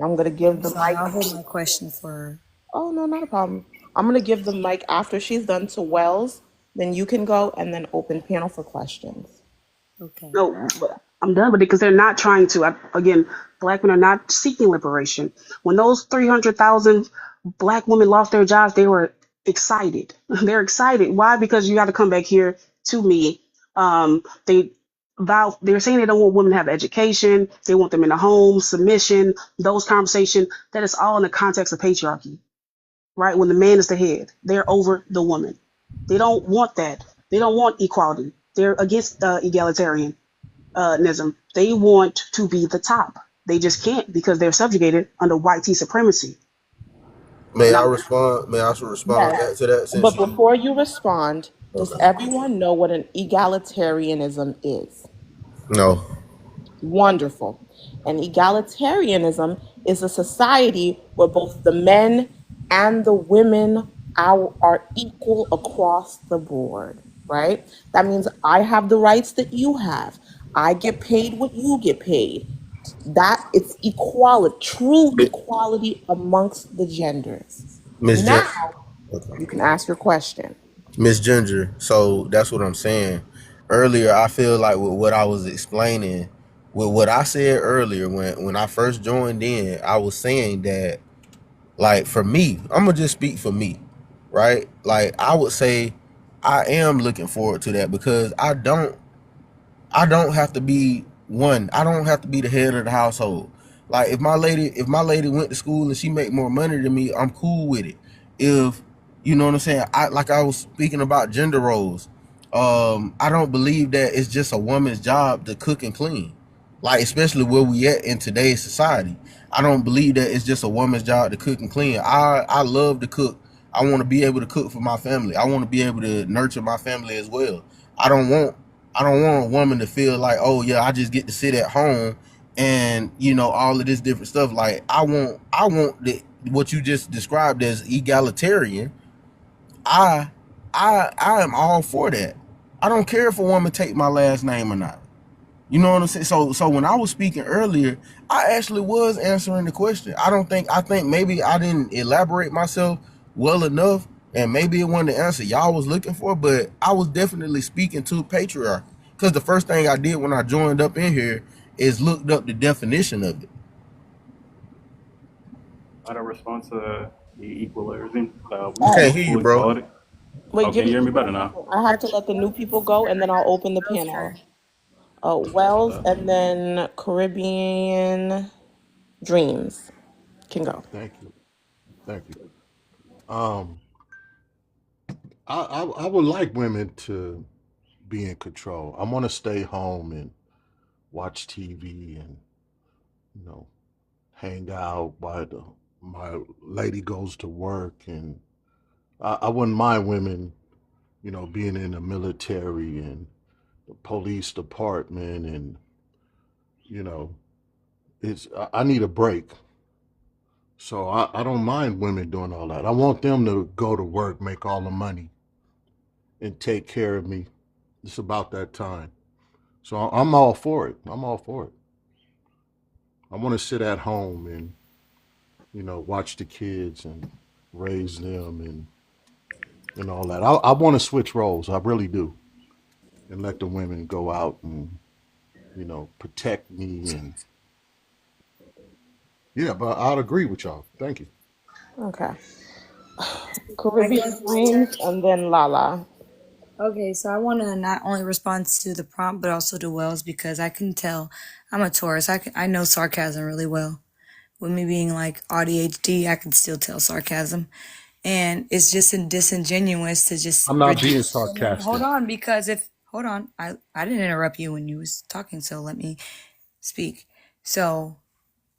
I'm gonna give I'm the sorry, mic. I'll hold my question for her. Oh no, not a problem. I'm gonna give the mic after she's done to Wells. Then you can go and then open panel for questions. Okay. No, but I'm done with it because they're not trying to. Again, black men are not seeking liberation. When those 300,000 black women lost their jobs, they were excited. They're excited. Why? Because you got to come back here to me. They're saying they don't want women to have education. They want them in the home, submission, those conversations. That is all in the context of patriarchy, right? When the man is the head, they're over the woman. They don't want that. They don't want equality. They're against egalitarianism. They want to be the top. They just can't because they're subjugated under white tea supremacy. May And I I'm respond? May I also respond Yes. back to that But since you? before you respond, does Okay. everyone know what an egalitarianism is? No. Wonderful. And egalitarianism is a society where both the men and the women are equal across the board, right? That means I have the rights that you have. I get paid what you get paid. That it's equality, true equality amongst the genders. Miss Jen. Now you can ask your question. Miss Ginger. So that's what I'm saying. Earlier, I feel like with what I was explaining, with what I said earlier when I first joined in, I was saying that, like, for me, I'm gonna just speak for me, right? Like, I would say I am looking forward to that because I don't have to be one. I don't have to be the head of the household. Like, if my lady went to school and she make more money than me, I'm cool with it. If you know what I'm saying, I was speaking about gender roles. I don't believe that it's just a woman's job to cook and clean. Like, especially where we at in today's society. I don't believe that it's just a woman's job to cook and clean. I love to cook. I want to be able to cook for my family. I want to be able to nurture my family as well. I don't want I don't want a woman to feel like, oh yeah, I just get to sit at home and all of this different stuff. Like, I want what you just described as egalitarian. I I am all for that. I don't care if a woman take my last name or not. You know what I'm saying? So when I was speaking earlier, I actually was answering the question. I think maybe I didn't elaborate myself well enough, and maybe it wasn't the answer y'all was looking for, but I was definitely speaking to patriarchy. Because the first thing I did when I joined up in here is looked up the definition of it. How to respond to the equalizing, I what can't we hear you, call bro. equality. Wait, Oh, give can you me hear me better one now? second. I have to let the new people go, and then I'll open the panel. Wells, and then Caribbean Dreams can go. Thank you. Thank you. Um, I would like women to be in control. I want to stay home and watch TV and you know hang out while my lady goes to work, and I wouldn't mind women, being in the military and the police department, and you know, I need a break. So I don't mind women doing all that. I want them to go to work, make all the money, and take care of me. It's about that time. So I'm all for it. I'm all for it. I want to sit at home and watch the kids and raise them and all that. I want to switch roles. I really do, and let the women go out and protect me and yeah. But I'd agree with y'all. Thank you. Okay. I Caribbean guess. Dreams, and then Lala. Okay, so I want to not only respond to the prompt, but also to Wells because I can tell I'm a Taurus. I know sarcasm really well. With me being like ADHD, I can still tell sarcasm. And it's just disingenuous to just I'm not being reduce. Hold sarcastic. on, because hold on, I didn't interrupt you when you was talking, so let me speak. So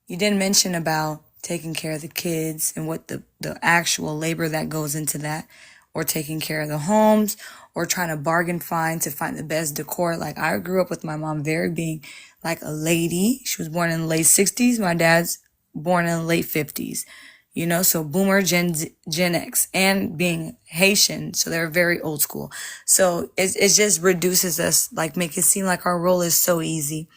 you didn't mention about taking care of the kids and what the actual labor that goes into that, or taking care of the homes, or trying to bargain to find the best decor. Like I grew up with my mom very being like a lady. She was born in the late 60s. My dad's born in the late 50s. So boomer, Gen X, and being Haitian, so they're very old school. So it just reduces us, like make it seem like our role is so easy,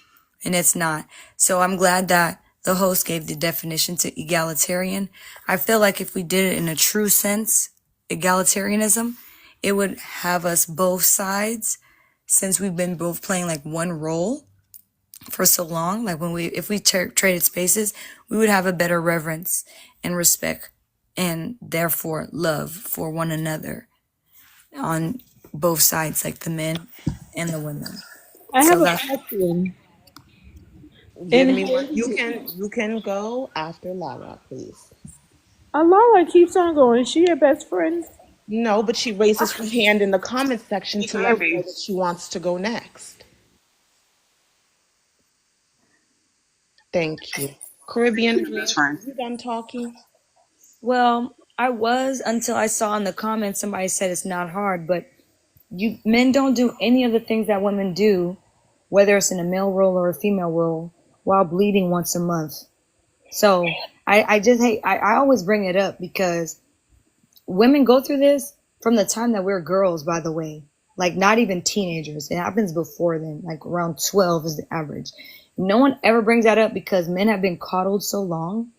and it's not. So I'm glad that the host gave the definition to egalitarian. I feel like if we did it in a true sense, egalitarianism, it would have us both sides, since we've been both playing like one role for so long. Like if we traded spaces, we would have a better reverence and respect, and therefore love for one another on both sides, like the men and the women. I have So a that's question. Give In me one. You Haiti, can go after Lala, please. Alala keeps on going. Is she your best friend? No, but she raises her hand in the comment section He to let can me know be. that she wants to go next. Thank you. He Caribbean your best Dreams, friend. you done talking? well, I was, until I saw in the comments somebody said it's not hard, but you men don't do any of the things that women do, whether it's in a male role or a female role, while bleeding once a month. So I just hate, I always bring it up because women go through this from the time that we're girls, by the way. Like not even teenagers. It happens before then, like around 12 is the average. No one ever brings that up because men have been coddled so long,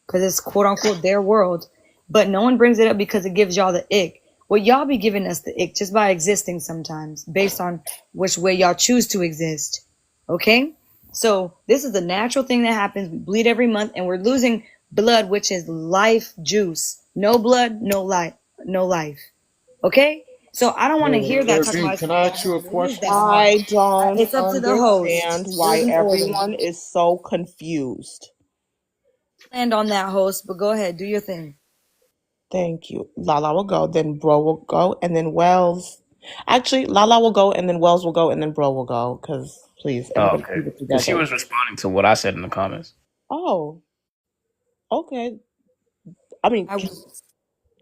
because it's quote unquote their world. But no one brings it up because it gives y'all the ick. Well, y'all be giving us the ick just by existing sometimes, based on which way y'all choose to exist. Okay? So this is a natural thing that happens. We bleed every month and we're losing blood, which is life juice. No blood, no life, no life. Okay? So I don't want to hear that talking Caribbean, about can I ask you a it is that question? hard. I don't It's up to the host. understand There's why an order. everyone is so confused. Land on that, host, but go ahead, do your thing. Thank you. Lala will go, then Bro will go, and then Wells. Actually, Lala will go, and then Wells will go, and then Bro will go. Because please, Oh, everybody okay. keep it Because she together. was responding to what I said in the comments. Oh, okay. I mean, I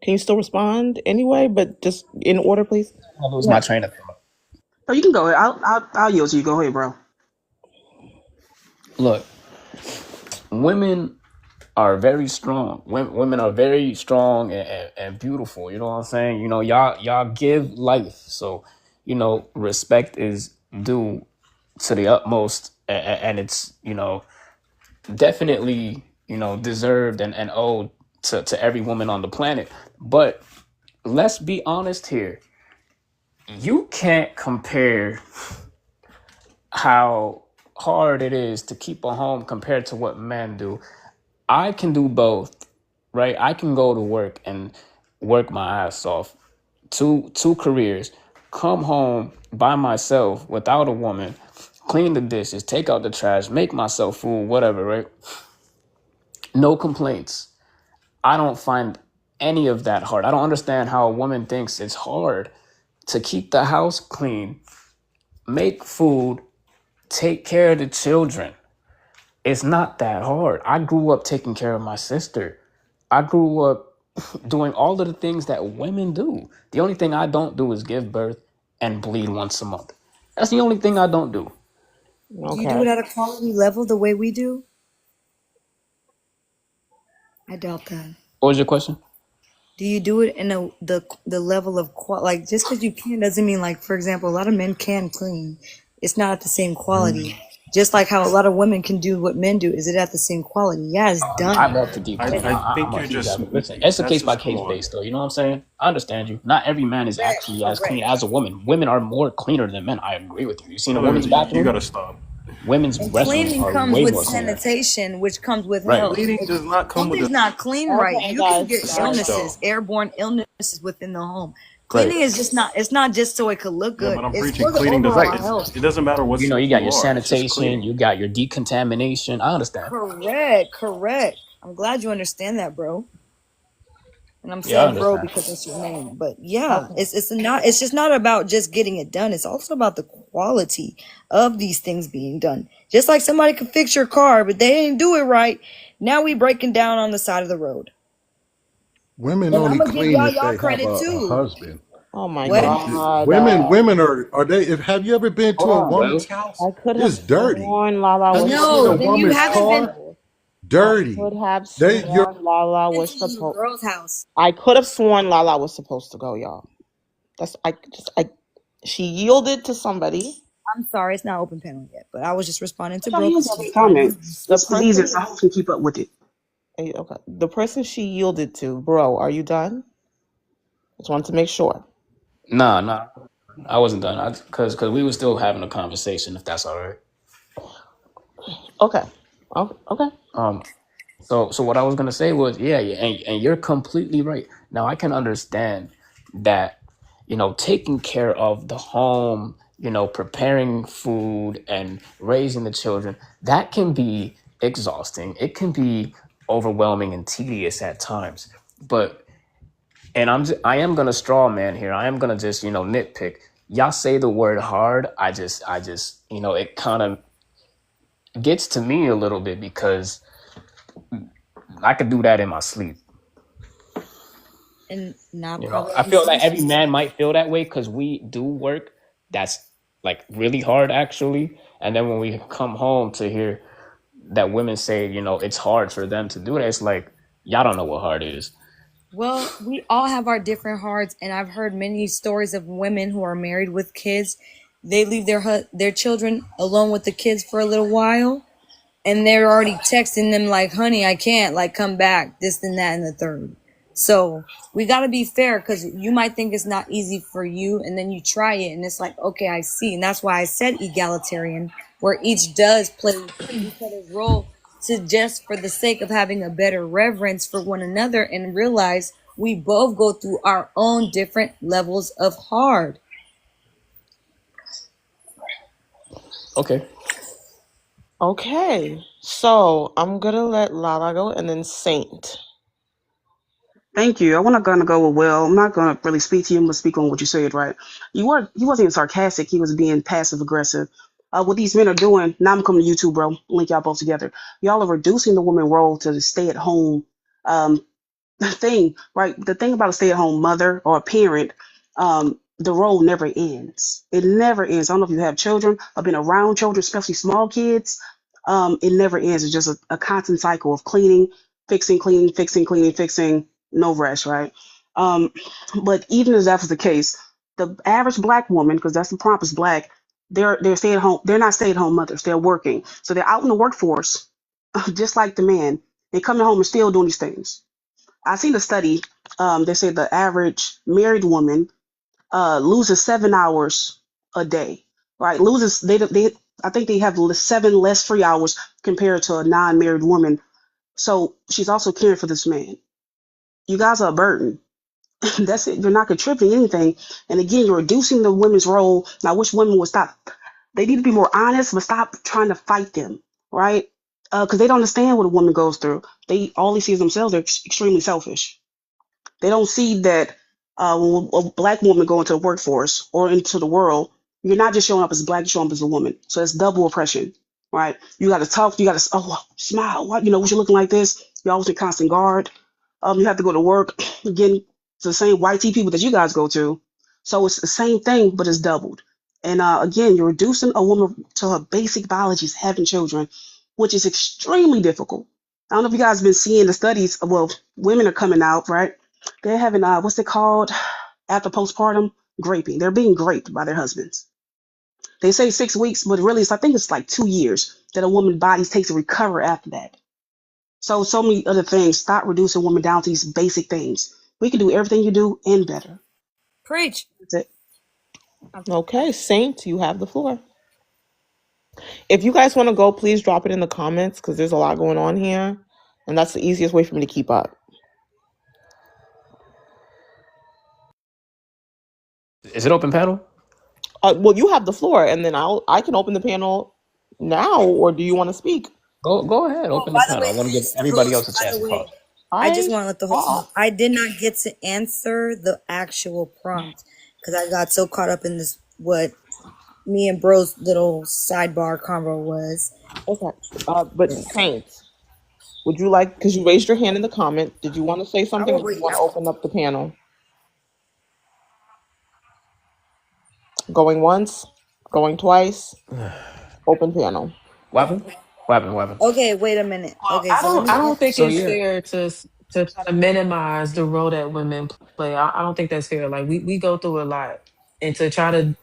can you still respond anyway? But just in order, please. I lose Yeah. my train of thought. Oh, you can go ahead. I'll yield to you. Go ahead, bro. Look, women are very strong. Women are very strong and beautiful. You know what I'm saying? Y'all give life. So, respect is due to the utmost, and it's definitely deserved and owed to every woman on the planet. But let's be honest here. You can't compare how hard it is to keep a home compared to what men do. I can do both, right? I can go to work and work my ass off, two careers, come home by myself without a woman, clean the dishes, take out the trash, make myself food, whatever, right? No complaints. I don't find any of that hard. I don't understand how a woman thinks it's hard to keep the house clean, make food, take care of the children. It's not that hard. I grew up taking care of my sister. I grew up doing all of the things that women do. The only thing I don't do is give birth and bleed once a month. That's the only thing I don't do. Do you do it Okay. at a quality level the way we do? I doubt that. What was your question? Do you do it in the level of like just because you can doesn't mean like for example a lot of men can clean. It's not at the same quality. Just like how a lot of women can do what men do. Is it at the same quality? Yeah, it's I done. love to deep clean. I I'm think a you're huge just advocate. Listen, it's a that's case by just case flawed. basis, though. You know what I'm saying? I understand you. Not every man is Correct, actually as clean correct. as a woman. Women are more cleaner than men. I agree with you. You seen a Brother, woman's you bathroom? gotta stop. Women's And restrooms cleaning are comes way with more cleaner. sanitation, which comes with Right. health. Bleeding does not come with Something's a not clean right. Okay, You can guys, get guys. illnesses, airborne illnesses within the home. Right. Cleaning is just not, it's not just so it could look Yeah, good. but I'm It's preaching for the cleaning does overall Right. health. it doesn't matter You know, what you got you your are, it's just sanitation, cleaning. you got your decontamination. I understand. Correct, correct. I'm glad you understand that, bro. And I'm Yeah, I saying bro understand. because that's your name. But yeah, Okay. it's just not about just getting it done. It's also about the quality of these things being done. Just like somebody could fix your car, but they didn't do it right. Now we breaking down on the side of the road. Women And I'm only gonna give clean y'all if y'all they have credit a too. husband. Oh my What? God. Women are they? If have you ever been to Hold a on, woman's Will. house? I could have It's dirty. sworn Lala Have was you seen a No, then you woman's haven't been car? supposed. I Dirty. could have You're sworn Lala was to your supposed. girl's house. I could have sworn Lala was supposed to go, y'all. I. She yielded to somebody. I'm sorry, it's not open panel yet, but I was just responding to Put your bro hands because up he's and trying to be comment. nice. The It's easier person. so I hope you keep up with it. Okay. The person she yielded to, bro. Are you done? Just wanted to make sure. Nah, I wasn't done. Cause we were still having a conversation. If that's all right. Okay. Oh, okay. So what I was gonna say was, yeah, and you're completely right. Now I can understand that, taking care of the home, preparing food and raising the children, that can be exhausting. It can be overwhelming and tedious at times. But I am gonna straw man here. I am gonna just, nitpick. Y'all say the word hard. I just, it kind of gets to me a little bit because I could do that in my sleep. And not probably I every feel like every sister. man might feel that way because we do work that's like really hard actually. And then when we come home to hear that women say, it's hard for them to do that, it's like, y'all don't know what hard is. Well, we all have our different hearts, and I've heard many stories of women who are married with kids. They leave their children alone with the kids for a little while, and they're already texting them like, "Honey, I can't like come back." This and that and the third. So we got to be fair because you might think it's not easy for you, and then you try it, and it's like, okay, I see, and that's why I said egalitarian, where each does play each other's role to just for the sake of having a better reverence for one another and realize we both go through our own different levels of hard. Okay. Okay. So I'm gonna let Lala go and then Saint. Thank you. I want to gonna go with Will. I'm not gonna really speak to you. I'm gonna speak on what you said. Right? He wasn't even sarcastic. He was being passive aggressive. What these men are doing. Now I'm coming to you too, bro. Link y'all both together. Y'all are reducing the woman role to the stay at home um, thing, right? The thing about a stay-at-home mother or a parent, the role never ends. It never ends. I don't know if you have children or been around children, especially small kids. It never ends. It's just a constant cycle of cleaning, fixing, cleaning, fixing, cleaning, fixing. No rest, right? Um, but even as that was the case, the average black woman, because that's the prompt is black, they're stay at home. They're not stay at home mothers. They're working, so they're out in the workforce, just like the man. They coming home and still doing these things. I seen a study. They say the average married woman loses 7 hours a day. Right, loses they I think they have 7 less free hours compared to a non-married woman. So she's also caring for this man. You guys are a burden. That's it. You're not contributing anything. And again, you're reducing the women's role. And I wish women would stop. They need to be more honest, but stop trying to fight them, right? Because they don't understand what a woman goes through. They only see themselves. They're extremely selfish. They don't see that when a black woman go into the workforce or into the world, you're not just showing up as black, you're showing up as a woman. So it's double oppression, right? You got to talk, you got to, smile. What, what you looking like this? You're always in constant guard. You have to go to work. Again, it's the same white tea people that you guys go to. So it's the same thing, but it's doubled. And again, you're reducing a woman to her basic biology, having children, which is extremely difficult. I don't know if you guys have been seeing the studies. Well, women are coming out, right? They're having what's it called after postpartum graping. They're being raped by their husbands. They say 6 weeks, but really, I think it's like 2 years that a woman's body takes to recover after that. So many other things. Stop reducing women down to these basic things. We can do everything you do and better. Preach. That's it. Okay, Saint, you have the floor. If you guys want to go, please drop it in the comments because there's a lot going on here, and that's the easiest way for me to keep up. Is it open panel? Well, you have the floor, and then I can open the panel now, or do you want to speak? Go ahead, Oh, open the by the panel. way, I want to give Mr. everybody else Host, a by chance the to way, talk. I just want to let the host know I did not get to answer the actual prompt because I got so caught up in this, what me and bro's little sidebar convo was. Okay, but Saint, would you like, because you raised your hand in the comment, did you want to say I something, will or do you wait. want to open up the panel? Going once, going twice, open panel. Weapon? Weapon. Okay, wait a minute. Well, Okay, so let I me. don't think So it's yeah. fair to try to minimize the role that women play. I don't think that's fair. Like we go through a lot, and to try to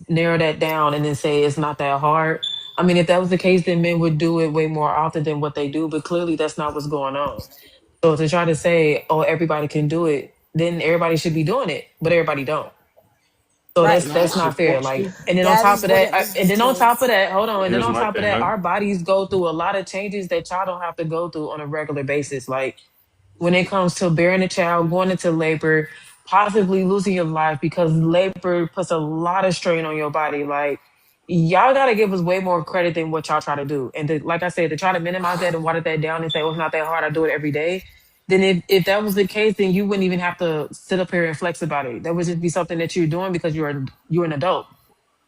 narrow that down and then say it's not that hard. I mean, if that was the case, then men would do it way more often than what they do. But clearly, that's not what's going on. So to try to say, oh, everybody can do it, then everybody should be doing it, but everybody don't. So Right. Can I that's ask a not fair. Like, question? and then on That top is of what that, it and leads then on to. top of that, hold on, and then Here's on my top of thing, that, right? our bodies go through a lot of changes that y'all don't have to go through on a regular basis. Like when it comes to bearing a child, going into labor, possibly losing your life because labor puts a lot of strain on your body. Like y'all got to give us way more credit than what y'all try to do. And like I said, to try to minimize that and water that down and say, well, it's not that hard. I do it every day. Then if that was the case, then you wouldn't even have to sit up here and flex about it. That would just be something that you're doing because you're an adult.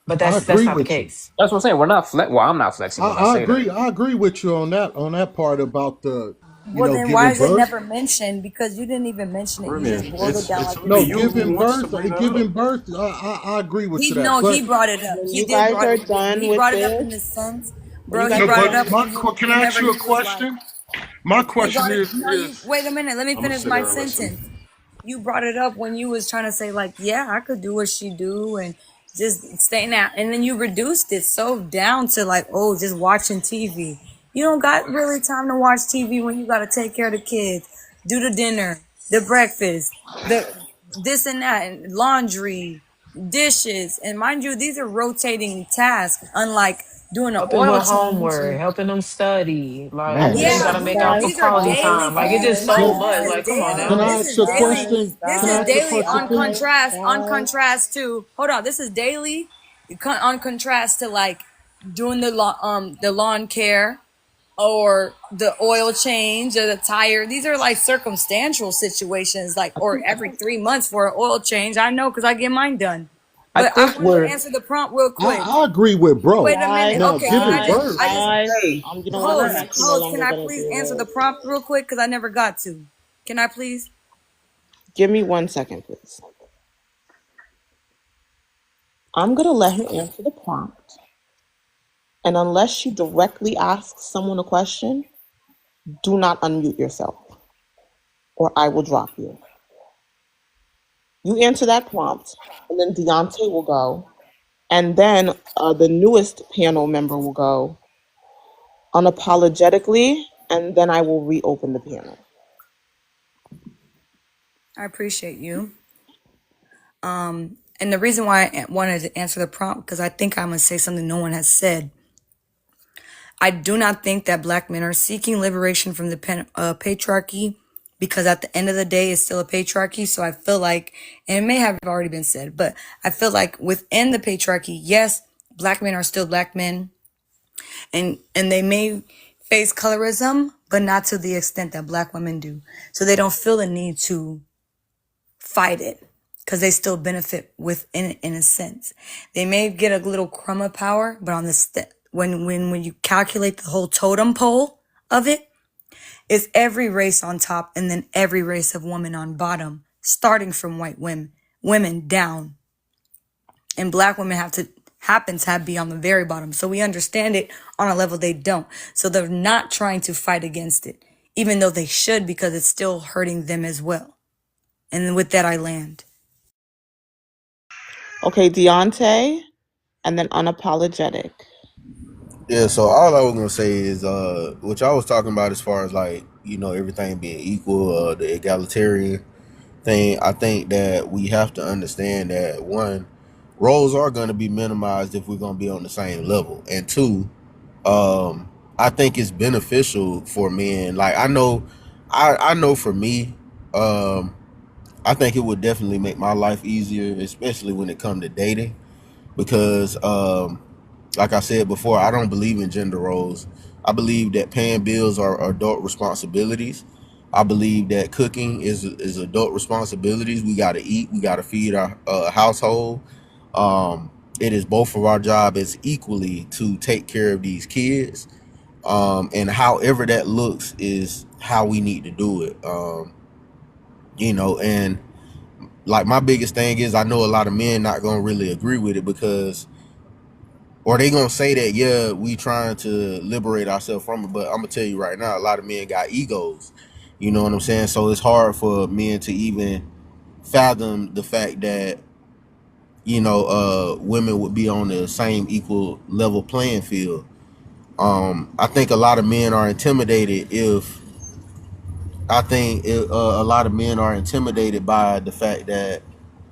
But I that's agree not the with you. case. That's what I'm saying. We're not well, I'm not flexing when I I say that. agree. I agree with you on that part about the Well, then why giving is it birth. never mentioned? Because you didn't even mention it. You just Brilliant. boiled it It's down it's like up to it's No, you simple. who wants to bring that up. giving birth. I agree with He you that, no, he but brought it up. When He you did guys brought are it. done He with brought it up in this, the sense, when you bro. He guys no, are brought it but done, up can I ask whenever you a he was like, question? My he question brought it. is No, you is wait a minute. Let me I'm gonna finish sit my here and sentence. listen. You brought it up when you was trying to say like, yeah, I could do what she do and just staying out, and then you reduced it so down to like, oh, just watching TV. You don't got really time to watch TV when you got to take care of the kids, do the dinner, the breakfast, the this and that, and laundry, dishes, and mind you, these are rotating tasks. Unlike doing an Helping oil with change homework, and helping them study, like, man. and then yeah, gotta guys, make out for guys, these are quality guys, daily time. Like it's things. just guys, Mind so you, much. this is Like, come on daily. Can now. I This ask is a daily. guys, question? This Can is I ask a daily question, on please? guys, contrast. On guys. contrast to hold on. This is daily on contrast to like doing the lawn care or the oil change or the tire. These are like circumstantial situations. Like or every 3 months for an oil change. I know because I get mine done. I But I think wanted to we're answer the prompt real quick. I agree with bro. Wait a minute. guys, Now Okay, can I giving just? guys, birth. I just guys. Hey, You know what? I'm actually no Can longer I gonna please do answer the this. prompt real quick? Because I never got to. Can I please? Give me 1 second, please. I'm gonna let her answer the prompt, and unless she directly asks someone a question, do not unmute yourself, or I will drop you. You answer that prompt, and then Deontay will go, and then the newest panel member will go unapologetically, and then I will reopen the panel. I appreciate you. And the reason why I wanted to answer the prompt because I think I'm gonna say something no one has said. I do not think that black men are seeking liberation from the patriarchy, because at the end of the day, it's still a patriarchy. So I feel like, and it may have already been said, but I feel like within the patriarchy, yes, black men are still black men, and they may face colorism, but not to the extent that black women do. So they don't feel the need to fight it, because they still benefit within it in a sense. They may get a little crumb of power, but on the when you calculate the whole totem pole of it, it's every race on top and then every race of women on bottom, starting from white women down. And black women happen to be on the very bottom. So we understand it on a level they don't. So they're not trying to fight against it, even though they should, because it's still hurting them as well. And with that, I land. Okay, Deontay, and then unapologetic. Yeah, so all I was gonna say is what y'all was talking about as far as like, everything being equal, the egalitarian thing. I think that we have to understand that one, roles are gonna be minimized if we're gonna be on the same level. And two, I think it's beneficial for men. Like I know for me, I think it would definitely make my life easier, especially when it comes to dating, because like I said before, I don't believe in gender roles. I believe that paying bills are adult responsibilities. I believe that cooking is adult responsibilities. We got to eat. We got to feed our household. It is both of our job as equally to take care of these kids. And however that looks is how we need to do it. And like my biggest thing is I know a lot of men not gonna really agree with it, because or they gonna say that, yeah, we trying to liberate ourselves from it, but I'm gonna tell you right now, a lot of men got egos. You know what I'm saying? So it's hard for men to even fathom the fact that women would be on the same equal level playing field. I think a lot of men are intimidated if I think a lot of men are intimidated by the fact that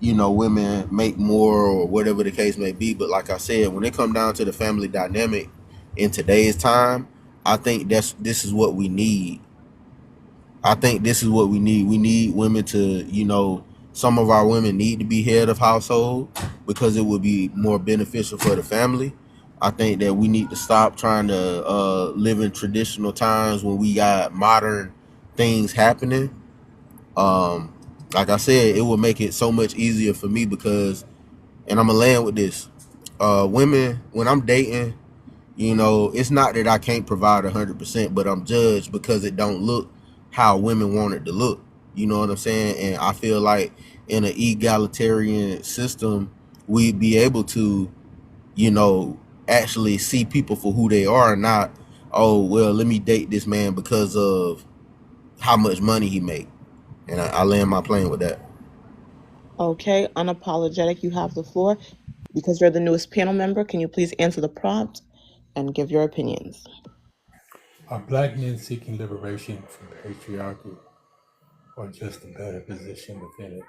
women make more or whatever the case may be. But like I said, when it come down to the family dynamic in today's time, I think this is what we need. I think this is what we need. We need women to, some of our women need to be head of household because it would be more beneficial for the family. I think that we need to stop trying to live in traditional times when we got modern things happening. Like I said, it would make it so much easier for me because, and I'm gonna land with this, women, when I'm dating, it's not that I can't provide 100%, but I'm judged because it don't look how women want it to look. You know what I'm saying? And I feel like in an egalitarian system, we'd be able to, actually see people for who they are, and not, oh, well, let me date this man because of how much money he make. And I land my plane with that. Okay, unapologetic, you have the floor. Because you're the newest panel member, can you please answer the prompt and give your opinions? Are black men seeking liberation from patriarchy or just a better position within it?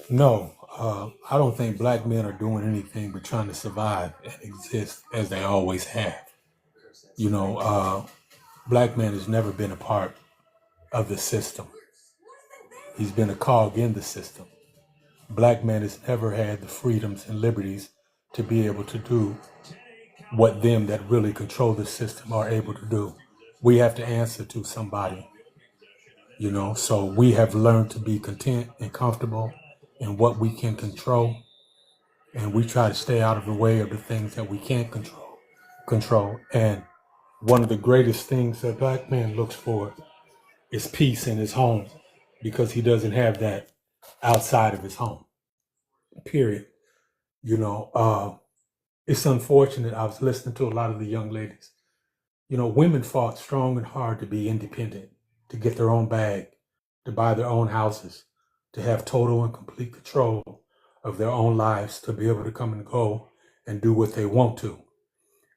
No, I don't think black men are doing anything but trying to survive and exist as they always have. Black man has never been a part of the system. He's been a cog in the system. Black man has never had the freedoms and liberties to be able to do what them that really control the system are able to do. We have to answer to somebody, so we have learned to be content and comfortable in what we can control, and we try to stay out of the way of the things that we can't control. And one of the greatest things that black man looks for is peace in his home, because he doesn't have that outside of his home, period. It's unfortunate. I was listening to a lot of the young ladies. Women fought strong and hard to be independent, to get their own bag, to buy their own houses, to have total and complete control of their own lives, to be able to come and go and do what they want to.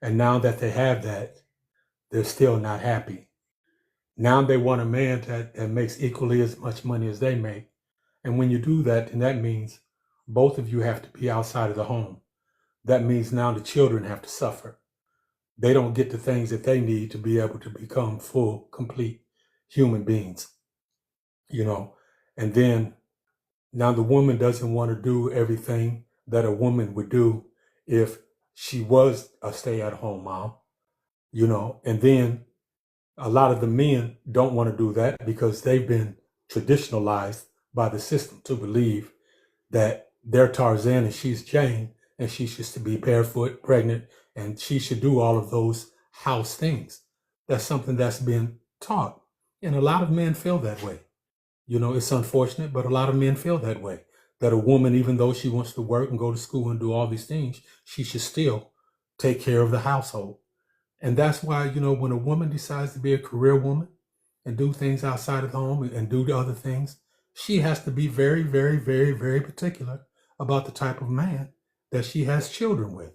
And now that they have that, they're still not happy. Now they want a man that makes equally as much money as they make. And when you do that, then that means both of you have to be outside of the home. That means now the children have to suffer. they don't get the things that they need to be able to become full, complete human beings, you know. And then now the woman doesn't want to do everything that a woman would do if she was a stay-at-home mom, you know. And then a lot of the men don't want to do that because they've been traditionalized by the system to believe that they're Tarzan and she's Jane, and she should to be barefoot, pregnant, and she should do all of those house things. That's something that's been taught. And a lot of men feel that way. You know, it's unfortunate, but a lot of men feel that way. That a woman, even though she wants to work and go to school and do all these things, she should still take care of the household. And that's why, you know, when a woman decides to be a career woman and do things outside of the home and do the other things, she has to be very, very, very, very particular about the type of man that she has children with.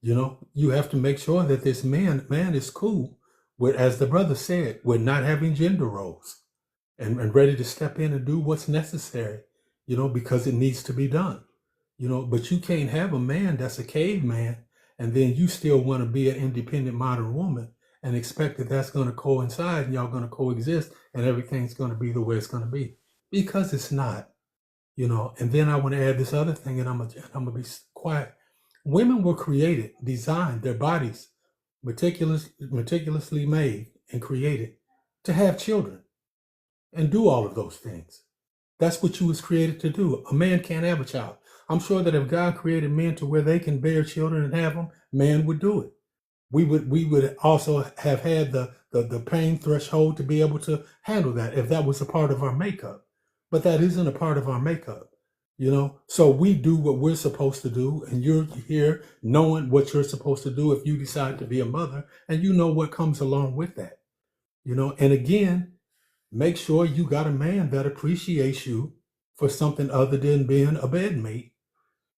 You know, you have to make sure that this man is cool with, as the brother said, with not having gender roles and ready to step in and do what's necessary, you know, because it needs to be done. You know, but you can't have a man that's a caveman and then you still want to be an independent modern woman and expect that that's going to coincide and y'all going to coexist and everything's going to be the way it's going to be, because it's not, you know. And then I want to add this other thing, and I'm gonna be quiet. Women were created, designed, their bodies meticulously made and created to have children and do all of those things. That's what you was created to do. A man can't have a child. I'm sure that if God created men to where they can bear children and have them, man would do it. We would also have had the pain threshold to be able to handle that if that was a part of our makeup. But that isn't a part of our makeup, you know. So we do what we're supposed to do, and you're here knowing what you're supposed to do if you decide to be a mother, and you know what comes along with that, you know. And again, make sure you got a man that appreciates you for something other than being a bedmate,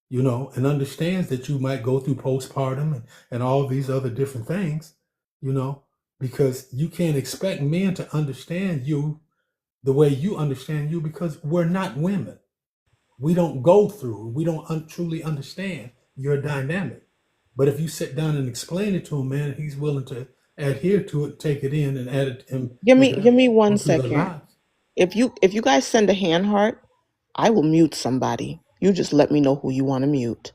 you know, and understands that you might go through postpartum and all these other different things, you know, because you can't expect men to understand you the way you understand you, because we're not women. We don't go through, we don't truly understand your dynamic. But if you sit down and explain it to him, man, he's willing to adhere to it, take it in, and add it Give me one into their second. lives. If you guys send a hand heart, I will mute somebody. You just let me know who you want to mute.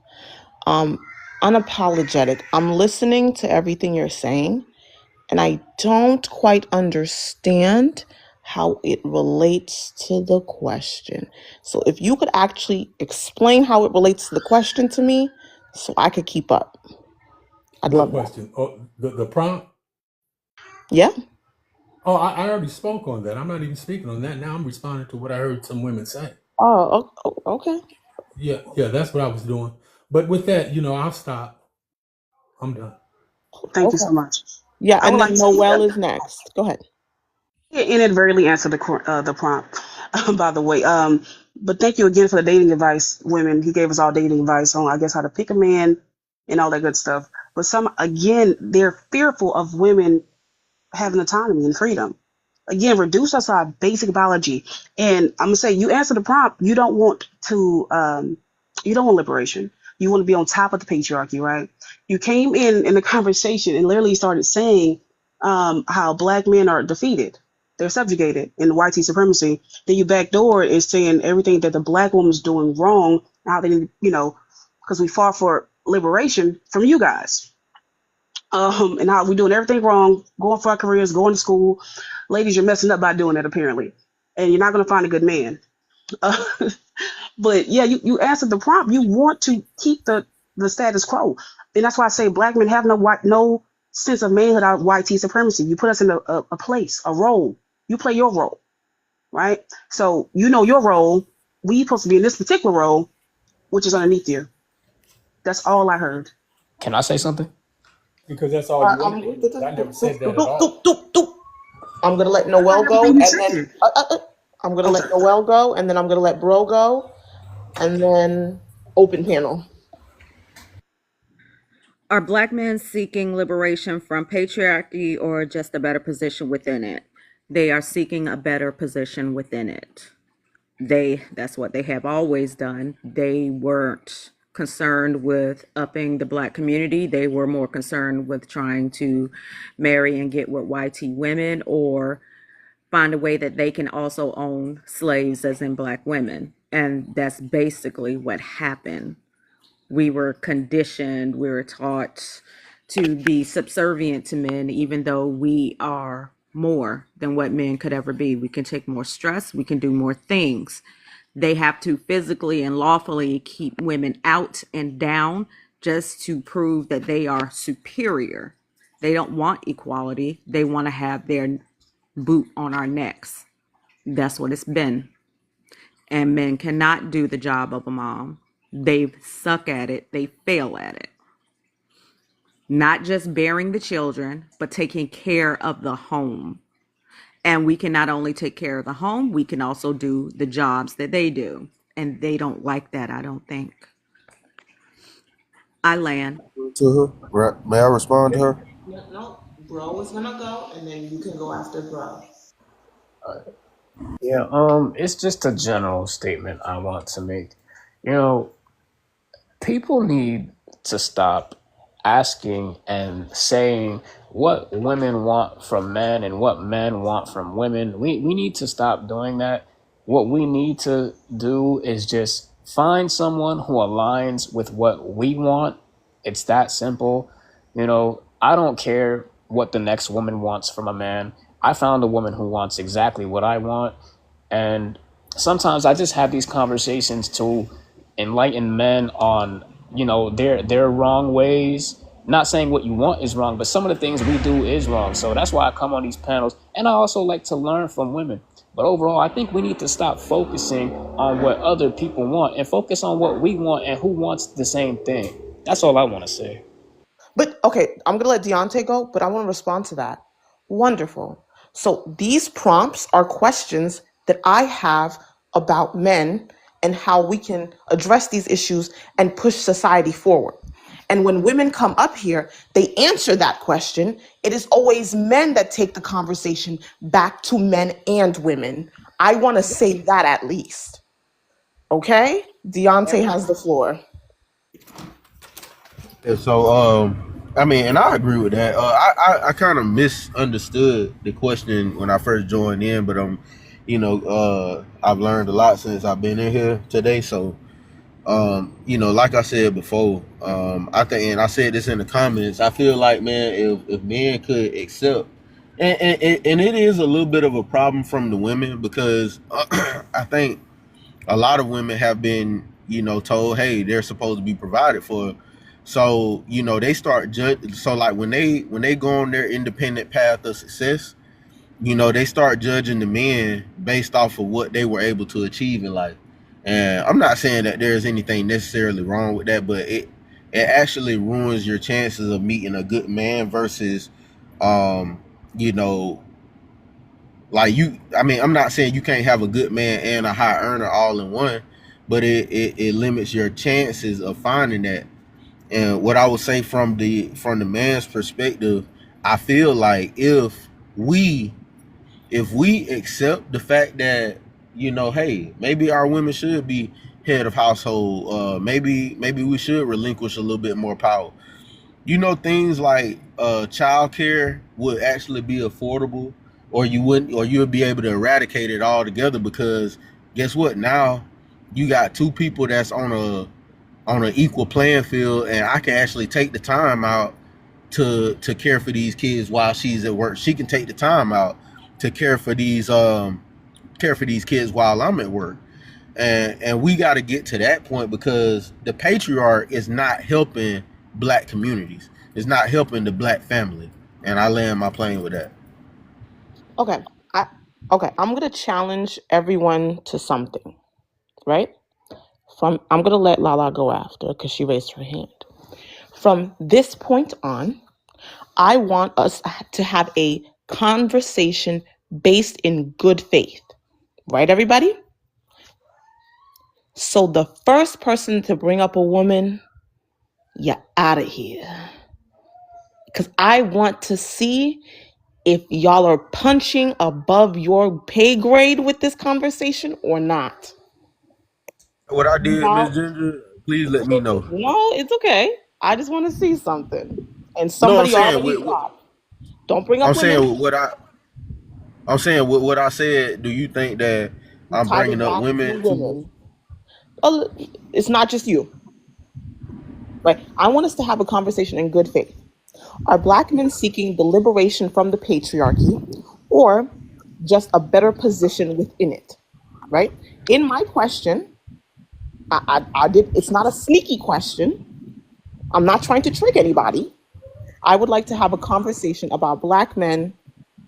Um, Unapologetic. I'm listening to everything you're saying, and I don't quite understand how it relates to the question. So if you could actually explain how it relates to the question to me so I could keep up, I'd What love that. question? Oh, the prompt? Yeah? Oh, I already spoke on that. I'm not even speaking on that. Now I'm responding to what I heard some women say. Okay. Yeah, that's what I was doing. But with that, you know, I'll stop. I'm done. Thank you so Okay. much. Yeah, I would and like then to Noel is next. Go ahead. inadvertently answer the prompt, by the way. But thank you again for the dating advice, women. He gave us all dating advice on, I guess, how to pick a man and all that good stuff. But some, again, they're fearful of women having autonomy and freedom. Again, reduce us to our basic biology. And I'm gonna say, you answer the prompt. You don't want liberation. You want to be on top of the patriarchy, right? You came in the conversation and literally started saying how black men are defeated, they're subjugated in white supremacy. Then you backdoor is saying everything that the black woman's doing wrong. How they, because we fought for liberation from you guys, and how we're doing everything wrong, going for our careers, going to school. Ladies, you're messing up by doing that, apparently. And you're not going to find a good man. Uh, but yeah, you answered the prompt. You want to keep the status quo. And that's why I say black men have no sense of manhood out of white supremacy. You put us in a place, a role. You play your role, right? So you know your role. We supposed to be in this particular role, which is underneath you. That's all I heard. Can I say something? Because that's all you indicated. I never said that at all. I'm gonna let I Noel heard go, everything you and then said. I'm gonna I'm let sorry. Noel go, and then I'm gonna let Bro go, and then open panel. Are black men seeking liberation from patriarchy or just a better position within it? They are seeking a better position within it. That's what they have always done. They weren't concerned with upping the black community. They were more concerned with trying to marry and get with YT women or find a way that they can also own slaves as in black women. And that's basically what happened. We were conditioned, we were taught to be subservient to men, even though we are more than what men could ever be. We can take more stress, we can do more things. They have to physically and lawfully keep women out and down just to prove that they are superior. They don't want equality, they want to have their boot on our necks. That's what it's been. And men cannot do the job of a mom. They suck at it, they fail at it. Not just bearing the children, but taking care of the home. And we can not only take care of the home, we can also do the jobs that they do. And they don't like that, I don't think. I land. To her, right? May I respond to her? No, bro is gonna go, and then you can go after bro. Yeah, it's just a general statement I want to make. You know, people need to stop asking and saying what women want from men and what men want from women. We need to stop doing that. What we need to do is just find someone who aligns with what we want. It's that simple. You know, I don't care what the next woman wants from a man. I found a woman who wants exactly what I want. And sometimes I just have these conversations to enlighten men on, you know, their wrong ways. Not saying what you want is wrong, but some of the things we do is wrong. So that's why I come on these panels. And I also like to learn from women. But overall, I think we need to stop focusing on what other people want and focus on what we want and who wants the same thing. That's all I want to say. But okay, I'm gonna let Deontay go, but I want to respond to that. Wonderful. So these prompts are questions that I have about men and how we can address these issues and push society forward. And when women come up here, they answer that question. It is always men that take the conversation back to men and women. I want to say that at least. Okay? Deontay has the floor. Yeah, so I mean, and I agree with that. I kind of misunderstood the question when I first joined in, but you know, I've learned a lot since I've been in here today. So you know, like I said before, I think, and I said this in the comments, I feel like, man, if men could accept, and it is a little bit of a problem from the women, because I think a lot of women have been, you know, told, hey, they're supposed to be provided for. So, you know, they start judging. So like when they go on their independent path of success, you know, they start judging the men based off of what they were able to achieve in life. And I'm not saying that there's anything necessarily wrong with that, but it actually ruins your chances of meeting a good man versus, you know, like you. I mean, I'm not saying you can't have a good man and a high earner all in one, but it limits your chances of finding that. And what I would say from the man's perspective, I feel like if we accept the fact that, you know, hey, maybe our women should be head of household, maybe we should relinquish a little bit more power. You know, things like childcare would actually be affordable, or you would be able to eradicate it altogether, because guess what? Now you got two people that's on an equal playing field, and I can actually take the time out to care for these kids while she's at work. She can take the time out to care for these kids while I'm at work. And we got to get to that point, because the patriarch is not helping black communities. It's not helping the black family. And I land my plane with that. Okay. I'm gonna challenge everyone to something, right? I'm gonna let Lala go after because she raised her hand. From this point on, I want us to have a conversation based in good faith, right, everybody? So the first person to bring up a woman, you're out of here. Because I want to see if y'all are punching above your pay grade with this conversation or not. What I did, Miss Now, Ginger, Please let me know. No, it's okay. I just want to see something. And No, I'm somebody saying already dropped. Don't bring I'm up women. saying I'm saying what I said. Do you think that You I'm tied it bringing up back to women to? women. Oh, it's not just you. Right? I want us to have a conversation in good faith. Are black men seeking the liberation from the patriarchy or just a better position within it? Right? In my question, I did, it's not a sneaky question. I'm not trying to trick anybody. I would like to have a conversation about black men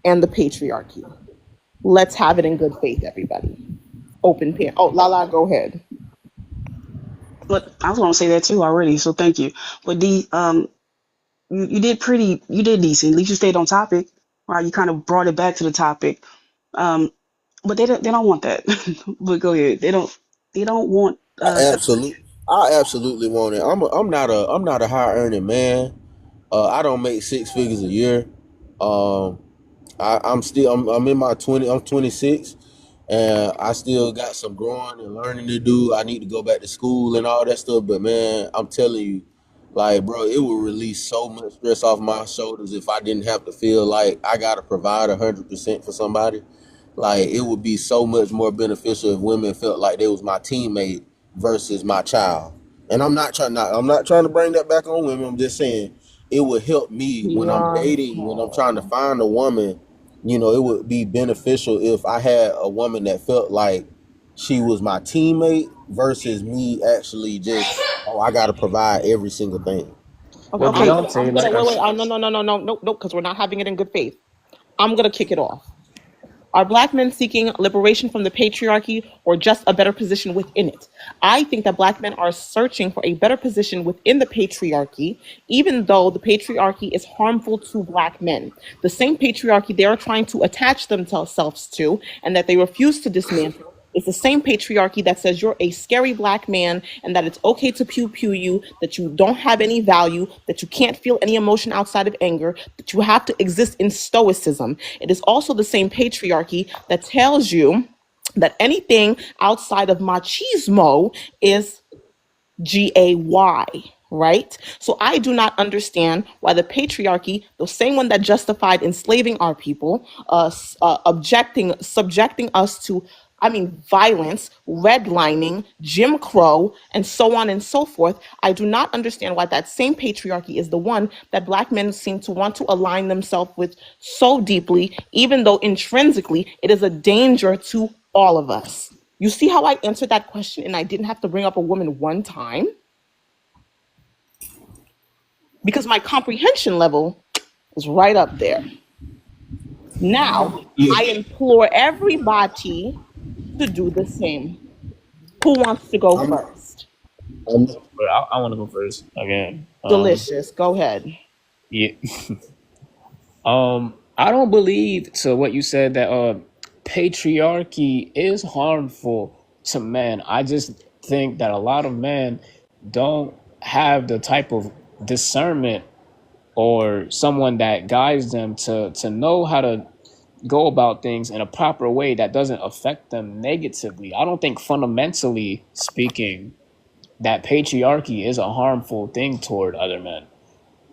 and the patriarchy. Let's have it in good faith, everybody. Open pen. Oh, Lala, go ahead. But I was gonna say that too already, so thank you. But you did you did decent. At least you stayed on topic, right? You kind of brought it back to the topic. Um, but they don't want that. But go ahead. They don't want I absolutely want it. I'm not a high earning man. I don't make six figures a year. Um, I'm in my 20. I'm 26, and I still got some growing and learning to do. I need to go back to school and all that stuff. But man, I'm telling you, like, bro, it would release so much stress off my shoulders if I didn't have to feel like I gotta provide 100% for somebody. Like, it would be so much more beneficial if women felt like they was my teammate versus my child. And I'm not trying to bring that back on women. I'm just saying it would help me when I'm dating, when I'm trying to find a woman. You know, it would be beneficial if I had a woman that felt like she was my teammate versus me actually just, oh, I got to provide every single thing. Okay, What okay. Beyonce Wait, let wait, wait. us. No, no, no, no, no, no, no, because we're not having it in good faith. I'm gonna kick it off. Are black men seeking liberation from the patriarchy or just a better position within it? I think that black men are searching for a better position within the patriarchy, even though the patriarchy is harmful to black men. The same patriarchy they are trying to attach themselves to and that they refuse to dismantle. It's the same patriarchy that says you're a scary black man and that it's okay to pew pew you, that you don't have any value, that you can't feel any emotion outside of anger, that you have to exist in stoicism. It is also the same patriarchy that tells you that anything outside of machismo is GAY, right? So I do not understand why the patriarchy, the same one that justified enslaving our people, subjecting us to, I mean, violence, redlining, Jim Crow, and so on and so forth. I do not understand why that same patriarchy is the one that black men seem to want to align themselves with so deeply, even though intrinsically it is a danger to all of us. You see how I answered that question and I didn't have to bring up a woman one time? Because my comprehension level is right up there. Now, Yeah. I implore everybody to do the same. Who wants to go I'm, first? I'm, But I want to go first again. Delicious. Go ahead. Yeah. I don't believe to what you said that patriarchy is harmful to men. I just think that a lot of men don't have the type of discernment or someone that guides them to know how to go about things in a proper way that doesn't affect them negatively. I don't think fundamentally speaking that patriarchy is a harmful thing toward other men.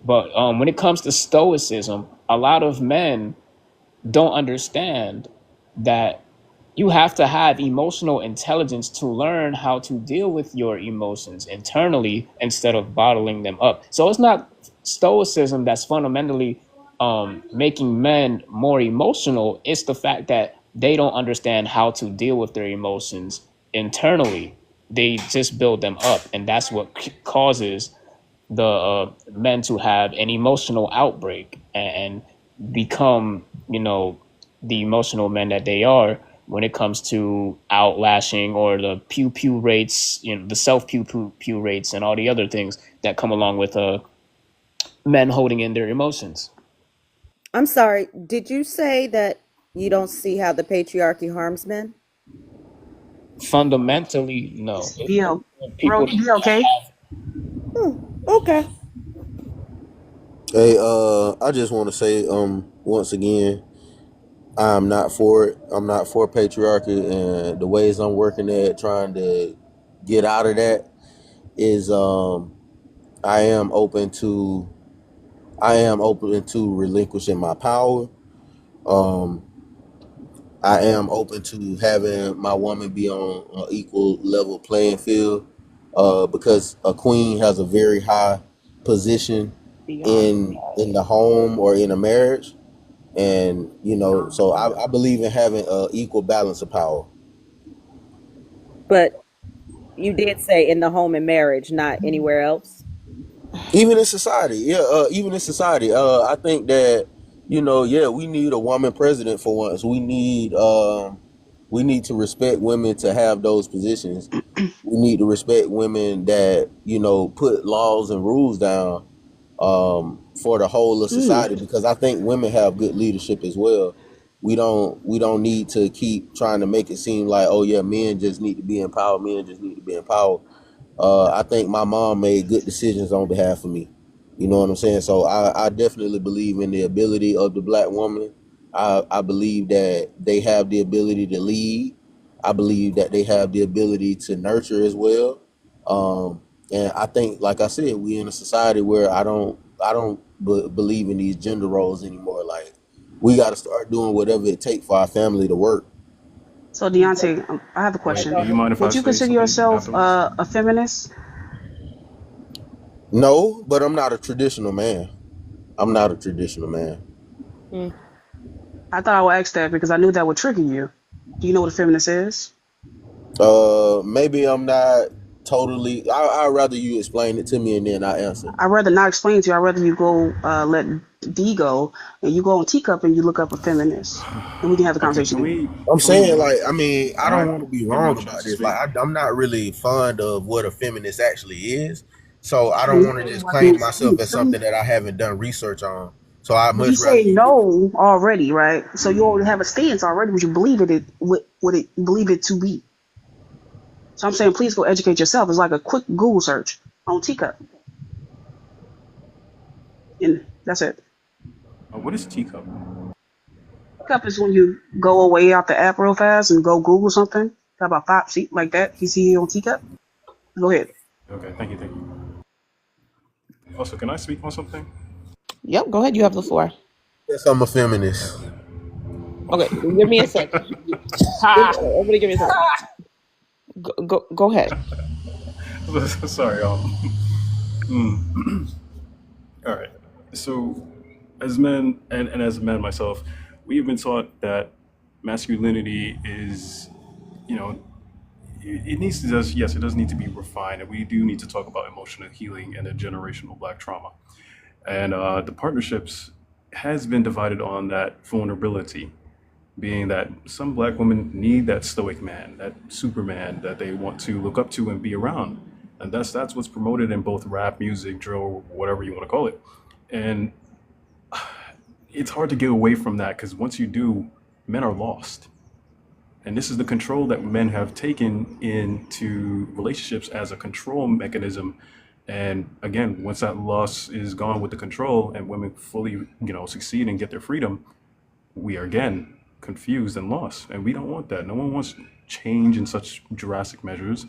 But when it comes to stoicism, a lot of men don't understand that you have to have emotional intelligence to learn how to deal with your emotions internally instead of bottling them up. So it's not stoicism that's fundamentally making men more emotional. It's the fact that they don't understand how to deal with their emotions internally. They just build them up, and that's what causes the men to have an emotional outbreak and become, the emotional men that they are when it comes to outlashing or the pew pew rates, the self pew pew rates and all the other things that come along with men holding in their emotions. I'm sorry, did you say that you don't see how the patriarchy harms men? Fundamentally, no. BL. Bro, People you be okay? Hmm, okay. hey, I just want to say, once again, I'm not for it. I'm not for patriarchy and the ways I'm working at trying to get out of that. is I am open to I am open to relinquishing my power. Um, I am open to having my woman be on an equal level playing field, because a queen has a very high position Beyond. in the home or in a marriage, and so I believe in having a equal balance of power. But you did say in the home and marriage, not anywhere else. Even in society, yeah, even in society, I think that yeah, we need a woman president for once. We need to respect women to have those positions. We need to respect women that put laws and rules down, for the whole of Mm. society, because I think women have good leadership as well. We don't need to keep trying to make it seem like, oh yeah, men just need to be in power, men just need to be in power. I think my mom made good decisions on behalf of me. You know what I'm saying? So I definitely believe in the ability of the black woman. I believe that they have the ability to lead. I believe that they have the ability to nurture as well. And I think, like I said, we in a society where I don't believe in these gender roles anymore. Like, we got to start doing whatever it takes for our family to work. So Deontay, I have a Wait, question. do you mind if I Would you say consider something yourself afterwards? a feminist? No, but I'm not a traditional man. I'm not a traditional man. Mm. I thought I would ask that because I knew that would trigger you. Do you know what a feminist is? Maybe I'm not totally. I'd rather you explain it to me and then I answer. I'd rather not explain to you. I'd rather you go let D go and you go on Teacup and you look up a feminist and we can have the Okay, conversation then. I'm can we saying, like, I mean, I can I don't want to be get my wrong chance about to this. speak? Like, I'm not really fond of what a feminist actually is, so I Well, don't you want to saying just like you claim myself as something that I haven't done research on. So I but you much rather say you get. no already, right? So you already have a stance already, what you believe what it believe it to be. So I'm saying please go educate yourself. It's like a quick Google search on Teacup. And that's it. What is teacup? Teacup is when you go away out the app real fast and go Google something. Got about five seat like that. You see on Teacup? Go ahead. Okay, thank you, thank you. Also, can I speak on something? Yep, go ahead. You have the floor. Yes, I'm a feminist. Okay, give me a second. Ha! Everybody give me a second. Go ahead. Sorry, all right. So, as men and as a man myself, we've been taught that masculinity is, you know, it needs to just, yes, it does need to be refined, and we do need to talk about emotional healing and the generational black trauma. And the partnerships has been divided on that vulnerability, being that some black women need that stoic man, that superman that they want to look up to and be around. And that's what's promoted in both rap music, drill, whatever you want to call it. And it's hard to get away from that because once you do, men are lost. And this is the control that men have taken into relationships as a control mechanism. And again, once that loss is gone with the control and women fully, succeed and get their freedom, we are again confused and lost. And we don't want that. No one wants change in such drastic measures.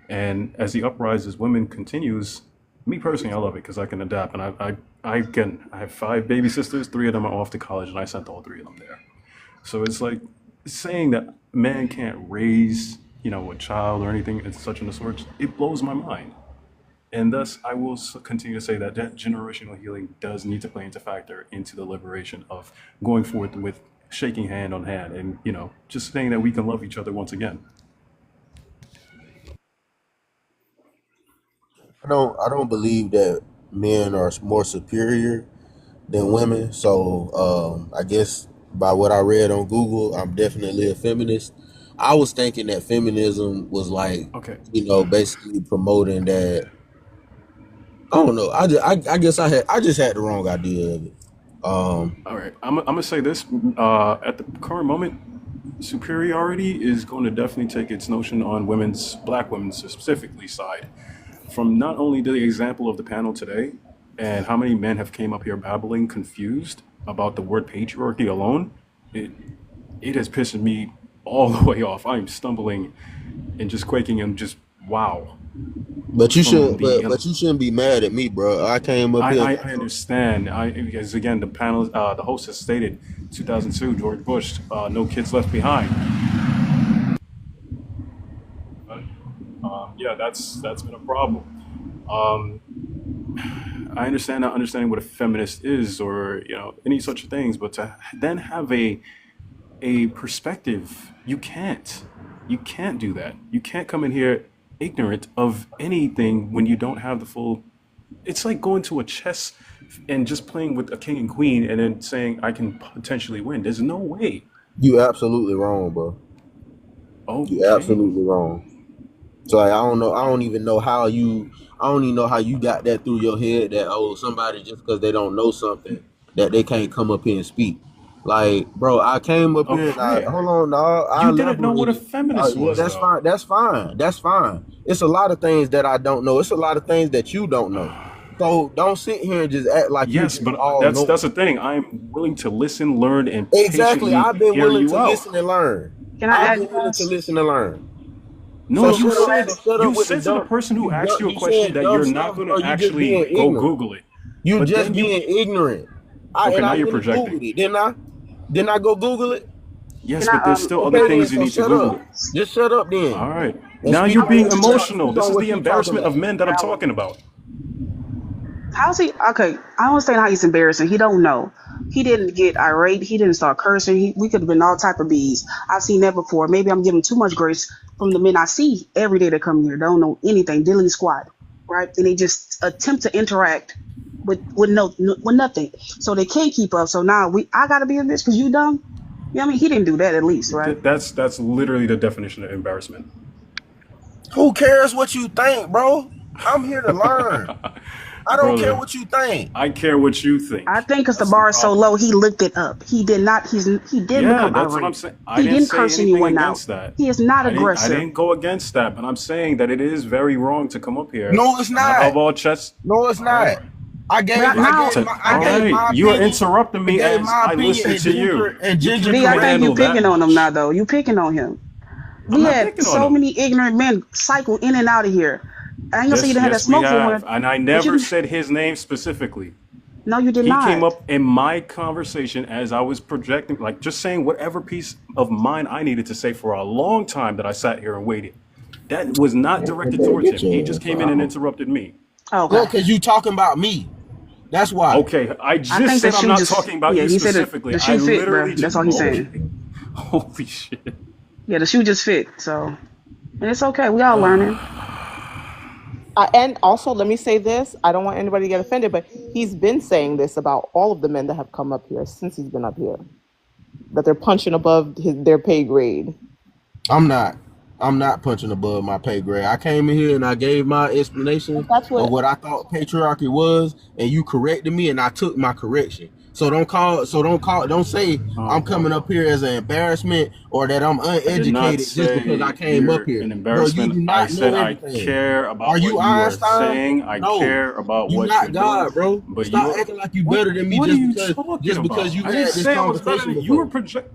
And as the uprise as women continues, me personally, I love it because I can adapt. And I have 5 baby sisters. 3 of them are off to college, and I sent all 3 of them there. So it's like saying that man can't raise, a child or anything and such and the sort. It blows my mind. And thus, I will continue to say that generational healing does need to play into factor into the liberation of going forth with shaking hand on hand and, just saying that we can love each other once again. I don't believe that men are more superior than women. So I guess by what I read on Google, I'm definitely a feminist. I was thinking that feminism was like, Okay. basically promoting that. I don't know. I guess I just had the wrong idea of it. All right. I'm going to say this. At the current moment, superiority is going to definitely take its notion on black women's specifically side. From not only the example of the panel today and how many men have came up here babbling confused about the word patriarchy alone, it has pissed me all the way off. I'm stumbling and just quaking and just wow. But you from should, the but you shouldn't be mad at me, bro. I came up here. I understand. Because again, the panel, the host has stated, 2002, George Bush, no kids left behind. Yeah, that's been a problem. Um, I understand not understanding what a feminist is, or any such things, but to then have a perspective, you can't do that. You can't come in here ignorant of anything when you don't have the full. It's like going to a chess and just playing with a king and queen and then saying I can potentially win. There's no way. You absolutely wrong, bro. You Okay. absolutely wrong. So like, I don't know. I don't even know how you. I don't even know how you got that through your head that somebody just because they don't know something that they can't come up here and speak. Like, bro, I came up here and Okay. hold on, dog. I You didn't know what a elaborated. feminist Yeah, was, that's though. fine. That's fine. That's fine. It's a lot of things that I don't know. It's a lot of things that you don't know. So don't sit here and just act like you Yes, just but all that's know. the thing. I'm willing to listen, learn, and Exactly. patiently I've been hear willing you to out. listen and learn. Can I I've ask been you willing to guys? listen and learn. No, So Can I shut up you with the said to the dumb. person who asked you a You question saying that dumb you're not stuff, going bro. to You just being actually go ignorant. Google it. You But just then being ignorant. okay, And now I you're went and projecting. Googled it, didn't I? Didn't I go Google it? Yes, can I but there's still other Okay then. things you So need to shut Google. up. Just shut up then. All right. And Now speak you're on being what emotional. speak This on is what the you talking embarrassment of about. men that I'm talking about. how's he okay? I don't understand how he's embarrassing. He don't know. He didn't get irate. He didn't start cursing. We could have been all type of bees. I've seen that before. Maybe I'm giving too much grace from the men I see every day that come here. Don't know anything. Dilly squat, right? And they just attempt to interact with nothing. So they can't keep up. So now I gotta be a bitch because you dumb. Yeah, I mean he didn't do that at least, right? That's literally the definition of embarrassment. Who cares what you think, bro? I'm here to learn. I don't care Brother, what you think. I care what you think. I think because the That's the bar is so problem. low, he looked it up. He did not. He didn't Yeah, become that's what I'm irate. saying. I He didn't didn't say curse anything anyone out. against that. He is not I aggressive. didn't go against that, but I'm saying that it is very wrong to come up here No, it's and not not. have all chest. No, it's All right. not. I gave But I now, gave my I I All gave think right. my You are opinion. interrupting I me gave as my I opinion listen and to you. You Ginger can't D, I think you handle that picking on him much. now, though. You picking on him. I'm We not had picking on so him. many ignorant men cycle in and out of here. I ain't gonna say you Yes, didn't have that yes, we smoke for have. him, And I but you never didn't. said his name specifically. No, you did He came not. up in my conversation as I was projecting, like just saying whatever piece of mine I needed to say for a long time that I sat here and waited. That was not and directed then towards get him. He your just ass came in and out. interrupted me. Okay. No, because you talking about me. That's why. Okay, I I just think the said I'm shoe not just, talking about yeah, you he said specifically. the I shoe fit, bro. literally That's just, all he's saying. okay. Holy shit. Yeah, the shoe just fit. So, and it's okay. We all learning. And also, let me say this. I don't want anybody to get offended, but he's been saying this about all of the men that have come up here since he's been up here, that they're punching above their pay grade. I'm not. I'm not punching above my pay grade. I came in here and I gave my explanation That's of what. what I thought patriarchy was, and you corrected me, and I took my correction. So don't call. So don't call. Don't say Oh I'm boy. coming up here as an embarrassment or that I'm I did not uneducated just because I say came up you're here, an bro. You embarrassment. do I not said know I everything. care Are about you what you are Einstein? saying. I No, care about you what you're not doing. God, bro. But Stop you are, acting like you better than me what are you talking just because about? you I didn't had this say I was better conversation than you. Were before. project.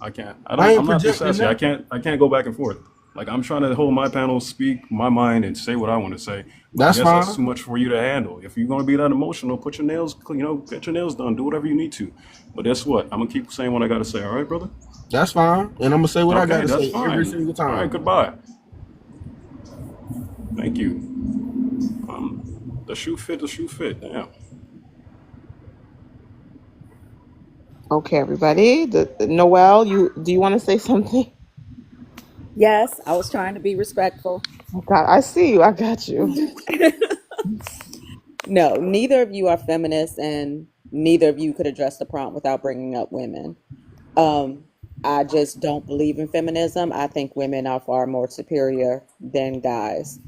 I can't. I ain't I'm not this projecting sassy. nothing. I can't go back and forth. Like I'm trying to hold my panel, speak my mind, and say what I want to say. But I That's guess that's fine. too much for you to handle. If you're gonna be that emotional, put your nails, get your nails done. Do whatever you need to. But guess what? I'm gonna keep saying what I gotta say. All right, brother. That's fine. And I'm gonna say what I Okay, gotta that's say every fine. single All right, time. goodbye. Thank you. The shoe fit. The shoe fit. Damn. Okay, everybody. Noel, do you want to say something? Yes, I was trying to be respectful. God, I see you. I got you. No, neither of you are feminists, and neither of you could address the prompt without bringing up women. Um, I just don't believe in feminism. I think women are far more superior than guys.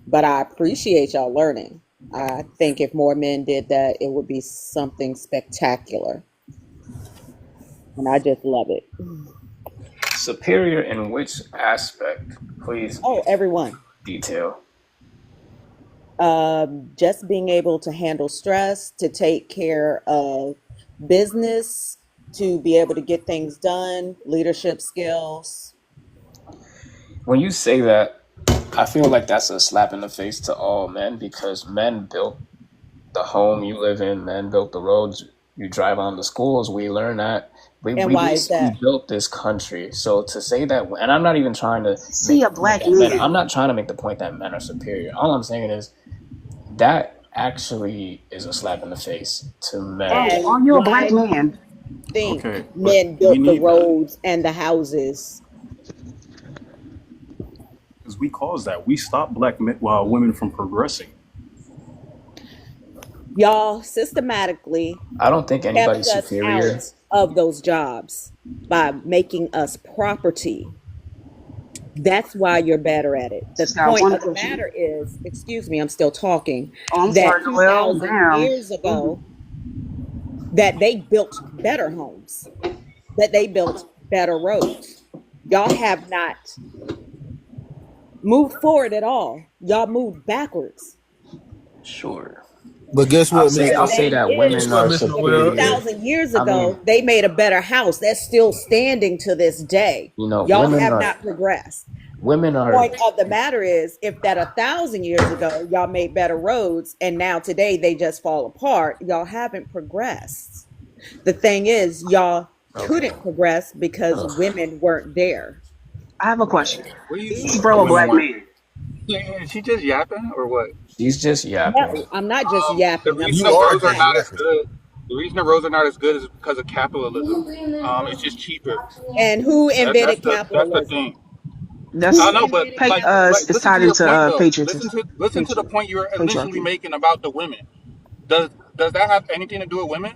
But I appreciate y'all learning. I think if more men did that, it would be something spectacular. And I just love it. Superior in which aspect? Please Oh, everyone. detail. Just being able to handle stress, to take care of business, to be able to get things done, leadership skills. When you say that, I feel like that's a slap in the face to all men because men built the home you live in, men built the roads you drive on, the schools. We learn that. And We why is basically that? built this country. So to say that, and I'm not even trying to See make a the point black that men, man. I'm not trying to make the point that men are superior. All I'm saying is that actually is a slap in the face to men. Are And you a black why do you man? Okay, think but men we built the need that roads and the houses? because we cause that. We stop black men, women from progressing. Y'all systematically I don't think kept anybody's us superior. out of those jobs by making us property. That's why you're better at it. The Just got point one of the question. matter is, excuse me, I'm still talking, Oh, I'm that sorry, Noel. 2,000 Damn. years ago, that they built better homes, that they built better roads. Y'all have not moved forward at all. Y'all moved backwards. Sure. But guess I'll what, say Miss? The I'll say thing that Guess women is, what, are Miss if Noel? superior. 2,000 years I mean, ago they made a better house, that's still standing to this day. you know, Y'all have not progressed. women are Point of the matter is, if that 1,000 years ago y'all made better roads and now today they just fall apart, y'all haven't progressed. The thing is, y'all okay. couldn't progress because Ugh. women weren't there. I have a question. What do you Is mean bro a women black weren't? man? Yeah, she just yapping or what? She's just yapping. No, I'm not just The yapping. I'm reason You the stating are roads are just not as facts. yapping. good, the reason the roads are not as good is because of capitalism. It's just cheaper. And who That's invented the capitalism? thing. I Who That's know, but invented pay, like it's capitalism? listen tied to your into point though. patriotism. Listen to the point you were initially Patriarchy. making about the women. Does that have anything to do with women?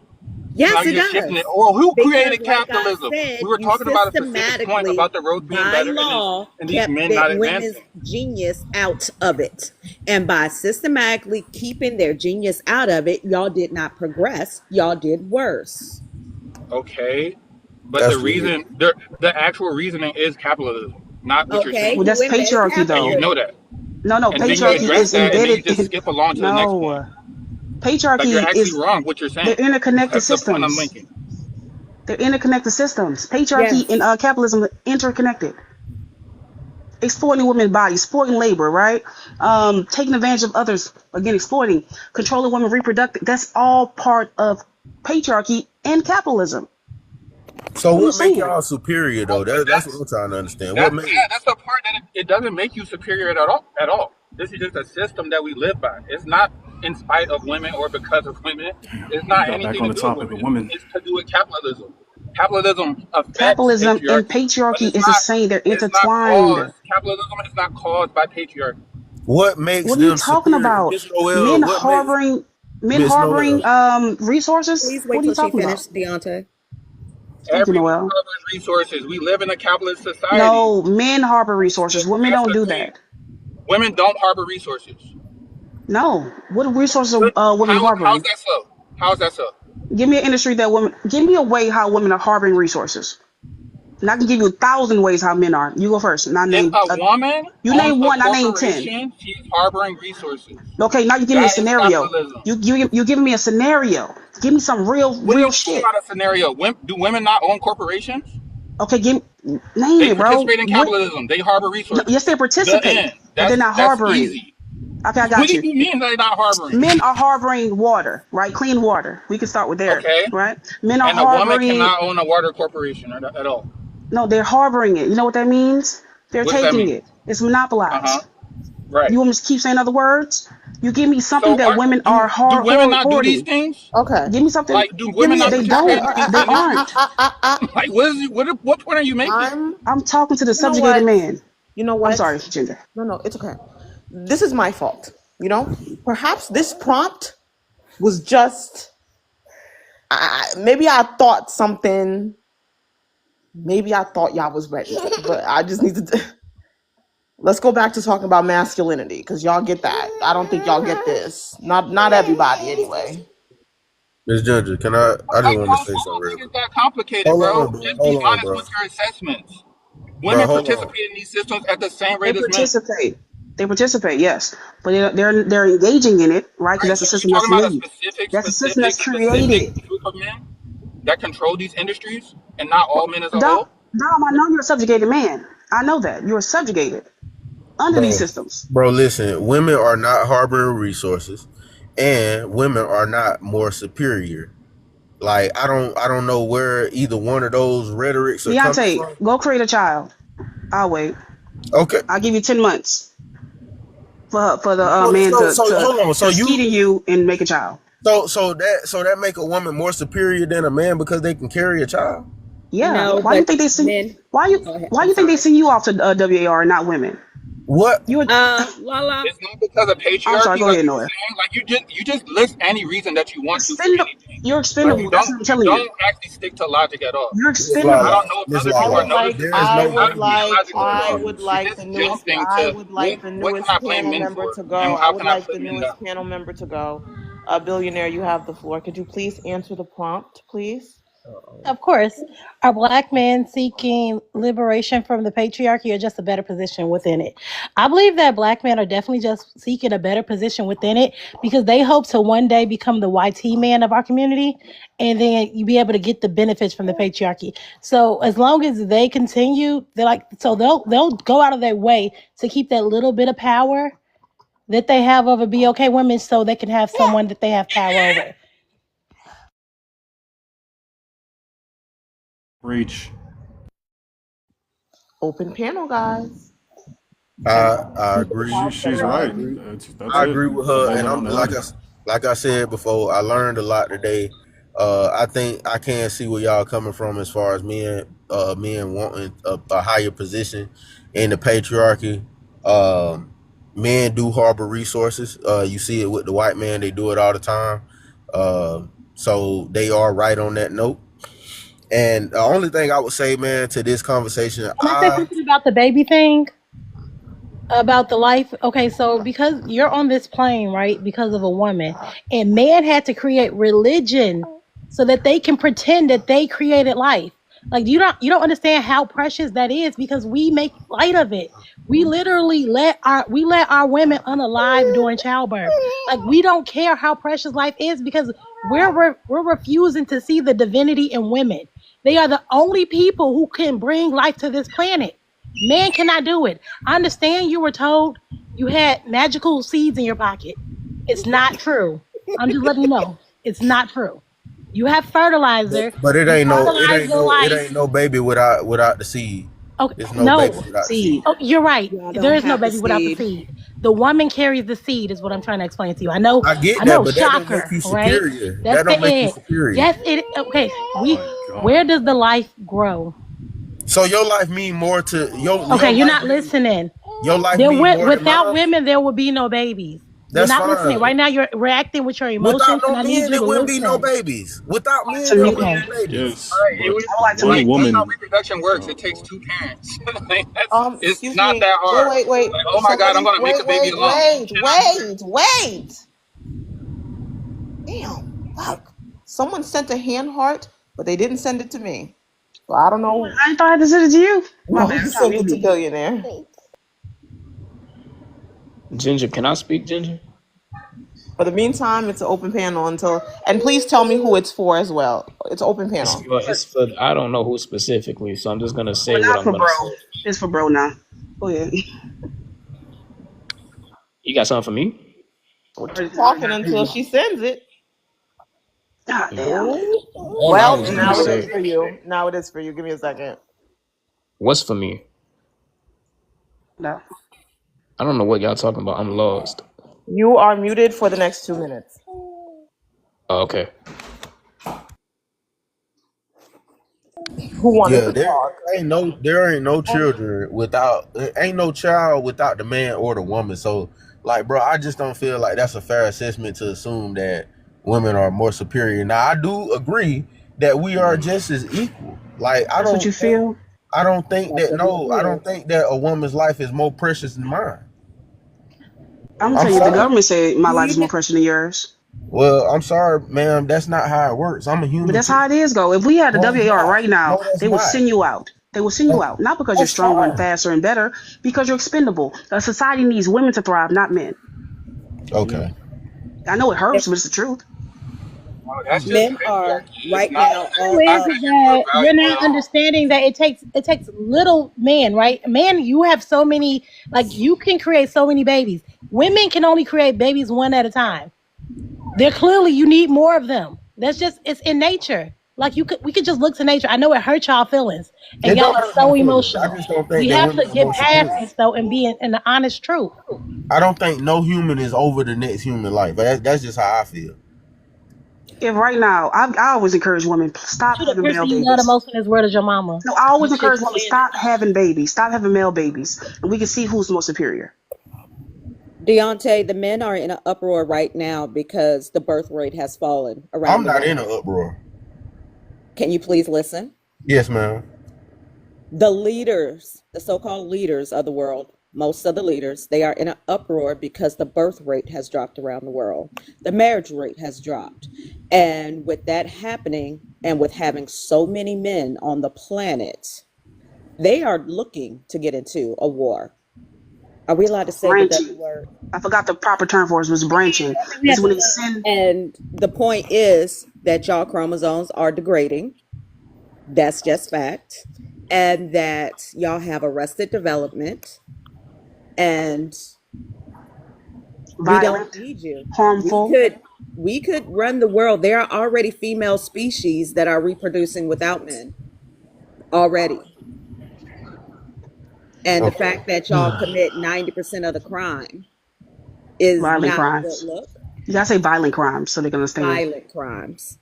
So now Yes, it you're just shifting it. does. Well, who Because, created like I capitalism? said, We were you talking about a specific point systematically, about the roads being by better law, and these kept men not women's advancing. genius out of it. And by systematically keeping their genius out of it, y'all did not progress. Y'all did worse. Okay, but That's weird. the actual reasoning is capitalism, not what you're Okay, saying, Well, who that's invented patriarchy, and you though. know capitalism? that. No, And Who then you patriarchy invented address is that, and then you embedded just capitalism? in. skip along to the next point. No, Like you're patriarchy actually is wrong what you're they're saying. interconnected That's the point I'm systems. making. They're interconnected systems. Patriarchy and Yes. capitalism are interconnected. Exploiting women's bodies, exploiting labor, right? Taking advantage of others, again, exploiting, controlling women reproductive. That's all part of patriarchy and capitalism. So What are you what make saying? y'all superior Well, though? That's what I'm trying to understand. What That's made? yeah, that's the part that it doesn't make you superior at all. At all. This is just a system that we live by. It's not in spite of women or because of women. It's We not got back anything on to the do with topic women. of women. It's to do with capitalism. Capitalism affects Capitalism and patriarchy, but patriarchy is the same. They're intertwined. capitalism is not caused by patriarchy. What makes What are you them talking superior, about? Miss Noel? Men What makes harboring men Miss harboring Noel? resources? Please What wait are you till she talking about? finished, Deonta. Thank you, Everyone Noel. harbors resources. We live in a capitalist society. No, men harbor resources. Women That's don't the do thing. that. Women don't harbor resources. No. What resources But are women how's harboring? that so? How's that so? Give me an industry that women. Give me a way how women are harboring resources. And I can give you 1,000 ways how men are. You go first. And I If name. a woman You owns name a one. I name 10. corporation, she's harboring resources. Okay. Now you give me a That is scenario. capitalism. You giving me a scenario. Give me some What are real you talking shit. about a scenario? Do women not own corporations? Okay. Name They it, bro. participate in What? capitalism. They harbor Yes, resources. they The participate, end. but they're not That's harboring. easy. Okay, I What got do you. you mean they're not harboring? Men are harboring water, right? Clean water. We can start with there, Okay. right? Men are And a woman harboring. cannot own a water corporation at all. No, they're harboring it. You know what that means? They're What does that taking mean? it. It's Uh huh. monopolized. Right. You want me to keep saying other words? You give me something So that women are do women not do these hoarding. things? Okay. Give me something. Like, do Give women me a not They participate don't. in these They industries? aren't. Like, what point are you making? I'm, I'm talking to the you know subjugated what? man. You know I'm what? sorry, gender. No, it's okay. This is my fault. Perhaps this prompt was just, maybe I thought something, maybe I thought y'all was ready, but I just need to, let's go back to talking about masculinity because y'all get that. I don't think y'all get this. Not everybody anyway. Miss Ginger, can I? I just want to say I something don't real think it's quick. that complicated, Hold bro. on, bro. Just be Hold on, honest bro. with your assessments. Bro, Women hold on. participate in these systems at the same They rate as men. participate. They participate, yes, but they're engaging in it, right? Because Right. that's a So you're system that's talking about a made. specific, That's a system that's specific, specific created. group of men that control these industries and not all men as a Dom, whole? Dom, I know you're a subjugated man. I know that you're subjugated. under these Bro, systems. bro, listen. Women are not harboring resources, and women are not more superior. Like I don't know where either one of those rhetorics are coming Deontay, from. go create a child. I'll wait. Okay. I'll give you 10 months for the So, man so, so to hold on. So to skeet you, in you and make a child. so that make a woman more superior than a man because they can carry a child. Yeah. No, Why you but think they send? men. Go ahead. Why I'm you think they sorry. send you off to WAR and not women? What? You would. Lala. It's not because of I'm sorry. patriarchy, Go like ahead, you were Noah. saying. Like you just list any reason that you want to for Expendable. anything. You're Like expendable. That's what I'm you telling you. don't actually stick to logic at all. You're Miss I expendable. don't Lala, know if Miss other people are Lala, noticing, there is but no I don't see argument logic going at all. on. You just jumping to what can I blame men for, and how can I put men down? Panel member to go. Billionaire, you have the floor. Could you please answer the prompt, please? Of course. Are black men seeking liberation from the patriarchy or just a better position within it? I believe that black men are definitely just seeking a better position within it because they hope to one day become the YT man of our community and then you be able to get the benefits from the patriarchy. So as long as they continue, they'll go out of their way to keep that little bit of power that they have over BOK women so they can have someone that they have power over. Reach. Open panel, guys. I agree. She's I right. agree. That's I it. agree with There's her, and nothing on I'm the other. like I said before. I learned a lot today. I think I can see where y'all coming from as far as men wanting a higher position in the patriarchy. Men do harbor resources. You see it with the white man; they do it all the time. So they are right on that note. And the only thing I would say, man, to this conversation, Can I say something about the baby thing? About the life. Okay, so because you're on this plane, right? Because of a woman, and man had to create religion so that they can pretend that they created life. Like you don't understand how precious that is because we make light of it. We literally let our women unalive during childbirth. Like we don't care how precious life is because we're refusing to see the divinity in women. They are the only people who can bring life to this planet. Man cannot do it. I understand you were told you had magical seeds in your pocket. It's not true. I'm just letting you know. It's not true. You have fertilizer. but it You ain't no, it fertilize ain't your no, it life. ain't no baby without the seed. Okay, There's no baby no. without the seed. Seed. Oh, you're right. Y'all There don't is no have the baby without the seed. seed. The woman carries the seed, is what I'm trying to explain to you. I know, I get I that, know, but that don't make shocker, you right? superior. That's That the don't make you end. superior. Yes, it okay. Oh my Where God. does the life grow? So your life mean more to Okay, your you're life not mean listening. your life mean more than Without mine. women, there will be no babies. You're That's not listening. fine. Right now, you're reacting with your Without emotions, and no I need men, you there to wouldn't be no listen. babies. Without I would like men, to there mute. wouldn't Okay. be babies. Yes, but I would like to one mute. That's how woman. reproduction works. Oh It takes boy. two parents. Like, it's Excuse not me. that hard. Wait. Like, oh my God, I'm Somebody, gonna make a baby alone. Shit out of here. wait. Damn. Fuck. Someone sent a hand heart, but they didn't send it to me. So I don't know I thought I had to send it to you. My bad. who It's on sent it to me. Billionaire. Ginger, can I speak, Ginger? For the meantime, it's an open panel until, and please tell me who it's for as well. It's open It's panel. for, it's for, I don't know who specifically, so I'm just gonna Well, say what not I'm for gonna bro. say. It's for bro now. Go ahead. You got something for me? We'll Or keep is it on talking her? until she sends it. God damn. All I Well, was gonna now it is say, for you. Now it is for you. Give me a second. what's for me? No. I don't know what y'all talking about. I'm lost. You are muted for the next 2 minutes. Oh, okay. Who wanted Yeah, to talk? there ain't no children without there ain't no child without the man or the woman. So like bro, I just don't feel like that's a fair assessment to assume that women are more superior. Now I do agree that we are just as equal. Like That's what you feel? I don't think That's that what he no, I don't feels. think that a woman's life is more precious than mine. I'm gonna I'm tell you, the sorry. government said my life is more precious than yours. Well, I'm sorry, ma'am. That's not how it works. I'm a But human that's too. how it is, go. If we had a No, it's WAR not. right now, No, that's they will not. send you out. They will send you out. Not because you're That's stronger and fine. faster and better, because you're expendable. A society needs women to thrive, not men. Okay. I know it hurts, but it's the truth. Men are right now all Is that you're not understanding that it takes little men, right? Man, you have so many, like you can create so many babies. Women can only create babies one at a time. They're clearly you need more of them. That's just it's in nature. Like we could just look to nature. I know it hurts y'all feelings, and It y'all don't are hurt my so feelings. I emotional. just don't think We that have women to are get more past superior. this though and be in the honest truth. I don't think no human is over the next human life. That's just how I feel. If right now, I always encourage women stop You the having male person you love the babies. most in this world is your mama. No, I You always should encourage be women saying that. stop having babies, stop having male babies, and we can see who's more superior. Deontay, the men are in an uproar right now because the birth rate has fallen I'm around the not world. in an uproar. Can you please listen? Yes, ma'am. The leaders, the so-called leaders of the world, most of the leaders, they are in an uproar because the birth rate has dropped around the world. The marriage rate has dropped. And with that happening, and with having so many men on the planet, they are looking to get into a war. Are we allowed to say the W Branching. word? I forgot the proper term for it was branching. I think we This have is to when they say send. And the point is that y'all chromosomes are degrading. That's just fact. And that y'all have arrested development and we don't Violent, need you. We harmful. could we could run the world. There are already female species that are reproducing without men already. And the Okay. fact that y'all commit 90% of the crime is Violent not a good crimes. look. You gotta say violent crimes so they can understand. Violent crimes.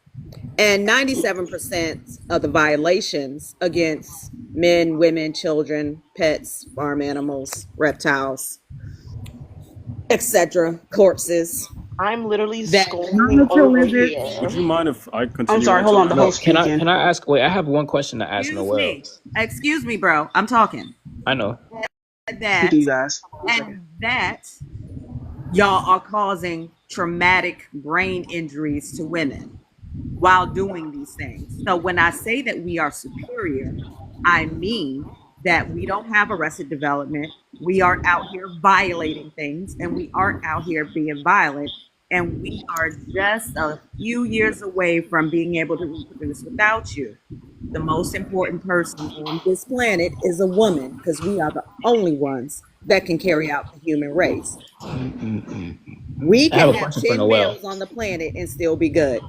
And 97% of the violations against men, women, children, pets, farm animals, reptiles, etc., corpses, I'm literally that screaming monitor over lizards. here. Would you mind if I I'm continue sorry, hold on, the answering? No, host can I speaking. ask? Wait, I have one question to ask excuse Noel. me, excuse me, bro, I'm talking. I know. Speaking, That you guys. and that y'all are causing traumatic brain injuries to women while doing these things. So when I say that we are superior, I mean that we don't have arrested development. We aren't out here violating things and we aren't out here being violent. And we are just a few years away from being able to reproduce without you. The most important person on this planet is a woman because we are the only ones that can carry out the human race. Mm-mm-mm. We I have can a have question for 10 Noel. males on the planet and still be good.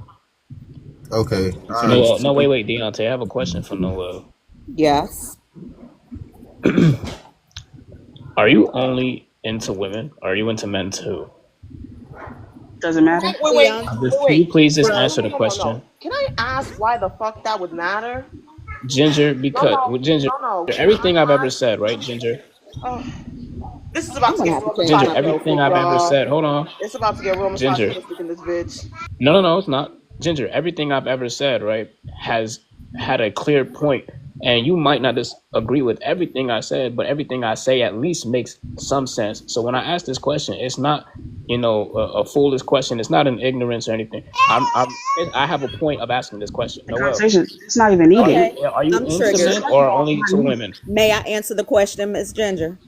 Okay. I Continue. Noel, no, understand. wait, Deontay. I have a question for Noel. Yes. Are you only into women? Or are you into men too? Doesn't matter. Can you please just No, no, answer no, the no, no, no. question? Can I ask why the fuck that would matter? Ginger, No, because no, well, Ginger, no, no. Can I everything I've ever ask? said, right, Ginger? Oh, this is I'm about to gonna get have to real change Ginger, my everything misogynistic, I've profile. ever y'all. said. Hold on, It's about to get real Ginger. misogynistic in this bitch. No, no, no, it's not. Ginger, everything I've ever said, right, has had a clear point. And you might not just agree with everything I said, but everything I say at least makes some sense. So when I ask this question, it's not, a foolish question. It's not an ignorance or anything. I have a point of asking this question. The Noel, conversation, it's not even are needed. you Okay, are you I'm into triggered. men or only to women? May I answer the question, Miss Ginger?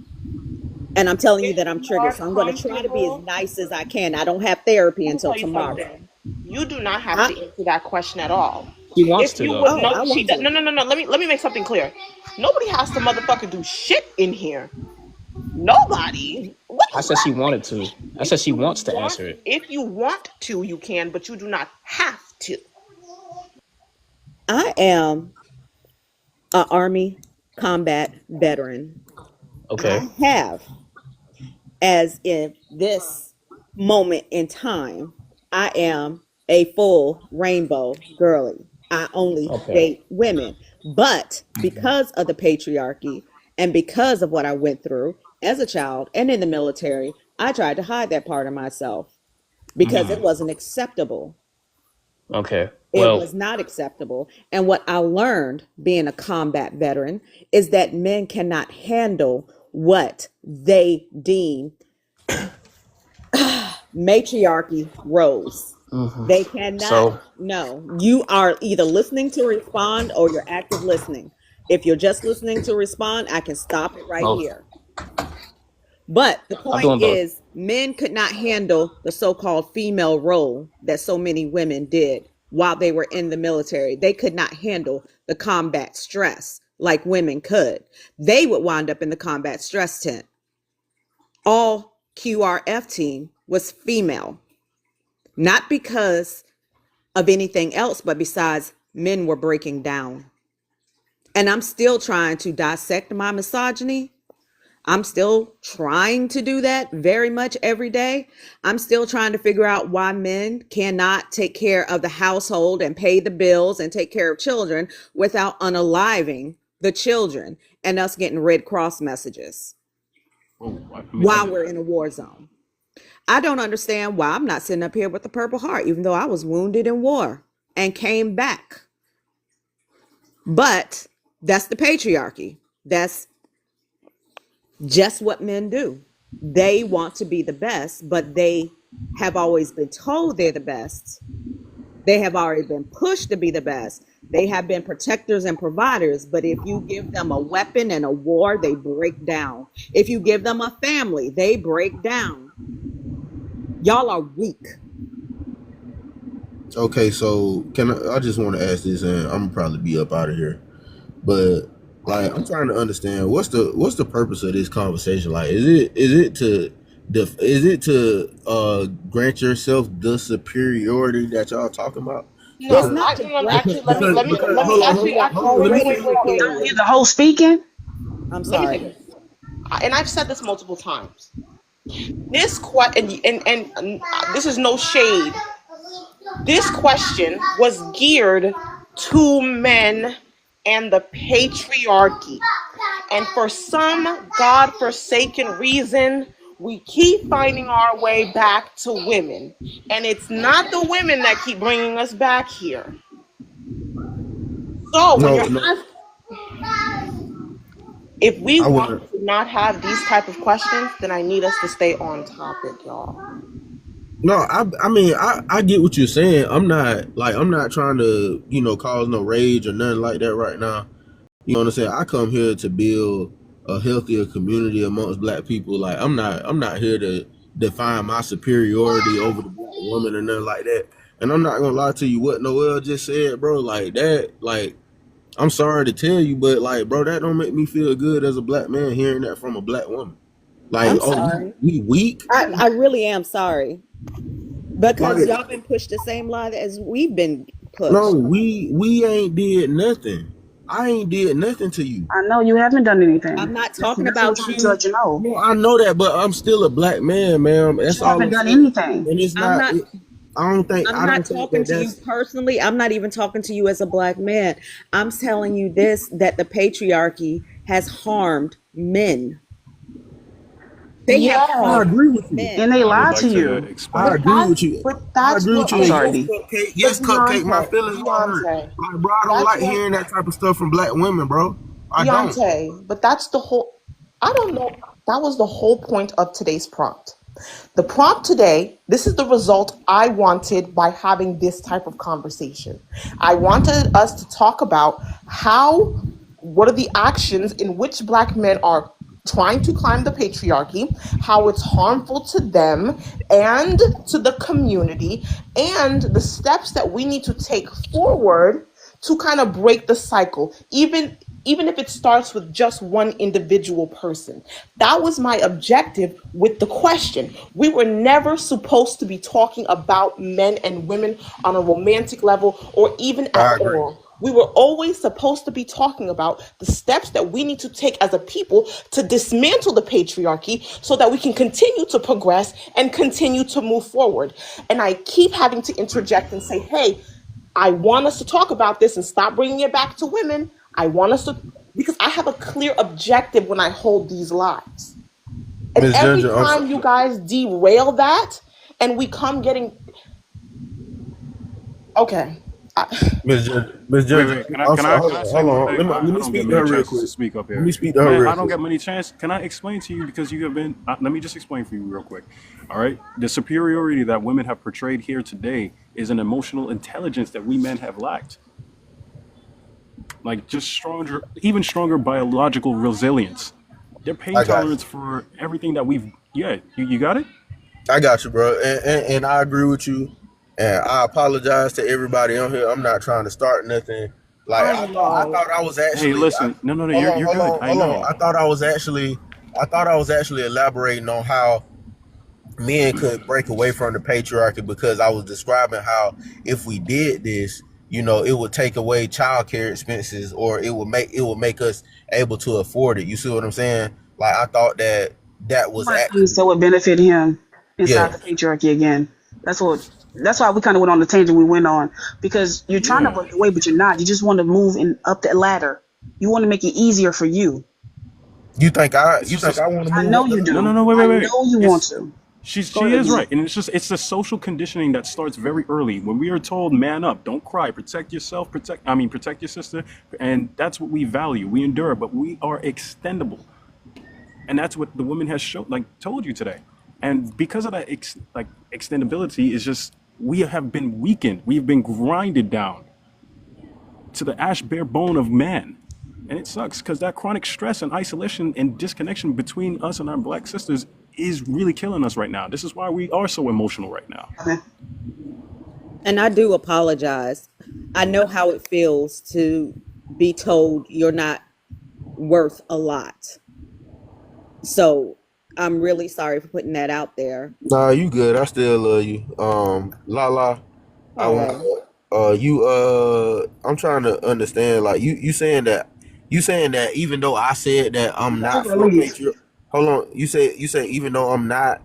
And I'm telling you If that I'm you triggered, are so I'm going to try to be as comfortable, nice as I can. I don't have therapy let me until tell you tomorrow. something. You do not have I, to answer that question at all. She wants If to you though. would oh, no, I she want to. no, no, no, no. Let me make something clear. Nobody has to motherfucking do shit in here. Nobody. What I is said she that? wanted to. I said she wants to answer it. If you want to, you can, but you do not have to. I am an Army combat veteran. Okay. I have, as in this moment in time, I am a full rainbow girly. I only Okay. date women. But because of the patriarchy and because of what I went through as a child and in the military, I tried to hide that part of myself because it wasn't acceptable. Okay. It Well, was not acceptable. And what I learned being a combat veteran is that men cannot handle what they deem matriarchy roles. They cannot. so No, you are either listening to respond or you're active listening. If you're just listening to respond, I can stop it right both. here. But the I'm point doing both. is, men could not handle the so called female role that so many women did. while they were in the military. They could not handle the combat stress like women could. They would wind up in the combat stress tent. All QRF team was female, not because of anything else, but besides men were breaking down. And I'm still trying to dissect my misogyny. I'm still trying to do that very much every day. I'm still trying to figure out why men cannot take care of the household and pay the bills and take care of children without unaliving the children and us getting Red Cross messages while we're in a war zone. I don't understand why I'm not sitting up here with the Purple Heart, even though I was wounded in war and came back. But that's the patriarchy. That's just what men do. They want to be the best, but they have always been told they're the best. They have already been pushed to be the best. They have been protectors and providers, but if you give them a weapon and a war, they break down. If you give them a family, they break down. Y'all are weak. Okay, so I just want to ask this, and I'm gonna probably be up out of here. But like, I'm trying to understand what's the purpose of this conversation. Like, is it to grant yourself the superiority that y'all talking about? No, It's Because not to actually, because, let me hold on, actually, let me wait, finish. wait. Hear the whole speaking. I'm Let me sorry. finish. And I've said this multiple times. This and this is no shade. This question was geared to men and the patriarchy. And for some godforsaken reason, we keep finding our way back to women. And it's not the women that keep bringing us back here. So when No, you're no, asked, if we I want wouldn't. to not have these type of questions, then I need us to stay on topic, y'all. No, I mean, I get what you're saying. I'm not trying to, cause no rage or nothing like that right now. You know what I'm saying? I come here to build a healthier community amongst black people. Like, I'm not here to define my superiority over the black woman or nothing like that. And I'm not gonna lie to you, what Noel just said, bro. Like that, like, I'm sorry to tell you, but like, bro, that don't make me feel good as a black man hearing that from a black woman. Like, I'm oh, sorry. we weak. I really am sorry. Because Like, y'all been pushed the same lie as we've been no, pushed. we ain't did nothing. I ain't did nothing to you. I know you haven't done anything. I'm not That's talking what about you need to you. let you know. No, I know that, but I'm still a black man, man. But That's you all haven't I'm done saying. anything. And it's I'm not. not I I'm don't not think talking that to you that's. personally. I'm not even talking to you as a black man. I'm telling you this, that the patriarchy has harmed men. They have I Yes. harmed agree with you. And men. they I would lied like to to you. I explain. agree with you. But I that's agree what, with you. I'm And okay. sorry, yes, D. cupcake. But Yes, cupcake. My feelings are hurt. Deontay, Like, bro, I don't that's like what, hearing that type of stuff from black women, bro. I don't. but that's the whole, I don't know. That was the whole point of today's prompt. The prompt today, this is the result I wanted by having this type of conversation. I wanted us to talk about what are the actions in which black men are trying to climb the patriarchy, how it's harmful to them and to the community, and the steps that we need to take forward to kind of break the cycle, even if it starts with just one individual person. That was my objective with the question. We were never supposed to be talking about men and women on a romantic level or even at I agree. all. We were always supposed to be talking about the steps that we need to take as a people to dismantle the patriarchy so that we can continue to progress and continue to move forward. And I keep having to interject and say, hey, I want us to talk about this and stop bringing it back to women. I want us to, because I have a clear objective when I hold these lives. And Miss every Ginger, I'm time sorry. you guys derail that and we come getting, okay. Miss Ginger, Wait. I'm sorry. Can I say Hold one on. thing? Let I me don't get speak to many her real chances to quick. speak up Let me here. speak to her Man, real I don't quick. get many chances. Can I explain to you because you have been? Let me just explain for you real quick. All right, the superiority that women have portrayed here today is an emotional intelligence that we men have lacked. Like just stronger, even stronger biological resilience. Their pain I got you. tolerance for everything that we've. Yeah, you got it. I got you, bro. And I agree with you. And I apologize to everybody on here. I'm not trying to start nothing. Like I I know. thought I was Hey, actually. listen. No, no, no. Hold on, You're hold good. on, I hold on. know. I thought I was actually elaborating on how men could break away from the patriarchy because I was describing how if we did this, it would take away childcare expenses, or it would make us able to afford it. You see what I'm saying? Like I thought that was Things actually, that would benefit him inside yeah, the patriarchy again. That's what. That's why we kind of went on the tangent we went on, because you're trying to Yeah. break away, but you're not. You just want to move in up the ladder. You want to make it easier for you. you think I It's you just think I want to I move know up the you no, no, do. ladder? no. Wait, I wait, wait. know you want It's to. Go she ahead, is D. right, and it's the social conditioning that starts very early when we are told, "Man up, don't cry, protect yourself, protect your sister," and that's what we value. We endure, but we are extendable, and that's what the woman has shown, like told you today. And because of that, extendability is just we have been weakened. We've been grinded down to the ash bare bone of man. And it sucks because that chronic stress and isolation and disconnection between us and our black sisters is really killing us right now. This is why we are so emotional right now. And I do apologize. I know how it feels to be told you're not worth a lot. So I'm really sorry for putting that out there. Nah, you good. I still love you. Lala, I want Oh, I'm trying to understand, like you saying that even though I said that I'm not Take or for leave. patriarchy. Hold on. You say even though I'm not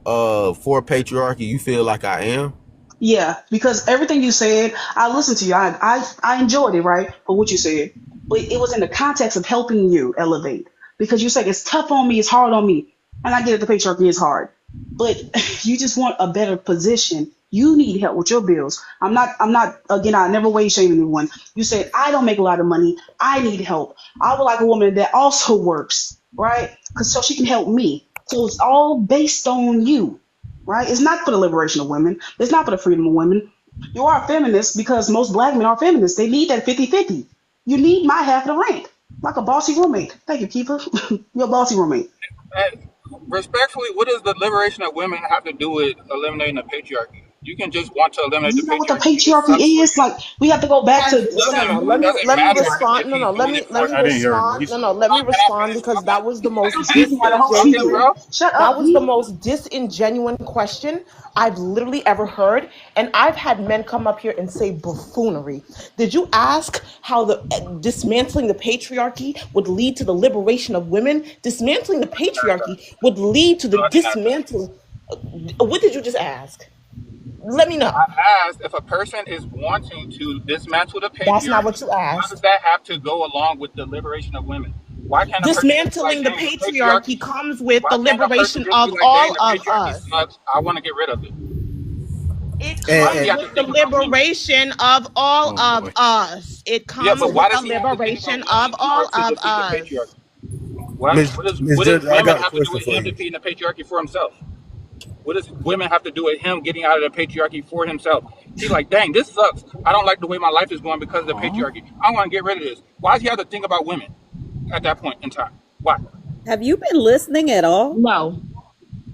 for patriarchy, you feel like I am? Yeah, because everything you said, I listened to you. I enjoyed it, right? For what you said, but it was in the context of helping you elevate. Because you said it's tough on me, it's hard on me, and I get it. The patriarchy is hard, but you just want a better position. You need help with your bills. I'm not. I'm not. Again, I never weigh shame anyone. You said I don't make a lot of money. I need help. I would like a woman that also works, right? Because so she can help me. So it's all based on you, right? It's not for the liberation of women. It's not for the freedom of women. You are a feminist because most black men are feminists. They need that 50-50. You need my half of the rent, like a bossy roommate. Thank you, Keeper. Your bossy roommate. And respectfully, what does the liberation of women have to do with eliminating the patriarchy? You can just want to eliminate the You know what the patriarchy and it sucks patriarchy for is? you. Like, we have to go back to It No, no, no. study. doesn't it Let doesn't me matter respond. if No, he's no. doing it for I didn't hear him. Respond. No, no. Let me Can I respond finish, because brother? that was the Can most I finish Excuse me, what I'm hold on, talking, disingenuous. Keeper. bro? Shut That up, was the D. most disingenuous question I've literally ever heard. And I've had men come up here and say buffoonery. Did you ask how the dismantling the patriarchy would lead to the liberation of women? Dismantling the patriarchy would lead to the No, I did not say that. dismantling. What did you just ask? Let me know. I asked if a person is wanting to dismantle the That's not what patriarchy, you how does asked. that have to go along with the liberation of women? Why can't a person just be like, Dismantling the dang, the patriarchy patriarchy? comes with Why the can't a person liberation just be of like, dang, all the of patriarchy us. sucks, I want to get rid of it? It Why does comes he have to with the think about women? liberation of all Oh of boy. us. It Yeah, comes but with why the does he have to think about liberation women of in order all to of defeat the us. patriarchy? What? Miss What does Ginger, I women got a have to do question with for him you. defeating the patriarchy for himself? What does women have to do with him getting out of the patriarchy for himself? He's like, dang, this sucks. I don't like the way my life is going because of the Huh? patriarchy. I want to get rid of this. Why does he have to think about women at that point in time? Why? have you been listening at all? No,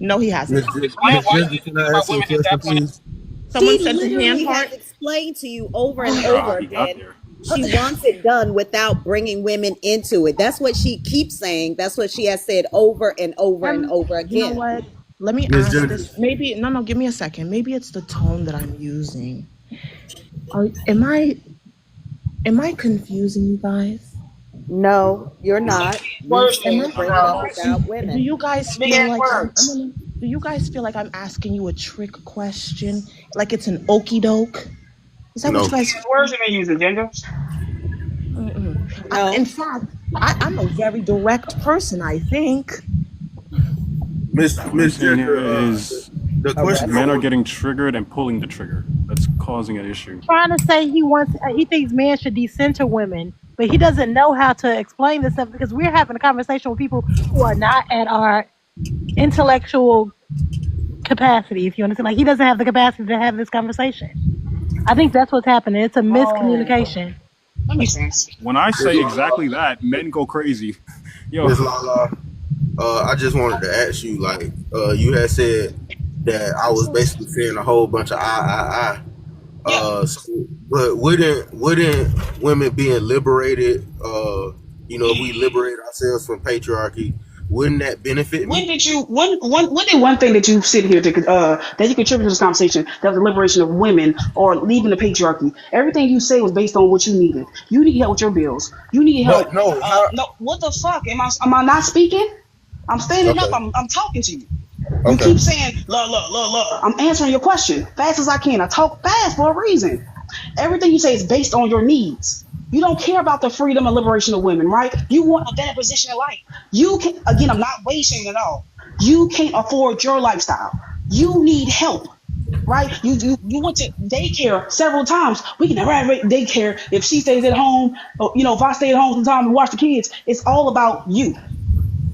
no, he hasn't. Explain Miss why you Ginger, need to can think I about ask you a women at question, that point. please? Someone She said the hand literally has part. explained to you over and Oh over God, he got again. there. She wants it done without bringing women into it. That's what she keeps saying. That's what she has said over and over and over You know again. what? Let me Miss ask Ginger. this. Maybe no, no. Give me a second. Maybe it's the tone that I'm using. Am I confusing you guys? No, you're not. You Words Am said I? mean, bring it up bro. without Do women. you guys Big feel ass like words. do you guys feel like I'm asking you a trick question? Like it's an okey doke? Is that what you No. guys Words you been using, Ginger. In No. fact, I'm a very direct person, I think. What I'm Miss saying here Ginger, is the question I men are want. getting triggered and pulling the trigger. That's causing an issue. Trying to say he thinks men should decenter women, but he doesn't know how to explain this stuff because we're having a conversation with people who are not at our intellectual capacity, if you understand. Like he doesn't have the capacity to have this conversation. I think that's what's happening. It's a Oh, miscommunication. that makes sense. When I Miss say Lala, exactly that, men go crazy. Yo, Miss Lala, I just wanted to ask you, like, you had said that I was basically saying a whole bunch of I. But wouldn't women being liberated, if we liberate ourselves from patriarchy, wouldn't that benefit When me? did you when did one thing that you sit here to that you contribute to this conversation that was the liberation of women or leaving the patriarchy? Everything you say was based on what you needed. You need help with your bills. You need help. But no, how? No, what the fuck? Am I not speaking? I'm standing up. Okay, I'm talking to you. You okay. keep saying la. I'm answering your question fast as I can. I talk fast for a reason. Everything you say is based on your needs. You don't care about the freedom and liberation of women, right? You want a better position in life. You can again, I'm not wishing at all. You can't afford your lifestyle. You need help, right? You went to daycare several times. We can eradicate daycare if she stays at home, or if I stay at home sometimes and watch the kids. It's all about you.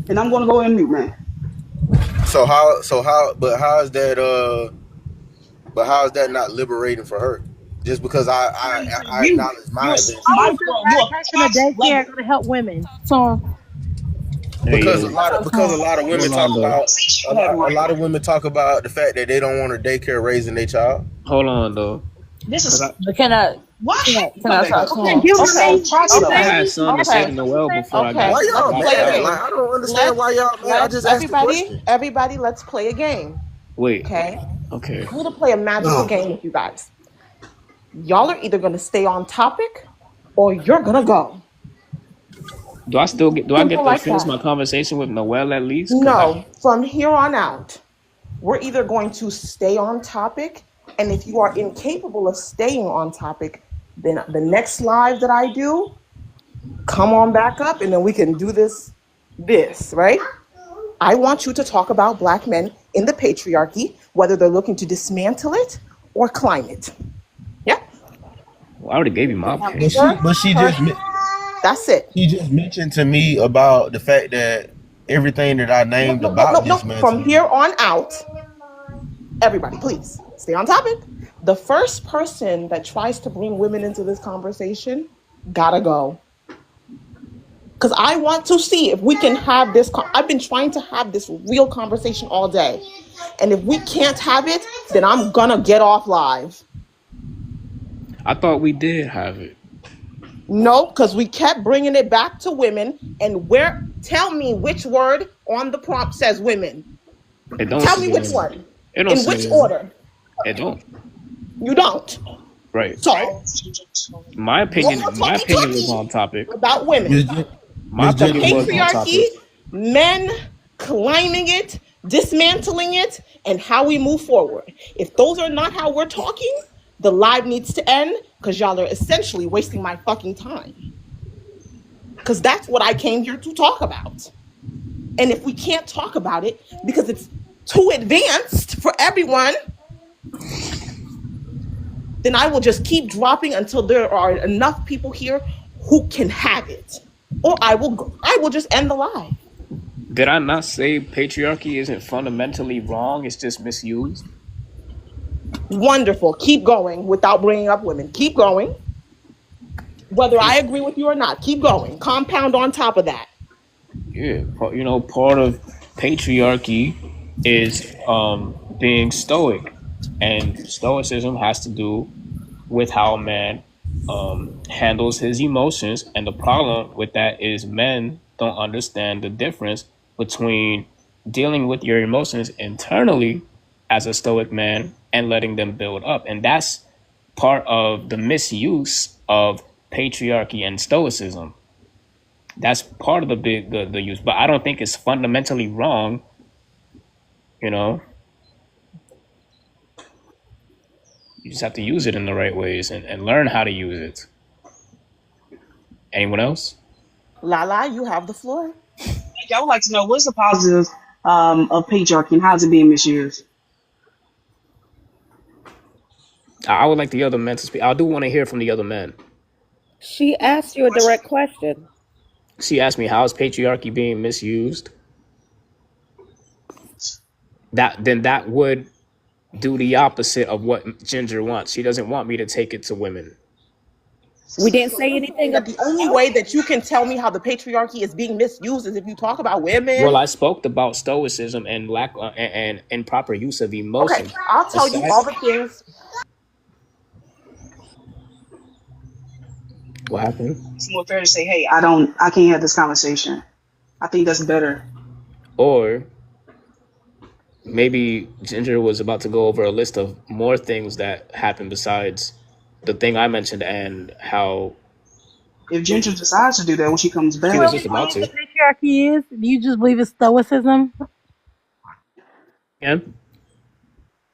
And I'm gonna go ahead and mute, man. But how is that not liberating for her? Just because For I you, acknowledge my you're events. How micro, is the you're eradication of toxic daycare level. going to help women? So, Hey Because yo, a lot of women talk Rolando. about Conversation we're having a right lot now. of women talk about the fact that they don't want a daycare raising their child. Hold on though, This cause is But can I what? can My I bad, talk guys. to okay, him? give them the Okay, This is main, toxic main I level. okay, had thing. something to say okay, to Noel before I okay. got Why Let's y'all got play a mad? out. Like game. I don't understand why Let's y'all mad. I just asked the question. let's play a game. Wait, Okay, okay. I'm gonna play a magical game with you guys. Y'all are either gonna stay on topic or you're gonna go. Do I get Simple to like finish that. my conversation with Noel at least? Cause I No, from here on out, we're either going to stay on topic, and if you are incapable of staying on topic, then the next live that I do, come on back up, and then we can do this, right? I want you to talk about black men in the patriarchy, whether they're looking to dismantle it or climb it. Yeah? I already gave you my But opinion. she First but she just person, that's it. she just mentioned to me about the fact that everything that I No, named no, no, no, about no. From here dismantling. on out, everybody, please stay on topic. The first person that tries to bring women into this conversation gotta go. Because I want to see if we can have this. I've been trying to have this real conversation all day. And if we can't have it, then I'm gonna get off live. I thought we did have it. No, because we kept bringing it back to women. And tell me which word on the prompt says women. It don't Tell say me which women. one. It don't In say which women. order? It don't. You don't. Right. So, My no more opinion was talkie on topic. about women. Miss Jen- My Miss opinion Gentleman, was on Patriarchy, topic. men climbing it, dismantling it, and how we move forward. If those are not how we're talking, the live needs to end because y'all are essentially wasting my fucking time. Because that's what I came here to talk about. And if we can't talk about it because it's too advanced for everyone, then I will just keep dropping until there are enough people here who can have it. Or I will just end the live. Did I not say patriarchy isn't fundamentally wrong? It's just misused. Wonderful. Keep going without bringing up women. Keep going. Whether I agree with you or not, keep going. Compound on top of that. Yeah, part of patriarchy is being stoic, and stoicism has to do with how a man handles his emotions. And the problem with that is men don't understand the difference between dealing with your emotions internally as a stoic man and letting them build up. And that's part of the misuse of patriarchy and stoicism. That's part of the use, but I don't think it's fundamentally wrong. You know, you just have to use it in the right ways and learn how to use it. Anyone else? Lala, you have the floor. I would like to know what's the positives of patriarchy and how is it being misused? I would like the other men to speak. I do want to hear from the other men. She asked you a direct question. She asked me, how is patriarchy being misused? That would do the opposite of what Ginger wants. She doesn't want me to take it to women. We didn't say anything That the only about way that you can tell me how the patriarchy is being misused is if you talk about Well, women. I spoke about stoicism and lack and improper use of Okay, emotion. I'll tell you Aside, all the things. what happened? It's more fair to say, hey, I can't have this conversation. I think that's better. Or maybe Ginger was about to go over a list of more things that happened besides the thing I mentioned and how If Ginger decides to do that when she comes she You back, was really just about believe to. the patriarchy is? Do you just believe it's stoicism? Yeah.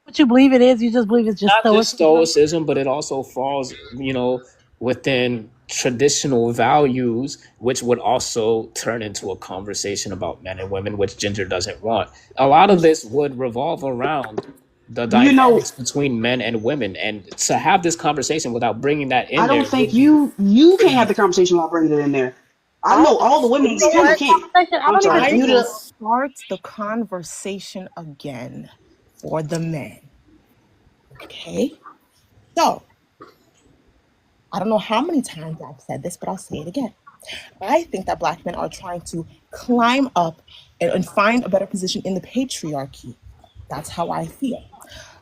What you believe it is? You just believe it's just Not just stoicism? stoicism, but it also falls, within traditional values, which would also turn into a conversation about men and women, which Ginger doesn't want. A lot of this would revolve around the you know, dynamics between men and women, and to have this conversation without bringing that I in don't there think would be you can't have pretty. the conversation without bringing it in there. I know I'll all the women you on this know panel what? can't. Conversation. I I'm don't even sorry. I think Mute will up. start the conversation again for the men. Okay? So, I don't know how many times I've said this, but I'll say it again. I think that Black men are trying to climb up and find a better position in the patriarchy. That's how I feel.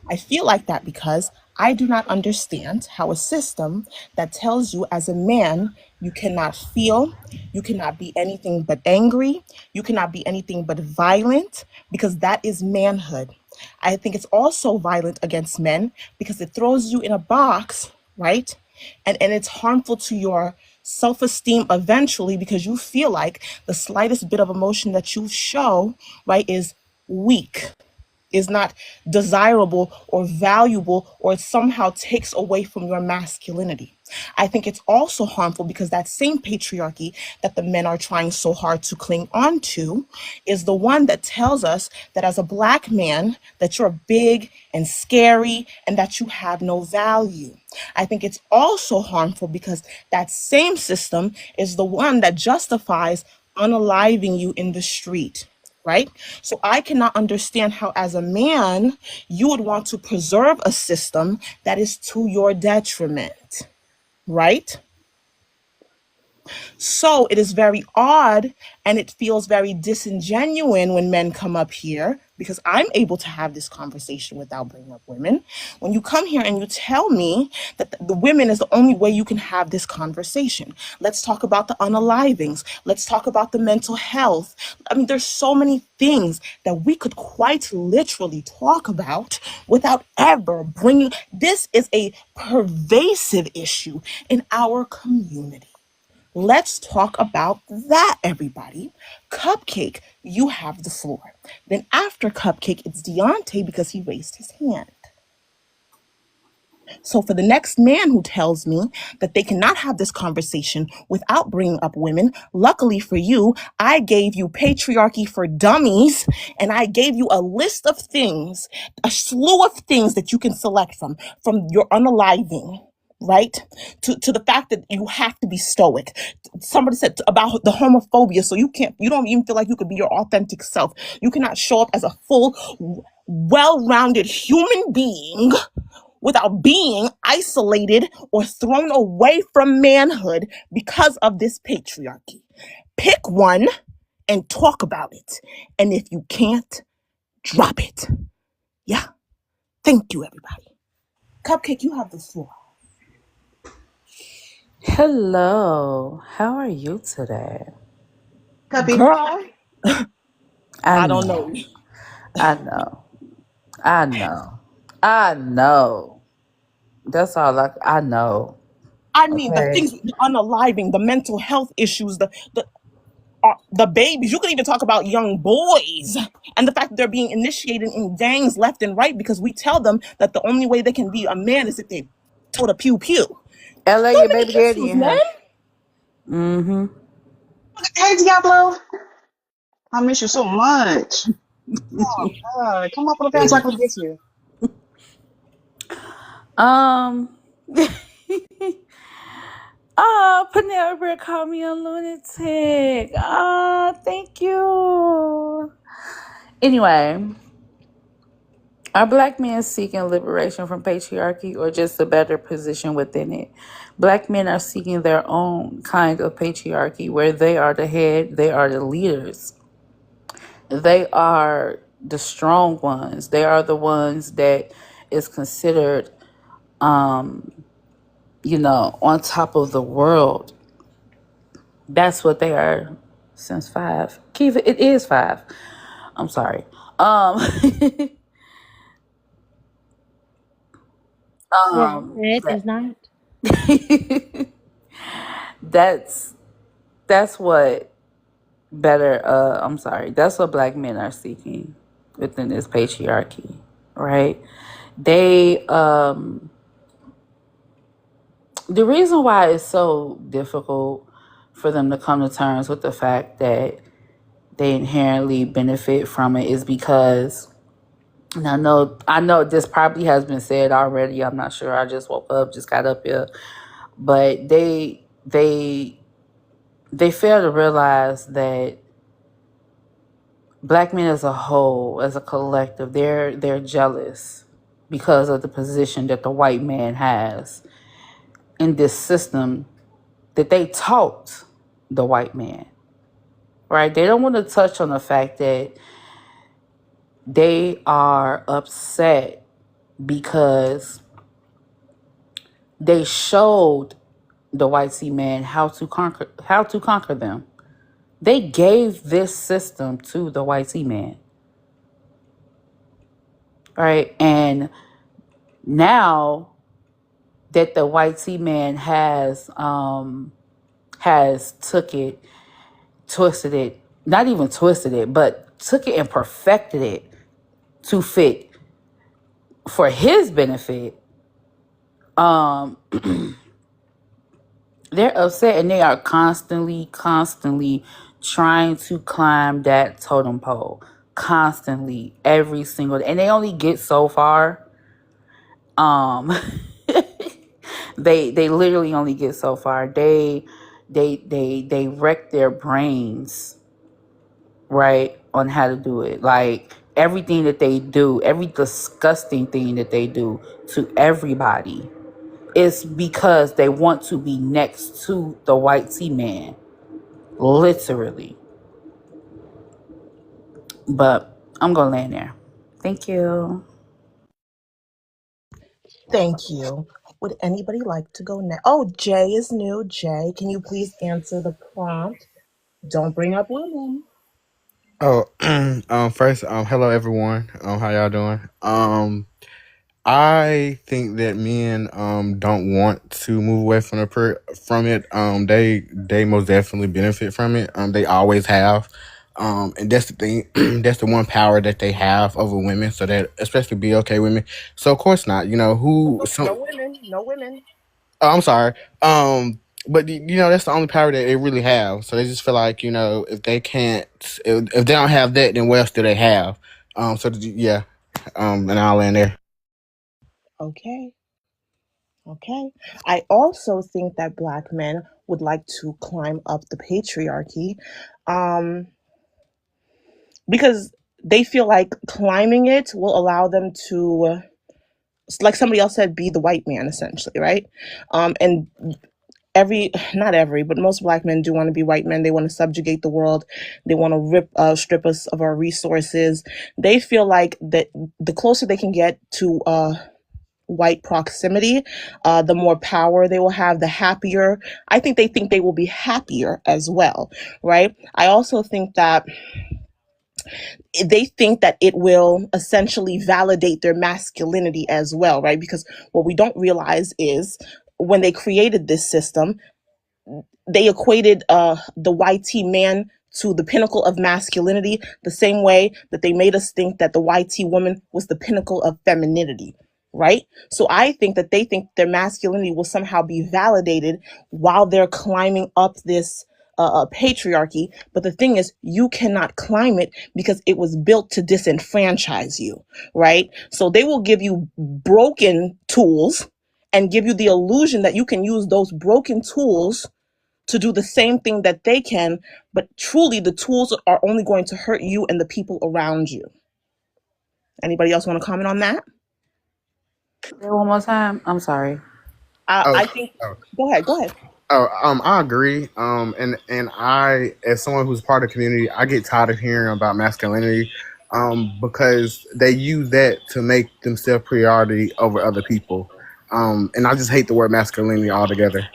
I feel like that because I do not understand how a system that tells you as a man you cannot feel, you cannot be anything but angry, you cannot be anything but violent, because that is manhood. I think it's also violent against men because it throws you in a box, right? And it's harmful to your self-esteem eventually because you feel like the slightest bit of emotion that you show, right, is weak, is not desirable or valuable, or it somehow takes away from your masculinity. I think it's also harmful because that same patriarchy that the men are trying so hard to cling on to is the one that tells us that as a Black man that you're big and scary and that you have no value. I think it's also harmful because that same system is the one that justifies unaliving you in the street, right? So I cannot understand how, as a man, you would want to preserve a system that is to your detriment, right? So it is very odd and it feels very disingenuous when men come up here, because I'm able to have this conversation without bringing up women. When you come here and you tell me that the women is the only way you can have this conversation. Let's talk about the unalivings. Let's talk about the mental health. I mean, there's so many things that we could quite literally talk about without ever bringing. This is a pervasive issue in our community. Let's talk about that, everybody. Cupcake, you have the floor. Then after Cupcake, it's Deontay because he raised his hand. So for the next man who tells me that they cannot have this conversation without bringing up women, luckily for you, I gave you Patriarchy for Dummies, and I gave you a list of things, a slew of things that you can select from your unaliving, right? To the fact that you have to be stoic. Somebody said about the homophobia, so you don't even feel like you could be your authentic self. You cannot show up as a full, well-rounded human being without being isolated or thrown away from manhood because of this patriarchy. Pick one and talk about it. And if you can't, drop it. Yeah. Thank you, everybody. Cupcake, you have the floor. Hello, how are you today? Copy. Girl, I I don't know. know, I know, I know, I know. That's all I know. I mean, the Okay. things, the unaliving, the mental health issues, the babies. You could even talk about young boys and the fact that they're being initiated in gangs left and right because we tell them that the only way they can be a man is if they told a pew pew. LA, So your many baby daddy issues, in man. here. Mm-hmm. Hey, Diablo. I miss you so much. Oh God, come up on the panel so I can get you. Um. Oh, Penelope called me a lunatic. Oh, thank you. Anyway, Are black men seeking liberation from patriarchy or just a better position within it? Black men are seeking their own kind of patriarchy where they are the head, they are the leaders, they are the strong ones, they are the ones that is considered, on top of the world. That's what they are since five. Kiva, it is five. I'm sorry. Um, It is not. that's that's what better I'm sorry, that's what black men are seeking within this patriarchy, right? They the reason why it's so difficult for them to come to terms with the fact that they inherently benefit from it is because, and I know this probably has been said already, I'm not sure, I just woke up, just got up here, but they fail to realize that black men as a whole, as a collective, they're jealous because of the position that the white man has in this system that they taught the white man. Right? They don't want to touch on the fact that they are upset because they showed the white sea man how to conquer them. They gave this system to the white sea man. Right? And now that the white sea man has took it, twisted it, not even twisted it, but took it and perfected it to fit for his benefit, they're upset and they are constantly trying to climb that totem pole. Constantly, every single day. And they only get so far. Um they literally only get so far. They wreck their brains, right, on how to do it. Like everything that they do, every disgusting thing that they do to everybody is because they want to be next to the white sea man. Literally. But I'm gonna land there. Thank you. Thank you. Would anybody like to go next? Oh, Jay is new. Jay, can you please answer the prompt? Don't bring up women. Oh, first, hello everyone. How y'all doing? I think that men don't want to move away from from it. They most definitely benefit from it. They always have. And that's the thing. That's the one power that they have over women. So that especially BLK women. So of course not. You know who? No women. No women. Oh, I'm sorry. But that's the only power that they really have. So they just feel like if they can't, if they don't have that, then what else do they have? Yeah. And I'll land there. Okay. Okay. I also think that black men would like to climb up the patriarchy, because they feel like climbing it will allow them to, like somebody else said, be the white man essentially, right? And not every, but most black men do want to be white men. They want to subjugate the world. They want to strip us of our resources. They feel like that the closer they can get to white proximity, the more power they will have, the happier. I think they will be happier as well, right? I also think that they think that it will essentially validate their masculinity as well, right? Because what we don't realize is when they created this system, they equated the YT man to the pinnacle of masculinity, the same way that they made us think that the YT woman was the pinnacle of femininity, right? So I think that they think their masculinity will somehow be validated while they're climbing up this patriarchy. But the thing is, you cannot climb it because it was built to disenfranchise you, right? So they will give you broken tools and give you the illusion that you can use those broken tools to do the same thing that they can, but truly the tools are only going to hurt you and the people around you. Anybody else want to comment on that? One more time. I'm sorry. Oh, I think. Go ahead. I agree. And I, as someone who's part of the community, I get tired of hearing about masculinity, because they use that to make themselves priority over other people. And I just hate the word masculinity altogether.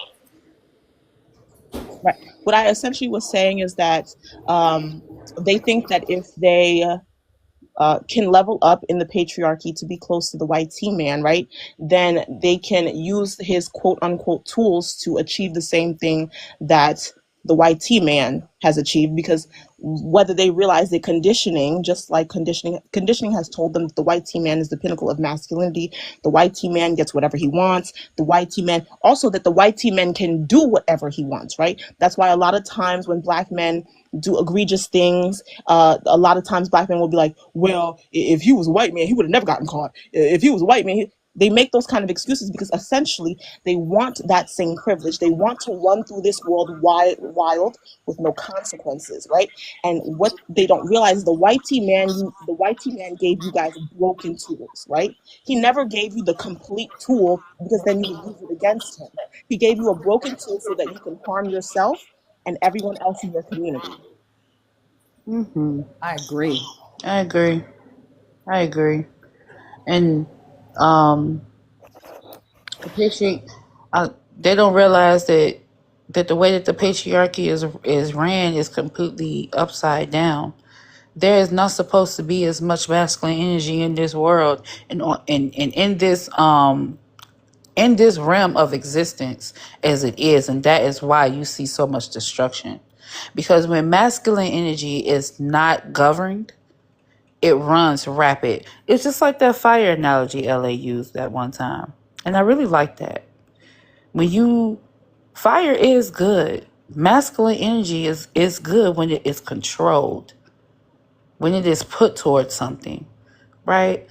Right. What I essentially was saying is that they think that if they can level up in the patriarchy to be close to the white tea man, right? Then they can use his quote unquote tools to achieve the same thing that the white tea man has achieved, because whether they realize the conditioning, just like conditioning has told them that the white tea man is the pinnacle of masculinity, the white tea man gets whatever he wants, the white tea man also that the white tea man can do whatever he wants, right? That's why a lot of times when black men do egregious things, a lot of times black men will be like, well, if he was a white man, he would have never gotten caught. If he was a white man, they make those kind of excuses because essentially they want that same privilege. They want to run through this world wild with no consequences, right? And what they don't realize is the white tea man gave you guys broken tools, right? He never gave you the complete tool because then you would use it against him. He gave you a broken tool so that you can harm yourself and everyone else in your community. I agree. And the they don't realize that the way that the patriarchy is ran is completely upside down. There is not supposed to be as much masculine energy in this world and in this realm of existence as it is, and that is why you see so much destruction. Because when masculine energy is not governed, it runs rapid. It's just like that fire analogy LA used that one time. And I really like that. Fire is good. Masculine energy is good when it is controlled, when it is put towards something, right?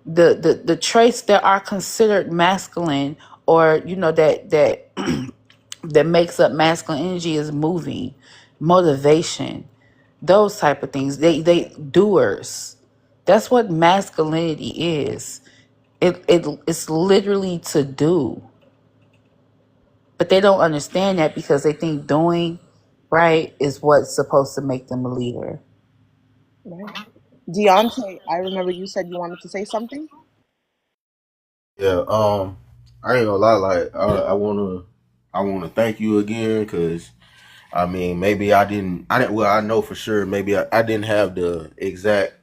The traits that are considered masculine, or that that makes up masculine energy, is moving, motivation, those type of things. They doers. That's what masculinity is. It's literally to do. But they don't understand that because they think doing right is what's supposed to make them a leader. Right. Deontay, I remember you said you wanted to say something. Yeah, I ain't gonna lie. Like, I wanna thank you again, because I mean, maybe I didn't. Well, I know for sure. Maybe I didn't have the exact,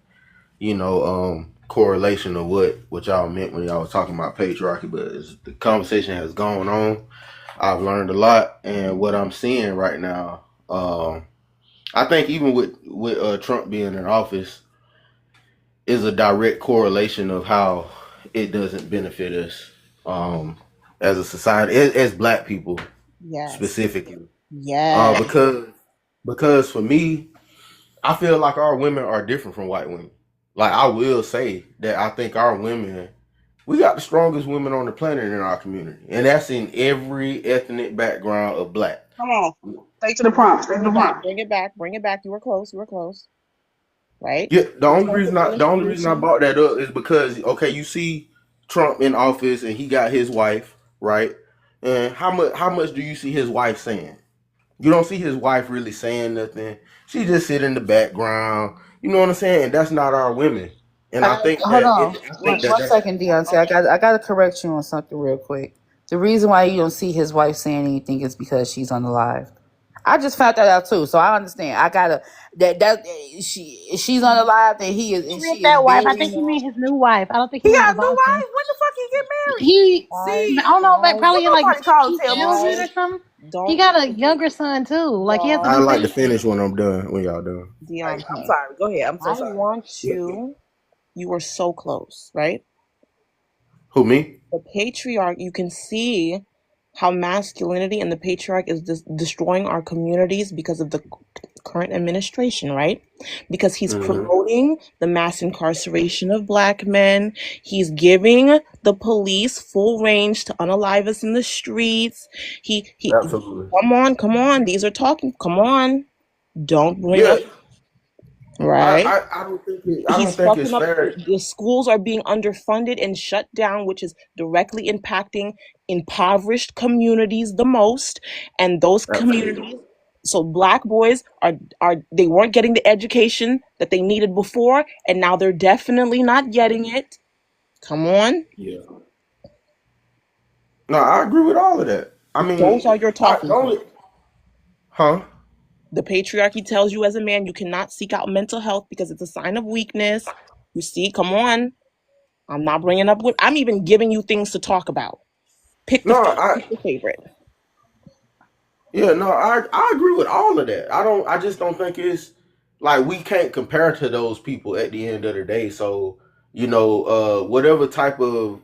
correlation of what y'all meant when y'all was talking about patriarchy. But as the conversation has gone on, I've learned a lot, and what I'm seeing right now, I think even with Trump being in office, is a direct correlation of how it doesn't benefit us, as a society, as Black people, Yes. specifically. Yes. Because for me, I feel like our women are different from white women. Like, I will say that I think our women, we got the strongest women on the planet in our community, and that's in every ethnic background of Black. Come on. Stay to the prompt. Stay to the prompt. Bring it back. You were close. Right? Yeah, the only reason I brought that up is because, okay, you see Trump in office and he got his wife, right? And how much do you see his wife saying? You don't see his wife really saying nothing. She just sit in the background. You know what I'm saying? That's not our women. And I think Hold that on. One second, Deontay. I gotta correct you on something real quick. The reason why you don't see his wife saying anything is because she's unalive. I just found that out too, so I understand. I gotta she's unalive, that he is, and He she is that wife. I very. think he mean his new wife. I don't think He he mean got the a new boss wife. one. When the fuck he get married? He, I don't know, but probably Don't like nobody call two tell me children shit. or something. He got a younger son too. Like he has a I new like to baby. finish when I'm done. When y'all done. Deontay. I'm sorry. Go ahead. I'm so sorry. You were so close, right? Who, me? The patriarch, you can see how masculinity and the patriarch is destroying our communities because of the current administration, right? Because he's promoting the mass incarceration of Black men. He's giving the police full range to unalive us in the streets. He Absolutely. Come on. These are talking. Come on. Don't bring up. right? I don't think I don't He's think it's fucking up. fair. The schools are being underfunded and shut down, which is directly impacting impoverished communities the most. And those Absolutely. communities, so black boys are they weren't getting the education that they needed before, and now they're definitely not getting it. Come on. Yeah. No, I agree with all of that. I Those mean, are your I talking only, points. huh? The patriarchy tells you as a man you cannot seek out mental health because it's a sign of weakness. You see, come on. I'm not bringing up. I'm even giving you things to talk about. No, Pick your favorite. yeah, no, I agree with all of that. I just don't think it's like we can't compare to those people at the end of the day. So, whatever type of,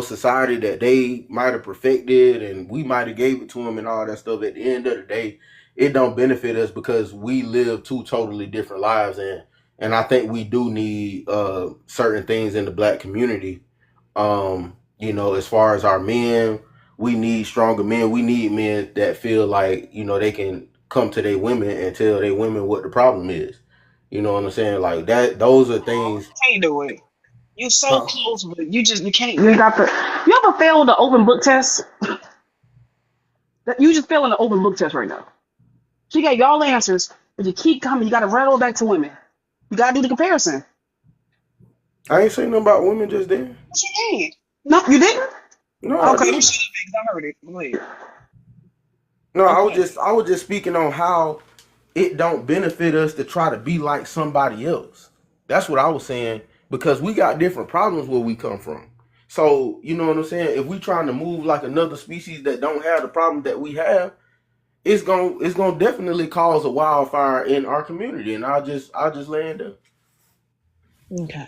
society that they might have perfected and we might have gave it to them and all that stuff, at the end of the day, it don't benefit us because we live two totally different lives, and I think we do need certain things in the black community. As far as our men, we need stronger men. We need men that feel like, they can come to their women and tell their women what the problem is. You know what I'm saying? Like that, those are things. Can't do it. You're so Huh? close, but you can't. You got the. You ever failed the open book test? You just failing the open book test right now. She got y'all answers, but you keep coming. You got to rattle back to women. You got to do the comparison. I ain't saying nothing about women just then. Yes, you did. No, you didn't. No, I Okay, let me didn't. shut up because I heard it. Go ahead. No, Okay. I was just speaking on how it don't benefit us to try to be like somebody else. That's what I was saying, because we got different problems where we come from. So, you know what I'm saying? If we trying to move like another species that don't have the problem that we have, it's gonna definitely cause a wildfire in our community, and I'll just land there. Okay.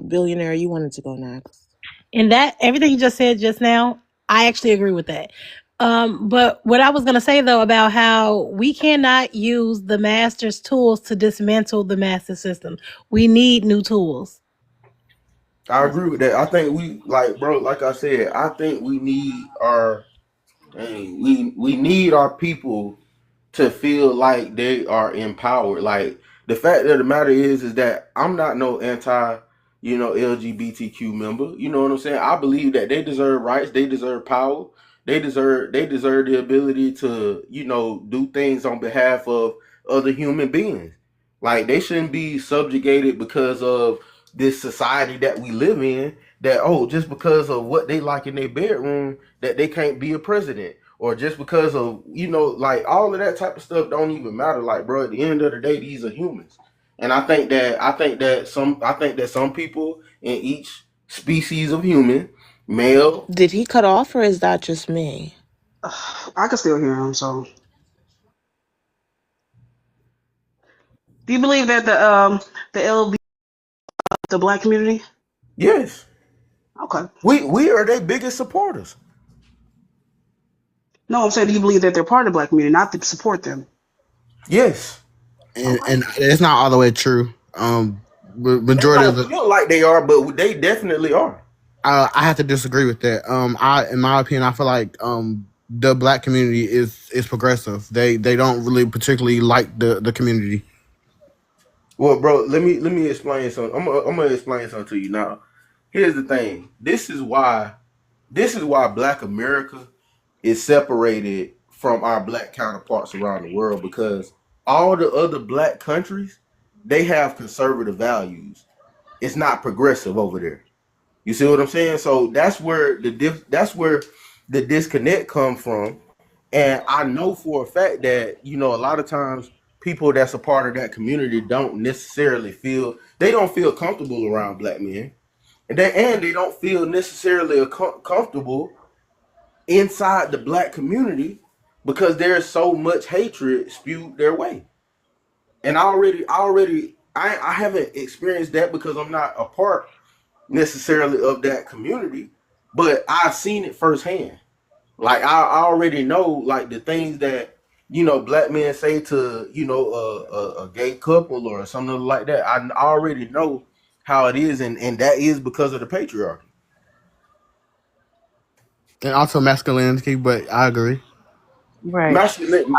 Billionaire, you wanted to go next. And that everything you just said just now, I actually agree with that. But what I was gonna say though about how we cannot use the master's tools to dismantle the master system. We need new tools. I agree with that. I think we like, bro, like I said, I think we need our, dang, we need our people to feel like they are empowered. Like the fact of the matter is that I'm not no anti, LGBTQ member. You know what I'm saying? I believe that they deserve rights, they deserve power, they deserve the ability to, do things on behalf of other human beings. Like they shouldn't be subjugated because of this society that we live in. That, oh, just because of what they like in their bedroom, that they can't be a president, or just because of, like all of that type of stuff don't even matter. Like, bro, at the end of the day, these are humans. And I think that some people in each species of human, male. Did he cut off or is that just me? I can still hear him. So, do you believe that the LB the black community? Yes, Okay. we are their biggest supporters. No, I'm saying, do you believe that they're part of the black community, not to support them? Yes. and Okay. and it's not all the way true. They Majority of don't the feel like they are, but they definitely are. I have to disagree with that. In my opinion, I feel like the black community is progressive. They don't really particularly like the community. Well, bro, let me explain something. I'm gonna explain something to you now. Here's the thing. This is why Black America is separated from our black counterparts around the world, because all the other black countries, they have conservative values. It's not progressive over there. You see what I'm saying? So that's where the disconnect comes from. And I know for a fact that, a lot of times people that's a part of that community don't necessarily feel comfortable around black men. And they don't feel necessarily comfortable inside the black community because there's so much hatred spewed their way. And I haven't experienced that because I'm not a part necessarily of that community, but I've seen it firsthand. Like I already know, like the things that, black men say to, a gay couple or something like that. I already know how it is, and that is because of the patriarchy. And also masculinity, but I agree. Right. Masculine,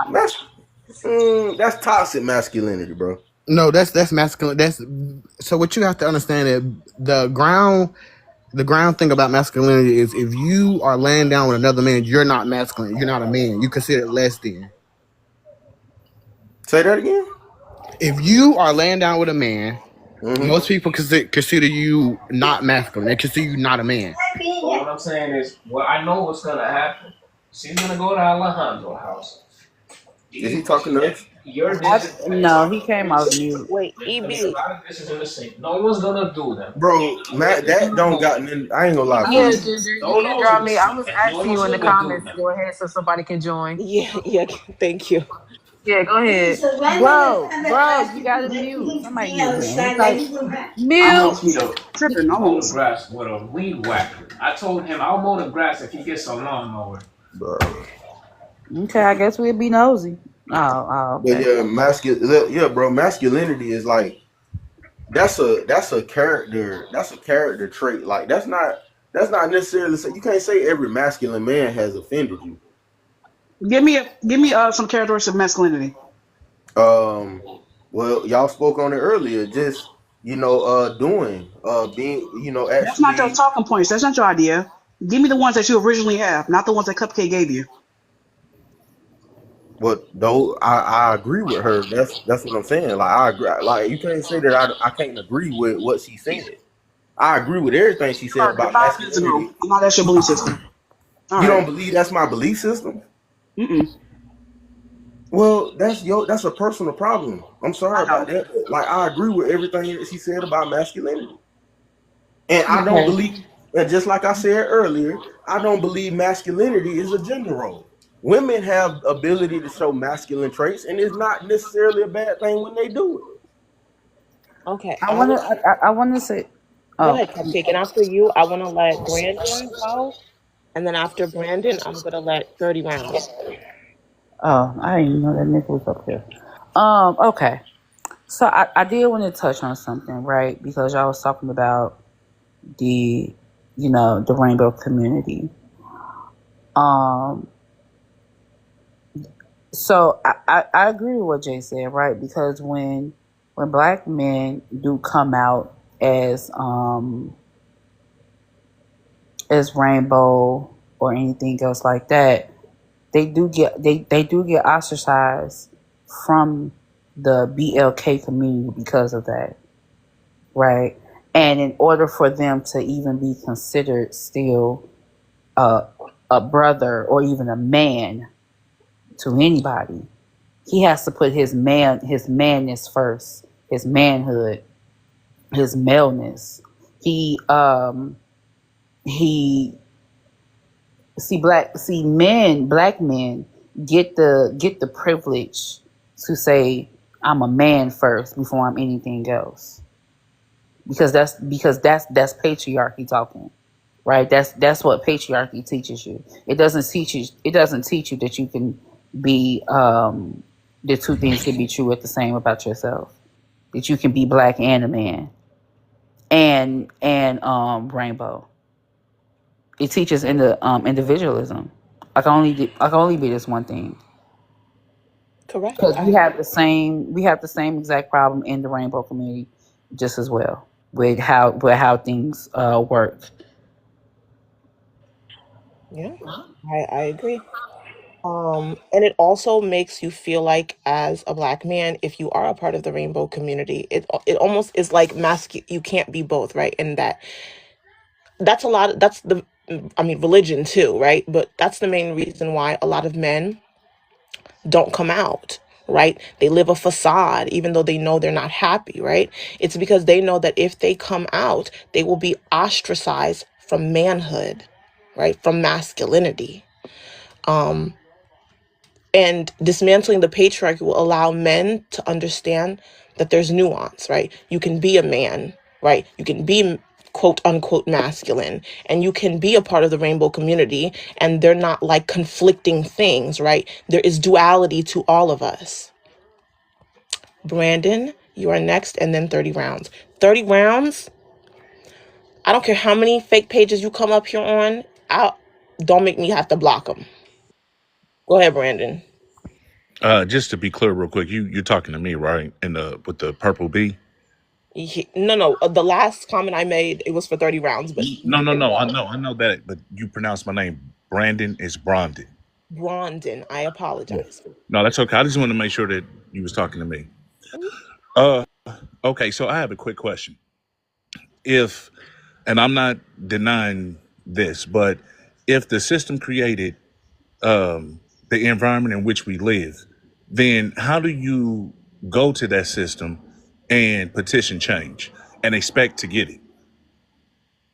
that's toxic masculinity, bro. No, that's masculine. That's so. What you have to understand that the ground thing about masculinity is if you are laying down with another man, you're not masculine. You're not a man. You consider less than. Say that again. If you are laying down with a man, Mm-hmm. most people consider you not masculine. They consider you not a man. But what I'm saying is, well, I know what's gonna happen. She's gonna go to Alejandro's house. Is he talking to us? Your dishes No, he are came in the off sink. mute. Wait, There's a EB. lot of dishes in the sink. No one's gonna do them. Bro, What Matt, they're that gonna don't do, got nothing. I ain't gonna lie, Yeah, bro. Ginger, you throw can those in draw the me. I sink, was and no asking you one's in the gonna do comments. them. Go ahead so somebody can join. Yeah, yeah. Thank you. Yeah, go ahead. Bro, you gotta mute. Somebody mute him. It's like, He mute. wants me to Tripping mow the almost. grass with a weed whacker. I told him I'll mow the grass if he gets a lawnmower. Bro. Okay, I guess we'll be nosy. But Okay. yeah, yeah, bro, masculinity is like that's a character trait. Like that's not necessarily you can't say every masculine man has offended you. Give me some characteristics of masculinity. Um, well, y'all spoke on it earlier. Just doing, being, That's not your actually. talking points. That's not your idea. Give me the ones that you originally have, not the ones that Cupcake gave you. But though I agree with her. That's what I'm saying. Like I agree. Like you can't say that I can't agree with what she said. I agree with everything she said about 5 minutes ago. masculinity. I'm not that's your belief system. All You right. don't believe that's my belief system? Mm-mm. Well, that's a personal problem. I'm sorry I about know. that. But, like I agree with everything that she said about masculinity. And I don't Okay. believe, and just like I said earlier, I don't believe masculinity is a gender role. Women have ability to show masculine traits, and it's not necessarily a bad thing when they do it. Okay, I wanna. I wanna say. go Oh. ahead, Cupcake. And after you, I want to let Brandon go. And then after Brandon, I'm going to let 30 rounds. Oh, I didn't even know that Nick was up here. Okay. So I did want to touch on something, right? Because y'all was talking about the, the rainbow community. Um, so I agree with what Jay said, right? Because when black men do come out as rainbow or anything else like that, they do get ostracized from the BLK community because of that, right? And in order for them to even be considered still a brother or even a man to anybody, he has to put his manness first, his manhood, his maleness. He black men get the privilege to say I'm a man first before I'm anything else, because that's patriarchy talking, right? That's what patriarchy teaches you. It doesn't teach you that you can be the two things can be true at the same about yourself, that you can be black and a man and rainbow. It teaches in the individualism. I can only be this one thing, Correct. because I we have the same exact problem in the rainbow community just as well with how things work. Yeah, I agree. And it also makes you feel like, as a black man, if you are a part of the rainbow community, it almost is like you can't be both, right? And that's a lot. That's I mean, religion too, right? But that's the main reason why a lot of men don't come out, right? They live a facade even though they know they're not happy, right? It's because they know that if they come out, they will be ostracized from manhood, right? From masculinity. And dismantling the patriarchy will allow men to understand that there's nuance, right? You can be a man, right? You can be quote unquote masculine, and you can be a part of the rainbow community, and they're not like conflicting things, right? There is duality to all of us. Brandon, you are next, and then 30 rounds. 30 rounds, I don't care how many fake pages you come up here on, don't make me have to block them. Go ahead, Brandon. Just to be clear, real quick, you're talking to me, right? And with the purple B. No, the last comment I made, it was for 30 rounds, but No, you no, can no. go. I know that, but you pronounce my name Brandon. It's Brandon. Brandon, I Yeah. apologize. No, that's okay. I just wanted to make sure that you was talking to me. Mhm. Uh, okay. So I have a quick question. If, and I'm not denying this, but if the system created the environment in which we live, then how do you go to that system and petition change and expect to get it?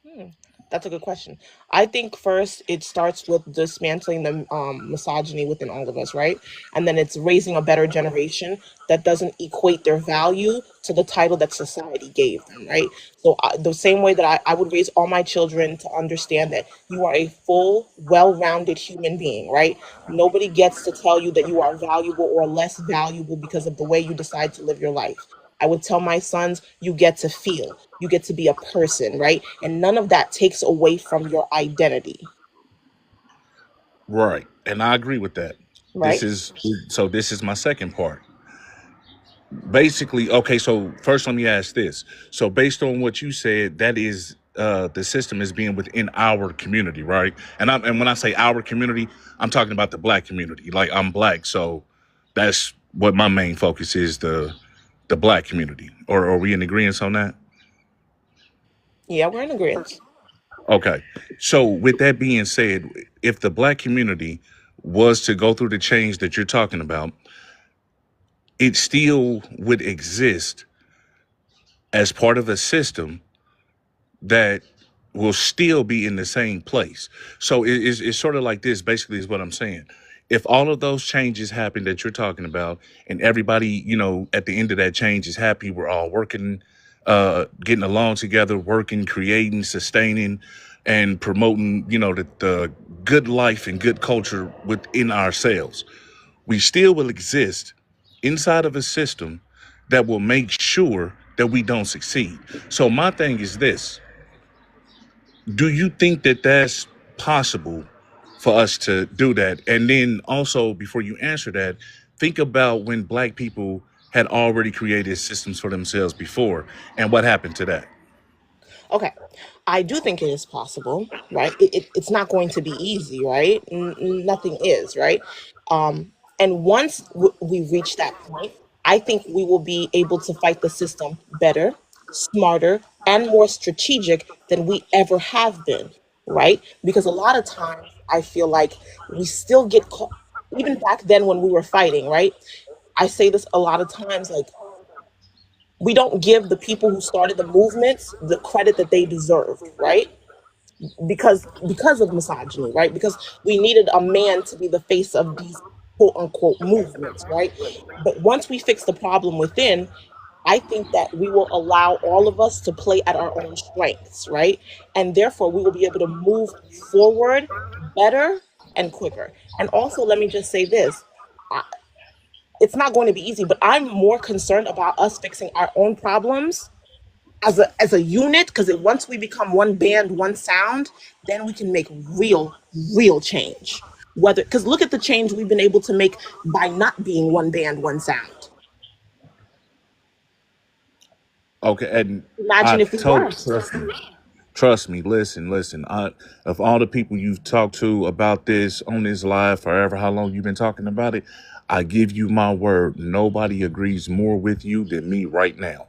Hmm, That's a good question. I think first it starts with dismantling the misogyny within all of us, right? And then it's raising a better generation that doesn't equate their value to the title that society gave them, right? So the same way that I would raise all my children to understand that you are a full, well-rounded human being, right? Nobody gets to tell you that you are valuable or less valuable because of the way you decide to live your life. I would tell my sons, you get to feel, you get to be a person, right? And none of that takes away from your identity, Right. And I agree with that. This right? is so this is my second part. Basically, okay, so first let me ask this. So based on what you said, that is the system is being within our community, right? And when I say our community, I'm talking about the black community. Like I'm black, so that's what my main focus is, the black community. Or are we in agreement on that? Yeah, we're in agreement. Okay. So with that being said, if the black community was to go through the change that you're talking about, it still would exist as part of a system that will still be in the same place. So it's sort of like this, basically, is what I'm saying. If all of those changes happen that you're talking about, and everybody, at the end of that change is happy, we're all working, getting along together, working, creating, sustaining, and promoting, the good life and good culture within ourselves, we still will exist inside of a system that will make sure that we don't succeed. So my thing is this: do you think that that's possible for us to do that? And then also, before you answer that, think about when black people had already created systems for themselves before, and what happened to that. Okay. I do think it is possible, right? It's not going to be easy, right? Nothing is, right? And once we reach that point, I think we will be able to fight the system better, smarter, and more strategic than we ever have been, right? Because a lot of times I feel like we still get caught, even back then when we were fighting, right? I say this a lot of times, like, we don't give the people who started the movements the credit that they deserved, right? Because of misogyny, right? Because we needed a man to be the face of these quote unquote movements, right? But once we fix the problem within, I think that we will allow all of us to play at our own strengths, right? And therefore we will be able to move forward better and quicker. And also, let me just say this. I- It's not going to be easy, but I'm more concerned about us fixing our own problems as a unit, because once we become one band, one sound, then we can make real change. Whether, because look at the change we've been able to make by not being one band, one sound. Okay, and Imagine I if we told were. trust me, listen. Of all the people you've talked to about this on this live, forever, how long you've been talking about it, I give you my word, nobody agrees more with you than me right now.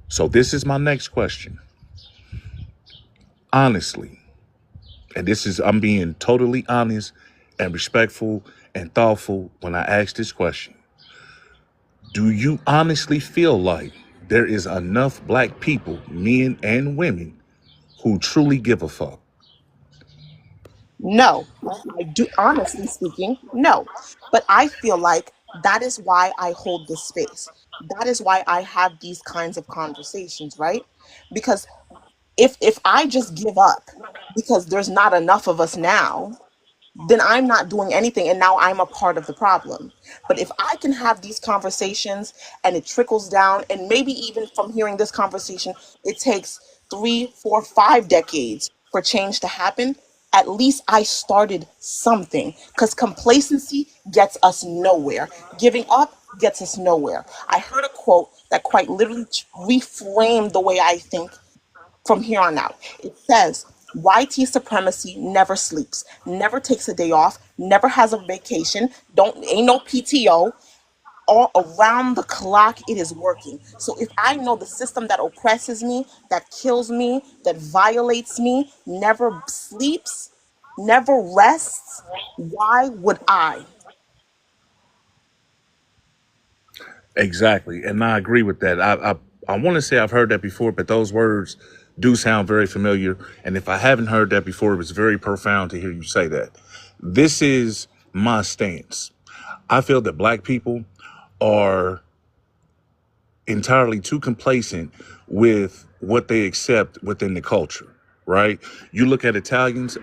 So this is my next question. Honestly, and I'm being totally honest and respectful and thoughtful when I ask this question. Do you honestly feel like there is enough black people, men and women, who truly give a fuck? No, I do, honestly speaking, no. But I feel like that is why I hold this space. That is why I have these kinds of conversations, right? Because if I just give up because there's not enough of us now, then I'm not doing anything and now I'm a part of the problem. But if I can have these conversations and it trickles down, and maybe even from hearing this conversation, it takes 3, 4, 5 decades for change to happen, at least I started something, because complacency gets us nowhere. Giving up gets us nowhere. I heard a quote that quite literally reframed the way I think from here on out. It says, YT supremacy never sleeps, never takes a day off, never has a vacation, ain't no PTO. All around the clock it is working. So if I know the system that oppresses me, that kills me, that violates me, never sleeps, never rests, why would I? Exactly, and I agree with that. I want to say I've heard that before, but those words do sound very familiar. And if I haven't heard that before, it was very profound to hear you say that. This is my stance. I feel that black people are entirely too complacent with what they accept within the culture, right? You look at Italians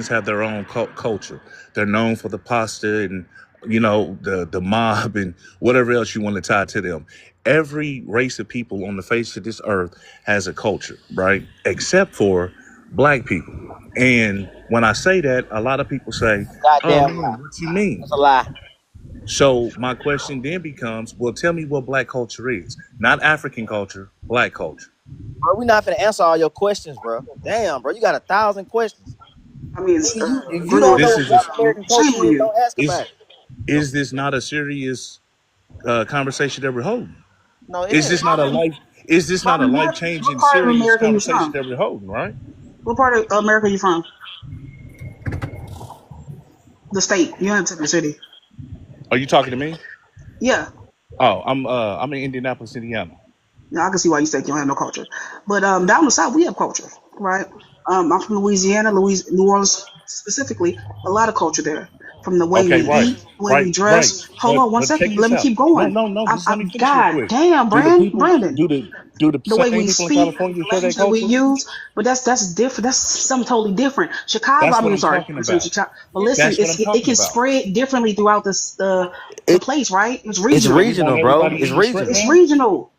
have their own culture. They're known for the pasta and, the mob and whatever else you want to tie to them. Every race of people on the face of this earth has a culture, right? Except for black people. And when I say that, a lot of people say, oh Goddamn lie. man, what you mean? That's a lie. So my question then becomes, well, tell me what black culture is. Not African culture, black culture. Bro, we not finna answer all your questions, bro. Damn, bro, you got 1,000 questions. I mean, Nigga, if you don't Bruno, know This what is a, black American shame culture on is, you. don't ask about it. is this not a serious conversation that we're holding? No, it Is is. this not a life? Is this not a life What changing, part of serious America are you conversation from? that we're holding? Right? What part of America are you from? The state. You haven't said the city. Are you talking to me? Yeah. Oh, I'm in Indianapolis, Indiana. Now I can see why you say you don't have no culture. But down the south we have culture, right? I'm from Louisiana, New Orleans specifically. A lot of culture there. From the way we Okay, right, eat, the way we right, right. dress. Hold But on one but check second. this Let me out. keep No, going. no, no. Just let me finish real God quick. damn, Do the people Brandon. do the The way same we people in speak, California the share that language that we culture? use, but that's different. That's something totally different. Chicago, That's I what mean, I'm sorry, talking I'm saying about. Chicago, but listen, That's what I'm it talking can about. spread differently throughout the It place, right? It's it's So regional. you want regional, bro. everybody It's in the strip regional. It's club? regional.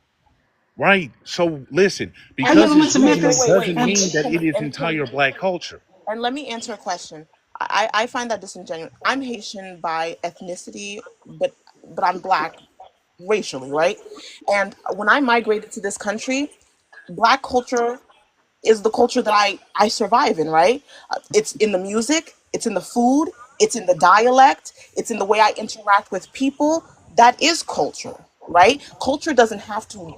Right. So listen, Have And you let ever because me been it's to wait, regional wait, Memphis? wait, doesn't wait. And mean that it is And entire black culture. and let me answer a question. I find that disingenuous. I'm Haitian by ethnicity, but I'm black racially, right? And when I migrated to this country, black culture is the culture that I survive in, right? It's in the music, it's in the food, it's in the dialect, it's in the way I interact with people. That is culture, right? Culture doesn't have to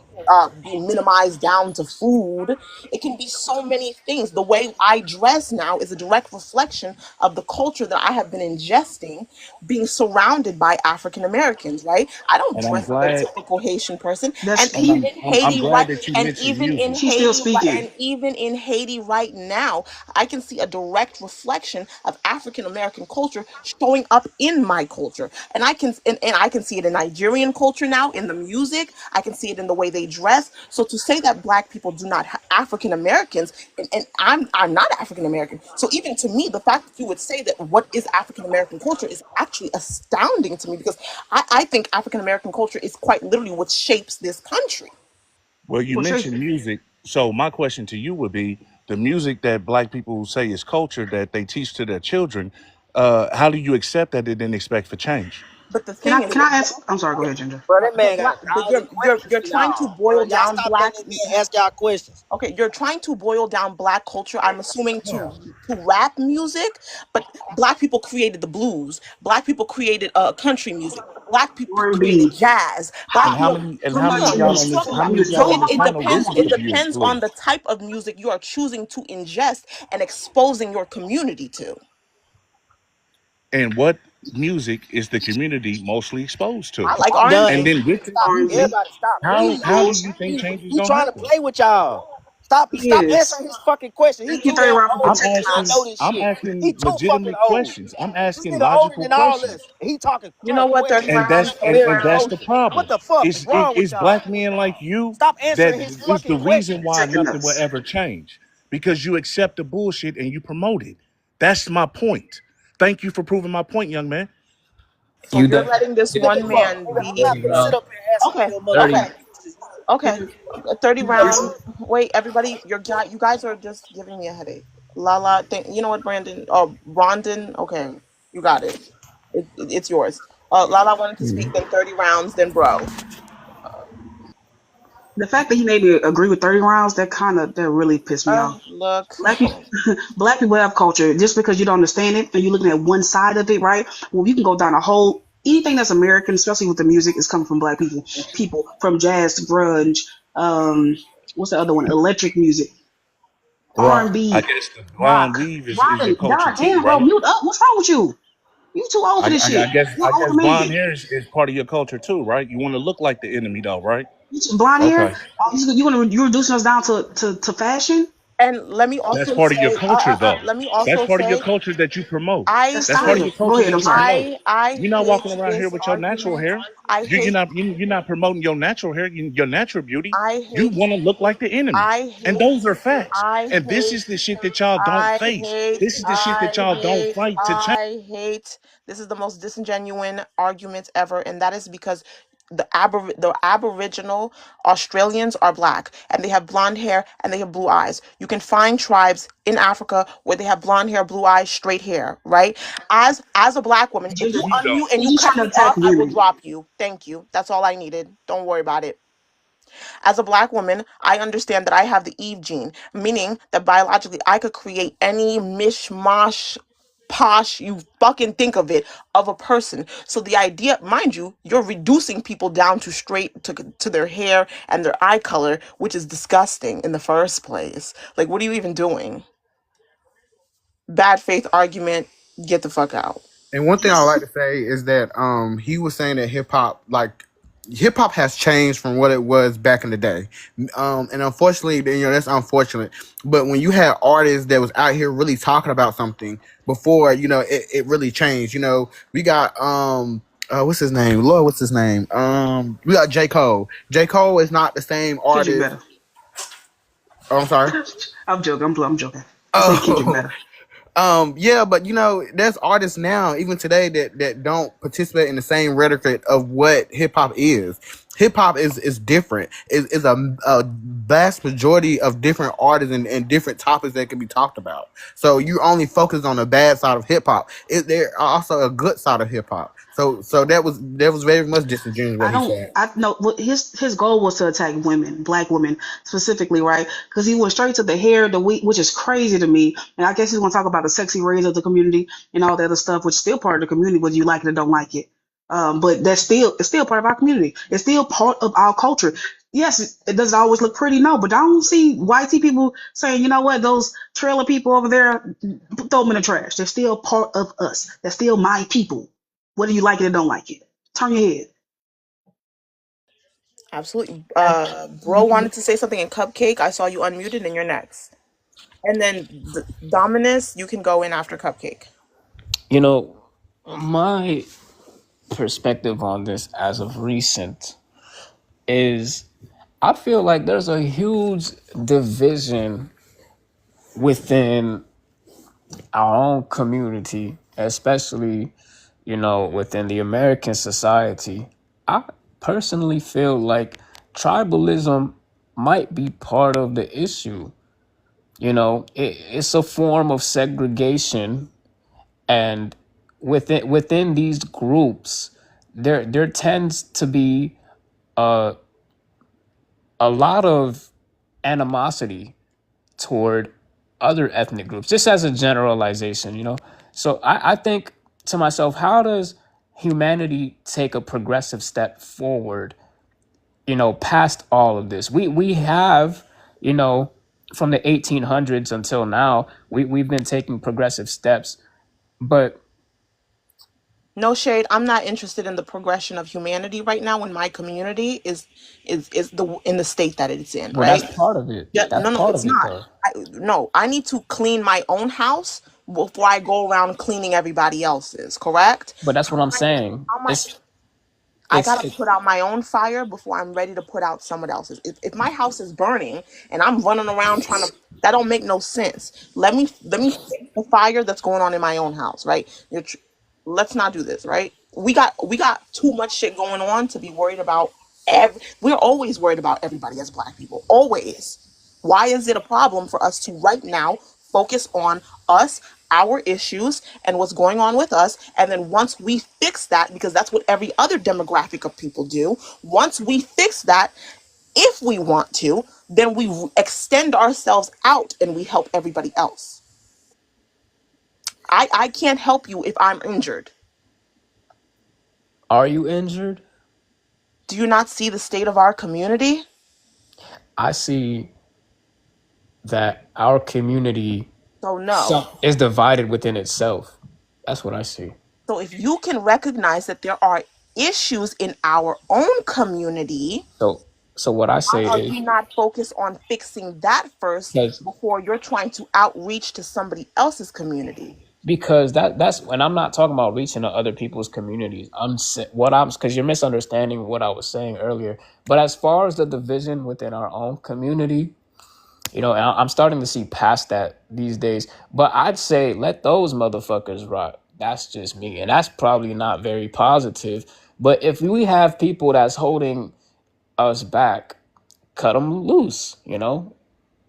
be minimized down to food. It can be so many things. The way I dress now is a direct reflection of the culture that I have been ingesting, being surrounded by African Americans, right? I don't And I'm dress like a glad typical Haitian person. And that's and even he. in Haiti, glad right? that you And mentioned even in music. She's still Haiti, speaking. and even in Haiti right now, I can see a direct reflection of African American culture showing up in my culture. And I can see it in Nigerian culture now, in the music. I can see it in the way they dress. So to say that black people do not have African Americans, and I'm not African American. So even to me, the fact that you would say that what is African American culture is actually astounding to me, because I think African American culture is quite literally what shapes this country. Well, you Well, Shay, mentioned music. So my question to you would be the music that black people say is culture that they teach to their children. How do you accept that and then expect for change? But the thing is, can I ask? I'm sorry. Go ahead, Ginger. Bro, that man got black, but 1,000 questions you're for trying to y'all. Bro, boil y'all down stop letting black. that man ask y'all questions. Okay, you're trying to boil down black culture, I'm assuming, to rap music, but black people created the blues. Black people created country music. Black people created R&B. jazz. Black How? And how people. many and Talk how about many Hold of on, what y'all are music. on you this Talk talking how about? about many of music. y'all Talk So on about this it panel depends. listen It to depends music, on please? the type of music you are choosing to ingest and exposing your community to. And what music is the community mostly exposed to? I like I'm done. And R&B. then with this Stop. music, R&B. Everybody stop, please. how do you think He, change is he gonna trying to happen? play with y'all. He Stop is. answering his fucking question. He Thank you, too 30 damn Rock, for old to protecting not us. know this I'm shit. He asking too fucking legitimate old. questions. I'm This asking nigga older logical than all us. questions. He talking You know what, 30 questions And round, that's based on 30 and every that's round. the emotion. What problem. the fuck is wrong with It's y'all? black men like you Stop that answering his is the fucking reason questions. why Protecting nothing will us. ever change. Because you accept the bullshit and you promote it. That's my point. Thank you for proving my point, young man. So You you're done? letting this What the one fuck, man nigga? I'm be. not gonna sit up here and answer all Okay, your okay, 30. motherfucking questions. okay. 30 Yes. round. Wait, everybody, you guys are just giving me a headache. Lala, you know what, Brandon? Oh, Rondon. Okay, you got it. It's yours. Lala wanted to speak. Then 30 rounds. Then bro. The fact that he made me agree with 30 rounds, that really pissed me off. Look. Black people, black people have culture. Just because you don't understand it and you're looking at one side of it, right? Well, you can go down a whole anything that's American, especially with the music, is coming from black people. People from jazz to grunge. What's the other one? Electric music, R and Rock. I B, guess the rock. blonde weave is your Rodden, culture god too, damn, bro, right? mute up. What's wrong with you? You too old for this shit. You're I an older guess blonde man. hair is part of your culture too, right? You want to look like the enemy though, right? You too blonde hair. Okay. Oh, you reducing us down to fashion? And let me That's also part of your say. culture though. Let me That's also part of your say. culture that you promote. I That's That's part of styling. your hate. Go culture ahead. that I'm you sorry. promote. I You're not hate walking around here this with your natural argument. hair. I hate. You're not promoting your natural hair, your natural beauty. I You hate. want to look like the enemy. I And hate. those are facts. I And this hate. is the shit that y'all don't I face. hate, This is the shit that y'all don't fight to change. I hate. This is the most disingenuous argument ever, and that is because the Aboriginal Australians are black, and they have blonde hair and they have blue eyes. You can find tribes in Africa where they have blonde hair, blue eyes, straight hair, right? As a black woman, if you Ginger, We don't. unmute and you Ginger cut trying to me attack off, I will women. drop you. Thank you. That's all I needed. Don't worry about it. As a black woman, I understand that I have the Eve gene, meaning that biologically I could create any mishmash posh you fucking think of it of a person. So the idea, mind you, you're reducing people down to straight to their hair and their eye color, which is disgusting in the first place. Like, what are you even doing? Bad faith argument, get the fuck out. And one thing I like to say is that he was saying that hip hop has changed from what it was back in the day. And unfortunately, that's unfortunate. But when you had artists that was out here really talking about something before, it really changed. We got what's his name? Lord, what's his name? We got J. Cole. J. Cole is not the same Kendrick artist. better. Oh, I'm sorry. I'm joking. I'm joking. I say Kendrick Oh, better. yeah, but there's artists now, even today, that don't participate in the same rhetoric of what hip hop is. Hip hop is different. Is a vast majority of different artists and different topics that can be talked about. So you only focus on the bad side of hip hop. There are also a good side of hip hop. So that was very much disingenuous what I he don't. said. I know what his goal was to attack women, black women specifically, right? Because he went straight to the hair, the wheat, which is crazy to me. And I guess he's going to talk about the sexy rays of the community and all that other stuff, which is still part of the community, whether you like it or don't like it. But it's still part of our community. It's still part of our culture. Yes, it doesn't always look pretty, no, but I don't see white people saying, you know what, those trailer people over there, throw them in the trash. They're still part of us. They're still my people, whether you like it or don't like it. Turn your head. Absolutely. Bro wanted to say something in Cupcake. I saw you unmuted and you're next. And then Dominus, you can go in after Cupcake. You know, my perspective on this as of recent is I feel like there's a huge division within our own community, especially, within the American society. I personally feel like tribalism might be part of the issue. It's a form of segregation, and within these groups, there tends to be a a lot of animosity toward other ethnic groups, just as a generalization. So I think to myself, how does humanity take a progressive step forward, past all of this? We have, from the 1800s until now, we've been taking progressive steps, but No shade. I'm not interested in the progression of humanity right now when my community is the in the state that it's in, well, that's right? part of it. Yeah, That's no, part it's of it, not. though. No, I need to clean my own house before I go around cleaning everybody else's, correct? But that's what I'm saying. How am I It's I it's gotta it, put out my own fire before I'm ready to put out someone else's. If my house is burning and I'm running around trying to, that don't make no sense. Let me fix the fire that's going on in my own house, right? Let's not do this, right? We got too much shit going on to be worried about. We're always worried about everybody as black people, always. Why is it a problem for us to right now focus on us, our issues, and what's going on with us. And then once we fix that, because that's what every other demographic of people do, once we fix that, if we want to, then we extend ourselves out and we help everybody else. I can't help you if I'm injured. Are you injured? Do you not see the state of our community? I see that our community So no. is divided within itself. That's what I see. So if you can recognize that there are issues in our own community, So what I why say are is, you not focused on fixing that first because before you're trying to outreach to somebody else's community? that's when I'm not talking about reaching to other people's communities. Because you're misunderstanding what I was saying earlier. But as far as the division within our own community, and I'm starting to see past that these days. But I'd say let those motherfuckers rot. That's just me, and that's probably not very positive. But if we have people that's holding us back, cut them loose.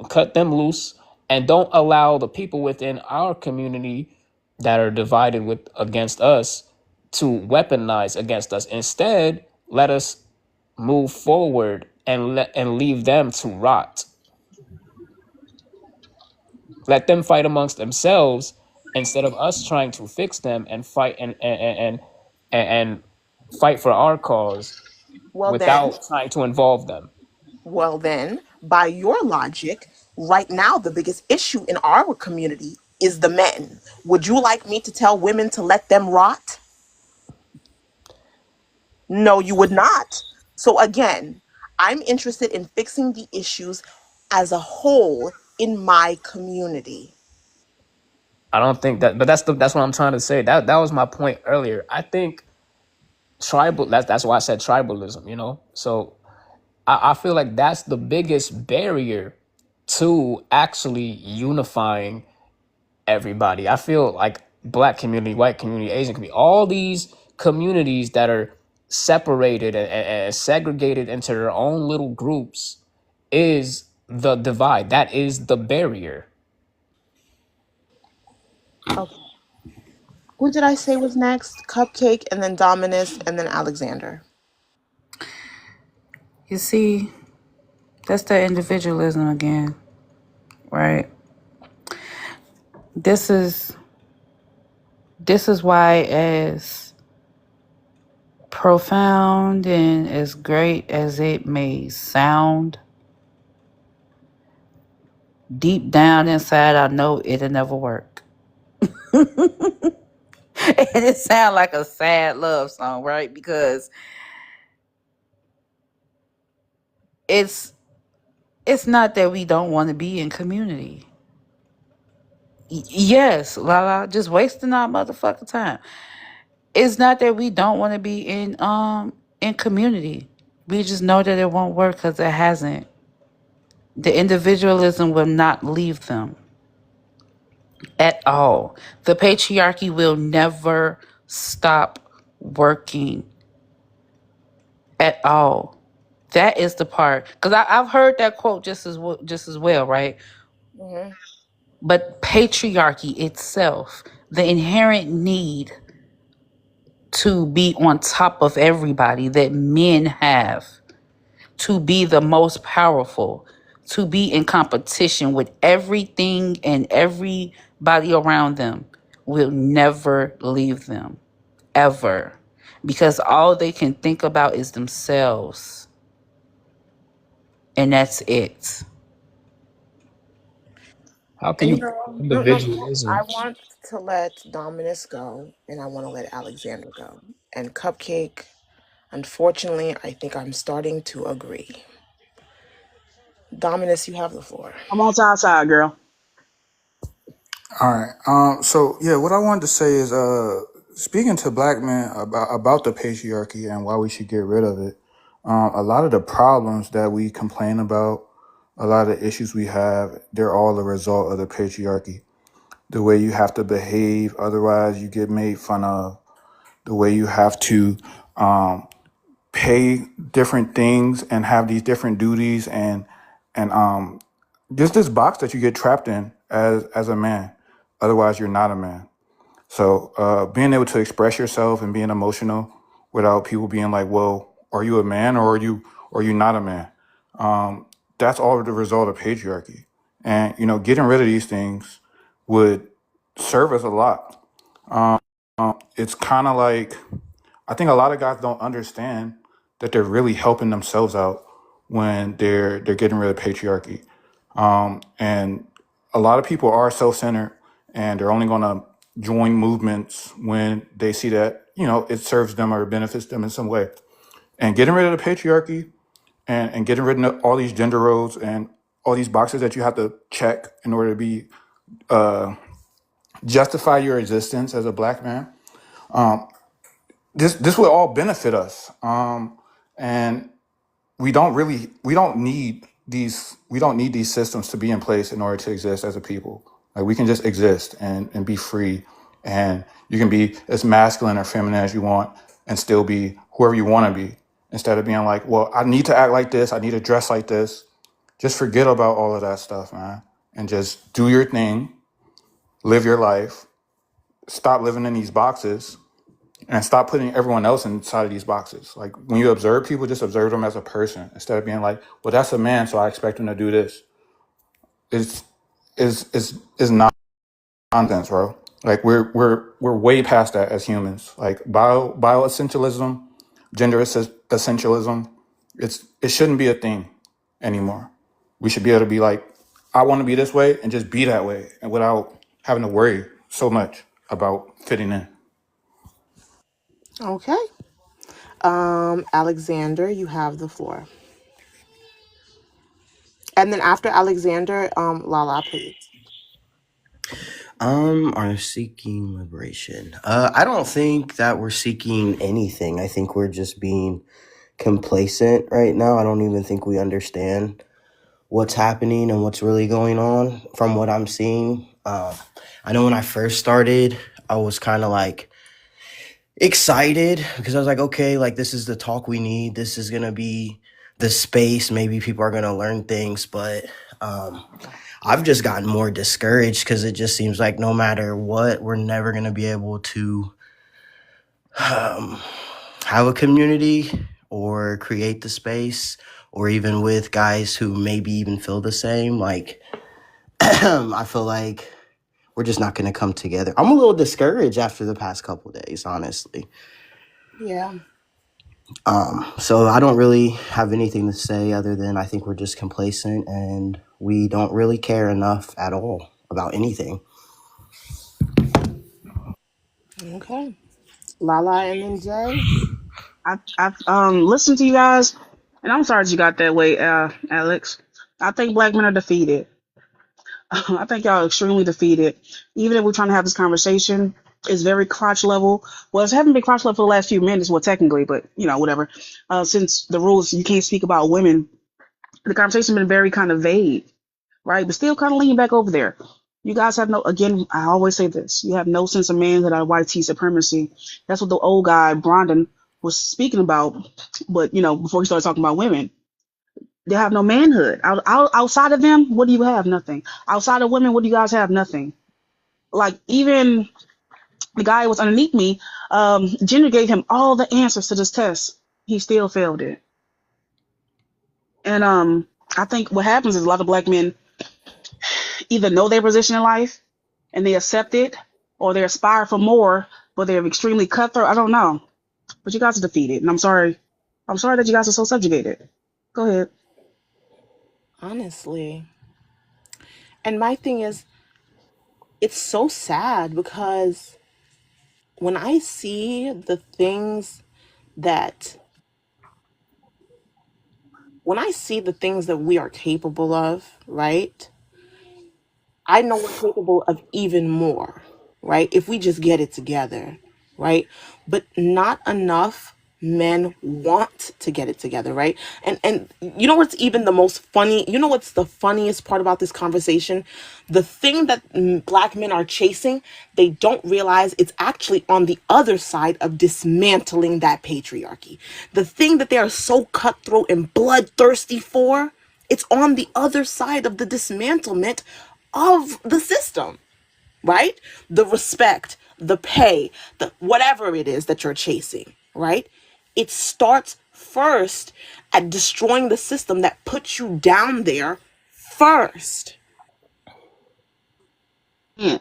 Cut them loose, and don't allow the people within our community that are divided against us to weaponize against us. Instead, let us move forward and leave them to rot. Let them fight amongst themselves instead of us trying to fix them and fight and fight for our cause Well then, without trying to involve them. by your logic, right now the biggest issue in our community is the men. Would you like me to tell women to let them rot? No, you would not. So again, I'm interested in fixing the issues as a whole in my community. I don't think that, but that's what I'm trying to say. That was my point earlier. I think tribal. That's why I said tribalism. So I feel like that's the biggest barrier to actually unifying everybody. I feel like black community, white community, Asian community, all these communities that are separated and segregated into their own little groups is the divide. That is the barrier. Okay. Who did I say was next? Cupcake, and then Dominus, and then Alexander. You see, that's the individualism again, right? This is why, as profound and as great as it may sound, deep down inside, I know it'll never work. And it sounds like a sad love song, right? Because it's not that we don't want to be in community. Yes, Lala, just wasting our motherfucking time. It's not that we don't want to be in community. We just know that it won't work because it hasn't. The individualism will not leave them at all. The patriarchy will never stop working at all. That is the part, because I've heard that quote just as well, right? Mm-hmm. But patriarchy itself, the inherent need to be on top of everybody that men have, to be the most powerful, to be in competition with everything and everybody around them, will never leave them, ever. Because all they can think about is themselves. And that's it. How can you I individualism? want to let Dominus go, and I want to let Alexander go. And Cupcake, unfortunately, I think I'm starting to agree. Dominus, you have the floor. I'm on Todd's side, girl. All right. So yeah, what I wanted to say is, speaking to black men about the patriarchy and why we should get rid of it. A lot of the problems that we complain about, a lot of the issues we have, they're all a result of the patriarchy. The way you have to behave, otherwise you get made fun of. The way you have to pay different things and have these different duties and just this box that you get trapped in as a man. Otherwise, you're not a man. So being able to express yourself and being emotional without people being like, "Well, are you a man or are you not a man?" Um, that's all the result of patriarchy. And getting rid of these things would serve us a lot. It's kind of like I think a lot of guys don't understand that they're really helping themselves out when they're getting rid of patriarchy. And a lot of people are self-centered, and they're only going to join movements when they see that it serves them or benefits them in some way. And getting rid of the patriarchy and getting rid of all these gender roles and all these boxes that you have to check in order to be justify your existence as a black man. This will all benefit us. And we don't need these systems to be in place in order to exist as a people. Like we can just exist and be free, and you can be as masculine or feminine as you want and still be whoever you want to be, instead of being like, well, I need to act like this, I need to dress like this. Just forget about all of that stuff, man, and just do your thing, live your life, stop living in these boxes, and stop putting everyone else inside of these boxes. Like when you observe people, just observe them as a person instead of being like, well, that's a man, so I expect him to do this. It's is not nonsense, bro. Like we're way past that as humans. Like bio essentialism, gender essentialism, it shouldn't be a thing anymore. We should be able to be like, I want to be this way and just be that way, and without having to worry so much about fitting in. Okay. Alexander, you have the floor. And then after Alexander, Lala, please. Are seeking liberation. I don't think that we're seeking anything. I think we're just being complacent right now. I don't even think we understand what's happening and what's really going on from what I'm seeing. I know when I first started, I was kind of like excited because I was like, okay, like this is the talk we need. This is going to be the space. Maybe people are going to learn things, but I've just gotten more discouraged because it just seems like no matter what, we're never going to be able to have a community or create the space, or even with guys who maybe even feel the same. Like, I feel like we're just not going to come together. I'm a little discouraged after the past couple of days, honestly. Yeah. So I don't really have anything to say other than I think we're just complacent and we don't really care enough at all about anything. Okay. Lala and then Jay. I've listened to you guys, and I'm sorry that you got that way, Alex. I think black men are defeated. I think y'all are extremely defeated. Even if we're trying to have this conversation, it's very crotch level. Well, it hasn't been crotch level for the last few minutes, well, technically, but whatever. Since the rules, you can't speak about women, the conversation's been very kind of vague, right? But still kind of leaning back over there. You guys have no, again, I always say this, you have no sense of manhood or white tea supremacy. That's what the old guy, Brandon, was speaking about. But, before he started talking about women, they have no manhood. Outside of them, what do you have? Nothing. Outside of women, what do you guys have? Nothing. Like, even the guy who was underneath me, Gender gave him all the answers to this test. He still failed it. And I think what happens is a lot of black men either know their position in life and they accept it, or they aspire for more, but they're extremely cutthroat. I don't know. But you guys are defeated. And I'm sorry. I'm sorry that you guys are so subjugated. Go ahead. Honestly. And my thing is, it's so sad because when I see the things that we are capable of, right? I know we're capable of even more, right? If we just get it together, right? But not enough men want to get it together, right? And you know what's even the most funny? You know what's the funniest part about this conversation? The thing that black men are chasing, they don't realize it's actually on the other side of dismantling that patriarchy. The thing that they are so cutthroat and bloodthirsty for, it's on the other side of the dismantlement of the system, right? The respect, the pay, the whatever it is that you're chasing, right? It starts first at destroying the system that puts you down there first. Yeah.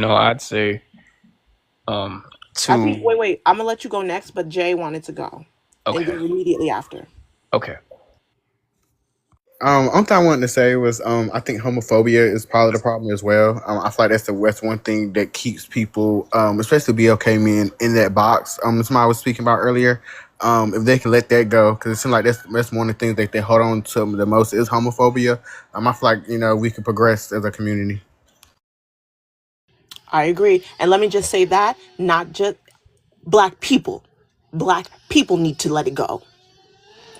I'd say I think, to wait, I'm gonna let you go next, but Jay wanted to go and okay, go immediately after. okay. Only thing I wanted to say was, I think homophobia is part of the problem as well. I feel like that's one thing that keeps people, especially BLK men, in that box. Somebody was speaking about earlier. If they can let that go, because it seems like that's one of the things that they hold on to the most is homophobia. I feel like we can progress as a community. I agree. And let me just say that not just black people. Black people need to let it go.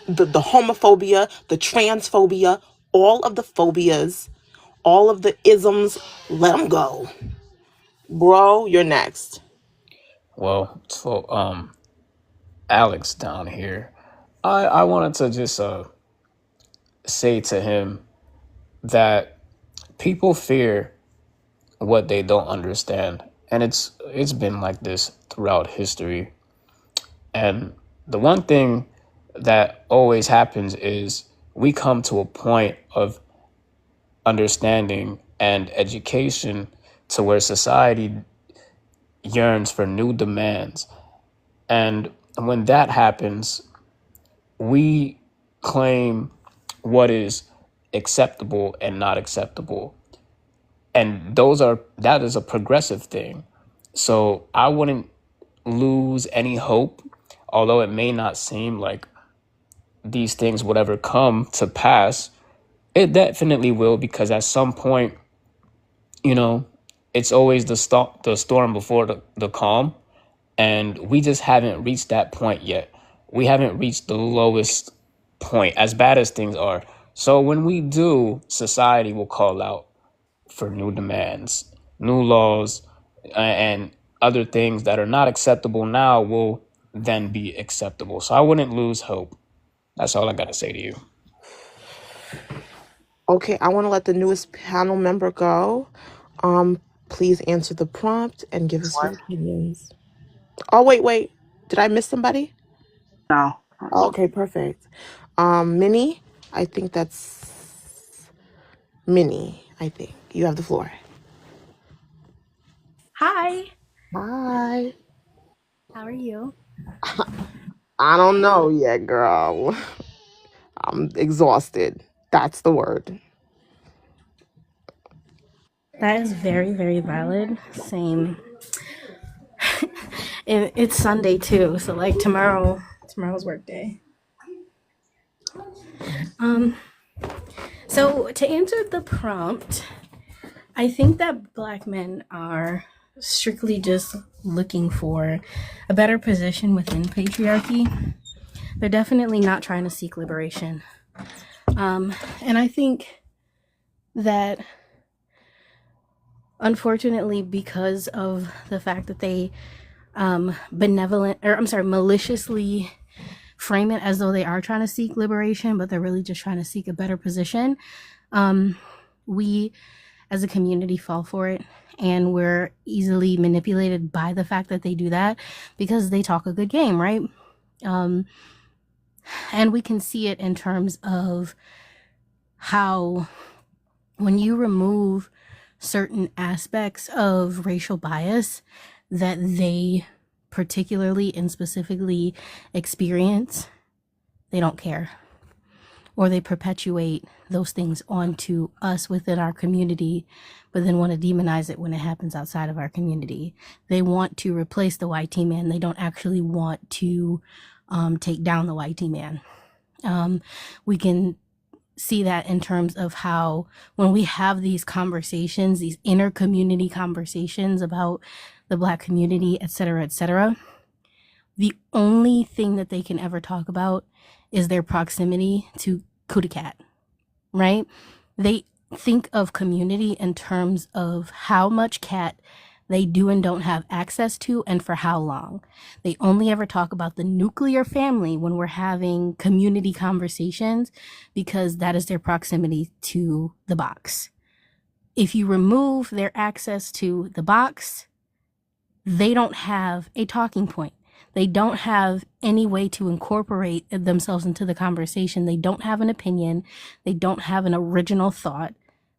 The homophobia, the transphobia, all of the phobias, all of the isms, let them go. Bro, you're next. Well, so Alex down here, I wanted to just say to him that people fear what they don't understand, and it's been like this throughout history. And the one thing that always happens is we come to a point of understanding and education to where society yearns for new demands. And when that happens, we claim what is acceptable and not acceptable. And that is a progressive thing. So I wouldn't lose any hope, although it may not seem like these things would ever come to pass. It definitely will, because at some point, it's always the storm before the calm. And we just haven't reached that point yet. We haven't reached the lowest point, as bad as things are. So when we do, society will call out for new demands, new laws, and other things that are not acceptable now will then be acceptable. So I wouldn't lose hope. That's all I got to say to you. Okay, I want to let the newest panel member go. Please answer the prompt and give us your opinions. Oh, wait. Did I miss somebody? No. Okay, perfect. Minnie, I think that's Minnie. I think you have the floor. Hi, Hi. how are you? I don't know yet, girl. I'm exhausted. That's the word. That is very, very valid. Same. It's Sunday too, so like tomorrow's work day. Um, so to answer the prompt, I think that Black men are strictly just looking for a better position within patriarchy. They're definitely not trying to seek liberation. And I think that unfortunately, because of the fact that they maliciously frame it as though they are trying to seek liberation, but they're really just trying to seek a better position, we as a community fall for it, and we're easily manipulated by the fact that they do that because they talk a good game, right? And we can see it in terms of how when you remove certain aspects of racial bias that they particularly and specifically experience, they don't care. Or they perpetuate those things onto us within our community, but then want to demonize it when it happens outside of our community. They want to replace the YT man. They don't actually want to take down the YT man. We can see that in terms of how when we have these conversations, these inner community conversations about the Black community, et cetera, the only thing that they can ever talk about is their proximity to Kuta Cat, right? They think of community in terms of how much cat they do and don't have access to and for how long. They only ever talk about the nuclear family when we're having community conversations because that is their proximity to the box. if you remove their access to the box, they don't have a talking point. They don't have any way to incorporate themselves into the conversation. They don't have an opinion. They don't have an original thought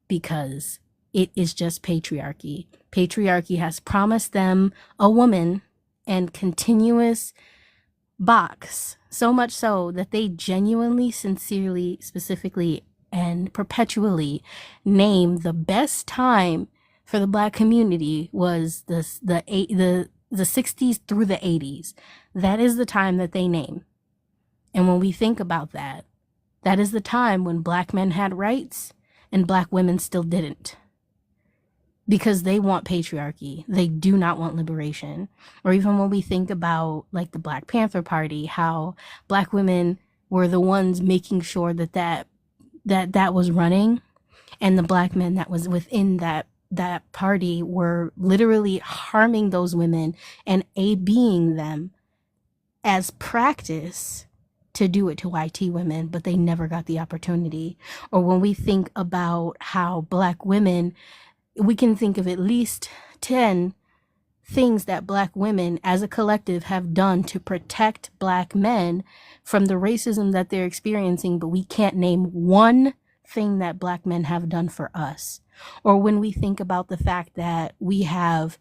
because it is just patriarchy. Patriarchy has promised them a woman and continuous box, so much so that they genuinely, sincerely, specifically, and perpetually name the best time for the Black community was the 60s through the 80s. That is the time that they name. And when we think about that, that is the time when Black men had rights and Black women still didn't. Because they want patriarchy. They do not want liberation. Or even when we think about like the Black Panther Party, how Black women were the ones making sure that was running, and the Black men that was within that party were literally harming those women and A-being them as practice to do it to YT women, but they never got the opportunity. Or when we think about how Black women, we can think of at least 10 things that Black women as a collective have done to protect Black men from the racism that they're experiencing, but we can't name one thing that Black men have done for us. Or when we think about the fact that we have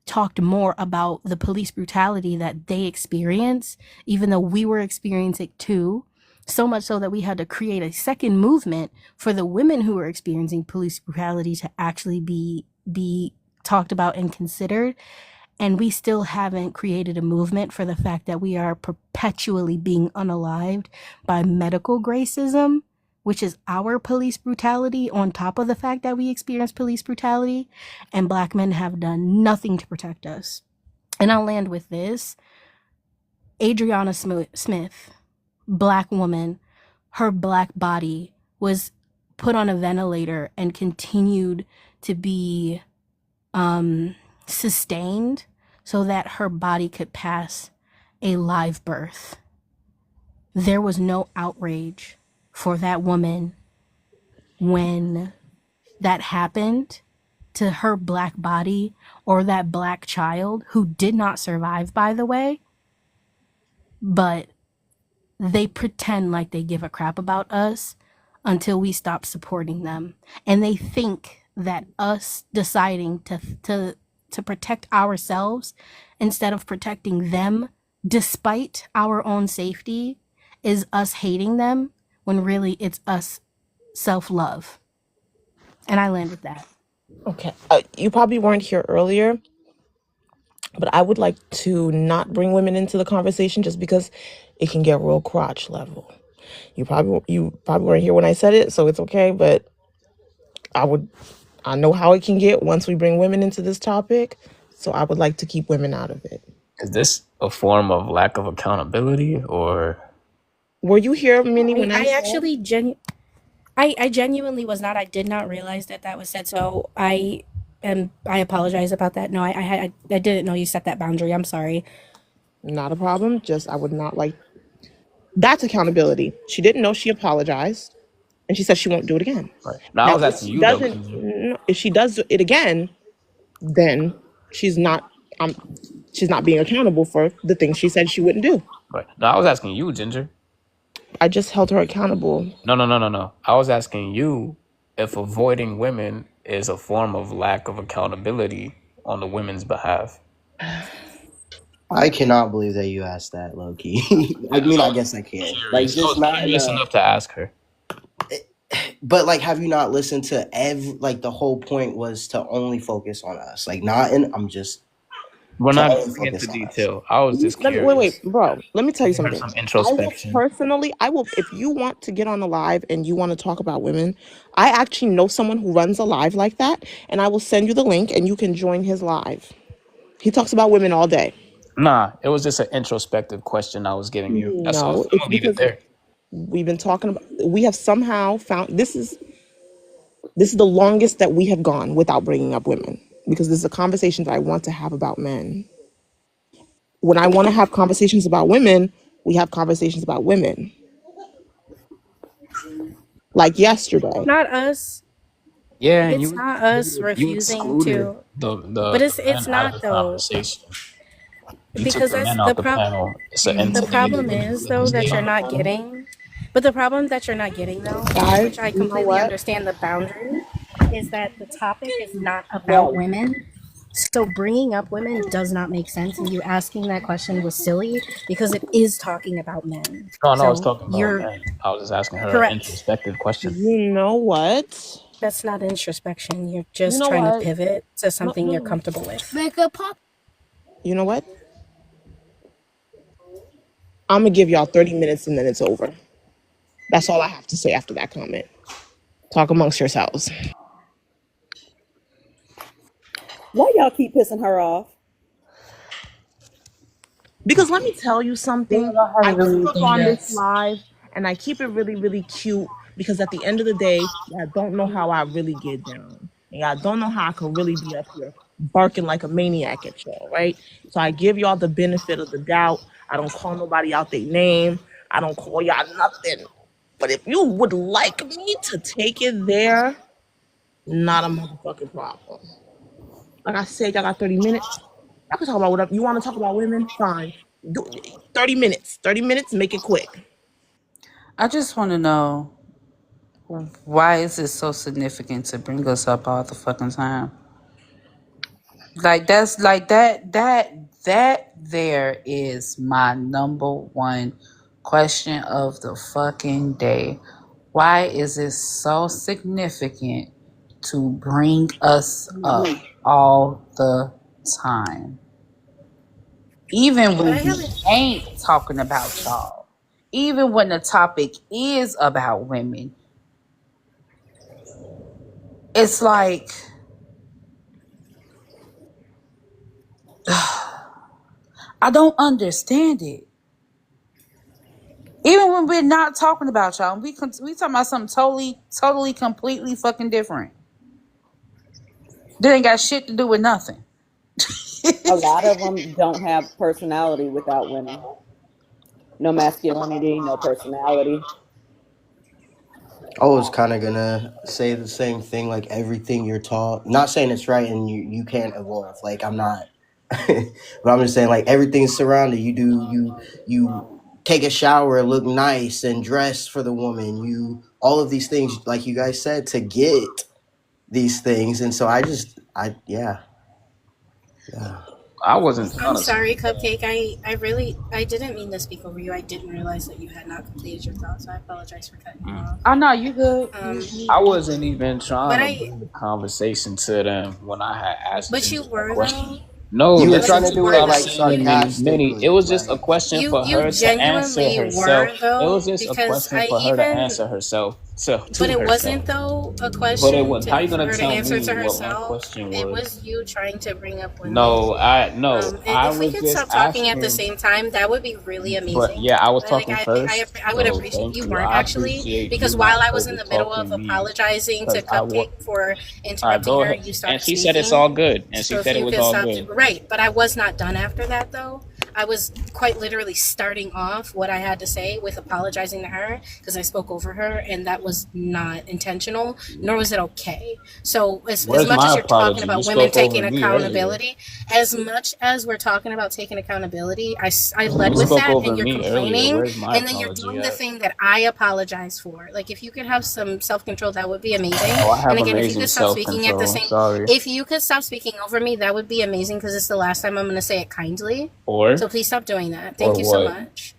talked more about the police brutality that they experience, even though we were experiencing it too, so much so that we had to create a second movement for the women who were experiencing police brutality to actually be talked about and considered. And we still haven't created a movement for the fact that we are perpetually being unalived by medical gracism, which is our police brutality on top of the fact that we experience police brutality, and Black men have done nothing to protect us. And I'll land with this. Adriana Smith, Black woman, her Black body was put on a ventilator and continued to be sustained so that her body could pass a live birth. There was no outrage for that woman when that happened to her Black body or that Black child who did not survive, by the way, but they pretend like they give a crap about us until we stop supporting them. And they think that us deciding to protect ourselves instead of protecting them despite our own safety is us hating them, when really it's us self-love. And I land with that. Okay. You probably weren't here earlier, but I would like to not bring women into the conversation just because it can get real crotch level. You probably weren't here when I said it, so it's okay, but I know how it can get once we bring women into this topic, so I would like to keep women out of it. Is this a form of lack of accountability, or were you here, Minnie, when I actually I genuinely was not. I did not realize that was said. So I apologize about that. No, I didn't know you set that boundary. I'm sorry. Not a problem. Just I would not like. That's accountability. She didn't know. She apologized, and she said she won't do it again. Right. Now I was asking you though. If she does it again, then she's not. She's not being accountable for the things she said she wouldn't do. Right. No, I was asking you, Ginger. I just held her accountable. No. I was asking you if avoiding women is a form of lack of accountability on the women's behalf. I cannot believe that you asked that, low-key. I mean, I guess I can. Like, just not curious enough to ask her. But like, have you not listened to the whole point was to only focus on us, like not in. We're not going into detail. I was just curious. Wait, bro. Let me tell you something. Some introspection. I will, if you want to get on a live and you want to talk about women, I actually know someone who runs a live like that, and I will send you the link and you can join his live. He talks about women all day. Nah, it was just an introspective question I was giving you. That's all. I'm gonna leave it there. We've been talking about. We have somehow found this is the longest that we have gone without bringing up women, because this is a conversation that I want to have about men. When I want to have conversations about women, we have conversations about women. Like yesterday. Not us. Yeah, and It's not us you refusing excluded to, the but it's men out of not the though, conversation. You took because the that's men out the panel, so the into the problem individuals is that though that stayed you're on the not panel. getting, but the problem that you're not getting though, Guys, which I you know completely what? understand the boundary, is that the topic is not about Right. women. So bringing up women does not make sense, and you asking that question was silly because it is talking about men. No, no, I was So talking about you're men. I was just asking her an correct. introspective question. You know what? That's not introspection. You're You just know trying to what? pivot to No, something no, you're no. comfortable with. You know what? I'm gonna give y'all 30 minutes and then it's over. That's all I have to say after that comment. Talk amongst yourselves. Why y'all keep pissing her off? Because let me tell you something. I I haven't done come up anything on yet. this live and I keep it really, really cute because at the end of the day, y'all don't know how I really get down. And y'all don't know how I can really be up here barking like a maniac at y'all, right? So I give y'all the benefit of the doubt. I don't call nobody out their name. I don't call y'all nothing. But if you would like me to take it there, not a motherfucking problem. Like I said, y'all got 30 minutes. Y'all can talk about whatever you want to talk about women. Fine. Do 30 minutes. 30 minutes, make it quick. I just want to know, why is it so significant to bring us up all the fucking time? Like that's like that there is my number one question of the fucking day. Why is it so significant to bring us up all the time? Even But I when we haven't. ain't talking about y'all. Even when the topic is about women. It's like I don't understand it. Even when we're not talking about y'all, we talking about something totally, completely fucking different. That ain't got shit to do with nothing. A lot of them don't have personality without women. No masculinity, no personality. I was kind of gonna say the same thing. Like everything you're taught. Not saying it's right and you can't evolve. Like I'm not. But I'm just saying, like everything's surrounded. You take a shower, look nice, and dress for the woman. You all of these things, like you guys said, to get these things. And so yeah. I wasn't I'm trying to sorry, speak. Cupcake. I didn't mean to speak over you. I didn't realize that you had not completed your thoughts. I apologize for cutting you off. Oh no, you good. Um, I wasn't even trying but to I, bring the conversation to them when I had asked but them you a were question. though. No, You were Like trying listen to to you do what were it I was like though. saying, Minnie. It sarcastically, was just a like question for You her to answer genuinely herself. were It was though, just a because question I for her to even. answer herself, so But to it herself. wasn't though a But it question was, how you for gonna her to tell answer me to what my herself. question It was? was you trying to bring up women. No, And I if we was could just stop talking at the asking. same time, that would be really But amazing. yeah, I was Like talking first, I would so appreciate thank you you. weren't I actually, appreciate you because not while I was in over the middle of talking me apologizing to because I was. Cupcake for All right, interrupting go her, ahead. you And started she said it's speaking. all good, and she So if said it you was could all stop, good. right? But I was not done after that though. I was quite literally starting off what I had to say with apologizing to her because I spoke over her, and that was not intentional, nor was it okay. So as Where's much as my you're talking apology? You about women spoke over taking me earlier. accountability, as much as we're talking about taking accountability, I led You with spoke that, over and you're me earlier. complaining, Where's my and then you're apology doing the at? thing that I apologize for. Like if you could have some self-control, that would be amazing. Oh, I And have again, if you amazing could stop speaking at the self-control. same, Sorry. if you could stop speaking over me, that would be amazing because it's the last time I'm going to say it kindly. Or So please stop doing that. or Thank you so what? much.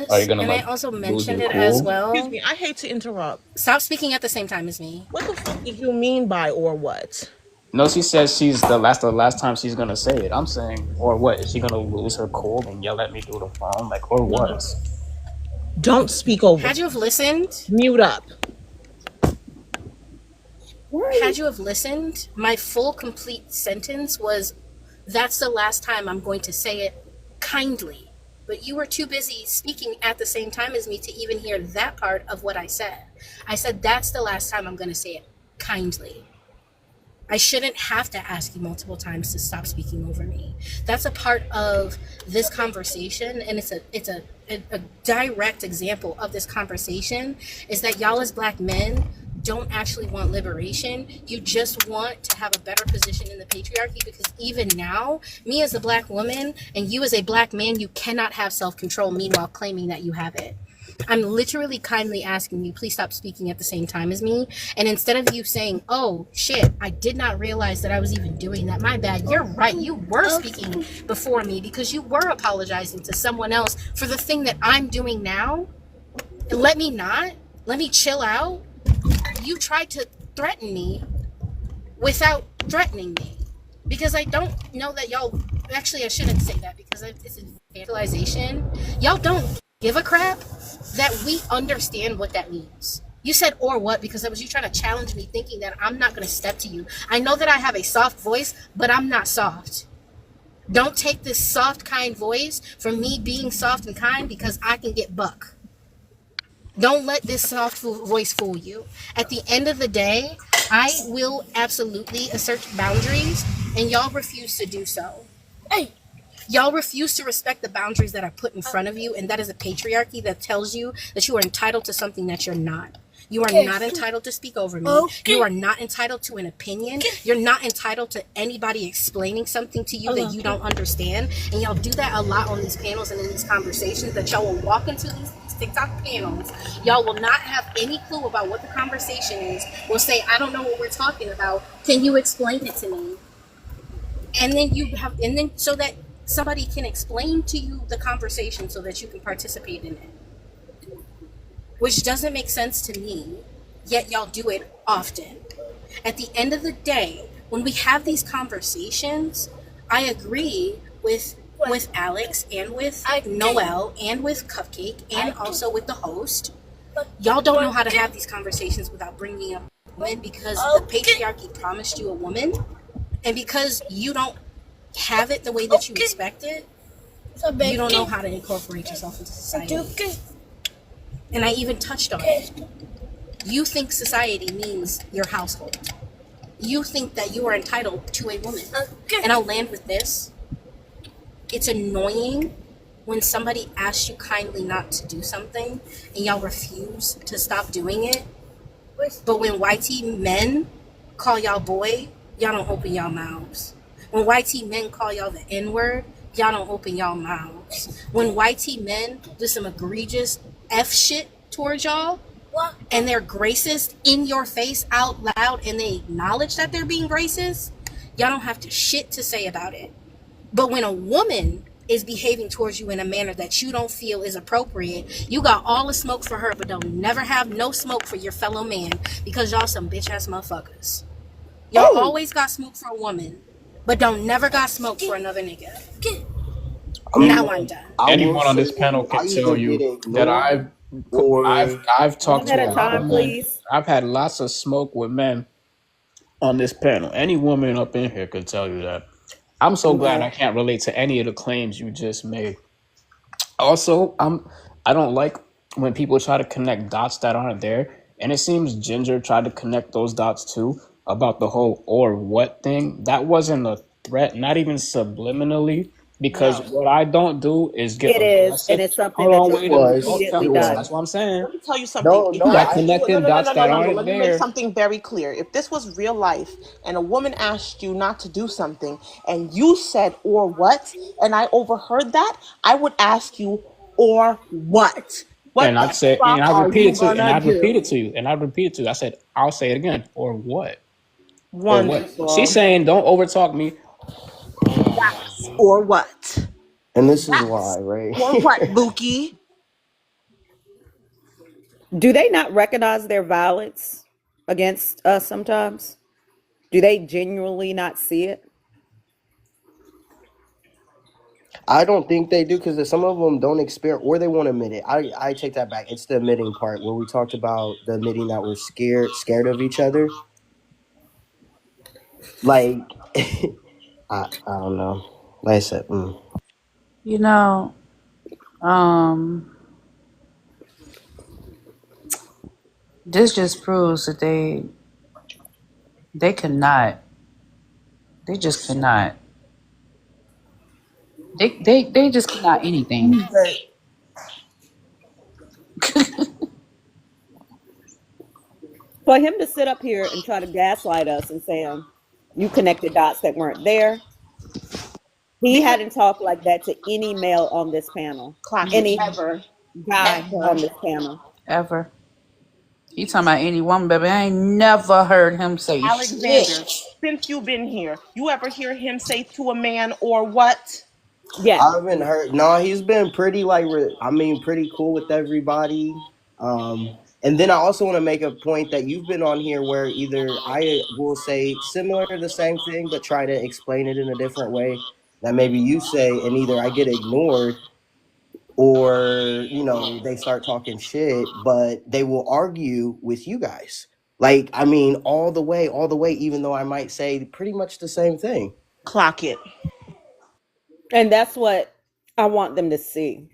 Are you Nonetheless, gonna and I like also lose mentioned your it as cool? Excuse well. me, I hate to interrupt. Stop speaking at the same time as me. What the fuck did you mean by or what? No, she says the last time she's gonna say it. I'm saying, or what? Is she gonna lose her cool and yell at me through the phone? Like, or No, what? no. Don't speak over Had you her. have listened, Mute up. had you have listened, my full complete sentence was, that's the last time I'm going to say it kindly. But you were too busy speaking at the same time as me to even hear that part of what I said. I said, that's the last time I'm going to say it kindly. I shouldn't have to ask you multiple times to stop speaking over me. That's a part of this conversation, and it's a direct example of this conversation is that y'all as black men don't actually want liberation. You just want to have a better position in the patriarchy, because even now, me as a black woman and you as a black man, you cannot have self-control, meanwhile claiming that you have it. I'm literally kindly asking you, please stop speaking at the same time as me. And instead of you saying, oh shit, I did not realize that I was even doing that, my bad, you're right, you were speaking before me because you were apologizing to someone else for the thing that I'm doing now. And let me chill out. You tried to threaten me without threatening me, because I don't know that y'all, actually I shouldn't say that because it's a vandalization. Y'all don't give a crap that we understand what that means. You said or what because that was you trying to challenge me, thinking that I'm not going to step to you. I know that I have a soft voice, but I'm not soft. Don't take this soft, kind voice from me being soft and kind because I can get buck. Don't let this soft voice fool you. At the end of the day, I will absolutely assert boundaries, and y'all refuse to do so. Hey, y'all refuse to respect the boundaries that are put in front of you, and that is a patriarchy that tells you that you are entitled to something that you're not. You are not entitled to speak over me. You are not entitled to an opinion. You're not entitled to anybody explaining something to you that you don't understand. And y'all do that a lot on these panels and in these conversations, that y'all will walk into these TikTok panels. Y'all will not have any clue about what the conversation is. Will say, I don't know what we're talking about. Can you explain it to me? And then so that somebody can explain to you the conversation so that you can participate in it. Which doesn't make sense to me, yet y'all do it often. At the end of the day, when we have these conversations, I agree with Alex and with Noel and with Cupcake and also with the host. Y'all don't know how to have these conversations without bringing up women, because the patriarchy promised you a woman, and because you don't have it the way that you expect it, you don't know how to incorporate yourself into society. And I even touched on it. You think society means your household. You think that you are entitled to a woman. And I'll land with this. It's annoying when somebody asks you kindly not to do something and y'all refuse to stop doing it. But when YT men call y'all boy, y'all don't open y'all mouths. When YT men call y'all the N-word, y'all don't open y'all mouths. When YT men do some egregious F shit towards y'all, and they're racist in your face out loud, and they acknowledge that they're being racist, y'all don't have to shit to say about it. But when a woman is behaving towards you in a manner that you don't feel is appropriate, you got all the smoke for her, but don't never have no smoke for your fellow man, because y'all some bitch ass motherfuckers. Y'all always got smoke for a woman, but don't never got smoke for another nigga. Now I'm done. Anyone on this panel can tell you that I've talked One to at a a lot of time, men. please. I've had lots of smoke with men on this panel. Any woman up in here could tell you that. I'm so glad I can't relate to any of the claims you just made. Also, I don't like when people try to connect dots that aren't there. And it seems Ginger tried to connect those dots too about the whole or what thing. That wasn't a threat, not even subliminally, because No. what I don't do is get It is, and aggressive. it's something Hold that on, you've wait a minute. Was repeatedly That's done. what I'm saying. Let me tell you something. no, If no, you Y'all I no connecting no no dots no no that no no. aren't Let me make there. something very clear. If this was real life and a woman asked you not to do something and you said or what, and I overheard that, I would ask you or what? And What the I'd say, and fuck I are repeat you it to, and gonna I'd repeat it do? to you, and I'd repeat it to you. I said, I'll say it again. Or what? Or what? She's Wonderful. saying, don't overtalk me. That's or what? and this is why, That's right? or what, Buki? Do they not recognize their violence against us sometimes? Do they genuinely not see it? I don't think they do because some of them don't experience or they won't admit it. I take that back. It's the admitting part where we talked about the admitting that we're scared of each other. Like I don't know. Like I said, You know, this just proves that they cannot. They just cannot. They just cannot anything. For him to sit up here and try to gaslight us and saying you connected dots that weren't there, he Because hadn't talked like that to any male on this panel, clock it, any ever, guy ever. on this panel. Ever. He talking about any woman, baby. I ain't never heard him say Alexander, shit. since you've been here, you ever hear him say to a man or what? Yeah. I haven't heard. No, he's been pretty like. I mean, pretty cool with everybody. And then I also want to make a point that you've been on here where either I will say similar the same thing, but try to explain it in a different way that maybe you say, and either I get ignored or they start talking shit, but they will argue with you guys. Like, I mean, all the way, even though I might say pretty much the same thing. Clock it. And that's what I want them to see.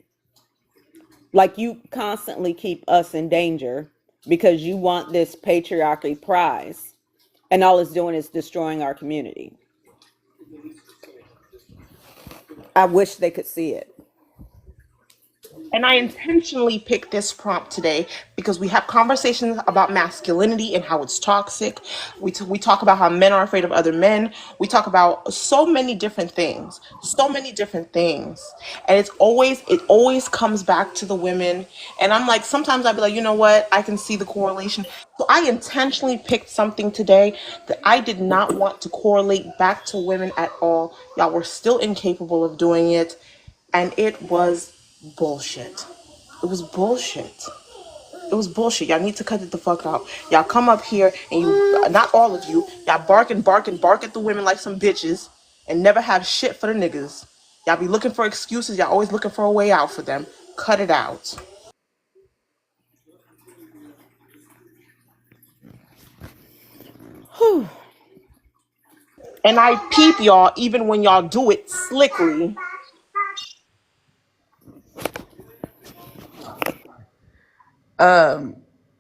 Like, you constantly keep us in danger because you want this patriarchy prize, and all it's doing is destroying our community. I wish they could see it. And I intentionally picked this prompt today because we have conversations about masculinity and how it's toxic. We talk about how men are afraid of other men. We talk about so many different things, so many different things. And it always comes back to the women. And I'm like, sometimes I'd be like, you know what? I can see the correlation. So I intentionally picked something today that I did not want to correlate back to women at all. Y'all were still incapable of doing it. And it was bullshit. It was bullshit. It was bullshit. Y'all need to cut it the fuck out. Y'all come up here and you, not all of you, y'all bark and bark and bark at the women like some bitches and never have shit for the niggas. Y'all be looking for excuses. Y'all always looking for a way out for them. Cut it out. Whew. And I peep y'all even when y'all do it slickly.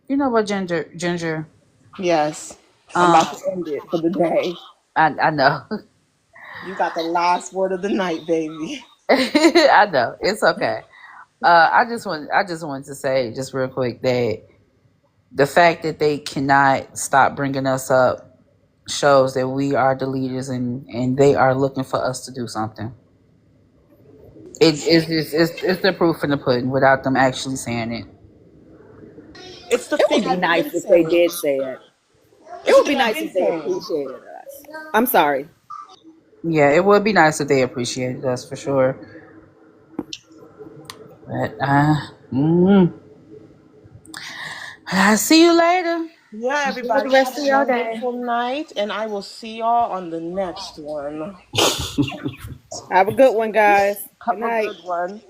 You know what, Ginger? Yes. I'm Um, about to end it for the day. I know. You got the last word of the night, baby. I know. It's okay. I just wanted to say just real quick that the fact that they cannot stop bringing us up shows that we are the leaders and they are looking for us to do something. It's the proof in the pudding without them actually saying it. It's the It would thing be I've nice been if they saying. did say it. It It's the would be thing I've nice been if they saying. appreciated us. I'm sorry. Yeah, it would be nice if they appreciated us for sure. But I'll see you later. Yeah, Enjoy everybody, the have rest a of your day. wonderful night, and I will see y'all on the next one. Have a good one, guys. Good Have a night. good one.